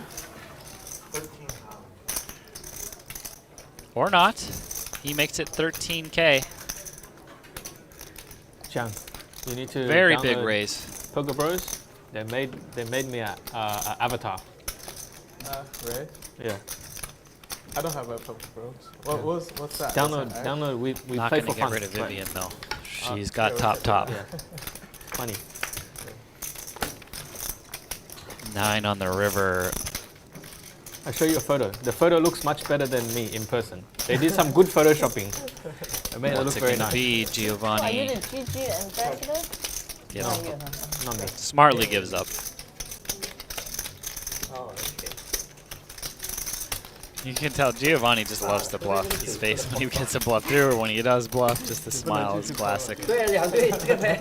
[SPEAKER 2] Or not. He makes it 13K.
[SPEAKER 8] Jiang, you need to
[SPEAKER 2] Very big
[SPEAKER 8] download
[SPEAKER 2] raise.
[SPEAKER 8] Poker Bros. They made me a avatar.
[SPEAKER 5] Really?
[SPEAKER 8] Yeah.
[SPEAKER 5] I don't have a Poker Bros. What's that?
[SPEAKER 8] Download. We
[SPEAKER 2] Not
[SPEAKER 8] play
[SPEAKER 2] going
[SPEAKER 8] for
[SPEAKER 2] to get
[SPEAKER 8] fun.
[SPEAKER 2] rid of Vivian, though. She's
[SPEAKER 5] yeah,
[SPEAKER 2] got
[SPEAKER 5] we
[SPEAKER 2] top
[SPEAKER 5] should.
[SPEAKER 2] top.
[SPEAKER 8] Yeah. Funny.
[SPEAKER 2] 9 on the river.
[SPEAKER 8] I'll show you a photo. The photo looks much better than me in person. They did some good photoshopping. It made it look
[SPEAKER 2] What's it
[SPEAKER 8] very
[SPEAKER 2] going to
[SPEAKER 8] nice.
[SPEAKER 2] be,
[SPEAKER 4] Are you
[SPEAKER 2] Giovnni?
[SPEAKER 4] the GG ambassador?
[SPEAKER 2] You
[SPEAKER 4] No,
[SPEAKER 2] know,
[SPEAKER 4] you, huh?
[SPEAKER 8] Not me.
[SPEAKER 2] smartly gives up.
[SPEAKER 3] Oh, okay.
[SPEAKER 2] You can tell Giovnni just loves to bluff. His face when he gets a bluff through, or when he does bluff, just the smile is classic.
[SPEAKER 3] 对2对这个牌，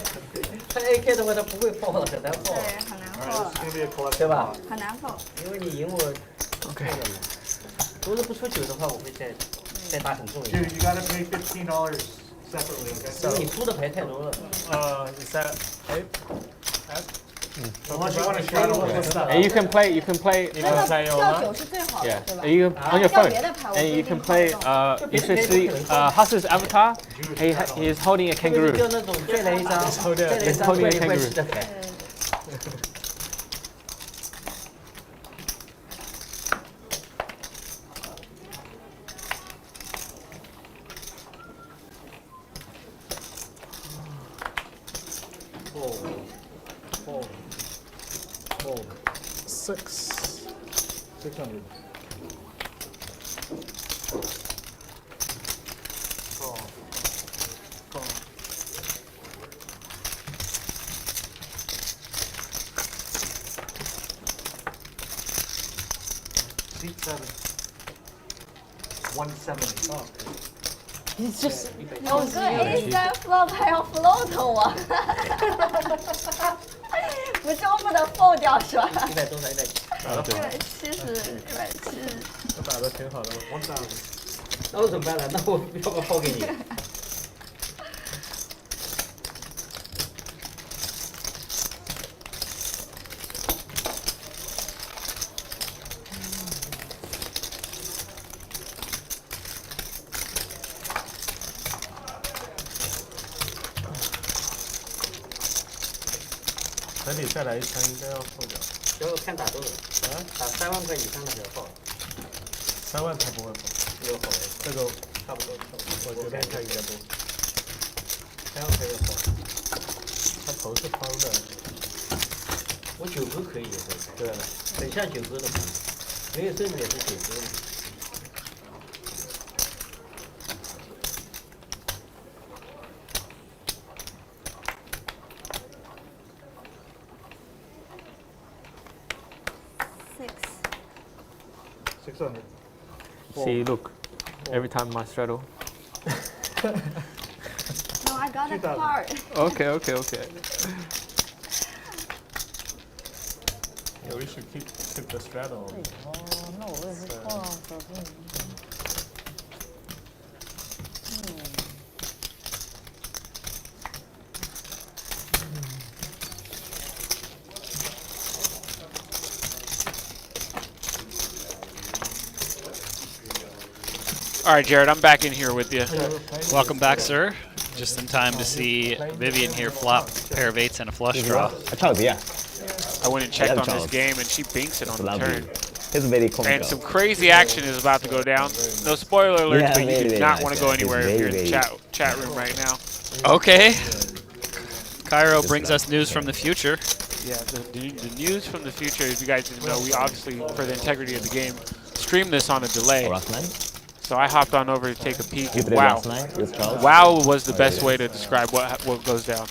[SPEAKER 3] 他 AK 的话他不会破了，很难破，
[SPEAKER 12] 对，很难破，
[SPEAKER 5] It's gonna be a collection.
[SPEAKER 3] 对吧？
[SPEAKER 12] 很难破。
[SPEAKER 3] 因为你赢我，OK。如果不出9的话，我会再打很重一
[SPEAKER 9] Dude,
[SPEAKER 3] 点，
[SPEAKER 9] you gotta pay $15 separately,
[SPEAKER 3] 因为
[SPEAKER 9] okay?
[SPEAKER 3] 你出的牌太多了。
[SPEAKER 5] Is that 8?
[SPEAKER 9] Unless you want to shadow what's that?
[SPEAKER 8] And you can play. You can play.
[SPEAKER 12] 那个调9是最好的，
[SPEAKER 8] Yeah.
[SPEAKER 12] 对吧？
[SPEAKER 8] And you on your
[SPEAKER 12] 调
[SPEAKER 8] phone.
[SPEAKER 12] 别的牌我不
[SPEAKER 8] And
[SPEAKER 12] 一
[SPEAKER 8] you
[SPEAKER 12] 定
[SPEAKER 8] can
[SPEAKER 12] 碰
[SPEAKER 8] play.
[SPEAKER 12] 得到。
[SPEAKER 8] You should see Huss's avatar. He is holding a
[SPEAKER 3] 特别是
[SPEAKER 8] kangaroo.
[SPEAKER 3] 掉那种再来一张，再来一张怪里怪气的牌。
[SPEAKER 5] 600.
[SPEAKER 9] Seat 7. 170. Oh.
[SPEAKER 4] He's just
[SPEAKER 12] 有个 A3 flop 还要 float 我，不是我不能 fold 掉是吧
[SPEAKER 3] 100多少170。
[SPEAKER 12] ？170，170。
[SPEAKER 5] 我打的挺好的。
[SPEAKER 3] 那我怎么办呢？那我要不要抛给你？
[SPEAKER 5] 等你再来一枪应该要扣掉。
[SPEAKER 3] 要看打多少，打3万块以上的比较好
[SPEAKER 5] ，3万才不会扣。
[SPEAKER 3] 有好，
[SPEAKER 5] 这个
[SPEAKER 3] 差不多。
[SPEAKER 5] 我觉得他应该不。3万可以扣，他头是方的。
[SPEAKER 3] 我9格可以，对吧？很像9格的，没有正面是9格的。
[SPEAKER 5] 600.
[SPEAKER 8] See, look. Every time my straddle.
[SPEAKER 12] No, I got a card.
[SPEAKER 8] Okay.
[SPEAKER 5] Yeah, we should keep the straddle.
[SPEAKER 4] No, this is wrong for me.
[SPEAKER 10] All right, Jared, I'm back in here with you.
[SPEAKER 2] Welcome back, sir. Just in time to see Vivian here flop a pair of 8s and a flush draw.
[SPEAKER 10] I went and checked on this game, and she binks it on the turn.
[SPEAKER 11] It's very comical.
[SPEAKER 10] And some crazy action is about to go down. No spoiler alerts, but you do not want to go anywhere if you're in the chat room right now.
[SPEAKER 2] Okay. Cairo brings us news from the future.
[SPEAKER 10] Yeah, the news from the future, as you guys didn't know, we obviously, for the integrity of the game, stream this on a delay. So I hopped on over to take a peek, and wow. Wow was the best way to describe what goes down.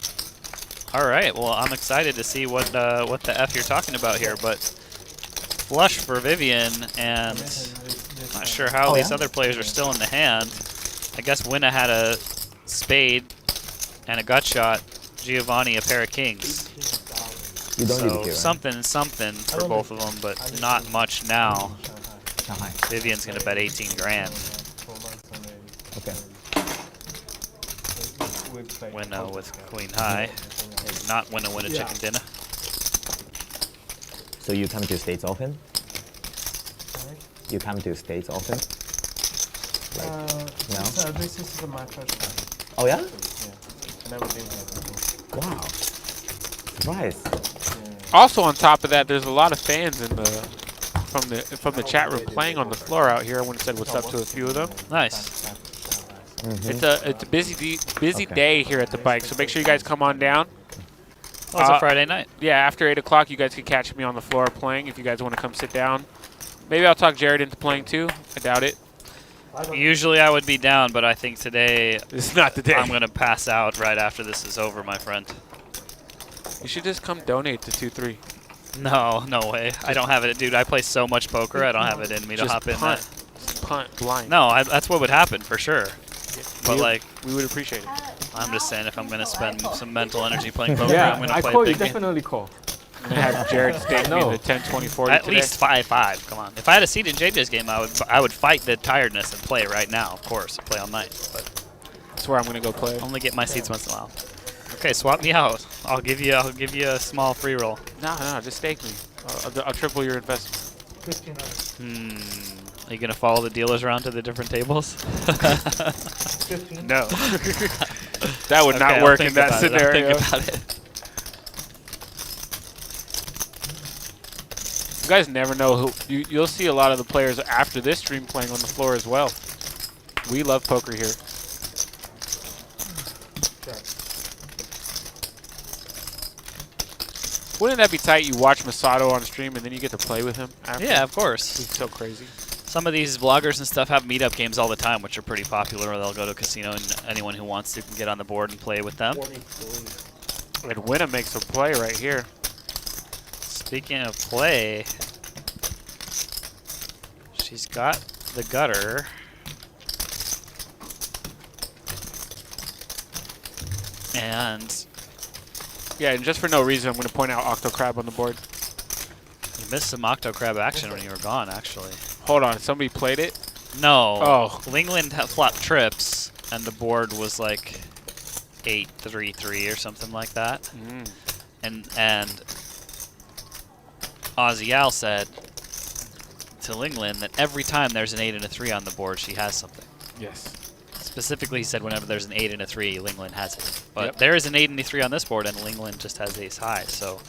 [SPEAKER 2] All right, well, I'm excited to see what the F you're talking about here, but flush for Vivian, and not sure how these other players are still in the hand. I guess Wynna had a spade and a gut shot, Giovnni a pair of kings. So something for both of them, but not much now. Vivian's gonna bet 18 grand.
[SPEAKER 11] Okay.
[SPEAKER 2] Wynna with queen high. Not Wynna win a chicken dinner.
[SPEAKER 11] So you come to States often? You come to States often?
[SPEAKER 5] No? This is my first time.
[SPEAKER 11] Oh yeah?
[SPEAKER 5] Yeah. I've never been here before.
[SPEAKER 11] Wow. Surprise.
[SPEAKER 10] Also on top of that, there's a lot of fans in the from the chat room playing on the floor out here. I went and said what's up to a few of them.
[SPEAKER 2] Nice.
[SPEAKER 10] It's a busy day here at the bike, so make sure you guys come on down.
[SPEAKER 2] Oh, it's a Friday night.
[SPEAKER 10] Yeah, after 8 o'clock, you guys can catch me on the floor playing if you guys want to come sit down. Maybe I'll talk Jared into playing too. I doubt it.
[SPEAKER 2] Usually I would be down, but I think today
[SPEAKER 10] this is not the day.
[SPEAKER 2] I'm going to pass out right after this is over, my friend.
[SPEAKER 10] You should just come donate to 2-3.
[SPEAKER 2] No, no way. I don't have it. Dude, I play so much poker, I don't have it in me to hop in that.
[SPEAKER 10] Punt blind.
[SPEAKER 2] No, that's what would happen for sure. But like,
[SPEAKER 10] we would appreciate it.
[SPEAKER 2] I'm just saying, if I'm going to spend some mental energy playing poker, I'm going to play
[SPEAKER 8] call
[SPEAKER 2] big
[SPEAKER 8] you definitely call.
[SPEAKER 10] I'm going to have Jared stake me the 10-20-40
[SPEAKER 2] At least 5-5, come on. If I had a seat in JJ's game, I would fight the tiredness and play right now, of course, play all night. But
[SPEAKER 10] that's where I'm going to go play.
[SPEAKER 2] Only get my seats once in a while. Okay, swap me out. I'll give you a small free roll.
[SPEAKER 10] No, just stake me. I'll triple your investment.
[SPEAKER 2] Are you gonna follow the dealers around to the different tables?
[SPEAKER 10] No. That would not work in that scenario.
[SPEAKER 2] Think about it.
[SPEAKER 10] You guys never know who. You'll see a lot of the players after this stream playing on the floor as well. We love poker here. Wouldn't that be tight? You watch Masato on stream and then you get to play with him after?
[SPEAKER 2] Yeah, of course.
[SPEAKER 10] It's so crazy.
[SPEAKER 2] Some of these vloggers and stuff have meetup games all the time, which are pretty popular. They'll go to a casino and anyone who wants to can get on the board and play with them.
[SPEAKER 10] And Wynna makes a play right here.
[SPEAKER 2] Speaking of play, she's got the gutter. And
[SPEAKER 10] yeah, and just for no reason, I'm going to point out Octo Crab on the board.
[SPEAKER 2] You missed some Octo Crab action when you were gone, actually.
[SPEAKER 10] Hold on, somebody played it?
[SPEAKER 2] No.
[SPEAKER 10] Oh.
[SPEAKER 2] Linglin flopped trips, and the board was like 8-3-3 or something like that. And Aussie Al said to Linglin that every time there's an 8 and a 3 on the board, she has something.
[SPEAKER 10] Yes.
[SPEAKER 2] Specifically, he said whenever there's an 8 and a 3, Linglin has it. But there is an 8 and a 3 on this board, and Linglin just has ace high. So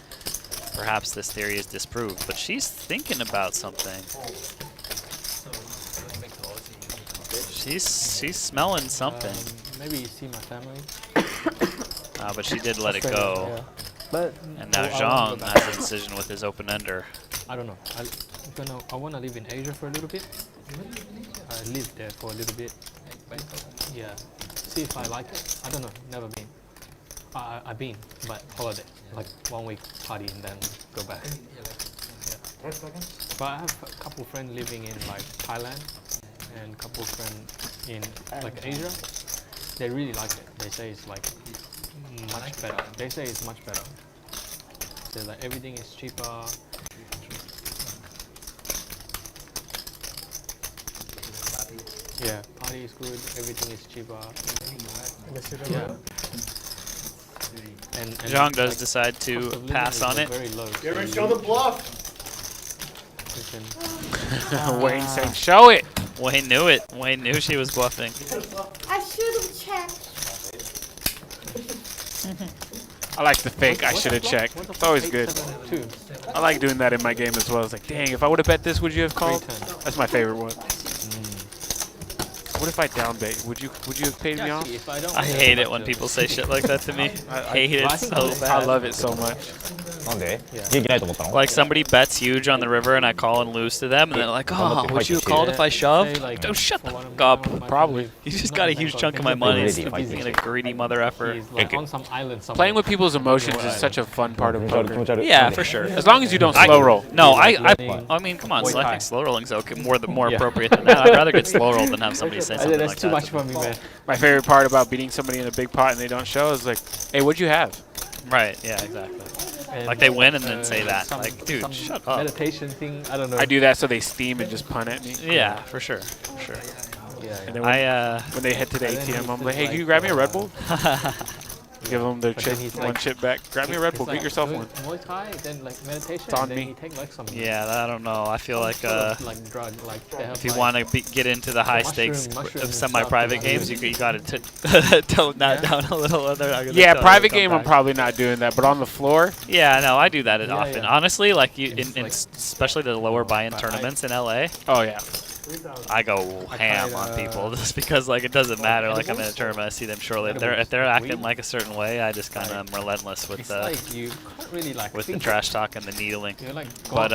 [SPEAKER 2] perhaps this theory is disproved. But she's thinking about something. She's smelling something.
[SPEAKER 8] Maybe you see my family.
[SPEAKER 2] But she did let it go.
[SPEAKER 8] Yeah. But
[SPEAKER 2] And now Zhang has a decision with his open ender.
[SPEAKER 8] I don't know. I want to live in Asia for a little bit. I lived there for a little bit. Yeah. See if I like it. I don't know. Never been. I've been, but holiday, like 1 week party and then go back. Yeah. But I have a couple friends living in like Thailand and a couple friends in like Asia. They really like it. They say it's like much better. They say it's much better. They're like everything is cheaper. Yeah, party is good. Everything is cheaper. Yeah. And
[SPEAKER 2] Zhang does
[SPEAKER 8] like,
[SPEAKER 2] decide
[SPEAKER 8] cost
[SPEAKER 2] to
[SPEAKER 8] of living
[SPEAKER 2] pass
[SPEAKER 8] is,
[SPEAKER 2] on
[SPEAKER 8] like,
[SPEAKER 2] it.
[SPEAKER 8] very low.
[SPEAKER 3] Get ready to show the bluff.
[SPEAKER 10] Wayne saying, show it.
[SPEAKER 2] Wayne knew it. Wayne knew she was bluffing.
[SPEAKER 12] I should have checked.
[SPEAKER 10] I like the fake. I should have checked. It's always good. I like doing that in my game as well. It's like, dang, if I would have bet this, would you have called? That's my favorite one. What if I down bet? Would you have paid me off?
[SPEAKER 2] I hate it when people say shit like that to me. I hate it so bad.
[SPEAKER 10] I love it so much.
[SPEAKER 2] Like somebody bets huge on the river and I call and lose to them and they're like, oh, would you have called if I shoved? Like, don't shut the fuck up.
[SPEAKER 10] Probably.
[SPEAKER 2] You just got a huge chunk of my money. Stop being a greedy mother effer.
[SPEAKER 8] Like on some island somewhere.
[SPEAKER 10] Playing with people's emotions is such a fun part of poker.
[SPEAKER 2] Yeah, for sure.
[SPEAKER 10] As long as you don't slow roll.
[SPEAKER 2] No, I mean, come on. I think slow rolling's okay, more appropriate than that. I'd rather get slow rolled than have somebody say something like that.
[SPEAKER 8] That's too much for me, man.
[SPEAKER 10] My favorite part about beating somebody in a big pot and they don't show is like, hey, what'd you have?
[SPEAKER 2] Right, yeah, exactly.
[SPEAKER 8] And
[SPEAKER 2] like they win and then say that. Like, dude, shut up.
[SPEAKER 8] Meditation thing, I don't know.
[SPEAKER 10] I do that so they steam and just punt at me.
[SPEAKER 2] Yeah, for sure. For sure.
[SPEAKER 8] Yeah.
[SPEAKER 10] And then when they head to the ATM, I'm like, hey, can you grab me a Red Bull? Give them their chip, one chip back. Grab me a Red Bull, get yourself one.
[SPEAKER 8] Muay Thai, then like meditation,
[SPEAKER 10] it's on
[SPEAKER 8] then
[SPEAKER 10] me.
[SPEAKER 8] you take like some.
[SPEAKER 2] Yeah, I don't know. I feel like
[SPEAKER 8] drug, like
[SPEAKER 2] if you want to get into the high stakes of semi-private games, you got to tone that down a little.
[SPEAKER 10] Yeah, private game, I'm probably not doing that, but on the floor.
[SPEAKER 2] Yeah, no, I do that often. Honestly, like especially the lower buy-in tournaments in LA.
[SPEAKER 10] Oh yeah.
[SPEAKER 2] I go ham on people just because like it doesn't matter. Like I'm in a tournament, I see them shortly. If they're acting like a certain way, I just kind of am relentless with with the trash talk and the needling. But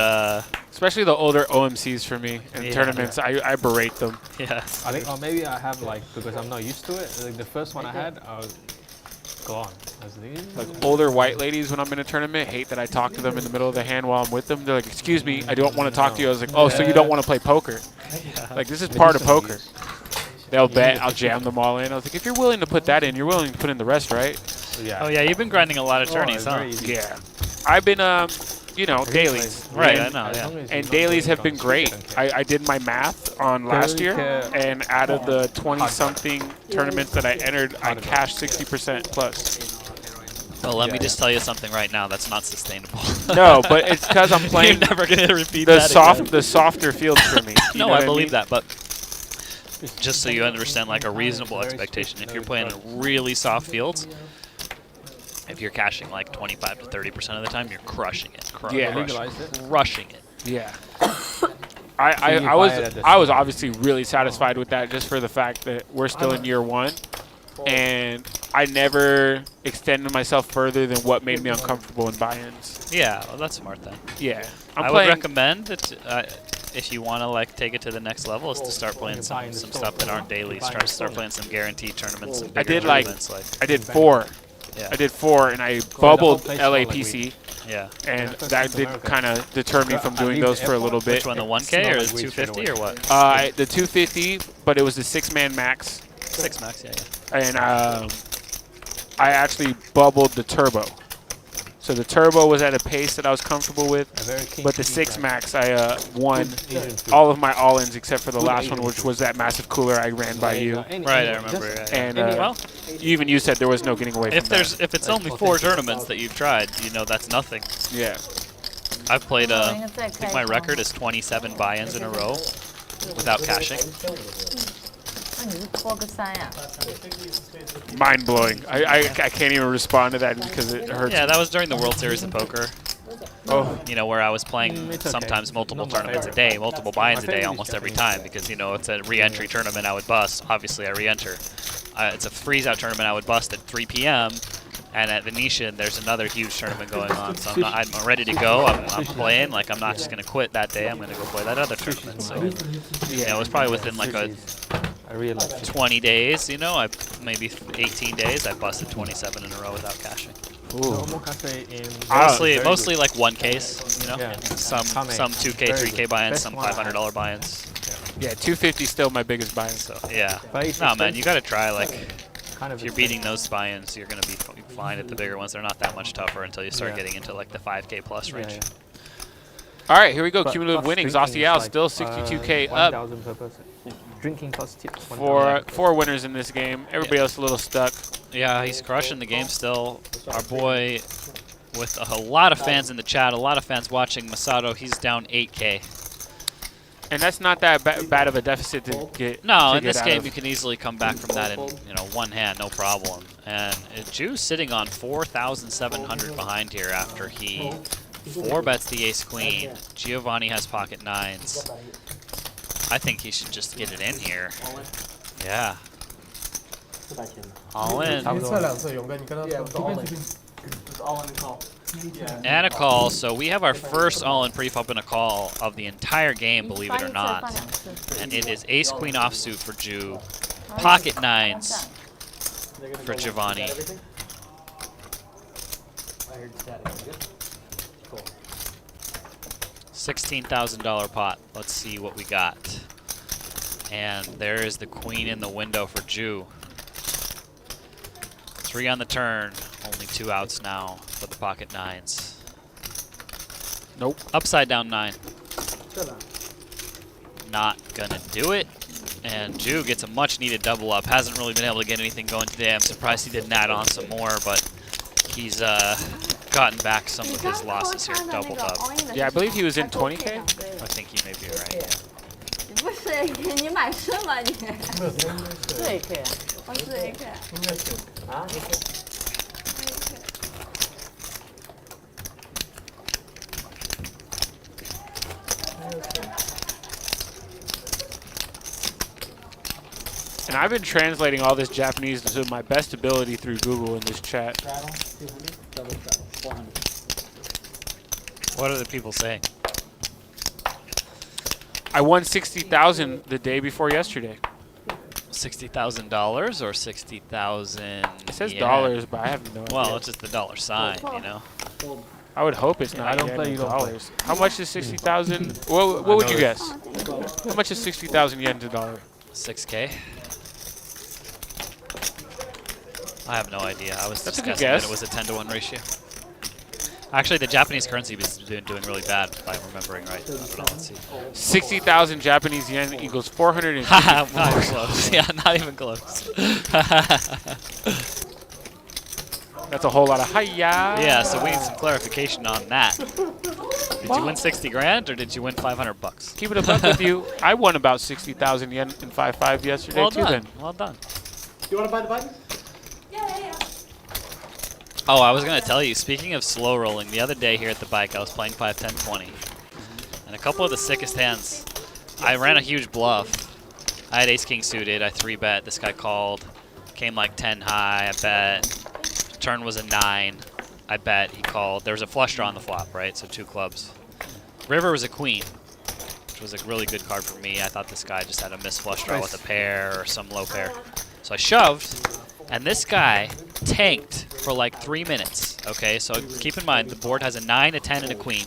[SPEAKER 10] especially the older OMCs for me in tournaments, I berate them.
[SPEAKER 2] Yes.
[SPEAKER 8] I think, or maybe I have like because I'm not used to it. Like the first one I had, I was gone.
[SPEAKER 10] Like older white ladies when I'm in a tournament hate that I talk to them in the middle of the hand while I'm with them. They're like, excuse me, I don't want to talk to you. I was like, oh, so you don't want to play poker? Yeah. Like this is part of poker. They'll bet, I'll jam them all in. I was like, if you're willing to put that in, you're willing to put in the rest, right?
[SPEAKER 2] Yeah. Oh yeah, you've been grinding a lot of tourneys, huh?
[SPEAKER 10] Yeah. I've been, dailies.
[SPEAKER 2] Right, I know, yeah.
[SPEAKER 10] And dailies have been great. I did my math on last year, and out of the 20-something tournaments that I entered, I cashed 60% plus.
[SPEAKER 2] Well, let me just tell you something right now. That's not sustainable.
[SPEAKER 10] No, but it's because I'm playing.
[SPEAKER 2] You're never gonna repeat that again.
[SPEAKER 10] The softer fields for me.
[SPEAKER 2] No, I believe that, but just so you understand, like a reasonable expectation, if you're playing really soft fields, if you're cashing like 25 to 30% of the time, you're crushing it. Crushing it.
[SPEAKER 10] Yeah. I was obviously really satisfied with that, just for the fact that we're still in year one. And I never extended myself further than what made me uncomfortable in buy-ins.
[SPEAKER 2] Yeah, well, that's smart then.
[SPEAKER 10] Yeah,
[SPEAKER 2] I would recommend that if you want to like take it to the next level, is to start playing some stuff that aren't dailies. Try to start playing some guaranteed tournaments. Some bigger tournaments,
[SPEAKER 10] I did 4.
[SPEAKER 2] Yeah.
[SPEAKER 10] I did 4, and I bubbled LAPC.
[SPEAKER 2] Yeah.
[SPEAKER 10] And that did kind of deter me from doing those for a little bit.
[SPEAKER 2] Which one, the 1K or the 250 or what?
[SPEAKER 10] The 250, but it was the 6-man max.
[SPEAKER 2] 6 max, yeah.
[SPEAKER 10] And I actually bubbled the turbo. So the turbo was at a pace that I was comfortable with, but the 6 max I won all of my all-ins except for the last one, which was that massive cooler I ran by you.
[SPEAKER 2] Right, I remember.
[SPEAKER 10] And even you said there was no getting away from that.
[SPEAKER 2] If it's only 4 tournaments that you've tried, that's nothing.
[SPEAKER 10] Yeah.
[SPEAKER 2] I've played, I think my record is 27 buy-ins in a row without cashing.
[SPEAKER 4] 你是拖个3呀？
[SPEAKER 10] Mind blowing. I can't even respond to that because it hurts.
[SPEAKER 2] Yeah, that was during the World Series of Poker.
[SPEAKER 10] Oh.
[SPEAKER 2] You know, where I was playing
[SPEAKER 8] It's okay.
[SPEAKER 2] sometimes multiple
[SPEAKER 8] Not my
[SPEAKER 2] tournaments a
[SPEAKER 8] favorite.
[SPEAKER 2] day, multiple buy-ins a day
[SPEAKER 8] favorite
[SPEAKER 2] almost
[SPEAKER 8] is
[SPEAKER 2] every
[SPEAKER 8] Japanese.
[SPEAKER 2] time because, you know, it's a re-entry tournament I would bust. Obviously, I re-enter. It's a freeze-out tournament I would bust at 3 p.m. And at Venetian, there's another huge tournament going on. So I'm ready to go. I'm playing. Like, I'm not just going to quit that day. I'm going to go play that other tournament. So, yeah, it was probably within like a
[SPEAKER 8] I really like it.
[SPEAKER 2] 20 days, you know, maybe 18 days, I busted 27 in a row without cashing.
[SPEAKER 8] So omakase in
[SPEAKER 2] Mostly like one case, you know,
[SPEAKER 8] Yeah.
[SPEAKER 2] some
[SPEAKER 8] Kame.
[SPEAKER 2] 2K,
[SPEAKER 8] Very
[SPEAKER 2] 3K
[SPEAKER 8] good.
[SPEAKER 2] buy-ins,
[SPEAKER 8] Best
[SPEAKER 2] some
[SPEAKER 8] one.
[SPEAKER 2] $500 buy-ins.
[SPEAKER 10] Yeah, 250 is still my biggest buy-in. So
[SPEAKER 2] Yeah.
[SPEAKER 8] But it's
[SPEAKER 2] No, man, you
[SPEAKER 8] expensive.
[SPEAKER 2] got to try, like,
[SPEAKER 8] Kind of
[SPEAKER 2] if you're beating those buy-ins, you're going to be fine at the bigger ones. They're not that much tougher until you start
[SPEAKER 8] Yeah.
[SPEAKER 2] getting into like the 5K plus range.
[SPEAKER 8] Yeah.
[SPEAKER 10] All right, here we go.
[SPEAKER 8] But
[SPEAKER 10] Cumulative
[SPEAKER 8] plus
[SPEAKER 10] winnings.
[SPEAKER 8] drinking
[SPEAKER 10] Aussie
[SPEAKER 8] is
[SPEAKER 10] Al
[SPEAKER 8] like,
[SPEAKER 10] still 62K up
[SPEAKER 8] 1,000 per person. Drinking plus tips.
[SPEAKER 10] for 4 winners in this game. Everybody else a little stuck.
[SPEAKER 2] Yeah, he's crushing the game still. Our boy with a lot of fans in the chat, a lot of fans watching, Masato, he's down 8K.
[SPEAKER 10] And that's not that bad of a deficit to get.
[SPEAKER 2] No,
[SPEAKER 10] to
[SPEAKER 2] in
[SPEAKER 10] get
[SPEAKER 2] this
[SPEAKER 10] out
[SPEAKER 2] game
[SPEAKER 10] of.
[SPEAKER 2] you can easily come back from that in one hand, no problem. And Ju's sitting on 4,700 behind here after he 4-bets the ace queen. Giovnni has pocket 9s. I think he should just get it in here. Yeah.
[SPEAKER 3] 400钱的。
[SPEAKER 2] All in.
[SPEAKER 5] 你测2次，勇哥，你跟他说。
[SPEAKER 3] all in call.
[SPEAKER 2] And a call. So we have our first all-in pre-flop and a call of the entire game, believe it or not. And it is ace queen offsuit for Ju, pocket 9s for Giovnni. $16,000 pot. Let's see what we got. And there is the queen in the window for Ju. 3 on the turn. Only 2 outs now for the pocket 9s.
[SPEAKER 10] Nope.
[SPEAKER 2] Upside down 9. Not gonna do it. And Ju gets a much needed double up. Hasn't really been able to get anything going today. I'm surprised he didn't add on some more, but he's gotten back some of his losses here. Doubled up.
[SPEAKER 10] Yeah, I believe he was in 20K.
[SPEAKER 2] I think he may be right.
[SPEAKER 12] 不是你买什么你？
[SPEAKER 4] 4K 啊。
[SPEAKER 12] 我4K。
[SPEAKER 5] 应该是。
[SPEAKER 3] 啊？
[SPEAKER 10] And I've been translating all this Japanese to my best ability through Google in this chat.
[SPEAKER 2] What are the people saying?
[SPEAKER 10] I won 60,000 the day before yesterday.
[SPEAKER 2] $60,000 or 60,000?
[SPEAKER 10] It says
[SPEAKER 2] yen?
[SPEAKER 10] dollars, but I have no idea.
[SPEAKER 2] Well, it's just the dollar sign, you know.
[SPEAKER 10] I would hope it's not
[SPEAKER 8] I don't
[SPEAKER 10] yen
[SPEAKER 8] play,
[SPEAKER 10] or
[SPEAKER 8] you don't play.
[SPEAKER 10] dollars. How much is 60,000? What would you guess? How much is 60,000 yen to dollar?
[SPEAKER 2] 6K. I have no idea. I was
[SPEAKER 10] That's
[SPEAKER 2] just
[SPEAKER 10] a good
[SPEAKER 2] guessing that
[SPEAKER 10] guess.
[SPEAKER 2] it was a 10-to-1 ratio. Actually, the Japanese currency has been doing really bad, if I'm remembering right. I don't know. Let's see.
[SPEAKER 10] 60,000 Japanese yen equals 450.
[SPEAKER 2] Haha, not even close. Yeah, not even close.
[SPEAKER 10] That's a whole lot of hiya.
[SPEAKER 2] Yeah, so we need some clarification on that. Did you win 60 grand or did you win 500 bucks?
[SPEAKER 10] Keep it a buck with you. I won about 60,000 yen in 5-5 yesterday
[SPEAKER 2] Well
[SPEAKER 10] too.
[SPEAKER 2] done.
[SPEAKER 10] Then
[SPEAKER 2] Well done.
[SPEAKER 3] You want to buy the button?
[SPEAKER 2] Oh, I was going to tell you, speaking of slow rolling, the other day here at the bike, I was playing 5, 10, 20. And a couple of the sickest hands, I ran a huge bluff. I had ace-king suited. I 3-bet. This guy called. Came like 10 high. I bet. Turn was a 9. I bet. He called. There was a flush draw on the flop, right? So 2 clubs. River was a queen, which was a really good card for me. I thought this guy just had a missed flush draw with a pair or some low pair. So I shoved, and this guy tanked for like 3 minutes. Okay, so keep in mind, the board has a 9, a 10, and a queen.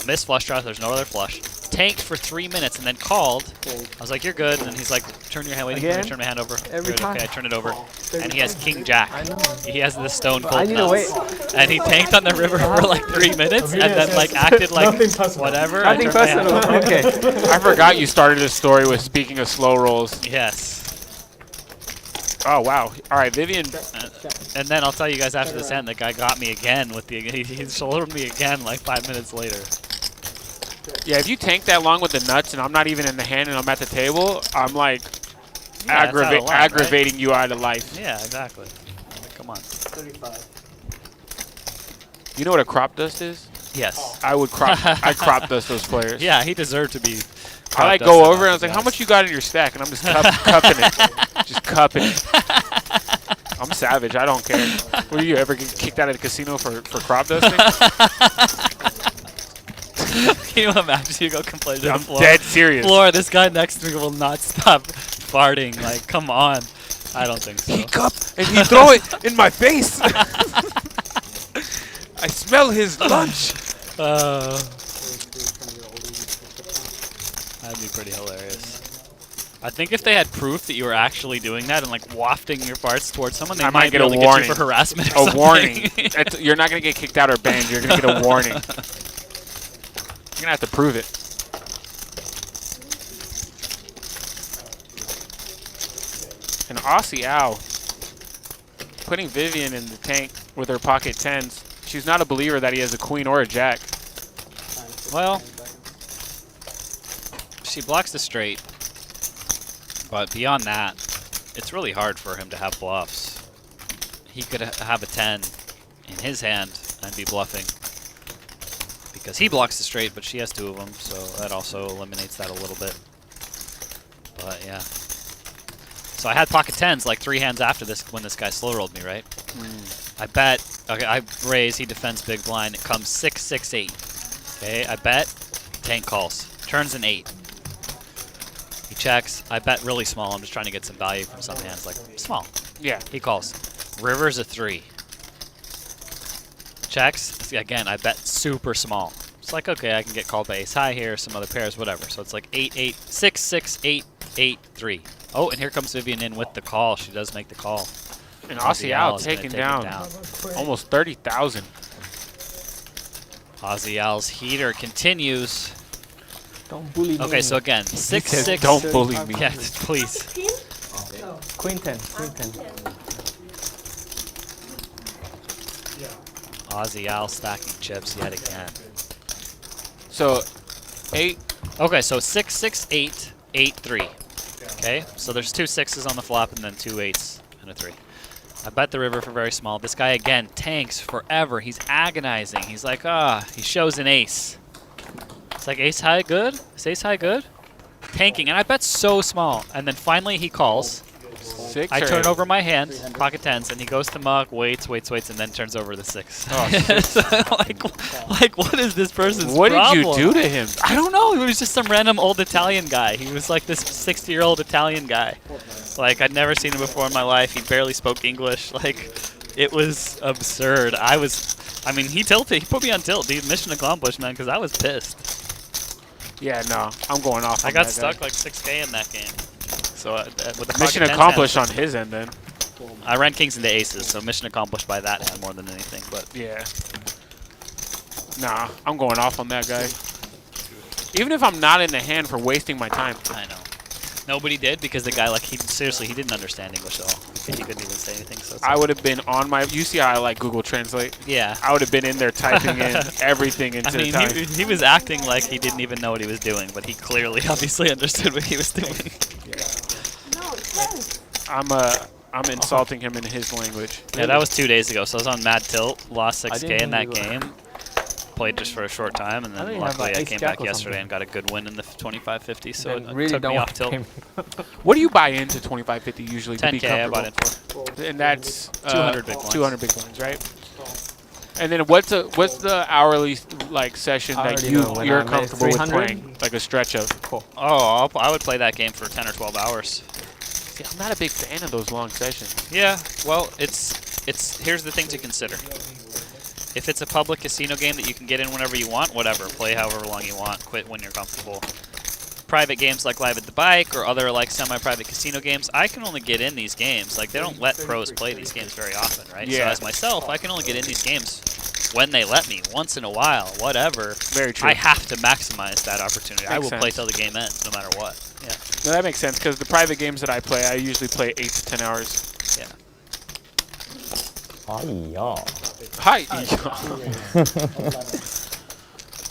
[SPEAKER 2] A missed flush draw, there's no other flush. Tanked for 3 minutes and then called. I was like, you're good. And then he's like, turn your hand, waiting for me to turn my hand over. Good, okay, I turn it over. And he has king jack. He has the stone cold nuts. And he tanked on the river for like 3 minutes and then like acted like whatever.
[SPEAKER 8] Nothing personal. Okay.
[SPEAKER 10] I forgot you started this story with speaking of slow rolls.
[SPEAKER 2] Yes.
[SPEAKER 10] Oh wow! All right, Vivian.
[SPEAKER 2] And then I'll tell you guys after this end, the guy got me again with the he shouldered me again like 5 minutes later.
[SPEAKER 10] Yeah, if you tank that long with the nuts and I'm not even in the hand and I'm at the table, I'm like,
[SPEAKER 2] Yeah, that's out of line,
[SPEAKER 10] aggravating
[SPEAKER 2] right?
[SPEAKER 10] you out of life.
[SPEAKER 2] Yeah, exactly. Come on.
[SPEAKER 6] 35.
[SPEAKER 10] You know what a crop dust is?
[SPEAKER 2] Yes.
[SPEAKER 10] I would crop. I crop dust those players.
[SPEAKER 2] Yeah, he deserved to be.
[SPEAKER 10] I like go over and I was like, how much you got in your stack? And I'm just cupping it. Just cupping it. I'm savage. I don't care. Will you ever get kicked out of the casino for crop dusting?
[SPEAKER 2] Can you imagine you go complain to the
[SPEAKER 10] I'm
[SPEAKER 2] floor?
[SPEAKER 10] dead serious.
[SPEAKER 2] Floor, this guy next to me will not stop farting. Like, come on. I don't think so.
[SPEAKER 10] He cup and he throw it in my face. I smell his lunch.
[SPEAKER 2] That'd be pretty hilarious. I think if they had proof that you were actually doing that and like wafting your farts towards someone, they
[SPEAKER 10] I
[SPEAKER 2] might
[SPEAKER 10] get
[SPEAKER 2] be
[SPEAKER 10] a
[SPEAKER 2] able to
[SPEAKER 10] warning.
[SPEAKER 2] get you for harassment or
[SPEAKER 10] A
[SPEAKER 2] something.
[SPEAKER 10] warning. You're not going to get kicked out or banned. You're going to get a warning. You're going to have to prove it. And Aussie Al putting Vivian in the tank with her pocket 10s. She's not a believer that he has a queen or a jack.
[SPEAKER 2] Well, she blocks the straight, but beyond that, it's really hard for him to have bluffs. He could have a 10 in his hand and be bluffing because he blocks the straight, but she has 2 of them, so that also eliminates that a little bit. But yeah. So I had pocket 10s like 3 hands after this when this guy slow rolled me, right? I bet, okay, I raise, he defends big blind, it comes 6, 6, 8. Okay, I bet, tank calls, turns an 8. He checks, I bet really small, I'm just trying to get some value from some hands, like small.
[SPEAKER 10] Yeah.
[SPEAKER 2] He calls, river's a 3. Checks, again, I bet super small. It's like, okay, I can get called by ace high here, some other pairs, whatever. So it's like 8, 8, 6, 6, 8, 8, 3. Oh, and here comes Vivian in with the call. She does make the call.
[SPEAKER 10] And Aussie Al taking down almost 30,000.
[SPEAKER 2] Aussie Al's heater continues.
[SPEAKER 8] Don't bully me.
[SPEAKER 2] Okay, so again, 6, 6.
[SPEAKER 10] Don't bully me.
[SPEAKER 2] Yeah, please.
[SPEAKER 8] Queen 10. Queen 10.
[SPEAKER 2] Aussie Al stacking chips yet again.
[SPEAKER 10] So 8.
[SPEAKER 2] Okay, so 6, 6, 8, 8, 3. Okay, so there's 2 6s on the flop and then 2 8s and a 3. I bet the river for very small. This guy, again, tanks forever. He's agonizing. He's like, he shows an ace. It's like, ace high good? Is ace high good? Tanking, and I bet so small. And then finally he calls.
[SPEAKER 10] 6
[SPEAKER 2] I
[SPEAKER 10] or
[SPEAKER 2] turn
[SPEAKER 10] 8?
[SPEAKER 2] over my hand, pocket 10s, and he goes to mug, waits, and then turns over the 6.
[SPEAKER 10] Oh,
[SPEAKER 2] So, like, what is this person's
[SPEAKER 10] What
[SPEAKER 2] problem?
[SPEAKER 10] did you do to him?
[SPEAKER 2] I don't know. He was just some random old Italian guy. He was like this 60-year-old Italian guy. Like, I'd never seen him before in my life. He barely spoke English. Like, it was absurd. I mean, he tilted. He put me on tilt, dude. Mission accomplished, man, because I was pissed.
[SPEAKER 10] Yeah, no, I'm going off.
[SPEAKER 2] I
[SPEAKER 10] on
[SPEAKER 2] got
[SPEAKER 10] that
[SPEAKER 2] stuck
[SPEAKER 10] guy.
[SPEAKER 2] like 6K in that game. So with the
[SPEAKER 10] Mission
[SPEAKER 2] pocket 10s
[SPEAKER 10] accomplished
[SPEAKER 2] hand,
[SPEAKER 10] on his end then.
[SPEAKER 2] I ran kings into aces, so mission accomplished by that hand more than anything. But
[SPEAKER 10] Yeah. Nah, I'm going off on that guy. Even if I'm not in the hand for wasting my time.
[SPEAKER 2] I know. Nobody did because the guy, like, he didn't understand English at all. He couldn't even say anything. So it's
[SPEAKER 10] I
[SPEAKER 2] like,
[SPEAKER 10] would have been on my. You see how I like Google Translate?
[SPEAKER 2] yeah.
[SPEAKER 10] I would have been in there typing in everything into
[SPEAKER 2] I mean,
[SPEAKER 10] the time.
[SPEAKER 2] he was acting like he didn't even know what he was doing, but he clearly, obviously understood what he was doing.
[SPEAKER 10] I'm insulting him in his language.
[SPEAKER 2] Yeah, that was 2 days ago, so I was on Mad Tilt, lost
[SPEAKER 8] I
[SPEAKER 2] 6K
[SPEAKER 8] didn't
[SPEAKER 2] in that
[SPEAKER 8] know you were-
[SPEAKER 2] game. Played just for a short time, and
[SPEAKER 8] I
[SPEAKER 2] then
[SPEAKER 8] think you have,
[SPEAKER 2] luckily
[SPEAKER 8] like,
[SPEAKER 2] I
[SPEAKER 8] ace
[SPEAKER 2] came
[SPEAKER 8] jack
[SPEAKER 2] back
[SPEAKER 8] or
[SPEAKER 2] yesterday
[SPEAKER 8] something.
[SPEAKER 2] and got a good win in the 25-50, so
[SPEAKER 8] Then
[SPEAKER 2] it
[SPEAKER 8] really
[SPEAKER 2] took
[SPEAKER 8] don't
[SPEAKER 2] me
[SPEAKER 8] want
[SPEAKER 2] off tilt.
[SPEAKER 8] game.
[SPEAKER 10] What do you buy into 2550 usually to be
[SPEAKER 2] 10K I
[SPEAKER 10] comfortable?
[SPEAKER 2] bought in for.
[SPEAKER 10] And that's
[SPEAKER 2] 200 big blinds.
[SPEAKER 10] 200 big blinds, right? And then what's the hourly like session
[SPEAKER 8] I
[SPEAKER 10] that
[SPEAKER 8] already know when
[SPEAKER 10] you're
[SPEAKER 8] I'm at
[SPEAKER 10] comfortable with
[SPEAKER 8] 300.
[SPEAKER 10] playing? Like a stretch of.
[SPEAKER 2] Oh, I would play that game for 10 or 12 hours.
[SPEAKER 10] See, I'm not a big fan of those long sessions.
[SPEAKER 2] Yeah, well, here's the thing to consider. If it's a public casino game that you can get in whenever you want, whatever, play however long you want, quit when you're comfortable. Private games like Live at the Bike or other like semi-private casino games, I can only get in these games. Like, they don't let pros play these games very often, right?
[SPEAKER 10] Yeah.
[SPEAKER 2] So as myself, I can only get in these games when they let me, once in a while, whatever.
[SPEAKER 10] Very true.
[SPEAKER 2] I have to maximize that opportunity. I will
[SPEAKER 10] Makes
[SPEAKER 2] play
[SPEAKER 10] sense.
[SPEAKER 2] till the game ends, no matter what. Yeah.
[SPEAKER 10] No, that makes sense because the private games that I play, I usually play 8 to 10 hours.
[SPEAKER 2] Yeah.
[SPEAKER 10] Hi.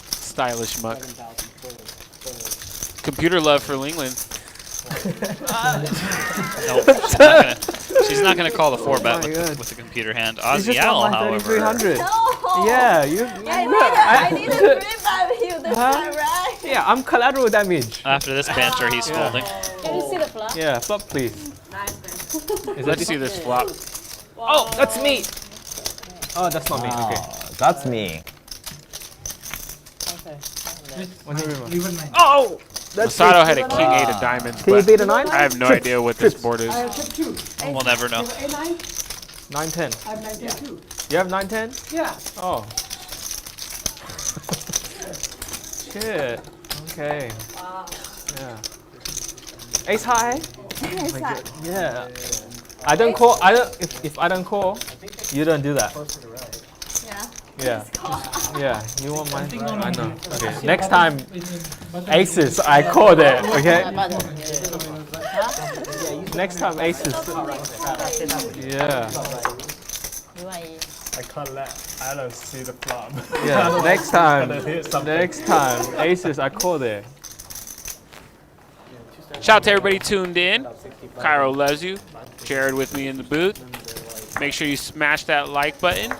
[SPEAKER 10] Stylish muck. Computer love for Linglin.
[SPEAKER 2] Nope. She's not gonna call the 4-bet
[SPEAKER 8] my God.
[SPEAKER 2] with the computer hand.
[SPEAKER 8] You
[SPEAKER 2] Aussie
[SPEAKER 8] just
[SPEAKER 2] Al,
[SPEAKER 8] won my
[SPEAKER 2] however.
[SPEAKER 8] 3300.
[SPEAKER 12] No.
[SPEAKER 8] Yeah, you.
[SPEAKER 12] I need a 3-5 you this
[SPEAKER 8] Huh?
[SPEAKER 12] time, right?
[SPEAKER 8] Yeah, I'm collateral damage.
[SPEAKER 2] After this banter, he's folding.
[SPEAKER 4] Can you see the flop?
[SPEAKER 8] Yeah, flop please. Is
[SPEAKER 10] Let's see this flop.
[SPEAKER 8] Oh, that's me. Oh, that's not me. Okay.
[SPEAKER 11] That's me.
[SPEAKER 8] Oh, that's
[SPEAKER 10] Masato had a king 8 of diamonds,
[SPEAKER 8] Can you
[SPEAKER 10] but
[SPEAKER 8] beat a 9?
[SPEAKER 10] I have no idea what this board is.
[SPEAKER 2] We'll never know.
[SPEAKER 8] 9-10.
[SPEAKER 7] I have 9 too.
[SPEAKER 8] You have 9-10?
[SPEAKER 7] Yeah.
[SPEAKER 8] Oh. Shit. Okay. Yeah. Ace high? Yeah. I don't call. I don't. If I don't call, you don't do that.
[SPEAKER 12] Yeah.
[SPEAKER 8] Yeah. Yeah. You want my? I know. Okay. Next time, aces. I call there. Okay. Next time aces. Yeah.
[SPEAKER 5] I can't let Alan see the flop.
[SPEAKER 8] Yeah. Next time.
[SPEAKER 5] Hit something.
[SPEAKER 8] Next time, aces. I call there.
[SPEAKER 10] Shout out to everybody tuned in. Cairo loves you. Jared with me in the booth. Make sure you smash that like button.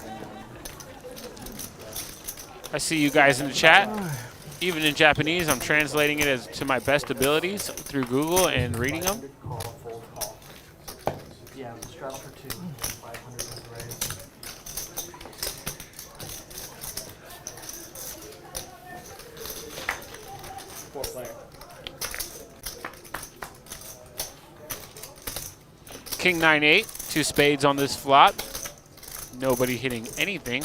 [SPEAKER 10] I see you guys in the chat. Even in Japanese, I'm translating it as to my best abilities through Google and reading them.
[SPEAKER 3] Yeah, the straps for 2. 500 is the raise.
[SPEAKER 10] King 9-8, 2 spades on this flop. Nobody hitting anything.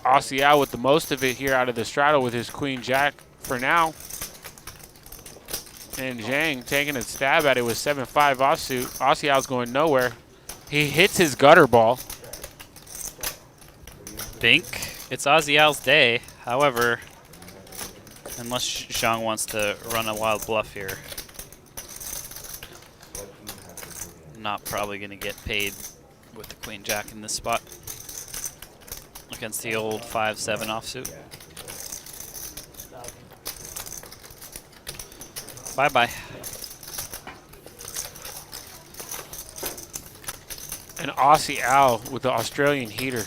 [SPEAKER 10] Aussie Al with the most of it here out of the straddle with his Queen Jack for now. And Zhang taking a stab at it with 7-5 offsuit. Aussie Al's going nowhere. He hits his gutter ball.
[SPEAKER 2] Think it's Aussie Al's day. However, unless Zhang wants to run a wild bluff here, not probably going to get paid with the Queen Jack in this spot against the old 5-7 offsuit. Bye-bye.
[SPEAKER 10] And Aussie Al with the Australian heater.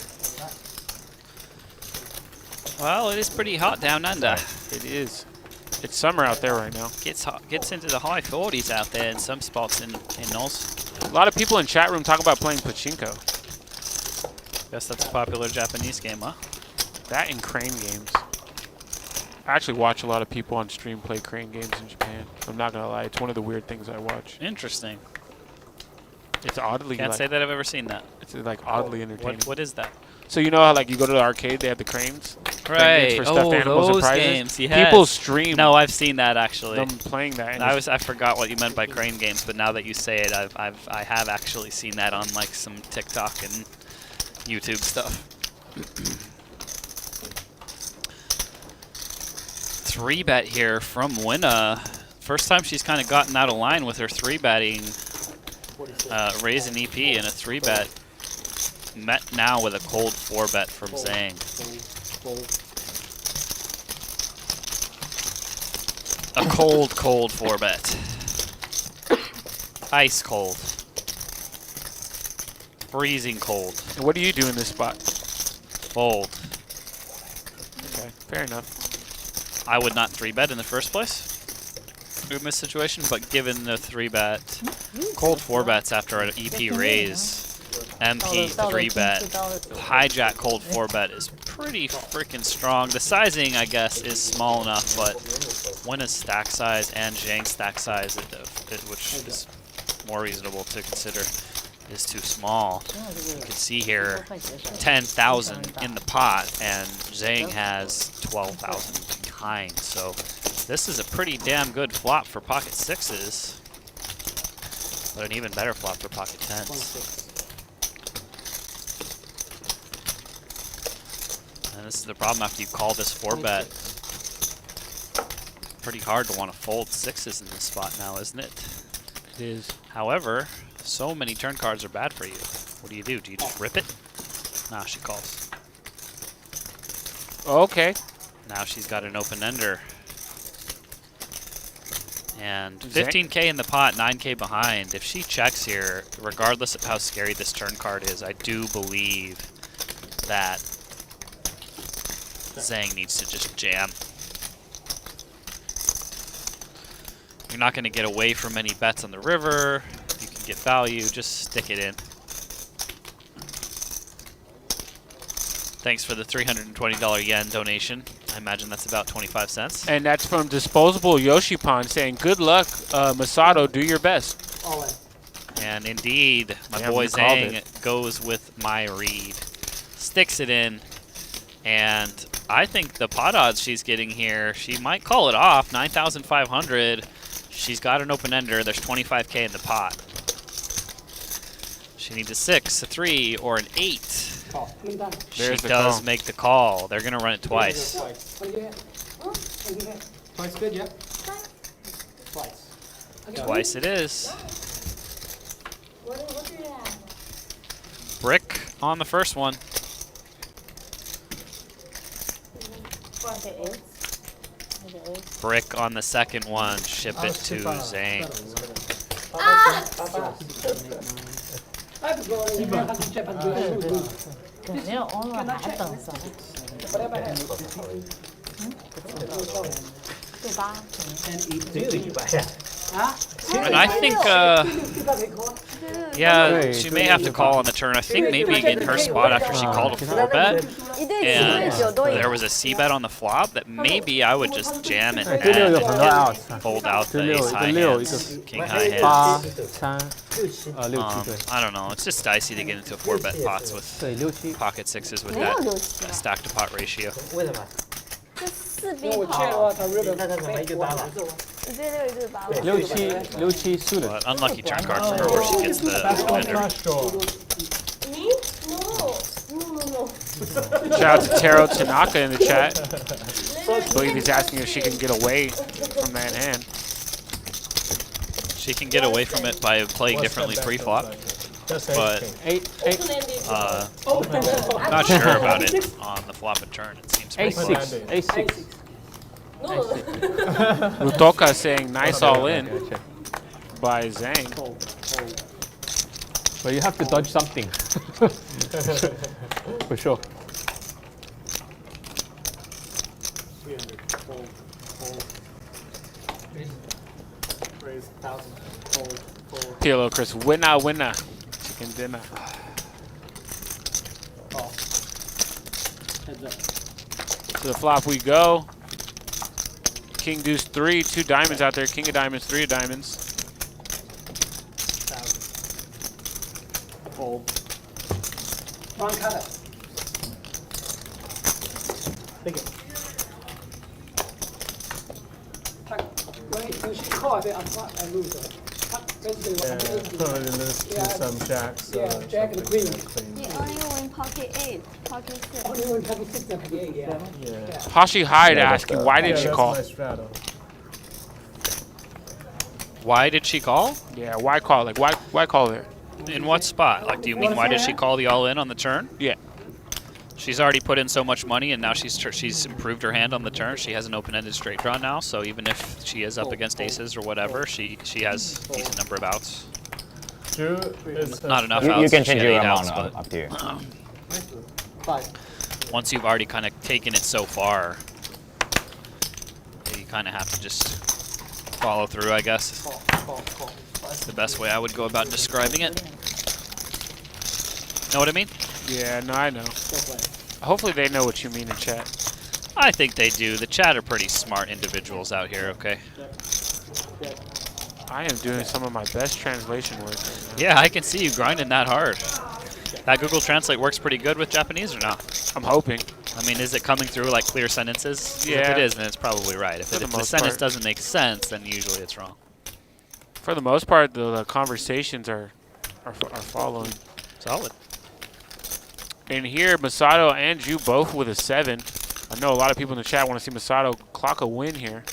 [SPEAKER 2] Well, it is pretty hot down under.
[SPEAKER 10] It is. It's summer out there right now.
[SPEAKER 2] Gets hot, gets into the high 40s out there in some spots in Oz.
[SPEAKER 10] A lot of people in chat room talk about playing pachinko.
[SPEAKER 2] Guess that's a popular Japanese game, huh?
[SPEAKER 10] That and crane games. I actually watch a lot of people on stream play crane games in Japan. I'm not gonna lie, it's one of the weird things I watch.
[SPEAKER 2] Interesting.
[SPEAKER 10] It's oddly
[SPEAKER 2] Can't
[SPEAKER 10] like,
[SPEAKER 2] say that I've ever seen that.
[SPEAKER 10] It's like oddly entertaining.
[SPEAKER 2] What is that?
[SPEAKER 10] So you know how like you go to the arcade, they have the cranes?
[SPEAKER 2] Right.
[SPEAKER 10] For stuffed animals and
[SPEAKER 2] those
[SPEAKER 10] prizes?
[SPEAKER 2] games. Yes.
[SPEAKER 10] People stream
[SPEAKER 2] No, I've seen that actually.
[SPEAKER 10] them playing that. And
[SPEAKER 2] I forgot what you meant by crane games, but now that you say it, I have actually seen that on like some TikTok and YouTube stuff. 3-bet here from Wynna. First time she's kind of gotten out of line with her 3-betting, raise an EP and a 3-bet. Met now with a cold 4-bet from Zhang. A cold 4-bet. Ice cold. Freezing cold.
[SPEAKER 10] And what do you do in this spot?
[SPEAKER 2] Fold.
[SPEAKER 10] Okay, fair enough.
[SPEAKER 2] I would not 3-bet in the first place in this situation, but given the 3-bet, cold 4-bets after an EP raise, MP 3-bet, hijack cold 4-bet is pretty freaking strong. The sizing, I guess, is small enough, but Wynna's stack size and Zhang's stack size, which is more reasonable to consider, is too small. You can see here 10,000 in the pot, and Zhang has 12,000 behind. So this is a pretty damn good flop for pocket 6s, but an even better flop for pocket 10s. And this is the problem after you call this 4-bet. Pretty hard to want to fold 6s in this spot now, isn't it?
[SPEAKER 10] It is.
[SPEAKER 2] However, so many turn cards are bad for you. What do? Do you just rip it? Nah, she calls.
[SPEAKER 10] Okay.
[SPEAKER 2] Now she's got an open ender. And 15K in the pot, 9K behind. If she checks here, regardless of how scary this turn card is, I do believe that Zhang needs to just jam. You're not going to get away from any bets on the river. You can get value, just stick it in. Thanks for the $320 yen donation. I imagine that's about 25 cents.
[SPEAKER 10] And that's from Disposable Yoshipan saying, good luck, Masato, do your best.
[SPEAKER 3] All in.
[SPEAKER 2] And indeed, my
[SPEAKER 10] Damn,
[SPEAKER 2] boy
[SPEAKER 10] you called
[SPEAKER 2] Zhang goes with my read. Sticks it in. And I think the pot odds she's getting here, she might call it off. 9,500. She's got an open ender. There's 25K in the pot. She needs a 6, a 3, or an 8. She does make the call. They're going to run it twice.
[SPEAKER 3] Twice good, yeah? Twice.
[SPEAKER 2] Twice it is.
[SPEAKER 12] What do you have?
[SPEAKER 2] Brick on the first one. Brick on the second one. Ship it to Zhang. And I think, yeah, she may have to call on the turn. I think maybe in her spot after she called a 4-bet, and there was a C-bet on the flop, that maybe I would just jam and add and fold out the ace high hands, king high hands. I don't know. It's just dicey to get into 4-bet pots with pocket sixes with that stack to pot ratio.
[SPEAKER 12] 4B跑，
[SPEAKER 8] 六七输了。
[SPEAKER 2] But unlucky turn card for her where she gets the ender.
[SPEAKER 12] Me? No.
[SPEAKER 10] Shout out to Taro Tanaka in the chat. I believe he's asking if she can get away from that hand.
[SPEAKER 2] She can get away from it by playing differently pre-flop. But not sure about it on the flop and turn. It seems pretty close.
[SPEAKER 8] A6.
[SPEAKER 10] Rutoka saying nice all in by Zhang.
[SPEAKER 8] But you have to dodge something. For sure.
[SPEAKER 6] 300. Fold. Raise 1,000. Fold.
[SPEAKER 10] Hello, Chris. Wynna. Chicken dinner.
[SPEAKER 6] Call. Heads up.
[SPEAKER 10] To the flop we go. King deuce 3, 2 diamonds out there. King of diamonds, 3 of diamonds.
[SPEAKER 6] 1,000. Fold. Wrong cutter. Take it.
[SPEAKER 5] Yeah, probably lose to some jacks.
[SPEAKER 12] You only win pocket 8, pocket 6. Only win pocket 6 and pocket 8,
[SPEAKER 5] Yeah.
[SPEAKER 10] Hashi Hyde asking, why did she call?
[SPEAKER 2] Why did she call?
[SPEAKER 10] Yeah, why call? Like, why call there?
[SPEAKER 2] In what spot? Like, do you mean why did she call the all-in on the turn?
[SPEAKER 10] Yeah.
[SPEAKER 2] She's already put in so much money, and now she's improved her hand on the turn. She has an open-ended straight draw now, so even if she is up against aces or whatever, she has a decent number of outs. Not enough outs.
[SPEAKER 11] You can change your
[SPEAKER 2] outs,
[SPEAKER 11] amount up to you.
[SPEAKER 2] Once you've already kind of taken it so far, you kind of have to just follow through, I guess. That's the best way I would go about describing it. Know what I mean?
[SPEAKER 10] Yeah, no, I know. Hopefully they know what you mean in chat.
[SPEAKER 2] I think they do. The chat are pretty smart individuals out here, okay?
[SPEAKER 10] I am doing some of my best translation work right now.
[SPEAKER 2] Yeah, I can see you grinding that hard. That Google Translate works pretty good with Japanese or not?
[SPEAKER 10] I'm hoping.
[SPEAKER 2] I mean, is it coming through like clear sentences?
[SPEAKER 10] Yeah.
[SPEAKER 2] If it is, then it's probably right. If the sentence doesn't make sense, then usually it's wrong.
[SPEAKER 10] For the most part, the conversations are following.
[SPEAKER 2] Solid.
[SPEAKER 10] And here, Masato and Ju both with a 7. I know a lot of people in the chat want to see Masato clock a win here.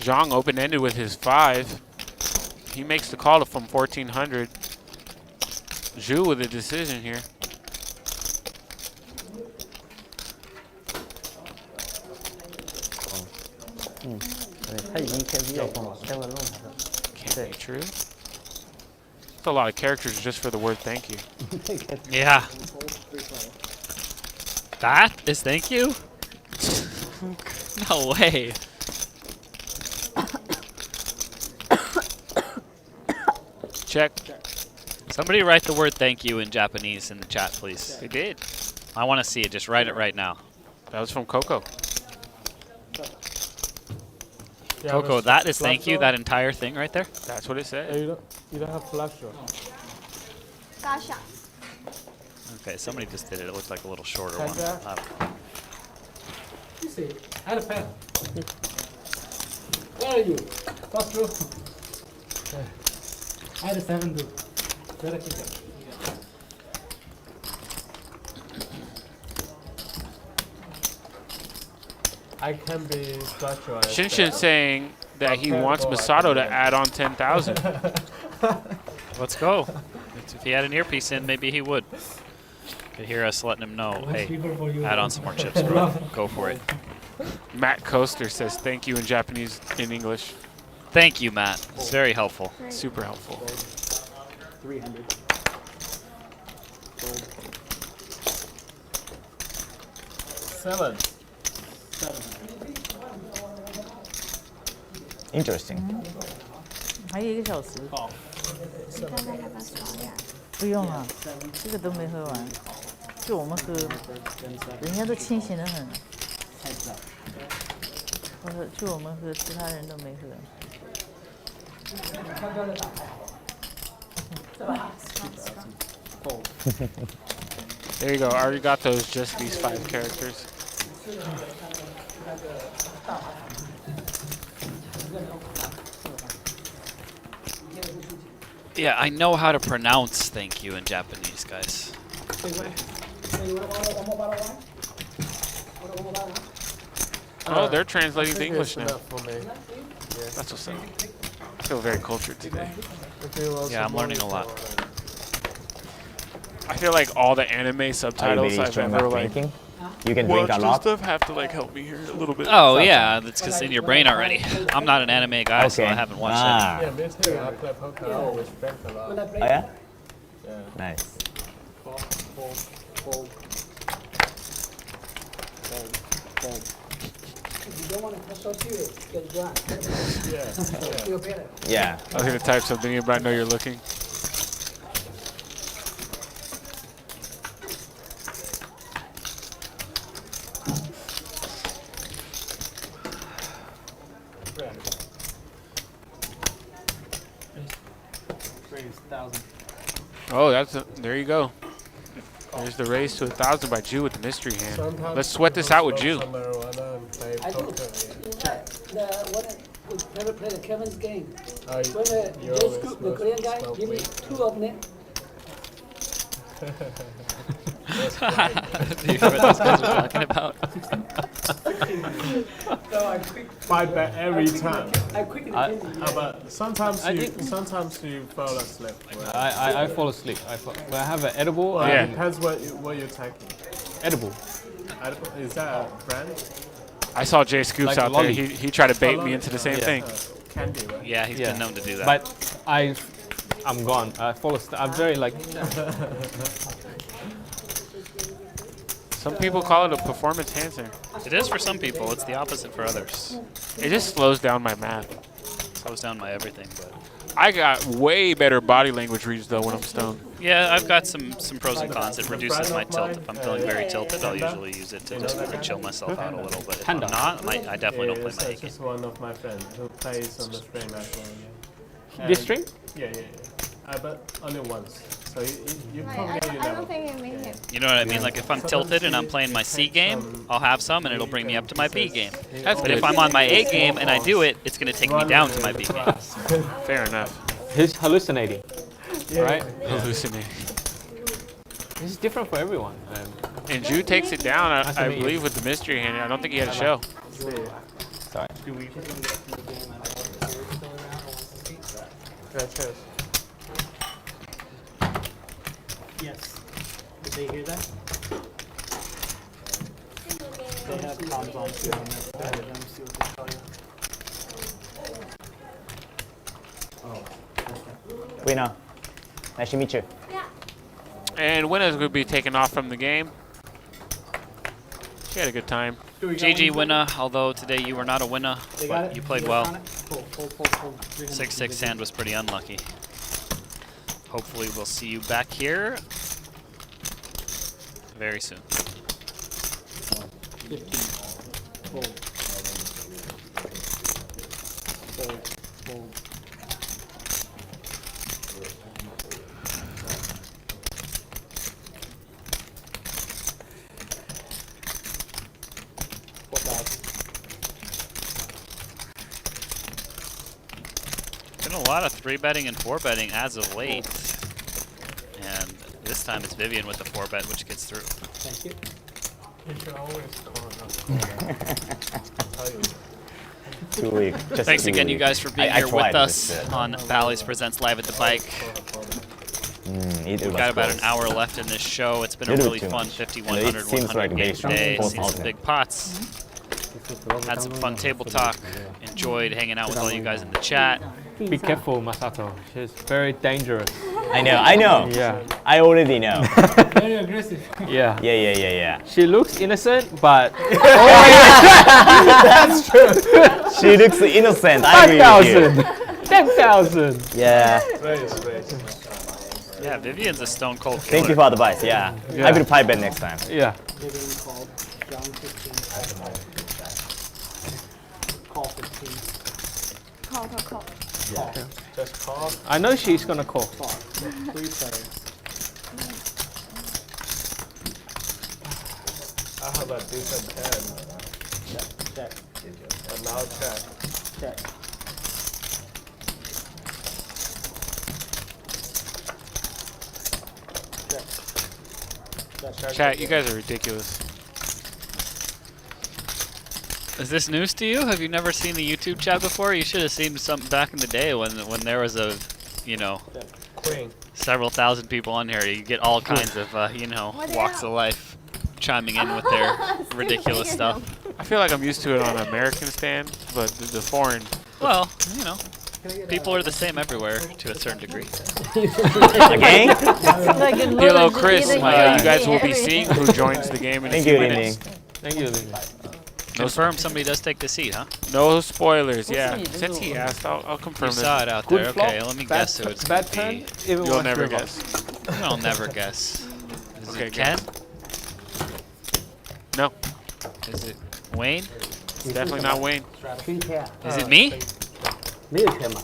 [SPEAKER 10] Zhang open-ended with his 5. He makes the call from 1400. Zhu with a decision here. Can't be true. That's a lot of characters just for the word thank you.
[SPEAKER 2] Yeah. That is thank you? No way.
[SPEAKER 10] Check.
[SPEAKER 2] Somebody write the word thank you in Japanese in the chat, please.
[SPEAKER 10] They did.
[SPEAKER 2] I want to see it. Just write it right now.
[SPEAKER 10] That was from Coco.
[SPEAKER 2] Coco, that is thank you, that entire thing right there?
[SPEAKER 10] That's what it said.
[SPEAKER 5] You don't have flash draw.
[SPEAKER 2] Okay, somebody just did it. It looked like a little shorter one.
[SPEAKER 3] You see, I had a pen. Where are you? First row. I had a 7 do. Better keep it.
[SPEAKER 5] I can be flash draw.
[SPEAKER 10] Shinshin saying that he wants Masato to add on 10,000.
[SPEAKER 2] Let's go. If he had an earpiece in, maybe he would. Could hear us letting him know, hey, add on some more chips, bro. Go for it.
[SPEAKER 10] Matt Coaster says thank you in Japanese, in English.
[SPEAKER 2] Thank you, Matt. It's very helpful.
[SPEAKER 10] Super helpful.
[SPEAKER 6] 300.
[SPEAKER 5] Seven.
[SPEAKER 11] Interesting.
[SPEAKER 4] 还有1个小时。不用了，这个都没喝完，就我们喝，人家都清醒得很。我说就我们喝，其他人都没喝。
[SPEAKER 10] There you go. Arigatos, just these 5 characters.
[SPEAKER 2] Yeah, I know how to pronounce thank you in Japanese, guys.
[SPEAKER 10] Oh, they're translating to English now.
[SPEAKER 5] For me.
[SPEAKER 10] That's what's up. I feel very cultured today.
[SPEAKER 2] Yeah, I'm learning a lot.
[SPEAKER 10] I feel like all the anime subtitles I've ever like.
[SPEAKER 11] You can drink a lot.
[SPEAKER 10] Stuff have to like help me here a little bit.
[SPEAKER 2] Oh yeah, that's because in your brain already. I'm not an anime guy, so I haven't watched
[SPEAKER 5] Yeah, me too. I play poker. I always drink a lot.
[SPEAKER 11] Oh yeah?
[SPEAKER 5] Yeah.
[SPEAKER 11] Nice.
[SPEAKER 3] If you don't want to press so serious, get dry. Feel better.
[SPEAKER 11] Yeah.
[SPEAKER 10] I was gonna type something about know you're looking. Oh, there you go. There's the raise to 1,000 by Jew with the mystery hand.
[SPEAKER 5] Sometimes
[SPEAKER 10] Let's sweat this out with Jew.
[SPEAKER 3] I do. Never play the Kevin's game. When the Korean guy give me 2 of them.
[SPEAKER 2] Do you know what those guys are talking about?
[SPEAKER 5] Fight back every time.
[SPEAKER 6] But
[SPEAKER 5] sometimes you fall asleep.
[SPEAKER 8] I fall asleep. When I have an edible.
[SPEAKER 5] Well, it depends what you're taking.
[SPEAKER 8] Edible.
[SPEAKER 5] Is that a brand?
[SPEAKER 10] I saw Jay Scoops
[SPEAKER 8] Like
[SPEAKER 10] out
[SPEAKER 8] lolly.
[SPEAKER 10] there. He tried to bait me into the same thing.
[SPEAKER 5] Candy, right?
[SPEAKER 2] Yeah, he's been known to do that.
[SPEAKER 8] But I'm gone. I fall asleep. I'm very like.
[SPEAKER 10] Some people call it a performance enhancer.
[SPEAKER 2] It is for some people. It's the opposite for others.
[SPEAKER 10] It just slows down my math.
[SPEAKER 2] Slows down my everything, but.
[SPEAKER 10] I got way better body language reads though when I'm stoned.
[SPEAKER 2] Yeah, I've got some pros and cons. It reduces my tilt. If I'm feeling very tilted, I'll usually use it to just chill myself out a little. But if I'm not, I definitely don't play my A game.
[SPEAKER 5] Just one of my friends who plays on the stream as well. Yeah.
[SPEAKER 8] This stream?
[SPEAKER 5] Yeah. But only once. So you
[SPEAKER 12] I
[SPEAKER 5] probably
[SPEAKER 12] don't think you make it.
[SPEAKER 2] You know what I mean? Like if I'm tilted and I'm playing my C game, I'll have some and it'll bring me up to my B game. But if I'm on my A game and I do it, it's going to take me down to my B game.
[SPEAKER 10] Fair enough.
[SPEAKER 8] He's hallucinating. Right?
[SPEAKER 10] Hallucinating.
[SPEAKER 8] This is different for everyone.
[SPEAKER 10] And Drew takes it down, I believe, with the mystery hand. I don't think he had a show.
[SPEAKER 11] Sorry.
[SPEAKER 6] Do we get from the game? I don't know if Siri's still around or wants to speak.
[SPEAKER 5] Yeah, cheers.
[SPEAKER 6] Yes. Did they hear that? They have comms on too. I'm gonna let them see what they tell you.
[SPEAKER 11] Wynna, nice to meet you.
[SPEAKER 10] And Wynna's going to be taken off from the game. She had a good time.
[SPEAKER 2] GG Wynna, although today you were not a winner, but you played well.
[SPEAKER 6] Pull.
[SPEAKER 2] 6-6 hand was pretty unlucky. Hopefully we'll see you back here very soon.
[SPEAKER 6] 15. Fold.
[SPEAKER 2] Been a lot of 3-betting and 4-betting as of late. And this time it's Vivian with the 4-bet, which gets through.
[SPEAKER 6] Thank you.
[SPEAKER 5] You should always call it.
[SPEAKER 11] Too weak. Just
[SPEAKER 2] Thanks
[SPEAKER 11] too
[SPEAKER 2] again, you
[SPEAKER 11] weak.
[SPEAKER 2] guys, for being
[SPEAKER 11] I
[SPEAKER 2] here with
[SPEAKER 11] tried
[SPEAKER 2] us
[SPEAKER 11] this,
[SPEAKER 2] on Bally's Presents Live at the Bike.
[SPEAKER 11] It
[SPEAKER 2] We've
[SPEAKER 11] was
[SPEAKER 2] got about
[SPEAKER 11] close.
[SPEAKER 2] an hour left in this show. It's been a
[SPEAKER 11] Little
[SPEAKER 2] really
[SPEAKER 11] too
[SPEAKER 2] fun
[SPEAKER 11] much.
[SPEAKER 2] 5,100,
[SPEAKER 11] And it seems
[SPEAKER 2] 100
[SPEAKER 11] like
[SPEAKER 2] game
[SPEAKER 11] they
[SPEAKER 2] today.
[SPEAKER 11] should
[SPEAKER 2] Seen some
[SPEAKER 11] 4,000.
[SPEAKER 2] big pots. Had some fun table talk. Enjoyed hanging out with all you guys in the chat.
[SPEAKER 8] Be careful, Masato. She's very dangerous.
[SPEAKER 11] I know.
[SPEAKER 8] Yeah.
[SPEAKER 11] I already know.
[SPEAKER 6] Very aggressive.
[SPEAKER 8] Yeah.
[SPEAKER 11] Yeah.
[SPEAKER 8] She looks innocent, but
[SPEAKER 5] That's true.
[SPEAKER 11] She looks innocent. I agree with you.
[SPEAKER 8] 10,000.
[SPEAKER 11] Yeah.
[SPEAKER 2] Yeah, Vivian's a stone cold killer.
[SPEAKER 11] Thank you for advice. Yeah. I will 5-bet next time.
[SPEAKER 8] Yeah.
[SPEAKER 6] Vivian called Zhang 15. Call 15.
[SPEAKER 12] Call.
[SPEAKER 5] Just call.
[SPEAKER 8] I know she's gonna call.
[SPEAKER 6] 3 players.
[SPEAKER 5] I have a decent hand.
[SPEAKER 6] Check.
[SPEAKER 5] And now check.
[SPEAKER 6] Check.
[SPEAKER 10] Chat, you guys are ridiculous.
[SPEAKER 2] Is this news to you? Have you never seen the YouTube chat before? You should have seen something back in the day when there was a, you know,
[SPEAKER 5] Queen.
[SPEAKER 2] several thousand people on here. You get all kinds of, you know, walks of life chiming in with their ridiculous stuff.
[SPEAKER 10] I feel like I'm used to it on American stand, but the foreign.
[SPEAKER 2] Well, you know, people are the same everywhere to a certain degree.
[SPEAKER 11] Again?
[SPEAKER 10] Hello, Chris. You guys will be seeing who joins the game in a few minutes.
[SPEAKER 8] Thank you, Ling.
[SPEAKER 2] Confirm somebody does take the seat, huh?
[SPEAKER 10] No spoilers, yeah. Since he asked, I'll confirm
[SPEAKER 2] You
[SPEAKER 10] it.
[SPEAKER 2] saw it out there. Okay, let me guess who it's
[SPEAKER 8] Bad
[SPEAKER 2] gonna
[SPEAKER 8] turn.
[SPEAKER 2] be.
[SPEAKER 8] Even
[SPEAKER 10] You'll
[SPEAKER 8] worse
[SPEAKER 10] never
[SPEAKER 8] river.
[SPEAKER 10] guess.
[SPEAKER 2] I'll never guess. Is
[SPEAKER 10] Okay,
[SPEAKER 2] it Ken?
[SPEAKER 10] No,
[SPEAKER 2] Is it Wayne?
[SPEAKER 10] it's definitely not Wayne.
[SPEAKER 2] Is it me?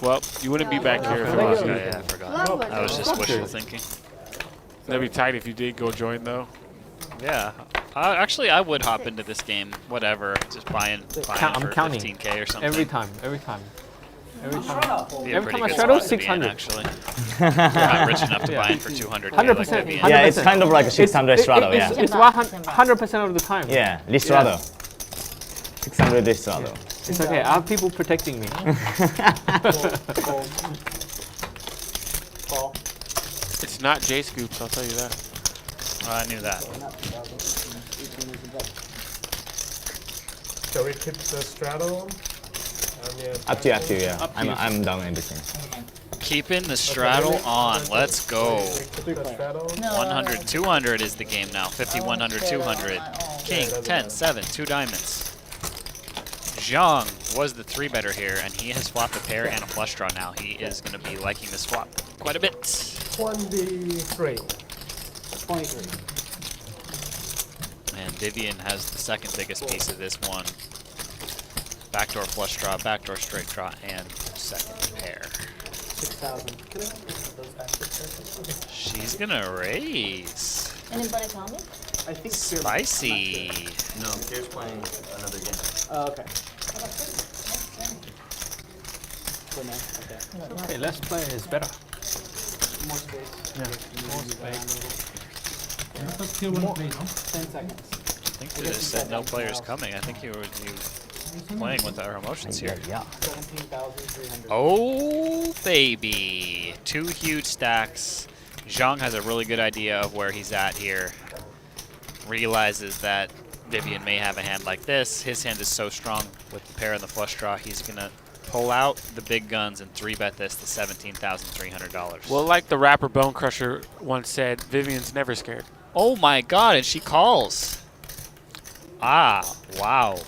[SPEAKER 10] Well, you wouldn't be back here if it was.
[SPEAKER 2] Yeah, I forgot. I was just wishful thinking.
[SPEAKER 10] That'd be tight if you did go join, though.
[SPEAKER 2] Yeah. Actually, I would hop into this game. Whatever. Just buying for
[SPEAKER 8] I'm counting
[SPEAKER 2] 15K or something.
[SPEAKER 8] every time.
[SPEAKER 2] Be a
[SPEAKER 8] Every
[SPEAKER 2] pretty
[SPEAKER 8] time I
[SPEAKER 2] good
[SPEAKER 8] shadow,
[SPEAKER 2] spot to be in,
[SPEAKER 8] 600.
[SPEAKER 2] actually. You're not rich enough to buy in for 200K like
[SPEAKER 8] 100%.
[SPEAKER 2] Vivian.
[SPEAKER 11] Yeah, it's kind of like a 600 straddle, yeah.
[SPEAKER 8] It's 100% of the time.
[SPEAKER 11] Yeah, this straddle. 600 this straddle.
[SPEAKER 8] It's okay. I have people protecting me.
[SPEAKER 6] Call.
[SPEAKER 10] It's not J Scoops, I'll tell you that.
[SPEAKER 2] Oh, I knew that.
[SPEAKER 5] Shall we keep the straddle?
[SPEAKER 11] Up to you, yeah. I'm done everything.
[SPEAKER 2] Keeping the straddle on. Let's go.
[SPEAKER 5] Keep the straddle.
[SPEAKER 2] 100, 200 is the game now. 50, 100, 200. King, 10, 7, 2 diamonds. Zhang was the 3-better here, and he has swapped a pair and a flush draw now. He is going to be liking the swap quite a bit.
[SPEAKER 5] 23.
[SPEAKER 6] 23.
[SPEAKER 2] And Vivian has the second biggest piece of this one. Backdoor flush draw, backdoor straight draw, and second pair.
[SPEAKER 6] 6,000.
[SPEAKER 2] She's going to raise.
[SPEAKER 4] Anybody tell me?
[SPEAKER 6] I think
[SPEAKER 2] Spicy.
[SPEAKER 3] No, Pierre's playing another game.
[SPEAKER 6] Oh, okay. Okay.
[SPEAKER 8] Okay, let's play is better.
[SPEAKER 6] More space.
[SPEAKER 8] Yeah, more space.
[SPEAKER 6] 10 seconds.
[SPEAKER 2] I think they just said no players coming. I think you playing with our emotions here.
[SPEAKER 11] Yeah.
[SPEAKER 6] 17,300.
[SPEAKER 2] Oh, baby. 2 huge stacks. Zhang has a really good idea of where he's at here. Realizes that Vivian may have a hand like this. His hand is so strong with the pair and the flush draw, he's going to pull out the big guns and 3-bet this to $17,300.
[SPEAKER 10] Well, like the rapper Bone Crusher once said, Vivian's never scared.
[SPEAKER 2] Oh my God, and she calls. Ah, wow.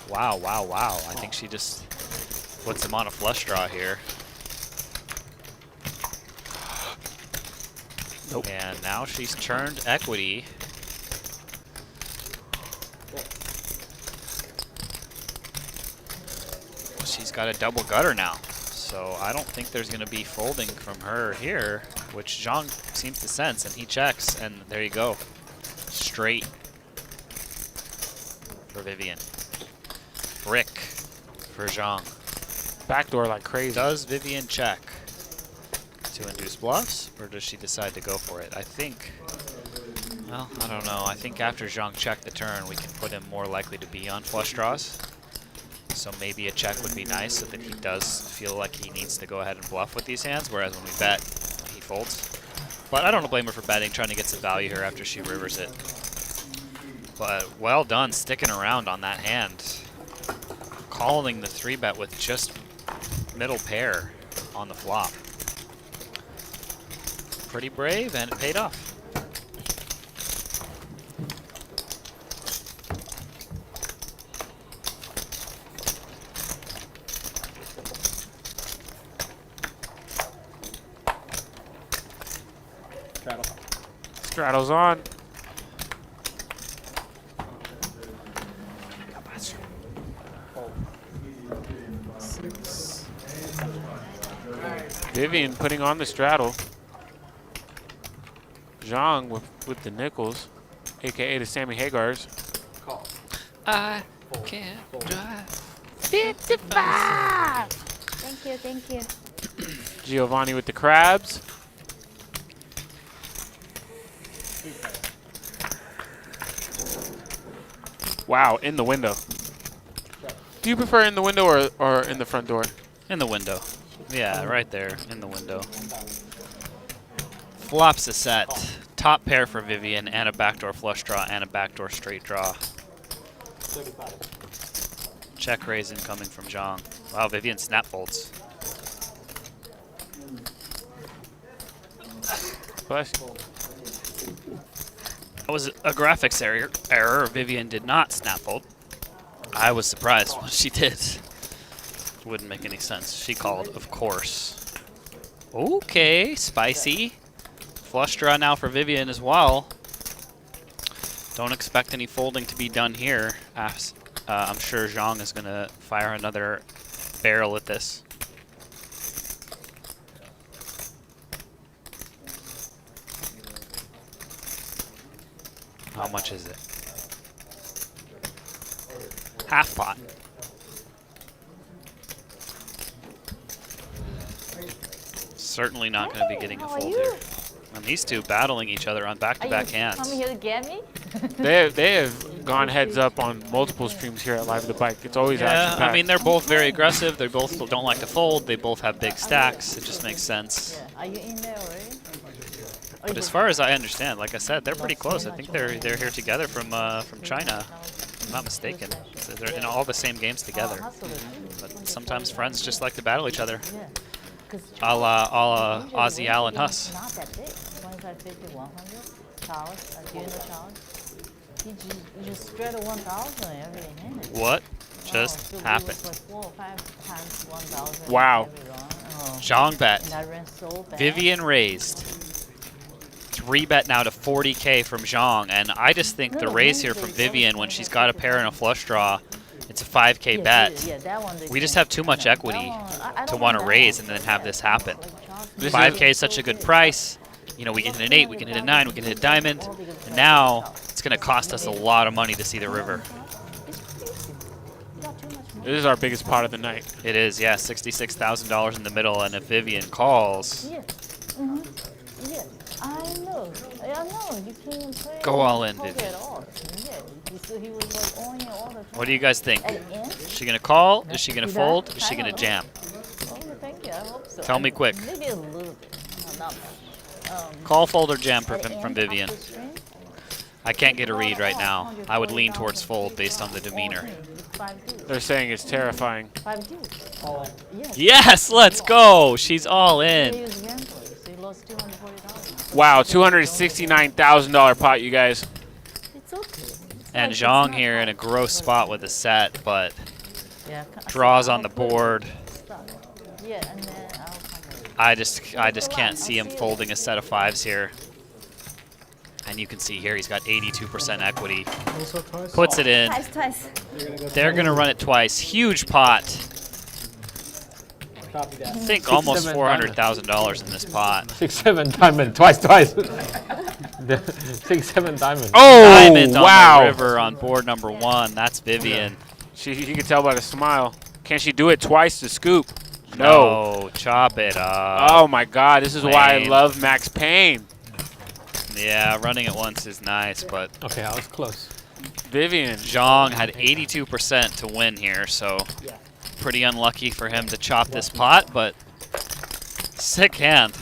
[SPEAKER 2] Wow, wow, wow. I think she just puts him on a flush draw here. Nope. And now she's turned equity. She's got a double gutter now. So I don't think there's going to be folding from her here, which Zhang seems to sense, and he checks, and there you go. Straight for Vivian. Brick for Zhang.
[SPEAKER 10] Backdoor like crazy.
[SPEAKER 2] Does Vivian check to induce bluffs, or does she decide to go for it? I think, well, I don't know. I think after Zhang checked the turn, we can put him more likely to be on flush draws. So maybe a check would be nice so that he does feel like he needs to go ahead and bluff with these hands, whereas when we bet, he folds. But I don't blame her for betting, trying to get some value here after she rivers it. But well done sticking around on that hand. Calling the 3-bet with just middle pair on the flop. Pretty brave, and it paid off.
[SPEAKER 10] Straddle's on. Vivian putting on the straddle. Zhang with the nickels, aka the Sammy Hagars.
[SPEAKER 2] I can't drive.
[SPEAKER 12] 55! Thank you, thank you.
[SPEAKER 10] Giovnni with the crabs. Wow, in the window. Do you prefer in the window or in the front door?
[SPEAKER 2] In the window. Yeah, right there, in the window. Flops a set. Top pair for Vivian, and a backdoor flush draw, and a backdoor straight draw.
[SPEAKER 6] 35.
[SPEAKER 2] Check raise incoming from Zhang. Wow, Vivian snap folds.
[SPEAKER 10] Bless.
[SPEAKER 2] That was a graphics error. Vivian did not snap fold. I was surprised when she did. Wouldn't make any sense. She called, of course. Okay, spicy. Flush draw now for Vivian as well. Don't expect any folding to be done here. I'm sure Zhang is going to fire another barrel at this. How much is it? Half pot. Certainly not going to be getting a fold here. And these two battling each other on back-to-back hands.
[SPEAKER 4] Coming here to get me?
[SPEAKER 10] They have gone heads up on multiple streams here at Live at the Bike. It's always action-packed.
[SPEAKER 2] I mean, they're both very aggressive. They both don't like to fold. They both have big stacks. It just makes sense.
[SPEAKER 4] Yeah. Are you in there already?
[SPEAKER 2] But as far as I understand, like I said, they're pretty close. I think they're here together from China, if I'm not mistaken. So they're in all the same games together. But sometimes friends just like to battle each other. A la Aussie Al and Huss.
[SPEAKER 4] Not that big. 25, 50, 100. Charles, do you know Charles? He just straddled 1,000 every hand.
[SPEAKER 2] What just
[SPEAKER 4] so
[SPEAKER 2] happened?
[SPEAKER 4] Like 4 or 5 times 1,000.
[SPEAKER 2] Wow.
[SPEAKER 4] Oh.
[SPEAKER 2] Zhang bet.
[SPEAKER 4] And I ran so bad.
[SPEAKER 2] Vivian raised. 3-bet now to 40K from Zhang, and I just think the raise here from Vivian when she's got a pair and a flush draw, it's a 5K bet. We just have too much equity to want to raise and then have this happen. 5K is such a good price. You know, we can hit an 8, we can hit a 9, we can hit a diamond, and now it's going to cost us a lot of money to see the river.
[SPEAKER 10] This is our biggest pot of the night.
[SPEAKER 2] It is, yeah, $66,000 in the middle, and if Vivian calls,
[SPEAKER 4] Yeah, I know. You can't play
[SPEAKER 2] go all in,
[SPEAKER 4] poker
[SPEAKER 2] Vivian.
[SPEAKER 4] at all. Yeah, He was like on you all the time.
[SPEAKER 2] What do you guys think?
[SPEAKER 4] At the end?
[SPEAKER 2] Is she gonna call? Is she gonna fold? Is she gonna jam?
[SPEAKER 4] Oh, thank you. I hope so.
[SPEAKER 2] Tell me quick.
[SPEAKER 4] Maybe a little bit. No, not much.
[SPEAKER 2] Call, fold, or jam from
[SPEAKER 4] At
[SPEAKER 2] Vivian.
[SPEAKER 4] the stream?
[SPEAKER 2] I can't get a read right now. I would lean towards fold based on the demeanor.
[SPEAKER 10] They're saying it's terrifying.
[SPEAKER 4] 5 dudes. Yes.
[SPEAKER 2] Yes, let's go. She's all in.
[SPEAKER 4] He was gambling, so he lost $240.
[SPEAKER 10] Wow, $269,000 pot, you guys.
[SPEAKER 4] It's okay.
[SPEAKER 2] And Zhang here in a gross spot with a set, but
[SPEAKER 4] Yeah,
[SPEAKER 2] draws on the board.
[SPEAKER 4] Yeah, and then I'll come in.
[SPEAKER 2] I just can't see him folding a set of 5s here. And you can see here he's got 82% equity. Puts it in.
[SPEAKER 12] Twice.
[SPEAKER 2] They're gonna run it twice. Huge pot.
[SPEAKER 6] Copy that.
[SPEAKER 2] I think almost $400,000 in this pot.
[SPEAKER 8] 6, 7 diamond, twice. 6, 7 diamond.
[SPEAKER 10] Oh,
[SPEAKER 2] Diamond
[SPEAKER 10] wow.
[SPEAKER 2] on the river on board number 1. That's Vivian.
[SPEAKER 10] You can tell by the smile. Can she do it twice to scoop?
[SPEAKER 2] No, chop it up.
[SPEAKER 10] Oh my God, this is why I
[SPEAKER 2] Payne.
[SPEAKER 10] love Max Payne.
[SPEAKER 2] Yeah, running it once is nice, but
[SPEAKER 8] Okay, I was close.
[SPEAKER 10] Vivian.
[SPEAKER 2] Zhang had 82% to win here, so pretty unlucky for him to chop this pot, but sick hand.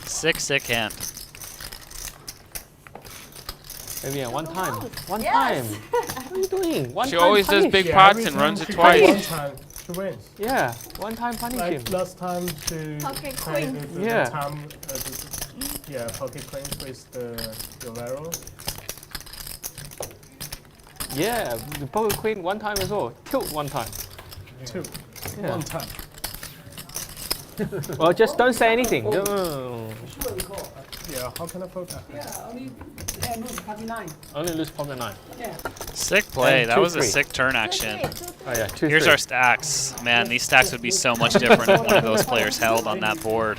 [SPEAKER 2] Sick hand.
[SPEAKER 8] Vivian, one time. One
[SPEAKER 12] Yes.
[SPEAKER 8] time. What are you doing? One
[SPEAKER 10] She
[SPEAKER 8] time
[SPEAKER 10] always does
[SPEAKER 8] punish.
[SPEAKER 10] big
[SPEAKER 5] Yeah,
[SPEAKER 10] pots
[SPEAKER 5] every
[SPEAKER 10] and
[SPEAKER 5] time
[SPEAKER 10] runs it
[SPEAKER 5] she
[SPEAKER 10] twice.
[SPEAKER 5] plays one time, she wins.
[SPEAKER 8] Yeah, one time punish him.
[SPEAKER 5] Like last time she
[SPEAKER 12] Pocket
[SPEAKER 5] played
[SPEAKER 12] queen.
[SPEAKER 5] the
[SPEAKER 8] Yeah.
[SPEAKER 5] time, pocket queen with the Guerrero.
[SPEAKER 8] Yeah, the poker queen one time as well. Tilt one time.
[SPEAKER 5] 2.
[SPEAKER 8] Yeah.
[SPEAKER 5] One time.
[SPEAKER 8] Well, just don't say anything.
[SPEAKER 5] Yeah, how can I put that?
[SPEAKER 8] Only lose pocket 9.
[SPEAKER 2] Sick play.
[SPEAKER 8] And
[SPEAKER 2] That was a
[SPEAKER 8] 2-3.
[SPEAKER 2] sick turn action.
[SPEAKER 8] Oh yeah, 2,
[SPEAKER 2] Here's
[SPEAKER 8] 3.
[SPEAKER 2] our stacks. Man, these stacks would be so much different if one of those players held on that board.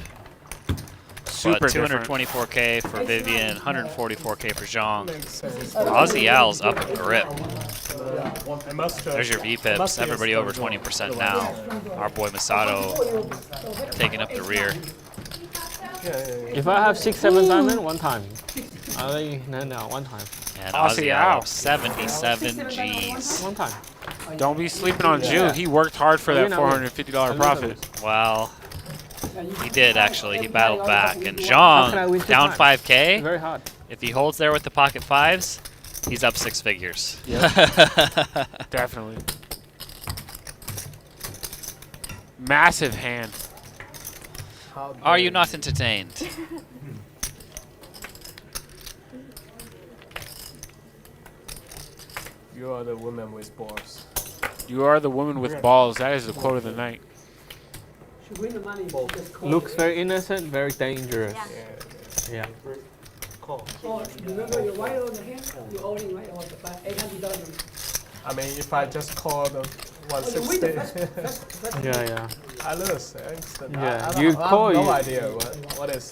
[SPEAKER 10] Super
[SPEAKER 2] But
[SPEAKER 10] different.
[SPEAKER 2] 224K for Vivian, 144K for Zhang.
[SPEAKER 5] Makes sense.
[SPEAKER 2] Aussie Al's up in grip.
[SPEAKER 5] I must
[SPEAKER 2] There's your V-pips. Everybody over 20% now. Our boy Masato taking up the rear.
[SPEAKER 8] If I have 6, 7 diamond, one time. I'll let you know now, one time.
[SPEAKER 2] And
[SPEAKER 10] Aussie
[SPEAKER 2] Aussie
[SPEAKER 10] Al.
[SPEAKER 2] Al, 77 Gs.
[SPEAKER 8] One time.
[SPEAKER 10] Don't be sleeping on June. He worked hard for that $450 profit.
[SPEAKER 2] Well, he did actually. He battled back. And
[SPEAKER 8] How can I win
[SPEAKER 2] Zhang,
[SPEAKER 8] 2
[SPEAKER 2] down
[SPEAKER 8] times?
[SPEAKER 2] 5K.
[SPEAKER 8] Very hard.
[SPEAKER 2] If he holds there with the pocket 5s, he's up 6 figures.
[SPEAKER 10] Definitely. Massive hand.
[SPEAKER 2] Are you not entertained?
[SPEAKER 5] You are the woman with balls.
[SPEAKER 10] You are the woman with balls. That is the quote of the night.
[SPEAKER 8] Looks very innocent, very dangerous. Yeah.
[SPEAKER 13] Remember, you white on the hand, you only white on the back, $800.
[SPEAKER 5] I mean, if I just call the 160,
[SPEAKER 8] Yeah.
[SPEAKER 5] I lose. Instantly.
[SPEAKER 8] Yeah,
[SPEAKER 5] I
[SPEAKER 8] you
[SPEAKER 5] have
[SPEAKER 8] call
[SPEAKER 5] no
[SPEAKER 8] you-
[SPEAKER 5] idea what is.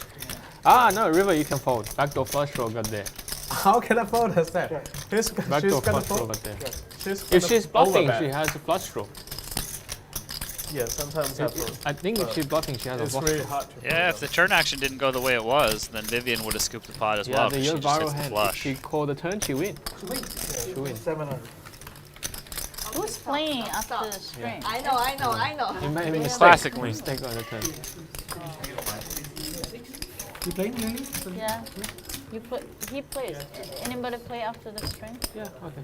[SPEAKER 8] Ah, no, river you can fold. Backdoor flush draw got there.
[SPEAKER 5] How can I fold us that? She's
[SPEAKER 8] Backdoor
[SPEAKER 5] gonna
[SPEAKER 8] flush draw
[SPEAKER 5] fold.
[SPEAKER 8] got there.
[SPEAKER 5] She's
[SPEAKER 8] If she's bluffing,
[SPEAKER 5] overbet.
[SPEAKER 8] she has a flush draw.
[SPEAKER 5] Yeah, sometimes I fold.
[SPEAKER 8] I think if she's bluffing, she has a
[SPEAKER 5] It's
[SPEAKER 8] flush
[SPEAKER 5] really
[SPEAKER 8] draw.
[SPEAKER 5] hard to
[SPEAKER 2] Yeah, if the turn action didn't go the way it was, then Vivian would have scooped the pot as
[SPEAKER 8] Yeah,
[SPEAKER 2] well.
[SPEAKER 8] the
[SPEAKER 2] 'Cause
[SPEAKER 8] your
[SPEAKER 2] she just
[SPEAKER 8] viral
[SPEAKER 2] hits the
[SPEAKER 8] hand. If
[SPEAKER 2] flush.
[SPEAKER 8] she call the turn, she win. She wins.
[SPEAKER 5] 700.
[SPEAKER 4] Who's playing after the string?
[SPEAKER 12] I know.
[SPEAKER 8] He made a mistake.
[SPEAKER 10] Classically.
[SPEAKER 8] Mistake on the turn.
[SPEAKER 13] You playing, Johnny?
[SPEAKER 4] Yeah. You play. He plays. Anybody play after the string?
[SPEAKER 8] Yeah, okay.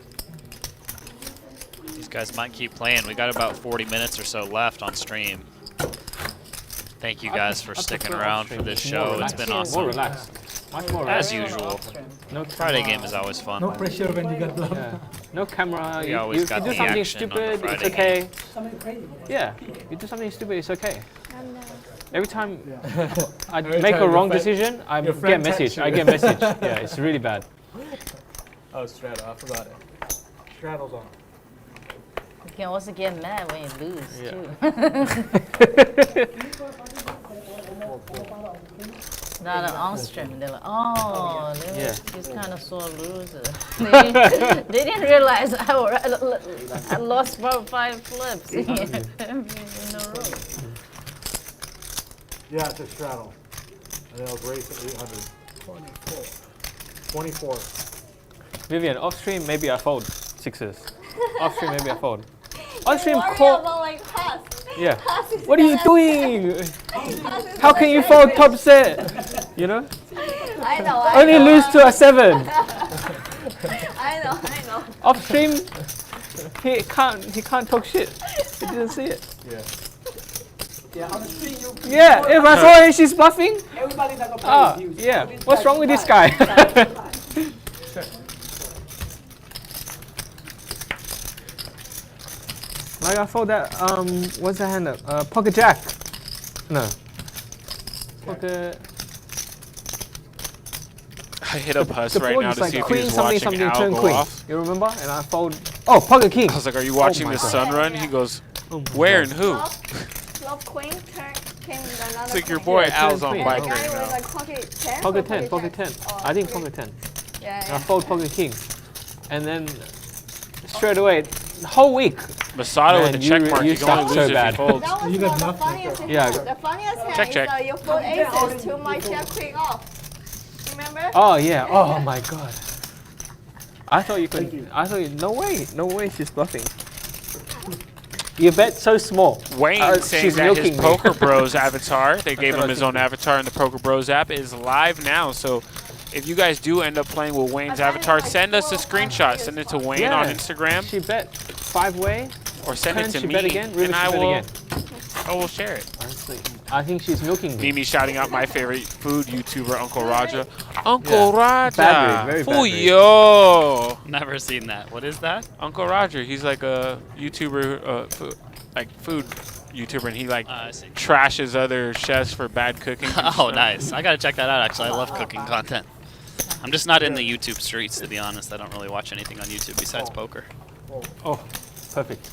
[SPEAKER 2] These guys might keep playing. We got about 40 minutes or so left on stream. Thank you guys for sticking around for this show. It's been
[SPEAKER 8] More
[SPEAKER 2] awesome.
[SPEAKER 8] relaxed. Much more
[SPEAKER 2] As
[SPEAKER 8] relaxed.
[SPEAKER 2] usual.
[SPEAKER 8] No
[SPEAKER 2] Friday
[SPEAKER 8] camera.
[SPEAKER 2] game is always fun.
[SPEAKER 13] No pressure when you got bluff.
[SPEAKER 8] Yeah. No camera.
[SPEAKER 2] We
[SPEAKER 8] You,
[SPEAKER 2] always
[SPEAKER 8] you
[SPEAKER 2] got
[SPEAKER 8] do
[SPEAKER 2] the
[SPEAKER 8] something
[SPEAKER 2] action on the
[SPEAKER 8] stupid, it's
[SPEAKER 2] Friday
[SPEAKER 8] okay.
[SPEAKER 13] Something crazy.
[SPEAKER 8] Yeah, you do something stupid, it's okay. Every time I
[SPEAKER 5] Every
[SPEAKER 8] make
[SPEAKER 5] time
[SPEAKER 8] a
[SPEAKER 5] your
[SPEAKER 8] wrong
[SPEAKER 5] friend-
[SPEAKER 8] decision, I
[SPEAKER 5] your
[SPEAKER 8] get
[SPEAKER 5] friend
[SPEAKER 8] message.
[SPEAKER 5] texts
[SPEAKER 8] I
[SPEAKER 5] you.
[SPEAKER 8] get message. Yeah, it's really bad.
[SPEAKER 5] Oh, straddle. I forgot it.
[SPEAKER 6] Straddles on.
[SPEAKER 4] You can also get mad when you lose
[SPEAKER 8] Yeah.
[SPEAKER 4] too. Not on stream. They're like, oh, he's kind of sore loser. They didn't realize I lost about 5 flips in a row.
[SPEAKER 6] Yeah, it's a straddle. And it'll race at 800. 24.
[SPEAKER 8] Vivian, off stream, maybe I fold 6s. Off stream, maybe I fold. On
[SPEAKER 12] You
[SPEAKER 8] stream,
[SPEAKER 12] worry
[SPEAKER 8] call.
[SPEAKER 12] about like pass.
[SPEAKER 8] Yeah.
[SPEAKER 12] Pass is
[SPEAKER 8] What are you
[SPEAKER 12] better.
[SPEAKER 8] doing?
[SPEAKER 12] Pass is
[SPEAKER 8] How can you
[SPEAKER 12] better.
[SPEAKER 8] fold top set? You know?
[SPEAKER 12] I know.
[SPEAKER 8] Only lose to a 7.
[SPEAKER 12] I know.
[SPEAKER 8] Off stream, he can't talk shit. He didn't see it.
[SPEAKER 5] Yeah.
[SPEAKER 13] Yeah, on the street you.
[SPEAKER 8] Yeah, if I saw her, she's bluffing.
[SPEAKER 13] Everybody that got play with you.
[SPEAKER 8] Yeah.
[SPEAKER 13] This
[SPEAKER 8] What's
[SPEAKER 13] guy
[SPEAKER 8] wrong with this
[SPEAKER 13] fine.
[SPEAKER 8] guy? Like I fold that. What's the hand up? Pocket jack. No. Pocket.
[SPEAKER 10] I hit up Huss
[SPEAKER 8] The
[SPEAKER 10] right
[SPEAKER 8] board
[SPEAKER 10] now
[SPEAKER 8] is
[SPEAKER 10] to
[SPEAKER 8] like
[SPEAKER 10] see if
[SPEAKER 8] queen
[SPEAKER 10] he was
[SPEAKER 8] something
[SPEAKER 10] watching
[SPEAKER 8] something
[SPEAKER 10] Al
[SPEAKER 8] turn
[SPEAKER 10] go
[SPEAKER 8] queen.
[SPEAKER 10] off.
[SPEAKER 8] You remember? And I fold. Oh, pocket king.
[SPEAKER 10] I was like, "Are you watching
[SPEAKER 8] my
[SPEAKER 10] the
[SPEAKER 8] God.
[SPEAKER 10] sun run?" He goes,
[SPEAKER 8] Oh my
[SPEAKER 10] "Where
[SPEAKER 8] God.
[SPEAKER 10] and who?"
[SPEAKER 12] Love queen turn came with another.
[SPEAKER 10] It's like your
[SPEAKER 12] queen.
[SPEAKER 10] boy
[SPEAKER 8] Yeah,
[SPEAKER 10] Al's
[SPEAKER 8] turn
[SPEAKER 10] on
[SPEAKER 8] queen.
[SPEAKER 10] bike
[SPEAKER 12] The
[SPEAKER 10] right
[SPEAKER 12] guy with
[SPEAKER 10] now.
[SPEAKER 12] like pocket 10.
[SPEAKER 8] Pocket
[SPEAKER 12] or
[SPEAKER 8] 10, pocket 10.
[SPEAKER 12] Oh,
[SPEAKER 8] I think
[SPEAKER 12] okay.
[SPEAKER 8] pocket 10.
[SPEAKER 12] Yeah.
[SPEAKER 8] And I fold pocket king. And then straight away, the whole week.
[SPEAKER 10] Masato with
[SPEAKER 8] Man,
[SPEAKER 10] the check
[SPEAKER 8] you-
[SPEAKER 10] mark.
[SPEAKER 8] you
[SPEAKER 10] You can only
[SPEAKER 8] suck
[SPEAKER 10] lose
[SPEAKER 8] so
[SPEAKER 10] if
[SPEAKER 8] bad.
[SPEAKER 10] he folds.
[SPEAKER 12] That was
[SPEAKER 5] You
[SPEAKER 12] not
[SPEAKER 5] got
[SPEAKER 12] the
[SPEAKER 5] nothing.
[SPEAKER 12] funniest hand.
[SPEAKER 8] Yeah.
[SPEAKER 12] The funniest hand
[SPEAKER 10] Check,
[SPEAKER 12] is
[SPEAKER 10] check.
[SPEAKER 12] you fold aces to my jack queen off. Remember?
[SPEAKER 8] Oh yeah. Oh my God. I thought you could. I thought you. No way. No way. She's bluffing. You bet so small.
[SPEAKER 10] Wayne saying
[SPEAKER 8] she's
[SPEAKER 10] that his
[SPEAKER 8] milking me.
[SPEAKER 10] Poker Bros avatar, they gave him his own avatar in the Poker Bros app, is live now. So if you guys do end up playing with Wayne's avatar, send us a screenshot. Send it to Wayne
[SPEAKER 8] Yeah.
[SPEAKER 10] on Instagram
[SPEAKER 8] She bet 5-way.
[SPEAKER 10] or send it to
[SPEAKER 8] she
[SPEAKER 10] me,
[SPEAKER 8] bet again. Really,
[SPEAKER 10] and
[SPEAKER 8] she
[SPEAKER 10] I
[SPEAKER 8] bet
[SPEAKER 10] will,
[SPEAKER 8] again.
[SPEAKER 10] I will share it.
[SPEAKER 8] Honestly, I think she's milking me.
[SPEAKER 10] Mimi shouting out my favorite food YouTuber, Uncle Raja. Uncle
[SPEAKER 8] Yeah. Bad
[SPEAKER 10] Raja.
[SPEAKER 8] read, very bad read.
[SPEAKER 10] Fuyo.
[SPEAKER 2] Never seen that. What is that?
[SPEAKER 10] Uncle Roger. He's like a YouTuber, food YouTuber, and he like
[SPEAKER 2] I see.
[SPEAKER 10] trashes other chefs for bad cooking. and
[SPEAKER 2] Oh,
[SPEAKER 10] stuff.
[SPEAKER 2] nice. I gotta check that out. Actually, I love cooking content. I'm just not in the YouTube streets, to be honest. I don't really watch anything on YouTube besides poker.
[SPEAKER 8] Oh, perfect.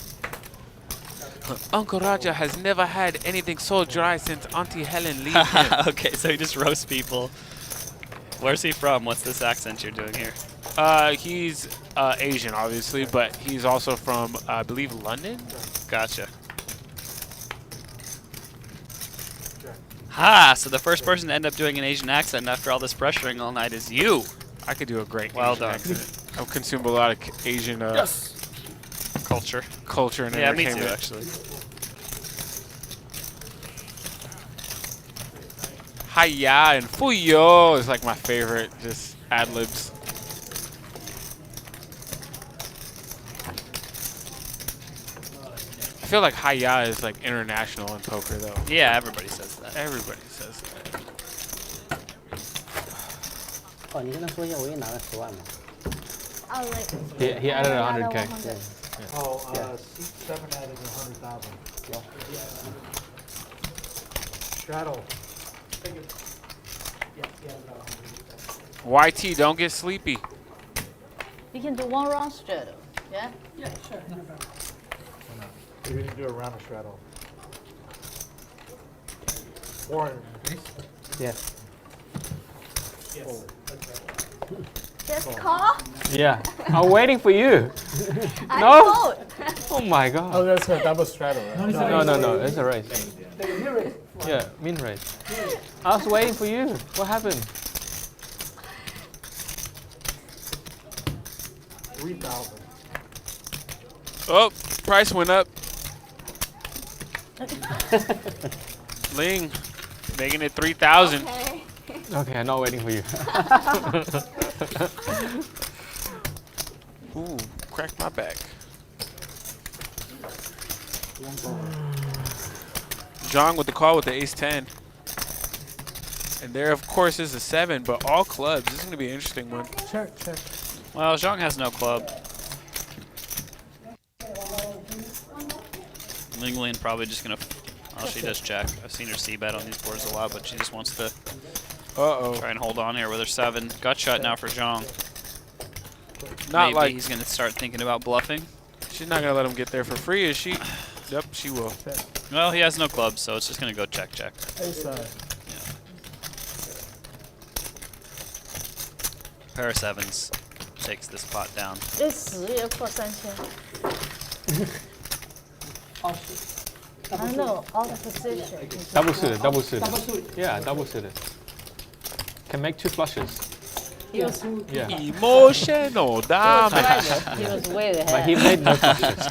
[SPEAKER 10] Uncle Raja has never had anything so dry since Auntie Helen leaves him.
[SPEAKER 2] Okay, so he just roasts people. Where's he from? What's this accent you're doing here?
[SPEAKER 10] He's Asian, obviously, but he's also from, I believe, London.
[SPEAKER 2] Gotcha. Ha! So the first person to end up doing an Asian accent after all this pressuring all night is you.
[SPEAKER 10] I could do a great
[SPEAKER 2] Well
[SPEAKER 10] Asian
[SPEAKER 2] done.
[SPEAKER 10] accent. I've consumed a lot of Asian
[SPEAKER 2] Culture.
[SPEAKER 10] culture and
[SPEAKER 2] Yeah, me too,
[SPEAKER 10] entertainment.
[SPEAKER 2] actually.
[SPEAKER 10] Hiya and fuyo is like my favorite, just ad-libs. I feel like hiya is like international in poker though.
[SPEAKER 2] Yeah, everybody says that.
[SPEAKER 10] Everybody says that.
[SPEAKER 3] 哦，你跟他说一下，我给你拿了10万嘛。
[SPEAKER 12] Oh, like.
[SPEAKER 8] He added 100K.
[SPEAKER 5] Oh, C7 added 100,000. Straddle.
[SPEAKER 10] YT, don't get sleepy.
[SPEAKER 4] You can do one round straddle. Yeah?
[SPEAKER 13] Yeah, sure. No problem.
[SPEAKER 5] You're going to do a round of straddle. Or
[SPEAKER 3] Yes.
[SPEAKER 12] Just call.
[SPEAKER 8] Yeah. I'm waiting for you.
[SPEAKER 12] I
[SPEAKER 8] No?
[SPEAKER 12] fold.
[SPEAKER 8] Oh my God.
[SPEAKER 5] oh, that's a double straddle, right?
[SPEAKER 8] No. It's a race.
[SPEAKER 13] Here it is.
[SPEAKER 8] Yeah, min race. I was waiting for you. What happened?
[SPEAKER 5] 3,000.
[SPEAKER 10] Oh, price went up. Ling, making it 3,000.
[SPEAKER 12] Okay.
[SPEAKER 8] Okay, I'm not waiting for you.
[SPEAKER 10] Ooh, cracked my back. Zhang with the call with the ace-10. And there, of course, is a 7, but all clubs. This is going to be an interesting one.
[SPEAKER 5] Check.
[SPEAKER 2] Well, Zhang has no club. Linglin probably just gonna. Oh, she does check. I've seen her c-bet on these boards a lot, but she just wants to try and hold on here with her 7. Gut shot now for Zhang.
[SPEAKER 10] Not
[SPEAKER 2] Maybe
[SPEAKER 10] like
[SPEAKER 2] he's gonna start thinking about bluffing.
[SPEAKER 10] she's not going to let him get there for free, is she? Yep, she will.
[SPEAKER 2] Well, he has no clubs, so it's just gonna go check. Pair of 7s takes this pot down.
[SPEAKER 4] 这10也破3000。I know, all the position.
[SPEAKER 8] Double suited.
[SPEAKER 13] Double suit.
[SPEAKER 8] Yeah, double suited. Can make 2 flushes.
[SPEAKER 4] He was,
[SPEAKER 5] Yeah.
[SPEAKER 10] Emotional damage.
[SPEAKER 4] he was way ahead.
[SPEAKER 11] But he made no questions.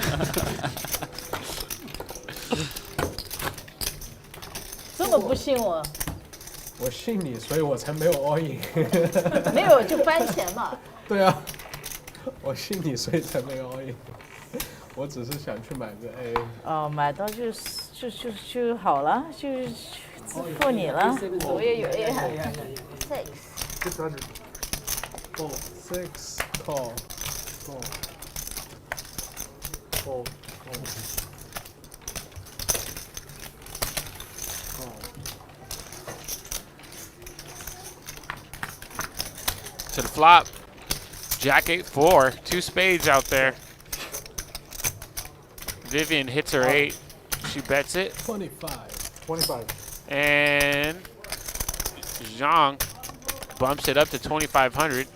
[SPEAKER 4] 这么不信我？
[SPEAKER 5] 我信你，所以我才没有 all in。
[SPEAKER 4] 没有就翻钱嘛。
[SPEAKER 5] 对啊，我信你，所以才没有 all in。我只是想去买个 A。
[SPEAKER 4] 哦，买到就好了，就支付你了。我也有 A 海。600。
[SPEAKER 5] 6 call. Call.
[SPEAKER 10] To the flop. Jack 8-4. 2 spades out there. Vivian hits her 8. She bets it.
[SPEAKER 5] 25.
[SPEAKER 10] And Zhang bumps it up to 2,500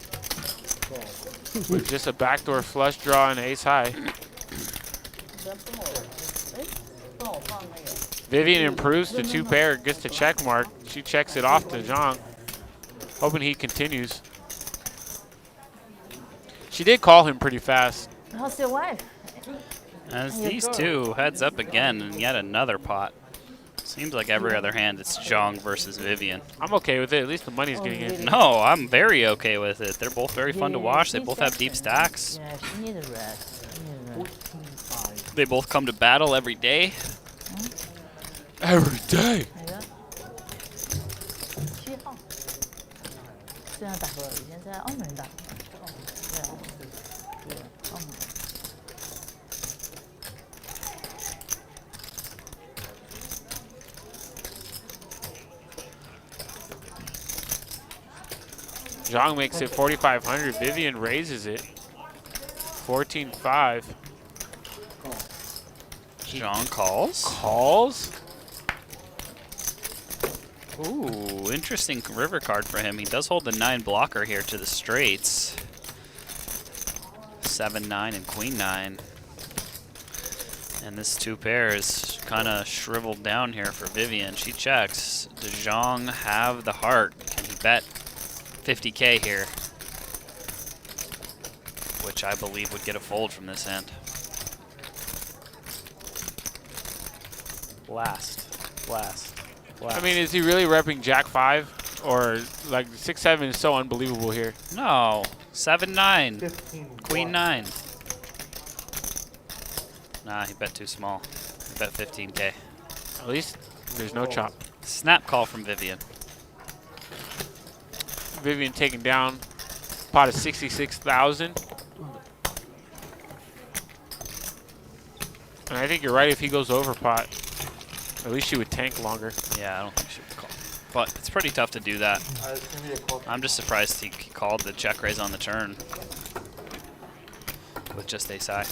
[SPEAKER 10] with just a backdoor flush draw and ace high. Vivian improves to 2 pair, gets the check mark. She checks it off to Zhang, hoping he continues. She did call him pretty fast.
[SPEAKER 4] How's your wife?
[SPEAKER 2] As these two heads up again in yet another pot. Seems like every other hand it's Zhang versus Vivian.
[SPEAKER 10] I'm okay with it. At least the money's getting in.
[SPEAKER 2] No, I'm very okay with it. They're both very fun to watch. They both have deep stacks.
[SPEAKER 4] Yeah, she needs a rest.
[SPEAKER 2] They both come to battle every day.
[SPEAKER 10] Every day.
[SPEAKER 4] 7号，虽然打过了，以前在澳门打。对啊，对，澳门。
[SPEAKER 10] Zhang makes it 4,500. Vivian raises it 14-5.
[SPEAKER 2] Zhang calls.
[SPEAKER 10] Calls?
[SPEAKER 2] Ooh, interesting river card for him. He does hold the 9 blocker here to the straights. 7-9 and Queen 9. And this 2 pair is kind of shriveled down here for Vivian. She checks. Does Zhang have the heart? Can he bet 50K here? Which I believe would get a fold from this hand. Blast.
[SPEAKER 10] I mean, is he really repping Jack 5? Or, like, 6-7 is so unbelievable here.
[SPEAKER 2] No. 7-9. Queen 9. Nah, he bet too small. He bet 15K.
[SPEAKER 10] At least there's no chop.
[SPEAKER 2] Snap call from Vivian.
[SPEAKER 10] Vivian taking down pot of 66,000. And I think you're right if he goes over pot. At least she would tank longer.
[SPEAKER 2] Yeah, I don't think she would call. But it's pretty tough to do that. I'm just surprised he called the check raise on the turn. With just ace high.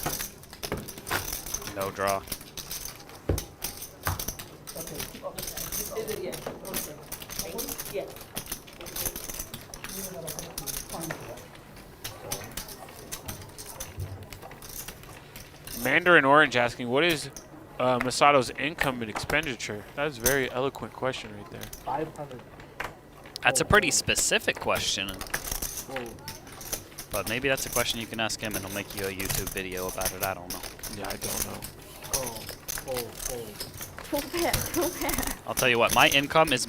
[SPEAKER 2] No draw.
[SPEAKER 10] Mandarin Orange asking, what is Masato's income and expenditure? That's a very eloquent question right there.
[SPEAKER 5] 500.
[SPEAKER 2] That's a pretty specific question. But maybe that's a question you can ask him and he'll make you a YouTube video about it. I don't know.
[SPEAKER 10] Yeah, I don't know.
[SPEAKER 12] Two pair.
[SPEAKER 2] I'll tell you what, my income is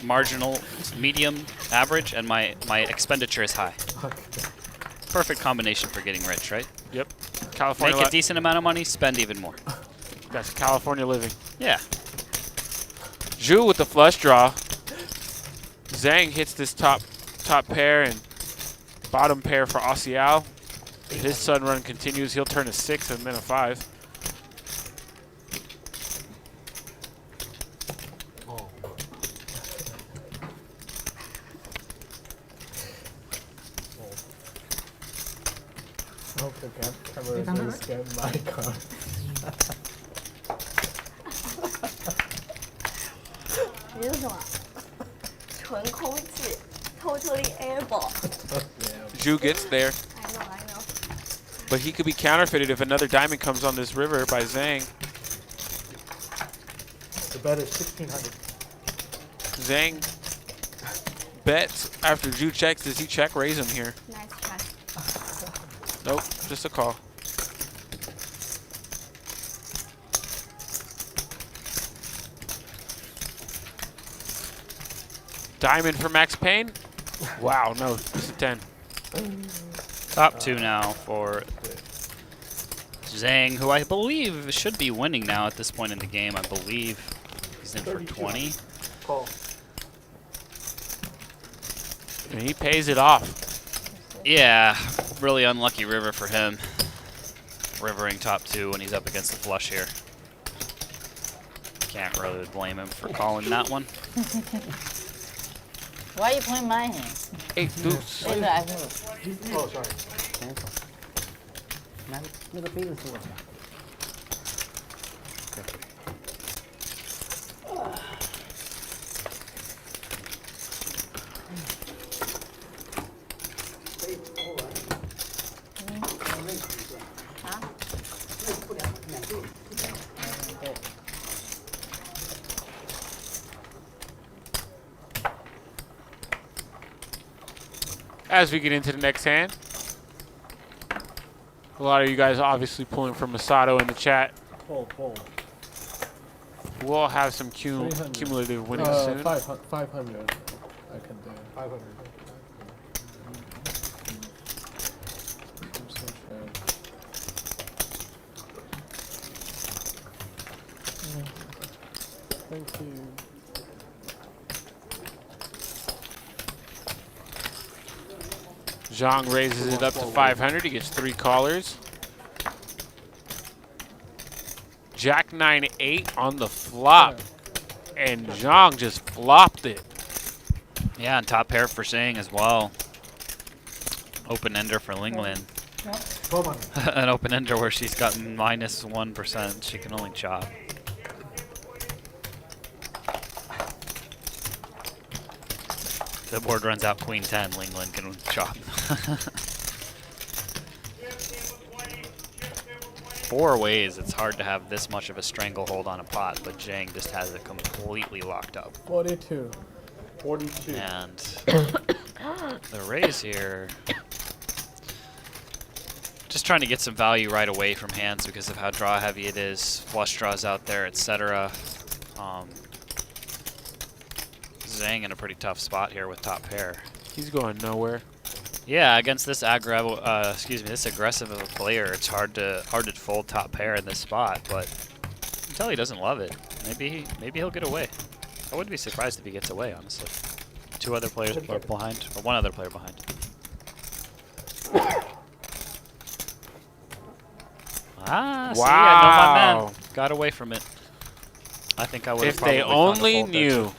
[SPEAKER 2] marginal, medium, average, and my expenditure is high. Perfect combination for getting rich, right?
[SPEAKER 10] Yep. California.
[SPEAKER 2] Make a decent amount of money, spend even more.
[SPEAKER 10] That's California living.
[SPEAKER 2] Yeah.
[SPEAKER 10] Zhu with the flush draw. Zhang hits this top pair and bottom pair for Aussie Al. If his sun run continues, he'll turn a 6 and then a 5.
[SPEAKER 5] I hope the camera doesn't scan my card.
[SPEAKER 12] 你是什么？纯空气 ，totally airball.
[SPEAKER 10] Zhu gets there.
[SPEAKER 12] I know.
[SPEAKER 10] But he could be counterfeited if another diamond comes on this river by Zhang.
[SPEAKER 5] The bet is 1,600.
[SPEAKER 10] Zhang bets after Drew checks. Does he check raise him here?
[SPEAKER 12] Nice try.
[SPEAKER 10] Nope, just a call. Diamond for Max Payne. Wow, no, just a 10.
[SPEAKER 2] Top 2 now for Zhang, who I believe should be winning now at this point in the game. I believe he's in for 20.
[SPEAKER 5] Call.
[SPEAKER 10] And he pays it off.
[SPEAKER 2] Yeah, really unlucky river for him. Rivering top 2 when he's up against the flush here. Can't really blame him for calling that one.
[SPEAKER 4] Why are you playing my hand?
[SPEAKER 10] 8 deuce.
[SPEAKER 4] Later, I move.
[SPEAKER 5] Oh, sorry.
[SPEAKER 13] cancel。那个杯子是我的。
[SPEAKER 10] As we get into the next hand, a lot of you guys are obviously pulling from Masato in the chat. We'll have some cumulative winnings soon.
[SPEAKER 5] 500. I can do 500. Thank you.
[SPEAKER 10] Zhang raises it up to 500. He gets 3 callers. Jack 9-8 on the flop. And Zhang just flopped it.
[SPEAKER 2] Yeah, and top pair for Zhang as well. Open ender for Linglin. An open ender where she's got -1%. She can only chop. The board runs out queen 10, Linglin can chop. 4 ways, it's hard to have this much of a stranglehold on a pot, but Zhang just has it completely locked up.
[SPEAKER 5] 42.
[SPEAKER 2] And the raise here, just trying to get some value right away from hands because of how draw heavy it is, flush draws out there, etc. Zhang in a pretty tough spot here with top pair.
[SPEAKER 10] He's going nowhere.
[SPEAKER 2] Yeah, against this this aggressive of a player, it's hard to fold top pair in this spot. But you can tell he doesn't love it. Maybe he'll get away. I wouldn't be surprised if he gets away, honestly. 2 other players are behind, or 1 other player behind. Ah, see, I know my man got away from it. I think I would have probably
[SPEAKER 10] If they only knew.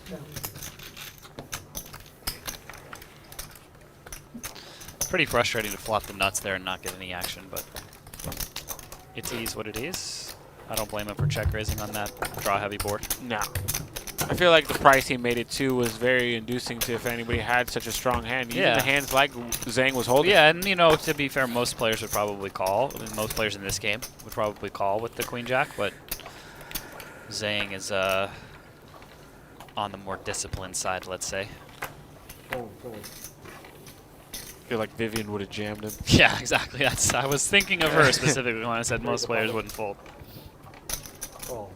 [SPEAKER 2] Pretty frustrating to flop the nuts there and not get any action, but it is what it is. I don't blame him for check raising on that draw heavy board.
[SPEAKER 10] No. I feel like the price he made it to was very inducing to if anybody had such a strong hand. Even the hands like Zhang was holding.
[SPEAKER 2] Yeah, and you know, to be fair, most players would probably call. I mean, most players in this game would probably call with the queen jack, but Zhang is on the more disciplined side, let's say.
[SPEAKER 10] I feel like Vivian would have jammed him.
[SPEAKER 2] Yeah, exactly. I was thinking of her specifically when I said most players wouldn't fold.
[SPEAKER 3] Fold.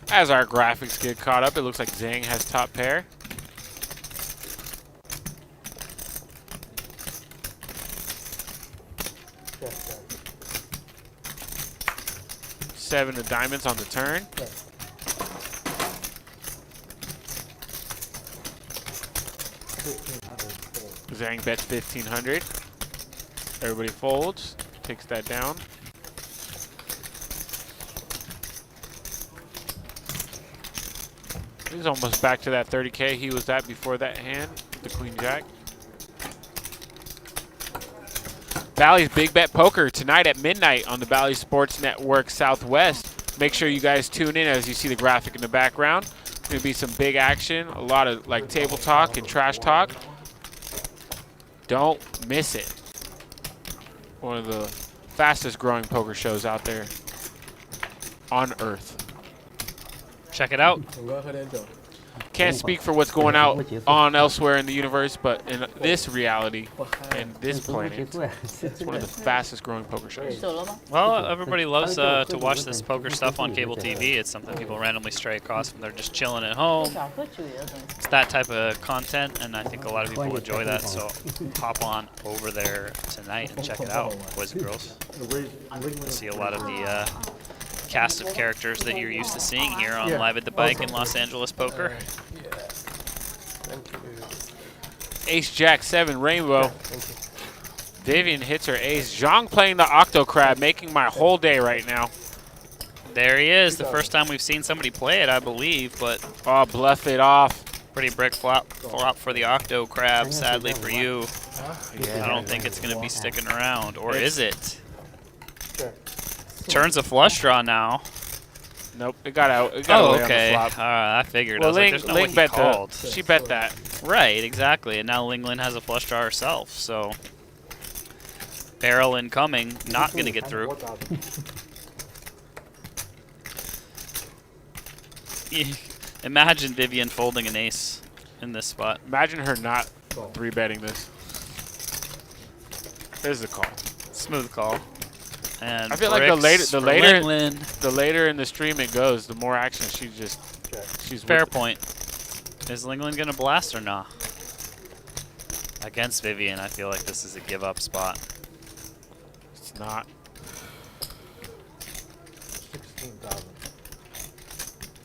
[SPEAKER 10] As our graphics get caught up, it looks like Zhang has top pair. Seven of diamonds on the turn. Zhang bets 1,500. Everybody folds, takes that down. He's almost back to that 30K he was at before that hand, the queen jack. Bally's Big Bet Poker tonight at midnight on the Bally Sports Network Southwest. Make sure you guys tune in as you see the graphic in the background. Gonna be some big action, a lot of like table talk and trash talk. Don't miss it. One of the fastest growing poker shows out there on earth.
[SPEAKER 2] Check it out.
[SPEAKER 10] Can't speak for what's going on elsewhere in the universe, but in this reality and this planet, it's one of the fastest growing poker shows.
[SPEAKER 2] Well, everybody loves to watch this poker stuff on cable TV. It's something people randomly stray across when they're just chilling at home. It's that type of content, and I think a lot of people enjoy that. So hop on over there tonight and check it out, boys and girls. You'll see a lot of the cast of characters that you're used to seeing here on Live at the Bike in Los Angeles Poker.
[SPEAKER 10] Ace Jack 7 Rainbow. Vivian hits her ace. Zhang playing the Octo Crab, making my whole day right now.
[SPEAKER 2] There he is. The first time we've seen somebody play it, I believe, but
[SPEAKER 10] bluff it off.
[SPEAKER 2] Pretty brick flop for the Octo Crab, sadly for you. I don't think it's going to be sticking around, or is it? Turns a flush draw now.
[SPEAKER 10] Nope, it got out. It got away
[SPEAKER 2] okay.
[SPEAKER 10] On the flop.
[SPEAKER 2] I figured.
[SPEAKER 10] Well,
[SPEAKER 2] I was like, there's no way he
[SPEAKER 10] bet
[SPEAKER 2] called.
[SPEAKER 10] She bet that.
[SPEAKER 2] Right, exactly. And now Linglin has a flush draw herself, so barrel incoming, not going to get through. Imagine Vivian folding an ace in this spot.
[SPEAKER 10] Imagine her not 3-betting this. There's the call.
[SPEAKER 2] Smooth call. And
[SPEAKER 10] I feel like the later in the stream it goes, the more action she's
[SPEAKER 2] fair point. Is Linglin gonna blast or not? Against Vivian, I feel like this is a give up spot.
[SPEAKER 10] It's not.
[SPEAKER 5] 16,000.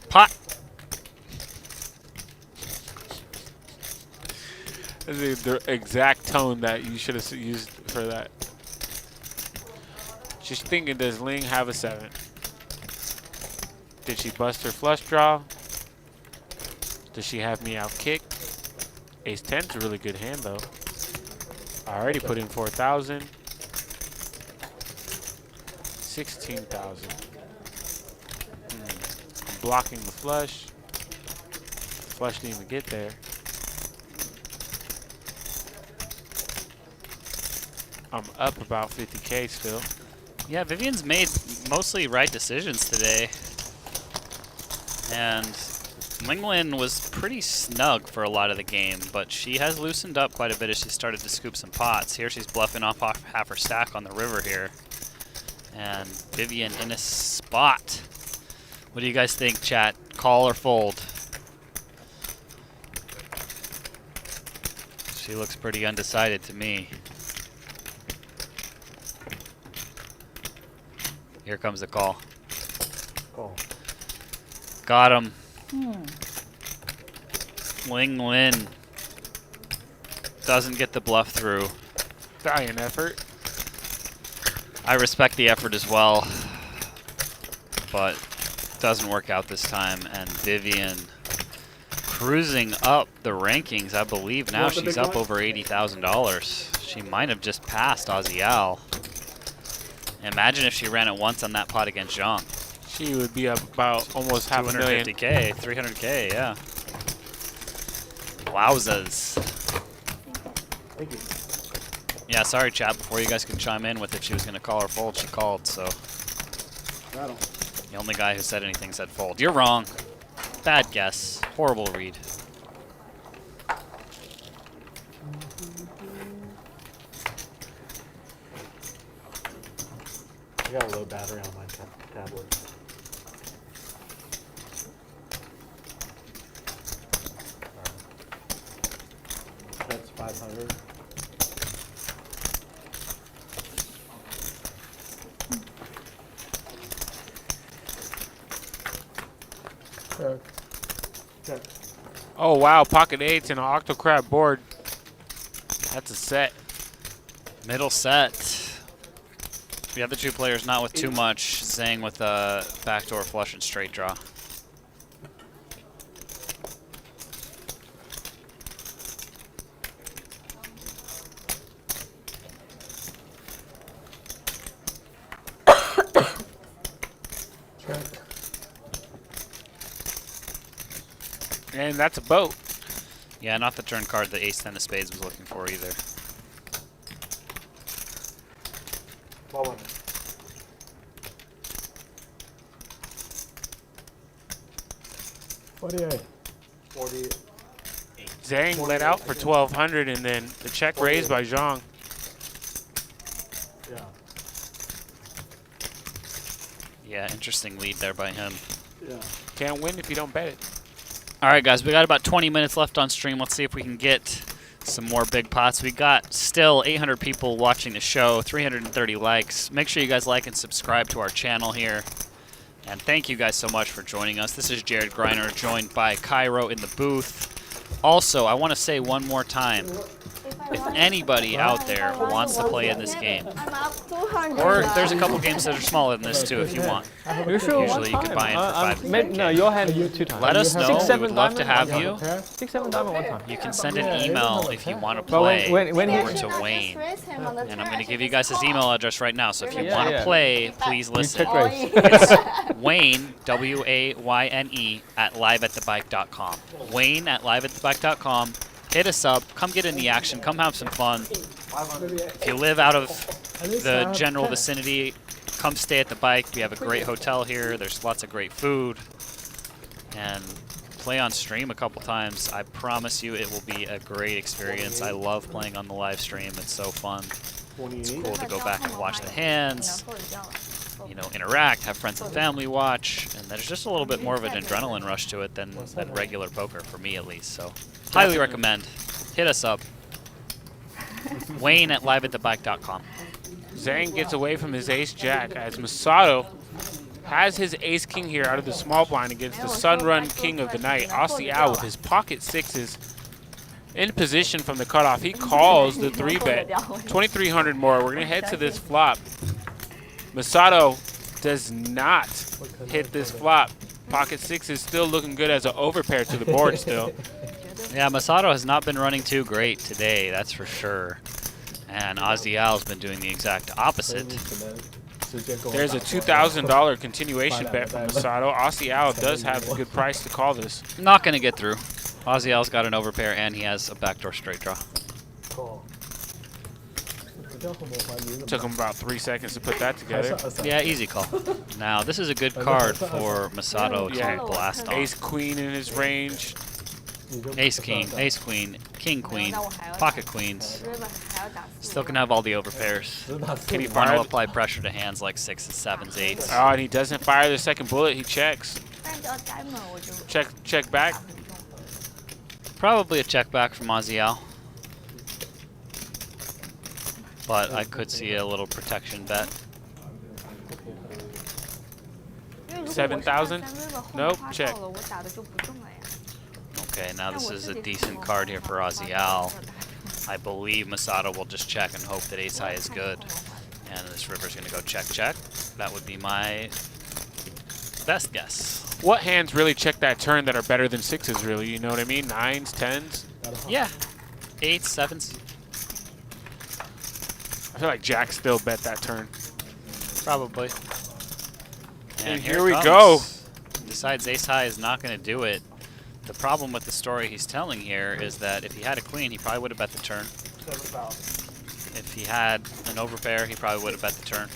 [SPEAKER 2] Pot.
[SPEAKER 10] This is the exact tone that you should have used for that. She's thinking, does Ling have a 7? Did she bust her flush draw? Does she have me out kick? Ace 10's a really good hand though. I already put in 4,000. 16,000. I'm blocking the flush. Flush didn't even get there. I'm up about 50K still.
[SPEAKER 2] Yeah, Vivian's made mostly right decisions today. And Linglin was pretty snug for a lot of the game, but she has loosened up quite a bit as she started to scoop some pots. Here she's bluffing off half her stack on the river here. And Vivian in a spot. What do you guys think, chat? Call or fold? She looks pretty undecided to me. Here comes the call.
[SPEAKER 5] Call.
[SPEAKER 2] Got him. Ling Lin doesn't get the bluff through.
[SPEAKER 10] Valiant effort.
[SPEAKER 2] I respect the effort as well, but doesn't work out this time. And Vivian cruising up the rankings, I believe now she's up over $80,000. She might have just passed Aussie Al. Imagine if she ran it once on that pot against Zhang.
[SPEAKER 10] She would be up about almost half a million.
[SPEAKER 2] 250K, 300K, yeah. Wowzers.
[SPEAKER 5] Thank you.
[SPEAKER 2] Yeah, sorry, chat. Before you guys can chime in with if she was going to call or fold, she called, so. The only guy who said anything said fold. You're wrong. Bad guess. Horrible read.
[SPEAKER 5] I got a low battery on my tablet. That's 500.
[SPEAKER 10] Oh wow, pocket 8s and an Octo Crab board. That's a set.
[SPEAKER 2] Middle set. The other two players not with too much. Zhang with a backdoor flush and straight draw.
[SPEAKER 10] And that's a boat.
[SPEAKER 2] Yeah, not the turn card the ace 10 of spades was looking for either.
[SPEAKER 5] 48.
[SPEAKER 10] Zhang let out for 1,200, and then the check raised by Zhang.
[SPEAKER 5] Yeah.
[SPEAKER 2] Yeah, interesting lead there by him.
[SPEAKER 5] Yeah.
[SPEAKER 10] Can't win if you don't bet it.
[SPEAKER 2] All right, guys, we got about 20 minutes left on stream. Let's see if we can get some more big pots. We got still 800 people watching the show, 330 likes. Make sure you guys like and subscribe to our channel here. And thank you guys so much for joining us. This is Jared Greiner, joined by Cairo in the booth. Also, I want to say one more time, if anybody out there wants to play in this game, or there's a couple games that are smaller than this too if you want. Usually you can buy in for 5.
[SPEAKER 8] No, your hand 2 times.
[SPEAKER 2] Let us know. We would love to have you.
[SPEAKER 8] 6, 7 diamond 1 time.
[SPEAKER 2] You can send an email if you want to play over to Wayne. And I'm going to give you guys his email address right now. So if you want to play, please listen. It's Wayne, W-A-Y-N-E, at liveatthebike.com. Wayne at liveatthebike.com. Hit us up. Come get in the action. Come have some fun. If you live out of the general vicinity, come stay at the bike. We have a great hotel here. There's lots of great food. And play on stream a couple times. I promise you it will be a great experience. I love playing on the live stream. It's so fun. It's cool to go back and watch the hands, you know, interact, have friends and family watch, and there's just a little bit more of an adrenaline rush to it than regular poker, for me at least. So highly recommend. Hit us up. Wayne at liveatthebike.com.
[SPEAKER 10] Zhang gets away from his ace-jack as Masato has his ace-king here out of the small blind against the sun-run king of the night, Aussie Al, with his pocket sixes in position from the cutoff. He calls the 3-bet, 2,300 more. We're going to head to this flop. Masato does not hit this flop. Pocket six is still looking good as an overpair to the board still.
[SPEAKER 2] Yeah, Masato has not been running too great today, that's for sure. And Aussie Al's been doing the exact opposite.
[SPEAKER 10] There's a $2,000 continuation bet from Masato. Aussie Al does have a good price to call this.
[SPEAKER 2] Not going to get through. Aussie Al's got an overpair and he has a backdoor straight draw.
[SPEAKER 10] Took him about 3 seconds to put that together.
[SPEAKER 2] Yeah, easy call. Now, this is a good card for Masato to blast on.
[SPEAKER 10] Ace queen in his range.
[SPEAKER 2] Ace king, ace queen, king queen, pocket queens. Still can have all the overpairs.
[SPEAKER 10] Can he
[SPEAKER 2] want
[SPEAKER 10] fire?
[SPEAKER 2] to apply pressure to hands like 6s, 7s, 8s.
[SPEAKER 10] Oh, and he doesn't fire the second bullet. He checks. Check back.
[SPEAKER 2] Probably a check back from Aussie Al. But I could see a little protection bet.
[SPEAKER 10] 7,000? Nope, check.
[SPEAKER 2] Okay, now this is a decent card here for Aussie Al. I believe Masato will just check and hope that ace high is good. And this river's going to go check, check. That would be my best guess.
[SPEAKER 10] What hands really check that turn that are better than sixes, really? You know what I mean? 9s, 10s?
[SPEAKER 2] Yeah. 8s, 7s.
[SPEAKER 10] I feel like Jack still bet that turn.
[SPEAKER 2] Probably.
[SPEAKER 10] And here we go.
[SPEAKER 2] Decides ace high is not going to do it. The problem with the story he's telling here is that if he had a queen, he probably would have bet the turn. If he had an overpair, he probably would have bet the turn.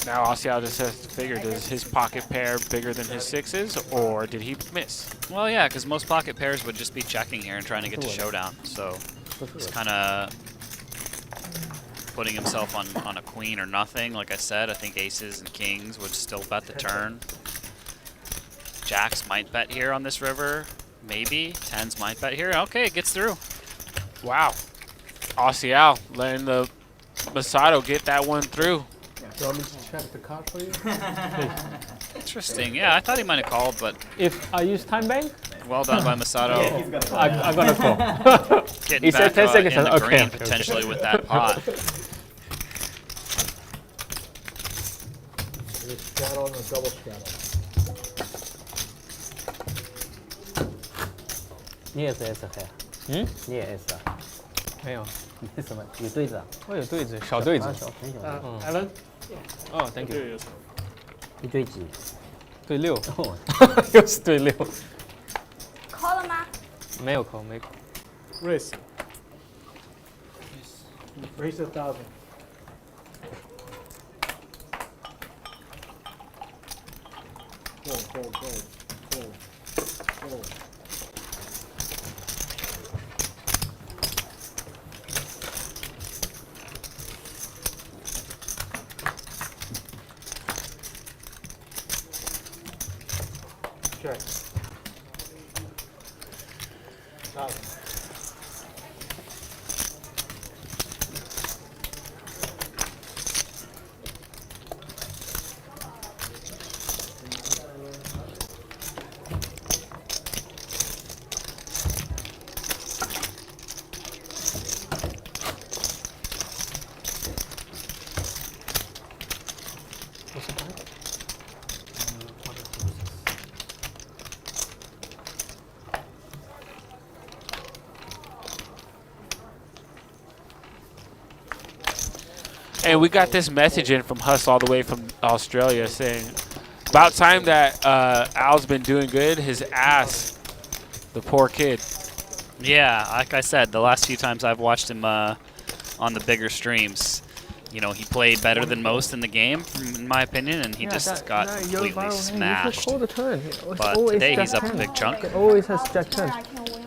[SPEAKER 10] Now Aussie Al just has to figure, does his pocket pair bigger than his sixes, or did he miss?
[SPEAKER 2] Well, yeah, because most pocket pairs would just be checking here and trying to get to showdown. So he's kind of putting himself on a queen or nothing. Like I said, I think aces and kings would still bet the turn. Jacks might bet here on this river, maybe. 10s might bet here. Okay, it gets through.
[SPEAKER 10] Wow. Aussie Al letting the Masato get that one through.
[SPEAKER 5] Do you want me to check the card for you?
[SPEAKER 2] Interesting. Yeah, I thought he might have called, but...
[SPEAKER 8] If I use time bank?
[SPEAKER 2] Well done by Masato.
[SPEAKER 8] I'm going to call.
[SPEAKER 2] Getting back 10 seconds. In the green, potentially, with that pot.
[SPEAKER 5] Straddle and a double straddle.
[SPEAKER 3] 你也是 S 黑啊？
[SPEAKER 8] 嗯，
[SPEAKER 3] 你也 S 啊？
[SPEAKER 8] 没有，
[SPEAKER 3] 没什么，有对子啊？
[SPEAKER 8] 我有对子，小对子。
[SPEAKER 3] 很小。
[SPEAKER 5] Alan？
[SPEAKER 8] 哦 ，Thank you。
[SPEAKER 3] 一对几？
[SPEAKER 8] 对6。又是对6。没有口。
[SPEAKER 5] Raise. Raise 1,000. Go. Check. 1,000.
[SPEAKER 10] And we got this message in from Huss all the way from Australia saying, about time that Al's been doing good. His ass, the poor kid.
[SPEAKER 2] Yeah, like I said, the last few times I've watched him on the bigger streams, you know, he played better than most in the game, in my opinion, and he just got completely smashed. But today he's up a big chunk.
[SPEAKER 8] Always has Jack 10.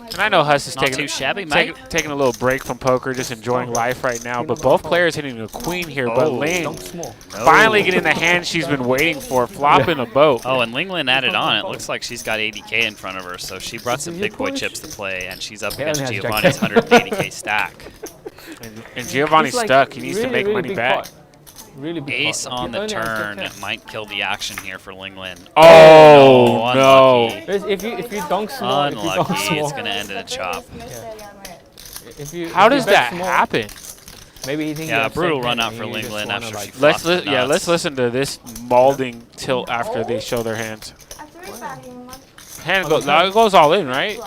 [SPEAKER 10] And I know Huss is
[SPEAKER 2] Not
[SPEAKER 10] taking
[SPEAKER 2] too shabby, mate.
[SPEAKER 10] taking a little break from poker, just enjoying life right now. But both players hitting a queen here. But Ling finally getting the hand she's been waiting for, flopping a boat.
[SPEAKER 2] Oh, and Linglin added on. It looks like she's got 80K in front of her, so she brought some big boy chips to play, and she's up against Giovnni's 180K stack.
[SPEAKER 10] And Giovnni's stuck. He needs to make money back.
[SPEAKER 2] Ace on the turn might kill the action here for Linglin.
[SPEAKER 10] Oh, no.
[SPEAKER 8] If you dunk small,
[SPEAKER 2] unlucky. It's going to end in a chop.
[SPEAKER 10] How does that happen?
[SPEAKER 8] Maybe he thinks
[SPEAKER 2] a brutal run out for Linglin after she
[SPEAKER 10] let's listen to this mauling tilt after they show their hands. Hand goes all in, right?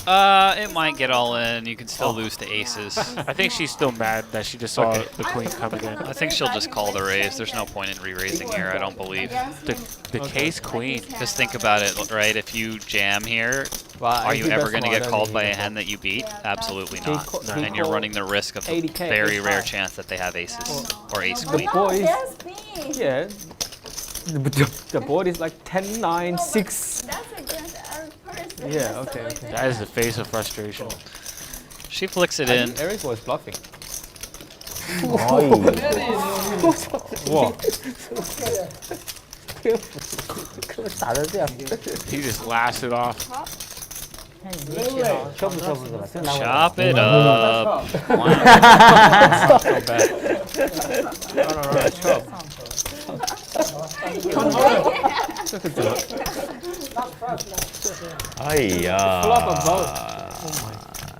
[SPEAKER 2] It might get all in. You can still lose to aces.
[SPEAKER 10] I think she's still mad that she just saw the queen come again.
[SPEAKER 2] I think she'll just call the raise. There's no point in re-raising here, I don't believe.
[SPEAKER 10] The case queen.
[SPEAKER 2] Just think about it, right? If you jam here, are you ever going to get called by a hand that you beat? Absolutely not. And you're running the risk of the very rare chance that they have aces or ace queen.
[SPEAKER 8] Yeah. The board is like 10, 9, 6. Yeah, okay.
[SPEAKER 10] That is the face of frustration.
[SPEAKER 2] She flicks it in.
[SPEAKER 8] Eric was bluffing.
[SPEAKER 10] Whoa. He just laughed it off.
[SPEAKER 2] Chop it up.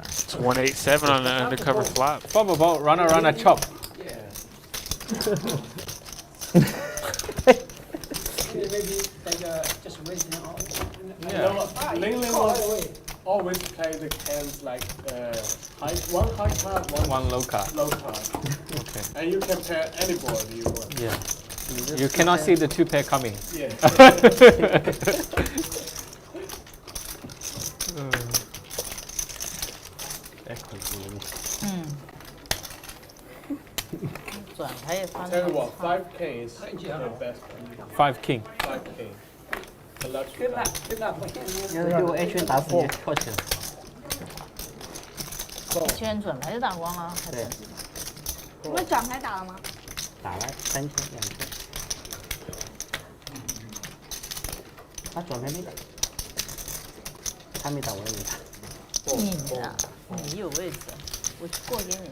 [SPEAKER 10] It's 187 on the undercover flop.
[SPEAKER 8] Flop about runner, chop.
[SPEAKER 13] Maybe like just raising it all.
[SPEAKER 5] Ling Lin always play the hands like one high card,
[SPEAKER 8] one low card.
[SPEAKER 5] Okay. And you can pair any board you want.
[SPEAKER 8] Yeah. You cannot see the two pair coming.
[SPEAKER 5] Yeah.
[SPEAKER 4] 转牌也翻
[SPEAKER 5] Tell you what, 5K is the best.
[SPEAKER 8] 5 king.
[SPEAKER 5] 5K. The luxury.
[SPEAKER 13] 用 H 打死你跳起来。
[SPEAKER 4] 圈转牌就打光了，还是？
[SPEAKER 12] 不是转牌打了吗？
[SPEAKER 13] 打了3圈2圈。他转牌没打，他没打我也没打。
[SPEAKER 4] 你啊，你有位置，我过给你。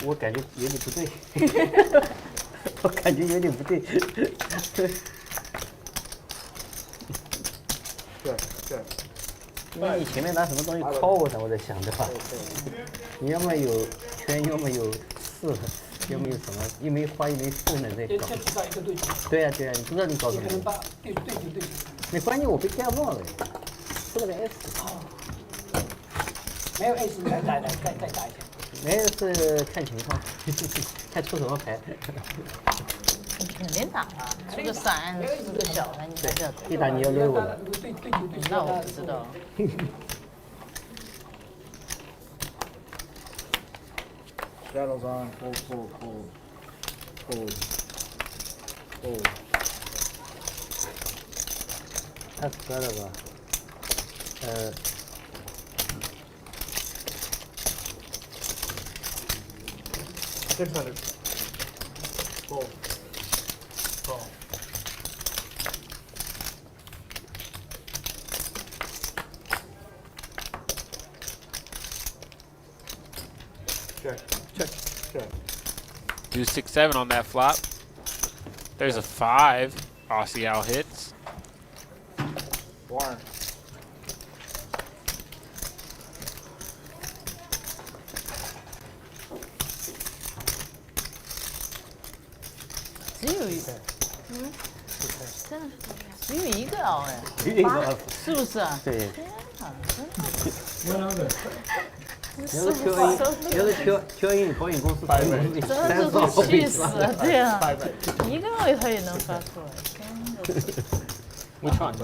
[SPEAKER 13] 我感觉有点不对，我感觉有点不对。
[SPEAKER 5] 对。
[SPEAKER 13] 因为你前面拿什么东西靠我的，我在想对吧？你要么有圈，要么有四，要么有什么，又没花又没四呢，在搞。对呀，你不知道你搞什么。对。没关键我被盖帽了，出了个 S。没有 S， 再打一下。没有是看情况，看出什么牌。
[SPEAKER 4] 你肯定打了，出个3，出个小的，你才叫。
[SPEAKER 13] 一打你要勒我了。
[SPEAKER 4] 那我不知道。
[SPEAKER 5] Rattles on. Hold, hold, hold. Hold. Hold.
[SPEAKER 13] 他死了吧？
[SPEAKER 5] 600. Fold. Call. Check. Check. Check.
[SPEAKER 10] Do 6-7 on that flop. There's a 5. Aussie Al hits.
[SPEAKER 5] Warren.
[SPEAKER 4] 只有一个哦，哎，是不是啊？
[SPEAKER 13] 对。
[SPEAKER 4] 天哪，真的。
[SPEAKER 13] 有的 Q1 保险公司
[SPEAKER 4] 真的就是气死了，对啊，一个我也能发出来，真的。
[SPEAKER 8] Which one?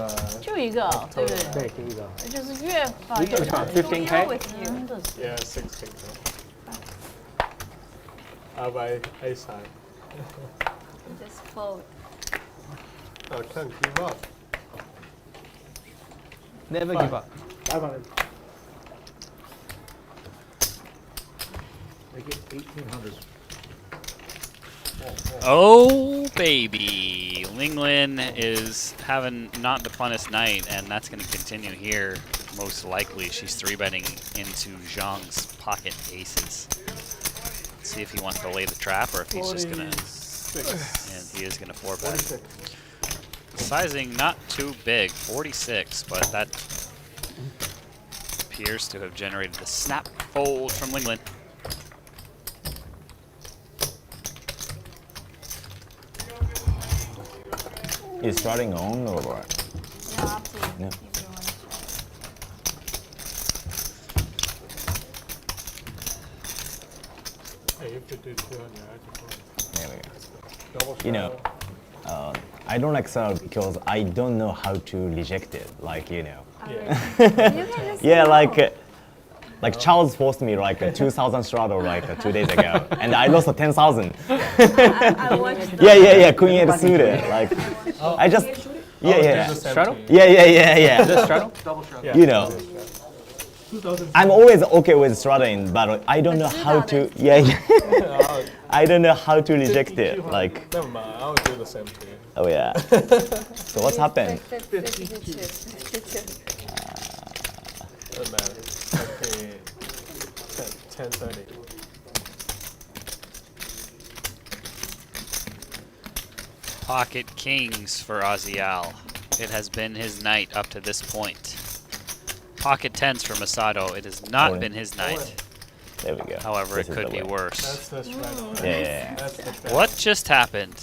[SPEAKER 4] 就一个，对不对？
[SPEAKER 13] 对，就一个。
[SPEAKER 4] 就是越发越
[SPEAKER 8] 难。15K?
[SPEAKER 4] 真的是。
[SPEAKER 5] Yeah, 6K. I'll buy A side.
[SPEAKER 12] Just fold.
[SPEAKER 5] I can't give up.
[SPEAKER 8] Never give up.
[SPEAKER 5] 500. Make it 1800.
[SPEAKER 2] Oh, baby. Linglin is having not the funnest night, and that's going to continue here. Most likely, she's 3-betting into Zhang's pocket aces. Let's see if he wants to lay the trap or if he's just going to... And he is going to 4-bet. Sizing not too big, 46, but that appears to have generated the snap fold from Linglin.
[SPEAKER 11] Is starting on or what?
[SPEAKER 12] Yeah, up to you.
[SPEAKER 11] Yeah.
[SPEAKER 12] If you want to try.
[SPEAKER 5] Hey, you could do 200.
[SPEAKER 11] There we go.
[SPEAKER 5] Double
[SPEAKER 11] You know, I don't like serve because I don't know how to reject it. Like, you know.
[SPEAKER 12] Yeah.
[SPEAKER 11] Yeah, like Charles forced me like a 2,000 straddle like 2 days ago, and I lost a 10,000.
[SPEAKER 12] I watched
[SPEAKER 11] Yeah, Queen 8 suited. Like, I just, yeah.
[SPEAKER 8] Straddle?
[SPEAKER 11] Yeah.
[SPEAKER 8] Just straddle?
[SPEAKER 5] Double straddle.
[SPEAKER 11] You know, I'm always okay with straddling, but I don't know how to. Yeah. I don't know how to reject it. Like.
[SPEAKER 5] Never mind, I'll do the same thing.
[SPEAKER 11] Oh yeah. So what's happened?
[SPEAKER 12] 52.
[SPEAKER 5] Doesn't matter. Okay. 10:30.
[SPEAKER 2] Pocket kings for Aussie Al. It has been his night up to this point. Pocket tens for Masato. It has not been his night.
[SPEAKER 11] There we go.
[SPEAKER 2] However,
[SPEAKER 11] This
[SPEAKER 2] it
[SPEAKER 11] is
[SPEAKER 2] could
[SPEAKER 11] the
[SPEAKER 2] be
[SPEAKER 11] way.
[SPEAKER 2] worse.
[SPEAKER 5] That's right.
[SPEAKER 11] Yeah.
[SPEAKER 5] That's the best.
[SPEAKER 2] What just happened?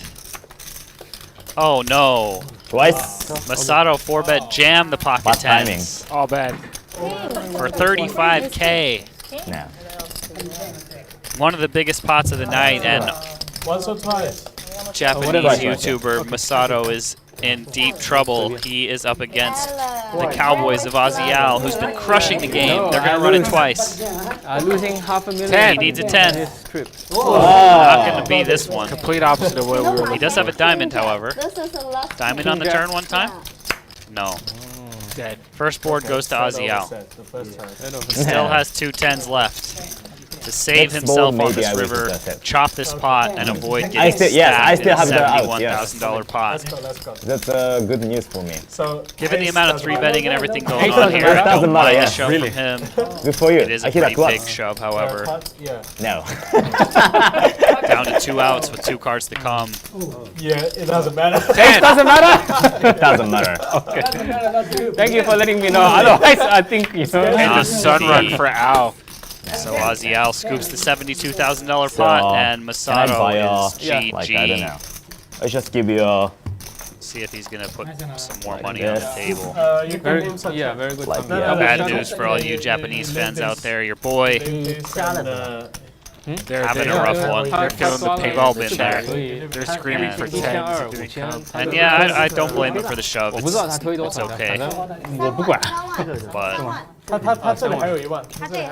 [SPEAKER 2] Oh no.
[SPEAKER 11] Twice.
[SPEAKER 2] Masato 4-bet jammed the pocket
[SPEAKER 11] Bad timing.
[SPEAKER 2] tens
[SPEAKER 10] All bad.
[SPEAKER 2] for 35K.
[SPEAKER 11] No.
[SPEAKER 2] One of the biggest pots of the night, and
[SPEAKER 5] Once or twice.
[SPEAKER 2] Japanese
[SPEAKER 11] Twice.
[SPEAKER 2] YouTuber Masato is in deep trouble. He is up against the Cowboys of Aussie Al, who's been crushing the game. They're going to run it twice.
[SPEAKER 8] Losing $500,000.
[SPEAKER 2] 10. He needs a 10.
[SPEAKER 8] This trip.
[SPEAKER 2] Not going to be this one.
[SPEAKER 10] Complete opposite of what we were.
[SPEAKER 2] He does have a diamond, however.
[SPEAKER 12] This is the last
[SPEAKER 2] Diamond on the turn one time? No.
[SPEAKER 10] Dead.
[SPEAKER 2] First board goes to Aussie Al.
[SPEAKER 5] The first time.
[SPEAKER 2] Still has 2 10s left. To save
[SPEAKER 11] Next
[SPEAKER 2] himself
[SPEAKER 11] board,
[SPEAKER 2] on
[SPEAKER 11] maybe
[SPEAKER 2] this
[SPEAKER 11] I will
[SPEAKER 2] river,
[SPEAKER 11] just set.
[SPEAKER 2] chop this pot, and avoid getting
[SPEAKER 11] I still
[SPEAKER 2] stabbed
[SPEAKER 11] have
[SPEAKER 2] in a
[SPEAKER 11] the out, yes.
[SPEAKER 2] $71,000 pot.
[SPEAKER 5] Let's go.
[SPEAKER 11] That's good news for me.
[SPEAKER 5] So,
[SPEAKER 2] Given the
[SPEAKER 5] ace
[SPEAKER 2] amount of
[SPEAKER 5] doesn't
[SPEAKER 2] 3-betting and
[SPEAKER 5] matter.
[SPEAKER 2] everything going
[SPEAKER 8] Ace
[SPEAKER 2] on
[SPEAKER 8] doesn't
[SPEAKER 2] here,
[SPEAKER 8] matter.
[SPEAKER 2] I
[SPEAKER 11] Doesn't
[SPEAKER 2] don't
[SPEAKER 11] matter,
[SPEAKER 2] mind a
[SPEAKER 11] yeah,
[SPEAKER 2] shove
[SPEAKER 11] really.
[SPEAKER 2] from him.
[SPEAKER 11] Good for you.
[SPEAKER 2] It is
[SPEAKER 11] I
[SPEAKER 2] a
[SPEAKER 11] hit a
[SPEAKER 2] pretty
[SPEAKER 11] club.
[SPEAKER 2] big shove, however.
[SPEAKER 5] Yeah.
[SPEAKER 11] No.
[SPEAKER 2] Down to 2 outs with 2 cards to come.
[SPEAKER 5] Yeah, it doesn't matter.
[SPEAKER 8] It doesn't matter?
[SPEAKER 11] It doesn't matter.
[SPEAKER 8] Okay. Thank you for letting me know. Otherwise, I think, you know.
[SPEAKER 10] And
[SPEAKER 2] Not
[SPEAKER 10] the sun
[SPEAKER 2] to
[SPEAKER 10] run
[SPEAKER 2] be.
[SPEAKER 10] for Al.
[SPEAKER 2] So Aussie Al scoops the $72,000
[SPEAKER 11] So,
[SPEAKER 2] pot, and
[SPEAKER 11] can I
[SPEAKER 2] Masato
[SPEAKER 11] buy
[SPEAKER 2] is
[SPEAKER 11] like, I don't
[SPEAKER 2] GG.
[SPEAKER 11] know. I just give you a
[SPEAKER 2] See if he's going to put some more money on the
[SPEAKER 11] this.
[SPEAKER 2] table.
[SPEAKER 5] You can
[SPEAKER 8] Very,
[SPEAKER 5] name such
[SPEAKER 8] yeah, very good.
[SPEAKER 11] Like,
[SPEAKER 8] timing.
[SPEAKER 11] yeah.
[SPEAKER 2] Bad news for all you Japanese fans out there. Your boy
[SPEAKER 10] They're
[SPEAKER 2] having a rough one. They're feeling the pig bulb in there.
[SPEAKER 10] They're screaming for 10s.
[SPEAKER 2] And yeah, I don't blame them for the shove. It's okay.
[SPEAKER 8] 我不管。
[SPEAKER 2] But
[SPEAKER 5] 他这里还有1万，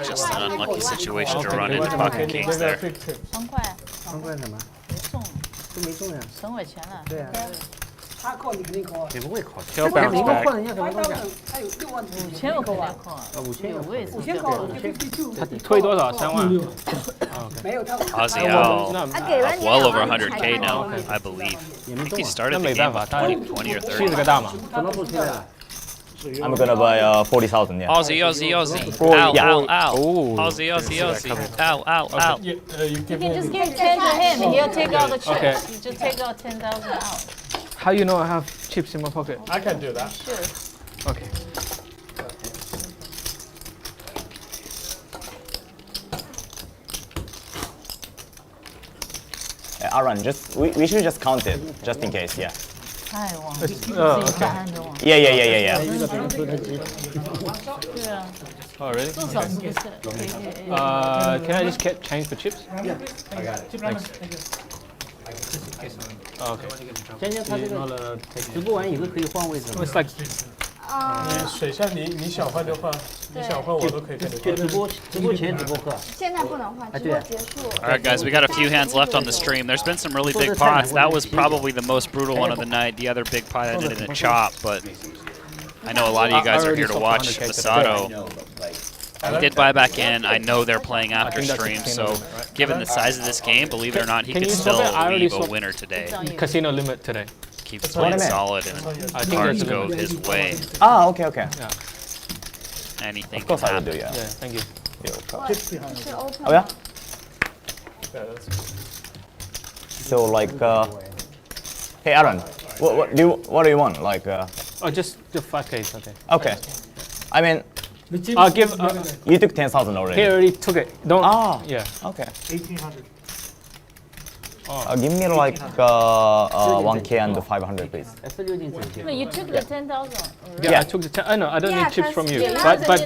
[SPEAKER 2] just an unlucky situation to run into pocket kings there.
[SPEAKER 4] 3块，
[SPEAKER 13] 3块什么？
[SPEAKER 4] 没中，
[SPEAKER 13] 都没中呀。
[SPEAKER 4] 省我钱了。
[SPEAKER 13] 对啊。他扣你肯定扣啊。你不会扣。
[SPEAKER 10] He'll bounce back.
[SPEAKER 13] 换人家什么东西啊？
[SPEAKER 4] 5000我肯定扣啊。
[SPEAKER 13] 5000
[SPEAKER 4] 我也是。
[SPEAKER 8] 他推多少？3万。
[SPEAKER 2] Aussie Al up well over 100K now, I believe. I think he started the game with 20 or 30.
[SPEAKER 8] 70个大嘛。
[SPEAKER 11] I'm gonna buy 40,000. Yeah.
[SPEAKER 2] Aussie, Aussie, Aussie. Ow,
[SPEAKER 11] yeah.
[SPEAKER 2] ow, ow. Aussie, Aussie, Aussie. Ow, ow, ow.
[SPEAKER 5] You
[SPEAKER 4] You can just give 10 to him. He'll take out the chips.
[SPEAKER 8] Okay.
[SPEAKER 4] You just take out 10,000 out.
[SPEAKER 8] How you know I have chips in my pocket?
[SPEAKER 5] I can do that.
[SPEAKER 4] Sure.
[SPEAKER 8] Okay.
[SPEAKER 11] Aaron, we should just count it just in case. Yeah.
[SPEAKER 4] 太旺了，
[SPEAKER 8] Okay.
[SPEAKER 4] 多。
[SPEAKER 11] Yeah, yeah, yeah, yeah, yeah.
[SPEAKER 4] 对啊，
[SPEAKER 8] Oh really?
[SPEAKER 4] 至少是不是
[SPEAKER 8] Can I just get change for chips?
[SPEAKER 13] Yeah.
[SPEAKER 8] Thanks. Oh, okay.
[SPEAKER 13] 现在他这个直播完以后可以换位置吗？
[SPEAKER 8] It's like
[SPEAKER 5] 你水下你想换就换，你想换我都可以跟你换。
[SPEAKER 13] 就直播前直播课。
[SPEAKER 12] 现在不能换，直播结束。
[SPEAKER 2] All right, guys, we got a few hands left on the stream. There's been some really big pots. That was probably the most brutal one of the night. The other big pot ended in a chop, but I know a lot of you guys are here to watch Masato. He did buy back in. I know they're playing after stream, so given the size of this game, believe it or not, he could still leave a winner today.
[SPEAKER 8] casino limit today.
[SPEAKER 2] Keeps playing solid, and
[SPEAKER 8] I think
[SPEAKER 2] cards
[SPEAKER 8] that's
[SPEAKER 2] go his way.
[SPEAKER 11] Ah, okay, okay.
[SPEAKER 8] Yeah.
[SPEAKER 2] Anything
[SPEAKER 11] Of course
[SPEAKER 2] can
[SPEAKER 11] I will
[SPEAKER 2] happen.
[SPEAKER 11] do. Yeah.
[SPEAKER 8] Yeah. Thank you.
[SPEAKER 11] Oh yeah.
[SPEAKER 5] Yeah, that's
[SPEAKER 11] So like, hey Aaron, what do you want? Like,
[SPEAKER 8] Oh, just the 5Ks. Okay.
[SPEAKER 11] okay. I mean,
[SPEAKER 8] I'll give.
[SPEAKER 11] you took 10,000 already.
[SPEAKER 8] He already took it. Don't.
[SPEAKER 11] Ah.
[SPEAKER 8] Yeah.
[SPEAKER 11] Okay.
[SPEAKER 5] 1800.
[SPEAKER 11] Give me like 1K and 500, please.
[SPEAKER 4] No, you took the 10,000.
[SPEAKER 8] Yeah, I took the 10. I know. I don't
[SPEAKER 12] Yeah,
[SPEAKER 8] need chips from you.
[SPEAKER 12] because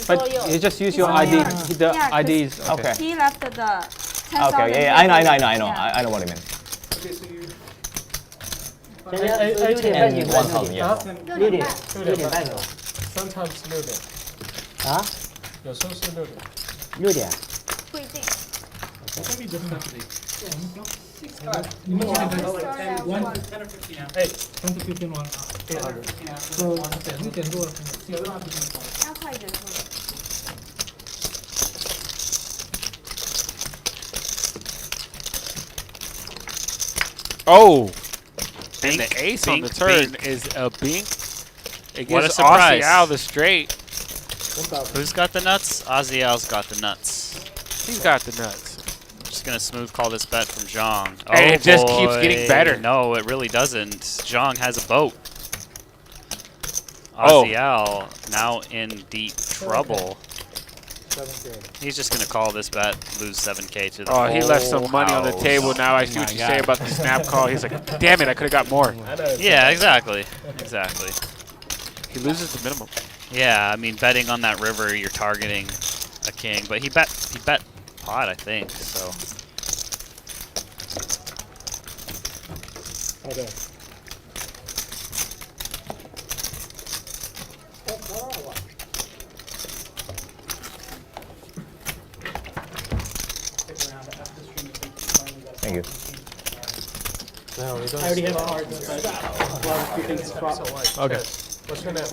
[SPEAKER 8] But you just use your ID. The IDs. Okay.
[SPEAKER 11] Okay.
[SPEAKER 12] He left the 10,000.
[SPEAKER 11] Okay. Yeah, I know. I know what you mean.
[SPEAKER 13] 现在6点半你
[SPEAKER 11] And 1,000, yeah.
[SPEAKER 13] 6点半有
[SPEAKER 5] Sometimes 6点，
[SPEAKER 13] 啊？
[SPEAKER 5] 有时候是6点。
[SPEAKER 13] 6点。
[SPEAKER 12] 不一定。
[SPEAKER 9] 你们现在 10 or 15 now.
[SPEAKER 5] 哎，
[SPEAKER 9] 10 to 15 one. 6点多了，
[SPEAKER 12] 要快结束了。
[SPEAKER 10] Oh! And the ace on
[SPEAKER 2] bink,
[SPEAKER 10] the turn
[SPEAKER 2] bink.
[SPEAKER 10] is a bink. It
[SPEAKER 2] What a
[SPEAKER 10] gives
[SPEAKER 2] surprise.
[SPEAKER 10] Aussie Al the straight.
[SPEAKER 2] Who's got the nuts? Aussie Al's got the nuts.
[SPEAKER 10] He's got the nuts.
[SPEAKER 2] I'm just gonna smooth call this bet from Zhang.
[SPEAKER 10] And
[SPEAKER 2] Oh,
[SPEAKER 10] it just
[SPEAKER 2] boy.
[SPEAKER 10] keeps getting better.
[SPEAKER 2] No, it really doesn't. Zhang has a boat.
[SPEAKER 10] Oh.
[SPEAKER 2] Aussie Al now in deep trouble. He's just gonna call this bet, lose 7K to the
[SPEAKER 10] Oh, he left some
[SPEAKER 2] whole
[SPEAKER 10] money on the
[SPEAKER 2] house.
[SPEAKER 10] table now. I see what you say about the snap call. He's like, damn it, I could have got more.
[SPEAKER 2] Yeah, exactly. Exactly.
[SPEAKER 10] He loses the minimum.
[SPEAKER 2] Yeah, I mean, betting on that river, you're targeting a king, but he bet pot, I think. So
[SPEAKER 5] Okay.
[SPEAKER 11] Thank you.
[SPEAKER 5] No, we don't.
[SPEAKER 6] I already have cards, but well, a few things drop.
[SPEAKER 8] Okay.
[SPEAKER 5] What's your name?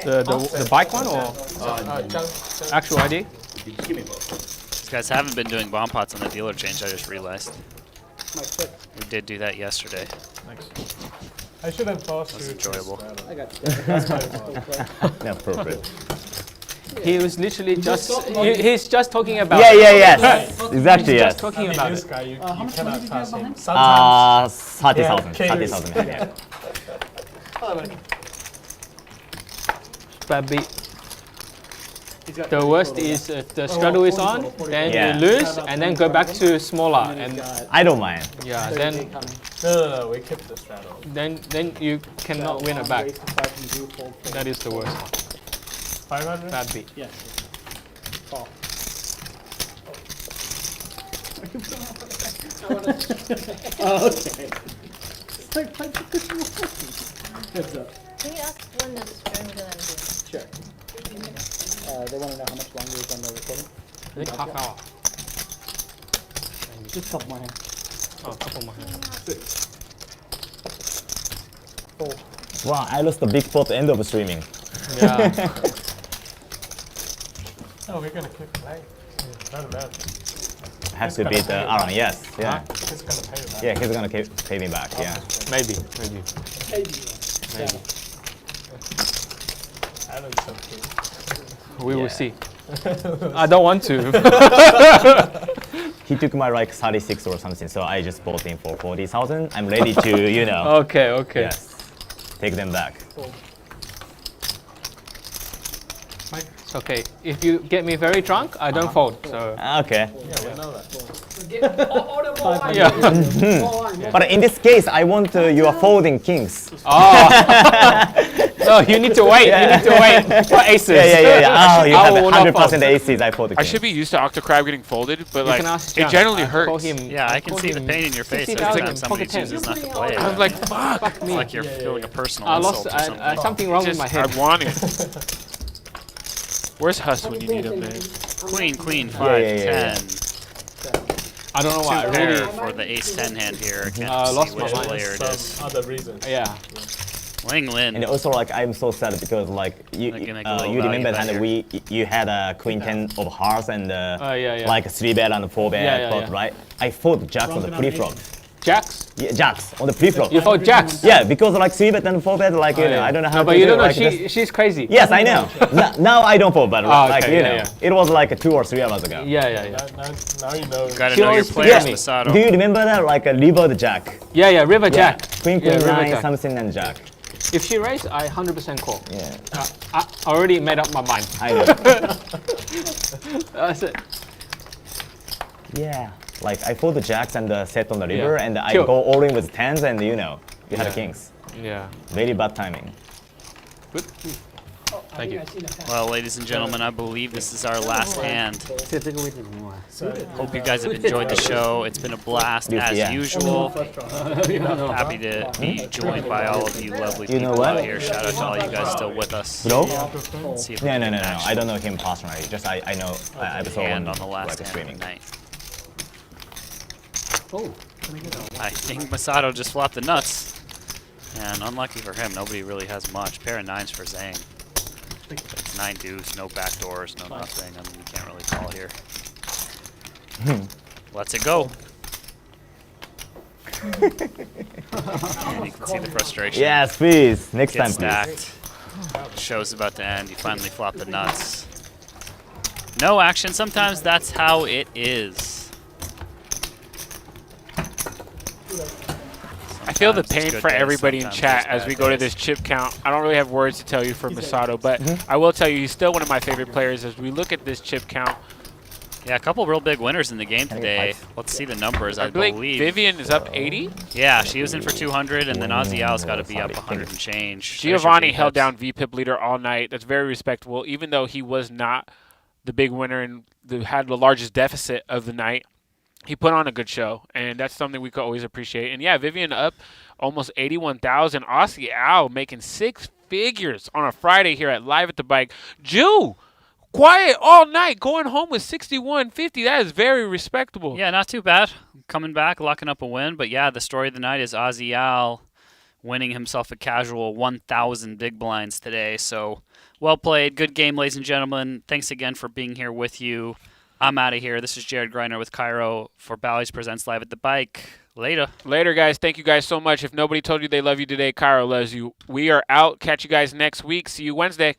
[SPEAKER 8] The bike one or
[SPEAKER 5] Zhang.
[SPEAKER 8] actual ID?
[SPEAKER 2] these guys haven't been doing bomb pots on the dealer change. I just realized we did do that yesterday.
[SPEAKER 5] I should have tossed
[SPEAKER 2] That's
[SPEAKER 5] you.
[SPEAKER 2] enjoyable.
[SPEAKER 6] I got
[SPEAKER 11] Inappropriate.
[SPEAKER 8] He was literally just. He's just talking about.
[SPEAKER 11] Yeah, yes. Exactly,
[SPEAKER 8] He's
[SPEAKER 11] yes.
[SPEAKER 8] just talking
[SPEAKER 5] I mean,
[SPEAKER 8] about
[SPEAKER 5] this
[SPEAKER 8] it.
[SPEAKER 5] guy, you cannot pass him. Sometimes.
[SPEAKER 11] 30,000.
[SPEAKER 5] Yeah,
[SPEAKER 11] 30,000. Yeah.
[SPEAKER 8] Bad beat. The worst is the straddle is on, then
[SPEAKER 11] Yeah.
[SPEAKER 8] you lose, and then go back to smaller, and
[SPEAKER 11] I don't mind.
[SPEAKER 8] yeah, then
[SPEAKER 5] No, we keep the straddle.
[SPEAKER 8] then you cannot win it back. That is the worst.
[SPEAKER 5] 500?
[SPEAKER 8] Bad beat.
[SPEAKER 6] Yes. Call. Oh, okay. Heads up.
[SPEAKER 4] Can you ask when the stream is gonna end?
[SPEAKER 6] Sure. They want to know how much longer is on the recording.
[SPEAKER 8] I think half hour.
[SPEAKER 6] Just a couple more hands.
[SPEAKER 8] Oh, a couple more hands.
[SPEAKER 6] 6. 4.
[SPEAKER 11] Wow, I lost the big pot end of streaming.
[SPEAKER 8] Yeah.
[SPEAKER 5] Oh, we're gonna keep playing. Doesn't matter.
[SPEAKER 11] Has to beat Aaron, yes. Yeah.
[SPEAKER 5] He's gonna pay you back.
[SPEAKER 11] Yeah, he's gonna pay me back, yeah.
[SPEAKER 8] Maybe.
[SPEAKER 5] Alan's so cute.
[SPEAKER 8] We will see. I don't want to.
[SPEAKER 11] He took my like 36 or something, so I just bought him for 40,000. I'm ready to, you know.
[SPEAKER 8] Okay.
[SPEAKER 11] Yes. Take them back.
[SPEAKER 8] It's okay. If you get me very drunk, I don't fold. So.
[SPEAKER 11] Okay.
[SPEAKER 5] Yeah, we know that.
[SPEAKER 8] Yeah.
[SPEAKER 11] But in this case, I want your folding kings.
[SPEAKER 8] Oh. No, you need to wait. You need to wait for aces.
[SPEAKER 11] Yeah. Oh, you
[SPEAKER 8] I
[SPEAKER 11] have
[SPEAKER 8] will not
[SPEAKER 11] 100%
[SPEAKER 8] fold.
[SPEAKER 11] aces. I fold the
[SPEAKER 10] I
[SPEAKER 11] kings.
[SPEAKER 10] should be used to Octocrab getting folded, but like
[SPEAKER 8] can ask
[SPEAKER 10] it
[SPEAKER 8] Jiang.
[SPEAKER 10] generally
[SPEAKER 8] I call
[SPEAKER 10] hurts.
[SPEAKER 8] him-
[SPEAKER 2] Yeah, I can
[SPEAKER 8] call
[SPEAKER 2] see the
[SPEAKER 8] him
[SPEAKER 2] pain in your face every
[SPEAKER 8] 60,000
[SPEAKER 2] time somebody
[SPEAKER 8] pocket
[SPEAKER 2] chooses
[SPEAKER 8] tens.
[SPEAKER 2] not to play it.
[SPEAKER 10] I'm like, fuck.
[SPEAKER 2] It's like you're feeling a personal
[SPEAKER 8] I
[SPEAKER 2] insult
[SPEAKER 8] lost.
[SPEAKER 2] or something.
[SPEAKER 8] Something wrong with my head.
[SPEAKER 10] I want it. Where's Huss when you need him, man?
[SPEAKER 2] Queen, 5,
[SPEAKER 11] yeah.
[SPEAKER 2] 10.
[SPEAKER 8] I don't know why. I
[SPEAKER 2] Two pair
[SPEAKER 8] really.
[SPEAKER 2] for the ace-10 hand here. I can't
[SPEAKER 8] Lost
[SPEAKER 2] see
[SPEAKER 8] my
[SPEAKER 2] which
[SPEAKER 8] mind.
[SPEAKER 2] player it is.
[SPEAKER 5] Some other reasons.
[SPEAKER 8] Yeah.
[SPEAKER 2] Linglin.
[SPEAKER 11] And also, like, I'm so sad because, like, you
[SPEAKER 2] Like, you make a little
[SPEAKER 11] you remember
[SPEAKER 2] value
[SPEAKER 11] that you had a queen 10 of hearts and
[SPEAKER 8] yeah.
[SPEAKER 11] like 3-bet and 4-bet
[SPEAKER 8] Yeah,
[SPEAKER 11] pot, right? I fought jacks on the pre-flop.
[SPEAKER 8] Jacks?
[SPEAKER 11] Yeah, jacks on the pre-flop.
[SPEAKER 8] You fold jacks?
[SPEAKER 11] Yeah, because like 3-bet and 4-bet, like, you know,
[SPEAKER 8] yeah.
[SPEAKER 11] I don't know how
[SPEAKER 8] No,
[SPEAKER 11] to
[SPEAKER 8] but you
[SPEAKER 11] do
[SPEAKER 8] don't know.
[SPEAKER 11] like,
[SPEAKER 8] She's crazy.
[SPEAKER 11] Yes, I know. Now I don't fold, but like,
[SPEAKER 8] okay,
[SPEAKER 11] you
[SPEAKER 8] yeah,
[SPEAKER 11] know, it was like 2 or 3 hours ago.
[SPEAKER 8] Yeah.
[SPEAKER 5] Now you know.
[SPEAKER 2] Gotta
[SPEAKER 8] She
[SPEAKER 2] know your
[SPEAKER 8] always
[SPEAKER 2] players,
[SPEAKER 8] forget me.
[SPEAKER 2] Masato.
[SPEAKER 11] Do you remember that? Like a river jack.
[SPEAKER 8] Yeah. River jack.
[SPEAKER 11] Queen,
[SPEAKER 8] Yeah, river
[SPEAKER 11] 9,
[SPEAKER 8] jack.
[SPEAKER 11] something and jack.
[SPEAKER 8] If she raised, I 100% call.
[SPEAKER 11] Yeah,
[SPEAKER 8] I already made up my mind.
[SPEAKER 11] I know.
[SPEAKER 8] That's it.
[SPEAKER 11] Yeah, like I fold the jacks and set on the river,
[SPEAKER 8] Yeah.
[SPEAKER 11] and I
[SPEAKER 8] Sure.
[SPEAKER 11] go all in with 10s, and you know, you had
[SPEAKER 8] Yeah.
[SPEAKER 11] kings.
[SPEAKER 8] Yeah.
[SPEAKER 11] Very bad timing.
[SPEAKER 8] Good. Thank you.
[SPEAKER 2] Well, ladies and gentlemen, I believe this is our last hand.
[SPEAKER 13] 是这个位置怎么玩？
[SPEAKER 2] Hope you guys have enjoyed the show. It's been a blast as
[SPEAKER 11] Yeah.
[SPEAKER 2] usual. Happy to be joined by all of you lovely
[SPEAKER 11] You know
[SPEAKER 2] people
[SPEAKER 11] what?
[SPEAKER 2] out here. Shout out to all you guys still with us.
[SPEAKER 11] Bro?
[SPEAKER 2] Let's see if we
[SPEAKER 11] No,
[SPEAKER 2] can
[SPEAKER 11] I
[SPEAKER 2] actually
[SPEAKER 11] don't know him personally. Just I know I saw
[SPEAKER 2] hand
[SPEAKER 11] one
[SPEAKER 2] on the last
[SPEAKER 11] like
[SPEAKER 2] hand
[SPEAKER 11] streaming.
[SPEAKER 2] of the night.
[SPEAKER 6] Oh.
[SPEAKER 2] I think Masato just flopped the nuts. And unlucky for him, nobody really has much. Pair of 9s for Zhang. It's 9 deuce, no backdoors, no nothing. I mean, you can't really call here. Lets it go. And you can see the frustration.
[SPEAKER 11] Yes, please. Next
[SPEAKER 2] Gets
[SPEAKER 11] time, please.
[SPEAKER 2] stacked. Show's about to end. You finally flop the nuts. No action. Sometimes that's how it is.
[SPEAKER 10] I feel the
[SPEAKER 2] Sometimes it's
[SPEAKER 10] pain
[SPEAKER 2] good
[SPEAKER 10] for
[SPEAKER 2] days,
[SPEAKER 10] everybody in
[SPEAKER 2] sometimes
[SPEAKER 10] chat
[SPEAKER 2] it's
[SPEAKER 10] as
[SPEAKER 2] bad
[SPEAKER 10] we go to
[SPEAKER 2] days.
[SPEAKER 10] this chip count. I don't really have words to tell you for Masato, but I will tell you he's still one of my favorite players as we look at this chip count.
[SPEAKER 2] Yeah, a couple real big winners in the game
[SPEAKER 11] I get
[SPEAKER 2] today.
[SPEAKER 11] five.
[SPEAKER 2] Let's see the numbers. I
[SPEAKER 10] believe
[SPEAKER 2] believe.
[SPEAKER 10] Vivian is up 80.
[SPEAKER 2] Yeah, she was in for 200, and then Aussie Al's got to be up
[SPEAKER 11] Sorry.
[SPEAKER 2] 100 and change. There's your
[SPEAKER 10] Giovnni
[SPEAKER 2] big
[SPEAKER 10] held
[SPEAKER 2] bets.
[SPEAKER 10] down VPIP leader all night. That's very respectable, even though he was not the big winner and had the largest deficit of the night. He put on a good show, and that's something we could always appreciate. And yeah, Vivian up almost 81,000. Aussie Al making 6 figures on a Friday here at Live at the Bike. Jew, quiet all night, going home with 61.50. That is very respectable.
[SPEAKER 2] Yeah, not too bad. Coming back, locking up a win. But yeah, the story of the night is Aussie Al winning himself a casual 1,000 big blinds today. So well played. Good game, ladies and gentlemen. Thanks again for being here with you. I'm out of here. This is Jared Greiner with Cairo for Bally's Presents Live at the Bike. Later.
[SPEAKER 10] Later, guys. Thank you guys so much. If nobody told you they love you today, Cairo loves you. We are out. Catch you guys next week. See you Wednesday.